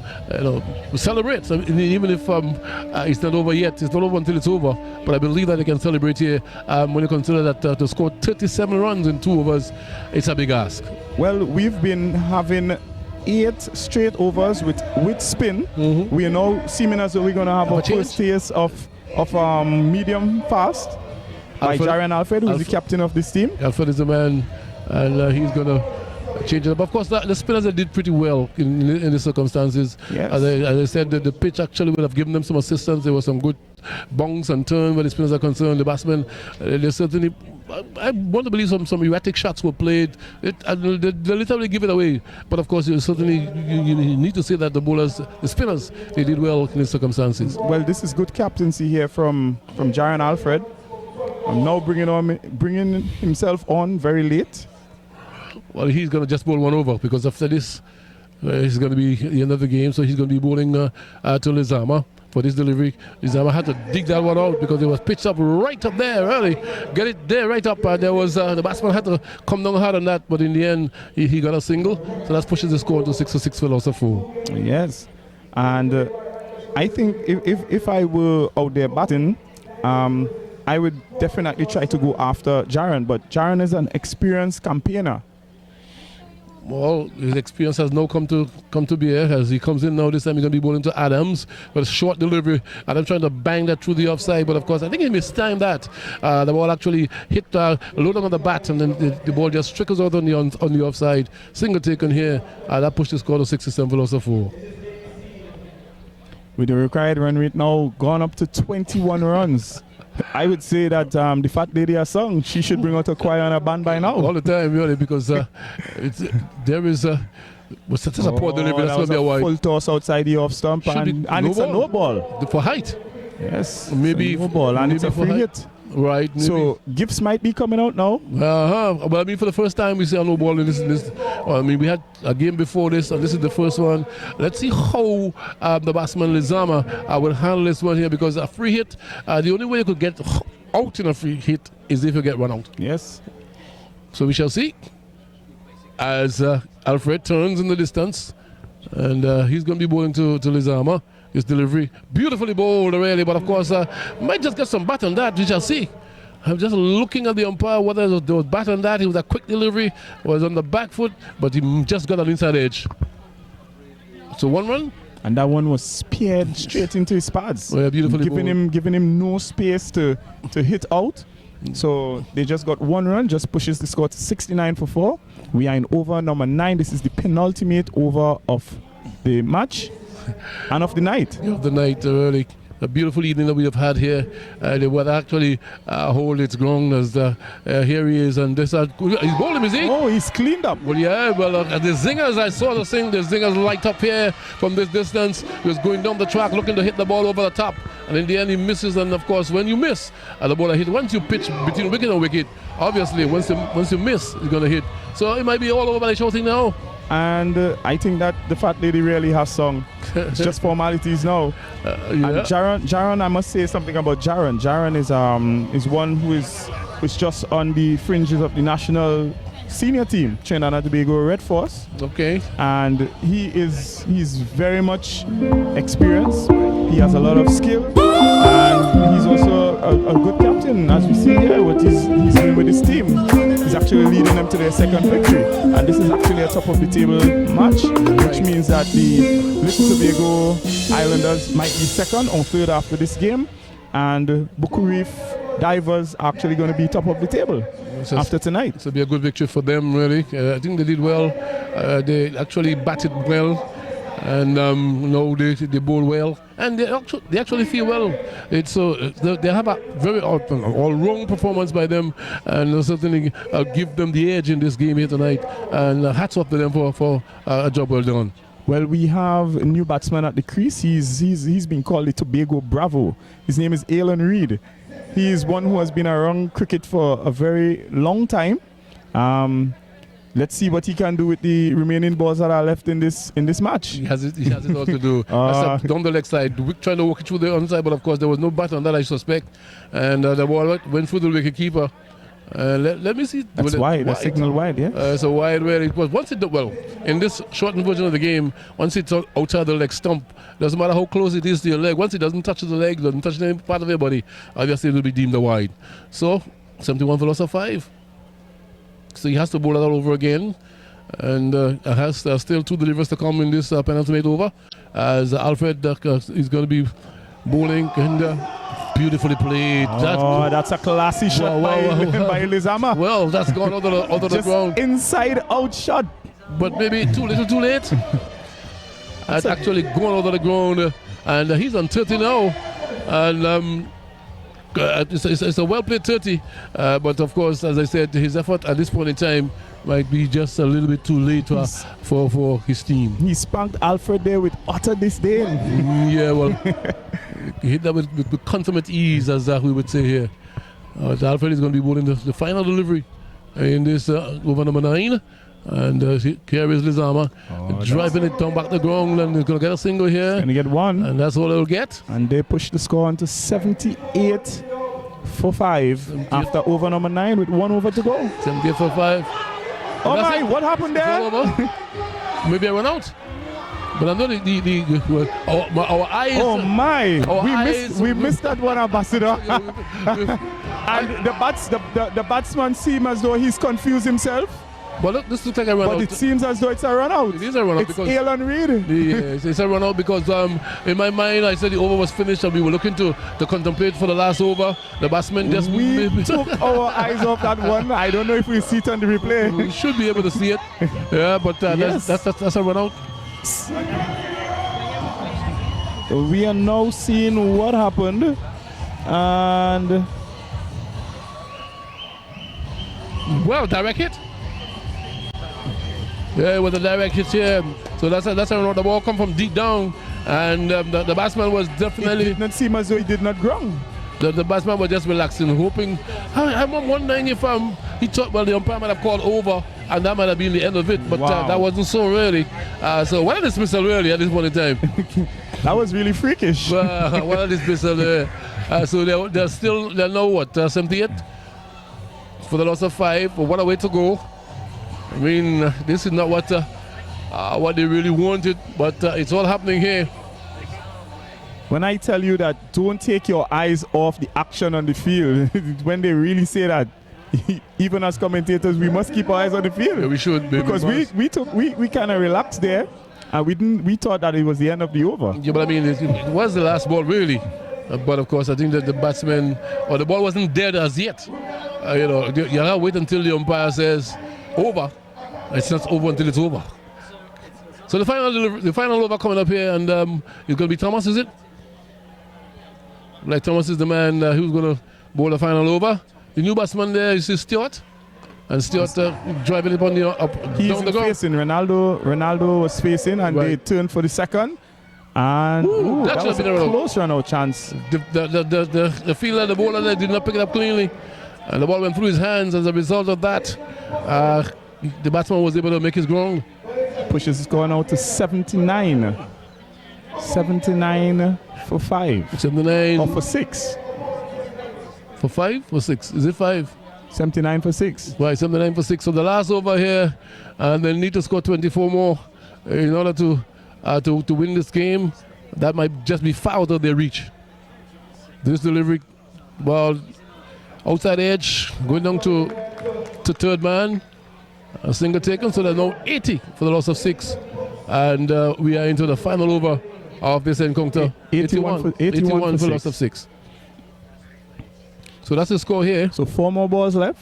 [SPEAKER 2] celebrate. I mean, even if it's not over yet, it's not over until it's over. But I believe that they can celebrate here when you consider that to score 37 runs in 2 overs, it's a big ask.
[SPEAKER 6] Well, we've been having 8 straight overs with spin.
[SPEAKER 2] Mm-hmm.
[SPEAKER 6] We are now seeming as though we're going to have a first taste of medium fast by Jaron Alfred, who's the captain of this team.
[SPEAKER 2] Alfred is the man, and he's going to change it up. Of course, the spinners did pretty well in the circumstances.
[SPEAKER 6] Yes.
[SPEAKER 2] As I said, the pitch actually would have given them some assistance. There was some good bounce and turn where the spinners are concerned. The batsmen, they certainly, I want to believe some erratic shots were played. They literally give it away. But of course, you need to say that the spinners, they did well in the circumstances.
[SPEAKER 6] Well, this is good captaincy here from Jaron Alfred. I'm now bringing himself on very late.
[SPEAKER 2] Well, he's going to just bowl 1 over because after this, it's going to be the end of the game. So he's going to be bowling to Lizama for this delivery. Lizama had to dig that one out because it was pitched up right up there early. Get it there right up. There was the batsman had to come down hard on that, but in the end, he got a single. So that pushes the score to 6 for 6 for loss of 4.
[SPEAKER 6] Yes, and I think if I were out there batting, I would definitely try to go after Jaron. But Jaron is an experienced campaigner.
[SPEAKER 2] Well, his experience has now come to bear as he comes in now. This time he's going to be bowling to Adams with a short delivery. Adams trying to bang that through the offside, but of course I think he mistimed that. The ball actually hit low down on the bat, and then the ball just trickles out on the offside. Single taken here. That pushed the score to 67 for loss of 4.
[SPEAKER 6] With the required run rate now gone up to 21 runs. I would say that the fat lady has sung. She should bring out a choir and a band by now.
[SPEAKER 2] All the time, really, because there is was such a poor delivery. That's going to be a wide.
[SPEAKER 6] Full toss outside the off stump, and it's a no ball.
[SPEAKER 2] For height.
[SPEAKER 6] Yes,
[SPEAKER 2] maybe
[SPEAKER 6] no ball, and it's a free hit.
[SPEAKER 2] Right. Maybe.
[SPEAKER 6] So gifts might be coming out now.
[SPEAKER 2] Well, I mean, for the first time we see a no ball in this. Well, I mean, we had a game before this, and this is the first one. Let's see how the batsman Lizama will handle this one here, because a free hit, the only way you could get out in a free hit is if you get run out.
[SPEAKER 6] Yes.
[SPEAKER 2] So we shall see as Alfred turns in the distance, and he's going to be bowling to Lizama. His delivery, beautifully bowled really, but of course, might just get some bat on that. We shall see. I'm just looking at the umpire, whether there was bat on that. It was a quick delivery, was on the back foot, but he just got an inside edge. So 1 run.
[SPEAKER 6] And that one was speared straight into his pads.
[SPEAKER 2] Oh, yeah, beautifully
[SPEAKER 6] giving him no space to hit out. So they just got 1 run, just pushes the score to 69 for 4. We are in over number 9. This is the penultimate over of the match. And of the night.
[SPEAKER 2] Of the night, really. A beautiful evening that we have had here. The weather actually hold its ground as here he is, and this he's bowling, is he?
[SPEAKER 6] Oh, he's cleaned up.
[SPEAKER 2] Well, yeah, well, the zingers, I saw the zingers light up here from this distance. He was going down the track looking to hit the ball over the top, and in the end he misses. And of course, when you miss, the ball hit. Once you pitch between wicket and wicket, obviously once you miss, it's going to hit. So it might be all over by the shouting now.
[SPEAKER 6] And I think that the fat lady really has sung. It's just formalities now.
[SPEAKER 2] Yeah.
[SPEAKER 6] And Jaron, I must say something about Jaron. Jaron is one who is just on the fringes of the national senior team, Trinidad and Tobago Red Force.
[SPEAKER 2] Okay.
[SPEAKER 6] And he's very much experienced. He has a lot of skill, and he's also a good captain, as we see here. What he's doing with his team. He's actually actually leading them to their second victory. And this is actually a top of the table match, which means that the Little Tobago Islanders might be second or third after this game, and Buku Reef Divers are actually going to be top of the table after tonight.
[SPEAKER 2] It's will be a good victory for them, really. I think they did well. They actually batted well. And they bowl well, and they actually feel well. It's they have a very all-round performance by them, and certainly give them the edge in this game here tonight. And hats off to them for a job well done.
[SPEAKER 6] Well, we have a new batsman at the crease. He's been called the Tobago Bravo. His name is Alan Reid. He is one who has been around cricket for a very long time. Let's see what he can do with the remaining balls that are left in this match.
[SPEAKER 2] He has it all to do. Down the leg side, trying to walk it through the onside, but of course there was no bat on that, I suspect. And the ball went through the wicket keeper. Let me see.
[SPEAKER 6] That's wide. That's signal wide, yeah.
[SPEAKER 2] So wide where it was. Once it in this shortened version of the game, once it's outside the leg stump, doesn't matter how close it is to your leg. Once it doesn't touch the leg, doesn't touch any part of your body, obviously it will be deemed a wide. So 71 for loss of 5. So he has to bowl that all over again, and has still 2 deliveries to come in this penultimate over, as Alfred is going to be bowling, and beautifully played.
[SPEAKER 6] That's a classy shot by Lizama.
[SPEAKER 2] Well, that's gone out of the ground.
[SPEAKER 6] Inside out shot,
[SPEAKER 2] but maybe too little, too late. That's actually gone out of the ground, and he's on 30 now, and. It's a well-played 30, but of course, as I said, his effort at this point in time might be just a little bit too late for his team.
[SPEAKER 6] He spanked Alfred there with utter disdain.
[SPEAKER 2] Yeah, well, he hit that with consummate ease, as we would say here. Alfred is going to be bowling the final delivery in this over number 9. And here is Lizama driving it down back the ground, and he's going to get a single here.
[SPEAKER 6] Going to get 1.
[SPEAKER 2] And that's all he'll get.
[SPEAKER 6] And they push the score on to 78 for 5 after over number 9 with 1 over to go.
[SPEAKER 2] 78 for 5.
[SPEAKER 6] Oh my, what happened there?
[SPEAKER 2] Maybe I run out. But I know our eyes.
[SPEAKER 6] Oh my! We missed that one, Ambassador. And the batsman seems as though he's confused himself.
[SPEAKER 2] But look, this looks like a run out.
[SPEAKER 6] But it seems as though it's a run out.
[SPEAKER 2] It is a run out.
[SPEAKER 6] It's Alan Reid.
[SPEAKER 2] It's a run out because in my mind I said the over was finished and we were looking to contemplate for the last over. The batsman just
[SPEAKER 6] took our eyes off that one. I don't know if we see it on the replay.
[SPEAKER 2] We should be able to see it. Yeah, but
[SPEAKER 6] yes.
[SPEAKER 2] that's a run out.
[SPEAKER 6] We are now seeing what happened, and
[SPEAKER 2] well, direct hit. Yeah, with the direct hit here. So that's a run out. The ball come from deep down, and the batsman was definitely.
[SPEAKER 6] It did not seem as though he did not ground.
[SPEAKER 2] The batsman was just relaxing, hoping. I'm wondering if he thought, well, the umpire might have called over, and that might have been the end of it, but that wasn't so really. So what a dismissal really at this point in time.
[SPEAKER 6] That was really freakish.
[SPEAKER 2] What a dismissal there. So they're now what, 78 for the loss of 5. But what a way to go. I mean, this is not what they really wanted, but it's all happening here.
[SPEAKER 6] When I tell you that don't take your eyes off the action on the field, when they really say that, even as commentators, we must keep our eyes on the field.
[SPEAKER 2] Yeah, we should.
[SPEAKER 6] Because we kind of relaxed there, and we thought that it was the end of the over.
[SPEAKER 2] Yeah, but I mean, it was the last ball really. But of course, I think that the batsman, or the ball wasn't dead as yet. You gotta wait until the umpire says over. It's not over until it's over. So the final over coming up here, and it's going to be Thomas, is it? Like Thomas is the man who's going to bowl the final over. The new batsman there is Stewart, and Stewart driving it on the up down the ground.
[SPEAKER 6] Facing Ronaldo was facing, and they turned for the second. And that was a close run-out chance.
[SPEAKER 2] The fielder, the bowler there did not pick it up cleanly, and the ball went through his hands. As a result of that, the batsman was able to make his ground.
[SPEAKER 6] Pushes the score now to 79. 79 for 5.
[SPEAKER 2] 79.
[SPEAKER 6] Or for 6.
[SPEAKER 2] For 5 or 6? Is it 5?
[SPEAKER 6] 79 for 6.
[SPEAKER 2] Right, 79 for 6. So the last over here, and they need to score 24 more in order to win this game. That might just be far out of their reach. This delivery, well, outside edge, going down to to third man. A single taken, so there's now 80 for the loss of 6. And we are into the final over of this encounter. 81 for loss of 6. So that's the score here.
[SPEAKER 6] So 4 more balls left.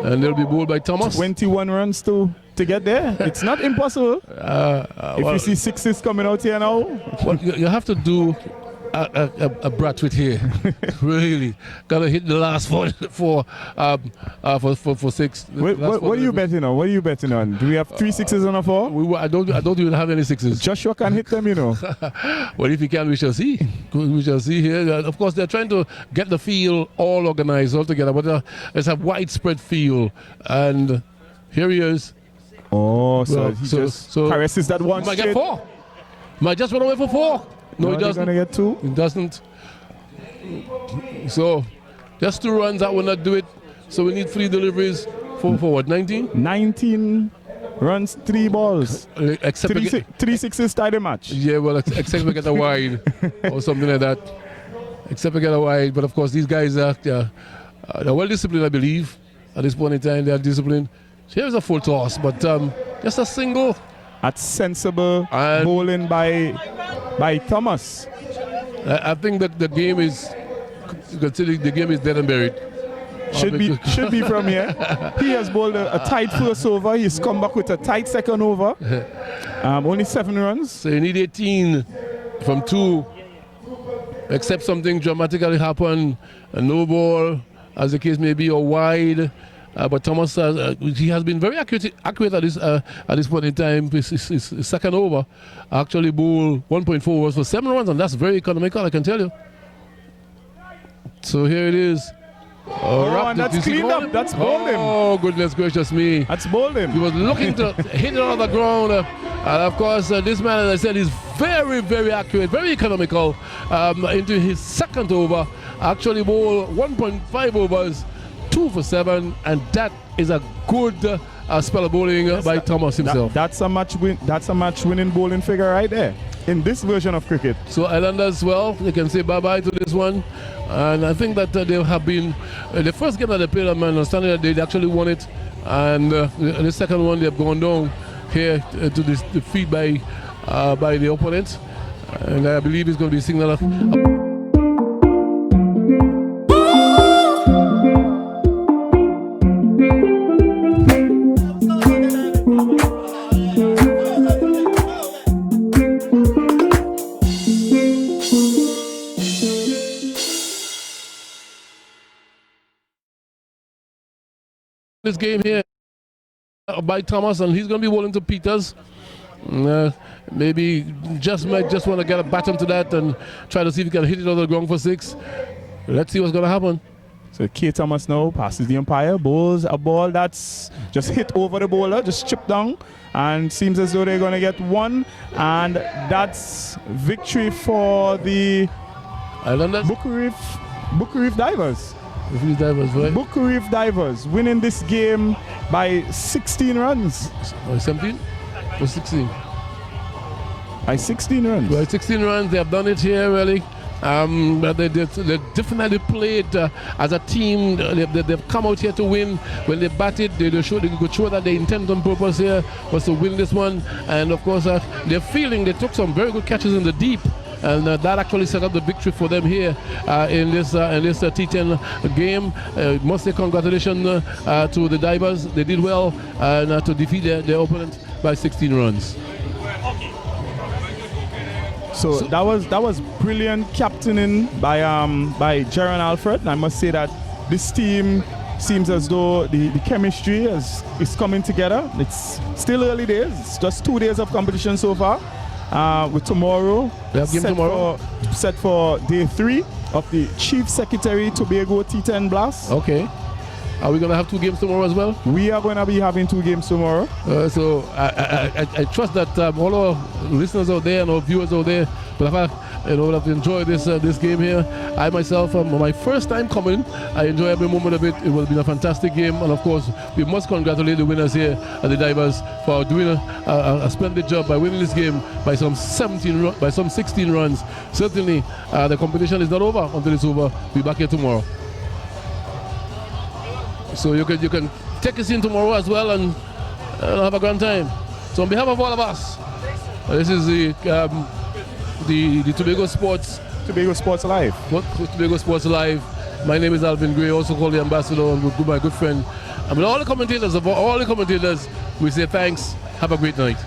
[SPEAKER 2] And they'll be bowled by Thomas.
[SPEAKER 6] 21 runs to get there. It's not impossible. If you see 6s coming out here now.
[SPEAKER 2] Well, you have to do a Bradford here. Really. Gotta hit the last for 6.
[SPEAKER 6] What are you betting on? What are you betting on? Do we have 3 6s and a 4?
[SPEAKER 2] I don't even have any 6s.
[SPEAKER 6] Joshua can hit them, you know.
[SPEAKER 2] Well, if he can, we shall see. We shall see here. Of course, they're trying to get the field all organized, all together, but it's a widespread field. And here he is.
[SPEAKER 6] Oh, so he just caresses that one.
[SPEAKER 2] He might get 4. Might just run away for 4. No, he doesn't.
[SPEAKER 6] Gonna get 2.
[SPEAKER 2] He doesn't. So, just 2 runs, that will not do it. So we need 3 deliveries for what, 19?
[SPEAKER 6] 19 runs, 3 balls.
[SPEAKER 2] Except
[SPEAKER 6] 3 6s tie the match.
[SPEAKER 2] Yeah, well, except we get a wide or something like that. Except we get a wide. But of course, these guys are they're well disciplined, I believe. At this point in time, they are disciplined. So here's a full toss, but just a single.
[SPEAKER 6] That's sensible bowling by Thomas.
[SPEAKER 2] I think that the game is considering the game is dead and buried.
[SPEAKER 6] Should be from here. He has bowled a tight first over. He's come back with a tight second over. Only 7 runs.
[SPEAKER 2] So you need 18 from 2. Except something dramatically happen, a no ball, as the case may be, or wide. But Thomas, he has been very accurate at this point in time. His second over actually bowled 1.4 overs for 7 runs, and that's very economical, I can tell you. So here it is.
[SPEAKER 6] And that's cleaned up. That's bowled him.
[SPEAKER 2] Oh, goodness gracious me.
[SPEAKER 6] That's bowled him.
[SPEAKER 2] He was looking to hit it on the ground. And of course, this man, as I said, is very, very accurate, very economical. Into his second over, actually bowled 1.5 overs. 2 for 7, and that is a good spell of bowling by Thomas himself.
[SPEAKER 6] That's a match winning bowling figure right there in this version of cricket.
[SPEAKER 2] So Islanders, well, they can say bye-bye to this one. And I think that they have been the first game that they played, I'm understanding that they actually won it, and the second one they have gone down here to this defeat by the opponent, and I believe it's going to be signal. This game here by Thomas, and he's going to be bowling to Peters. Maybe might just want to get a baton to that and try to see if he can hit it on the ground for 6. Let's see what's going to happen.
[SPEAKER 6] So K. Thomas now passes the umpire, bowls a ball that's just hit over the bowler, just chipped down, and seems as though they're going to get 1, and that's victory for the
[SPEAKER 2] Islanders.
[SPEAKER 6] Buccoo Reef Divers.
[SPEAKER 2] Buccoo
[SPEAKER 6] Reef Divers winning this game by 16 runs.
[SPEAKER 2] By 17 or 16?
[SPEAKER 6] By 16 runs.
[SPEAKER 2] By 16 runs, they have done it here, really. But they definitely played as a team. They've come out here to win. When they bat it, they could show that their intent on purpose here was to win this one. And of course, they're feeling they took some very good catches in the deep. And that actually set up the victory for them here in this T10 game. Must say congratulations to the Divers. They did well to defeat their opponent by 16 runs.
[SPEAKER 6] So that was brilliant captaining by Jaron Alfred. I must say that this team seems as though the chemistry is coming together. It's still early days. It's just 2 days of competition so far. With tomorrow, set for day 3 of the Chief Secretary Tobago T10 Blast.
[SPEAKER 2] Okay. Are we going to have 2 games tomorrow as well?
[SPEAKER 6] We are going to be having 2 games tomorrow.
[SPEAKER 2] So I trust that all our listeners out there and our viewers out there will have enjoyed this game here. I myself, my first time coming, I enjoy every moment of it. It will be a fantastic game, and of course, we must congratulate the winners here at the Divers for doing a splendid job by winning this game by some 16 runs. Certainly, the competition is not over until it's over. We'll be back here tomorrow. So you can take us in tomorrow as well and have a grand time. So on behalf of all of us, this is the Tobago Sports
[SPEAKER 6] Live.
[SPEAKER 2] Tobago Sports Live. My name is Alvin Gray, also called the ambassador, and with my good friend. And with all the commentators, we say thanks. Have a great night.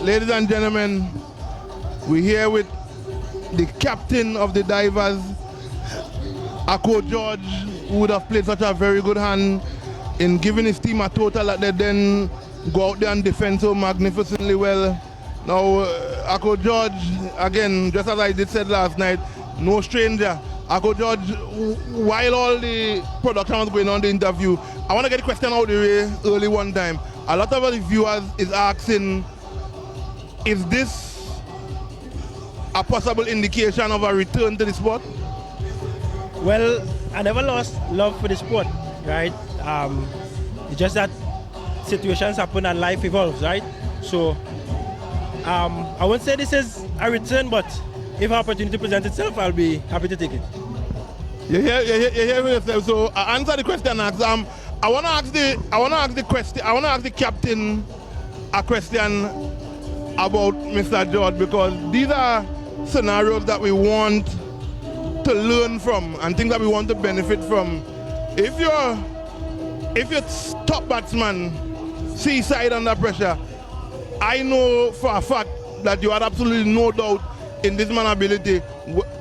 [SPEAKER 1] Ladies and gentlemen, we're here with the captain of the Divers, Ako George, who would have played such a very good hand in giving his team a total that they then go out there and defend so magnificently well. Now, Ako George, again, just as I did said last night, no stranger. Ako George, while all the production was going on, the interview, I want to get the question out of the way early one time. A lot of the viewers is asking, is this a possible indication of a return to the sport?
[SPEAKER 8] Well, I never lost love for the sport, right? It's just that situations happen and life evolves, right? So I won't say this is a return, but if an opportunity presents itself, I'll be happy to take it.
[SPEAKER 1] You hear yourself. So answer the question. I want to ask the captain a question about Mr. George, because these are scenarios that we want to learn from and things that we want to benefit from. If you're top batsman, seaside under pressure, I know for a fact that you had absolutely no doubt in this man's ability.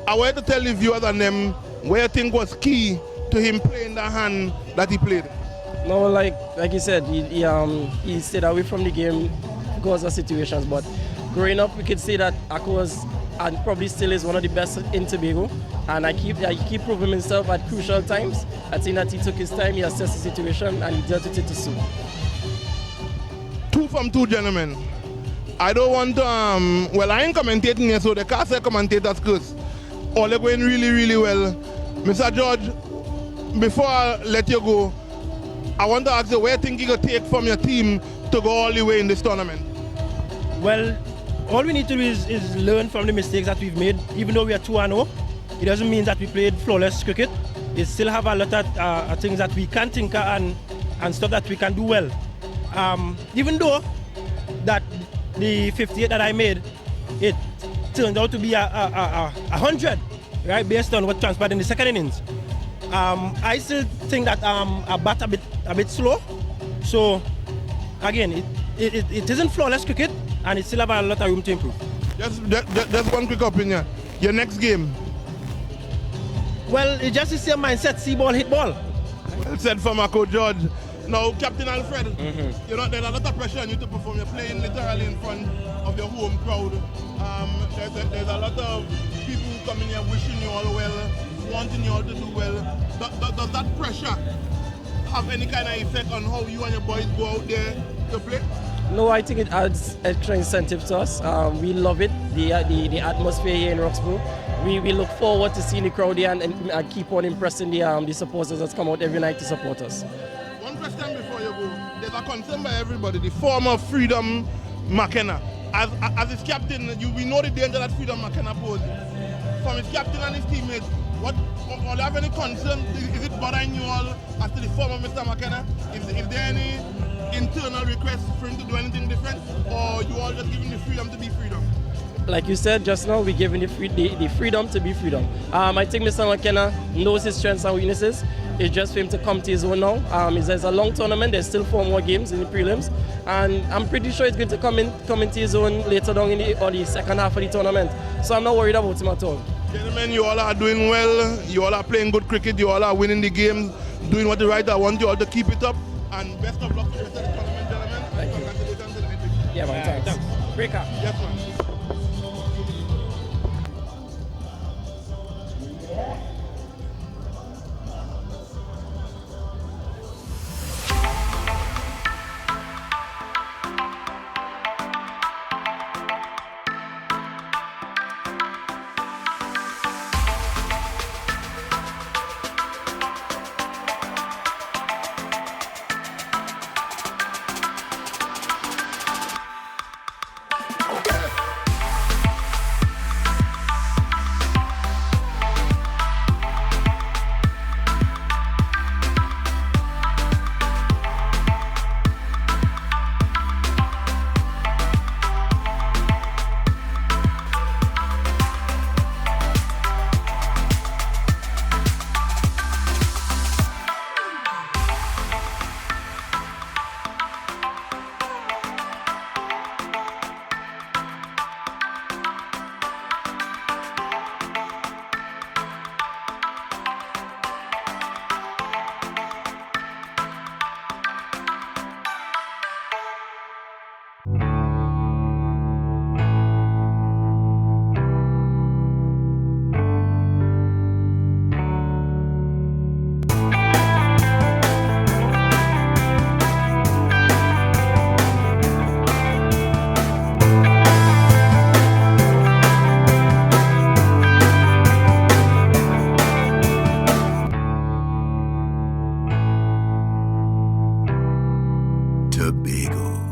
[SPEAKER 1] I want to tell the viewers and them where I think was key to him playing the hand that he played.
[SPEAKER 8] No, like you said, he stayed away from the game because of situations, but growing up we could say that Ako was and probably still is one of the best in Tobago, and he keep proving himself at crucial times. I think that he took his time, he assessed the situation, and he dealt with it to suit.
[SPEAKER 1] 2 from 2, gentlemen. I don't want to, well, I ain't commentating here, so they can't say commentators curse. All they're going really, really well. Mr. George, before I let you go, I want to ask you, where you think you could take from your team to go all the way in this tournament?
[SPEAKER 8] Well, all we need to do is learn from the mistakes that we've made. Even though we are 2-0, it doesn't mean that we played flawless cricket. We still have a lot of things that we can tinker and stuff that we can do well. Even though that the 58 that I made, it turned out to be a 100, right, based on what transpired in the second innings. I still think that I bat a bit slow. So again, it isn't flawless cricket, and it still have a lot of room to improve.
[SPEAKER 1] Just one quick opinion. Your next game.
[SPEAKER 8] Well, it's just the same mindset: see ball, hit ball.
[SPEAKER 1] Well said from Marco George. Now, Captain Alfred, you know, there's a lot of pressure on you to perform. You're playing literally in front of your home crowd. There's a lot of people coming here wishing you all well, wanting you all to do well. Does that pressure have any kind of effect on how you and your boys go out there to play?
[SPEAKER 9] No, I think it adds extra incentive to us. We love it, the atmosphere here in Roxburgh. We look forward to seeing the crowd here and keep on impressing the supporters that come out every night to support us.
[SPEAKER 1] One question before you go. There's a concern by everybody, the former Freedom McKenna. As his captain, we know the danger that Freedom McKenna poses. From his captain and his teammates, do you have any concern? Is it bothering you all as to the former Mr. McKenna? Is there any internal request for him to do anything different, or you all just giving the freedom to be Freedom?
[SPEAKER 9] Like you said just now, we're giving the freedom to be Freedom. I think Mr. McKenna knows his strengths and weaknesses. It's just for him to come to his own now. There's a long tournament. There's still 4 more games in the prelims, and I'm pretty sure he's going to come into his own later down in the second half of the tournament. So I'm not worried about him at all.
[SPEAKER 1] Gentlemen, you all are doing well. You all are playing good cricket. You all are winning the games, doing what is right. I want you all to keep it up, and best of luck for the rest of the tournament, gentlemen.
[SPEAKER 9] Thank you.
[SPEAKER 1] Congratulations to the Irish.
[SPEAKER 9] Yeah, man. Thanks. Breaker.
[SPEAKER 1] Yes, man.
[SPEAKER 10] Tobago.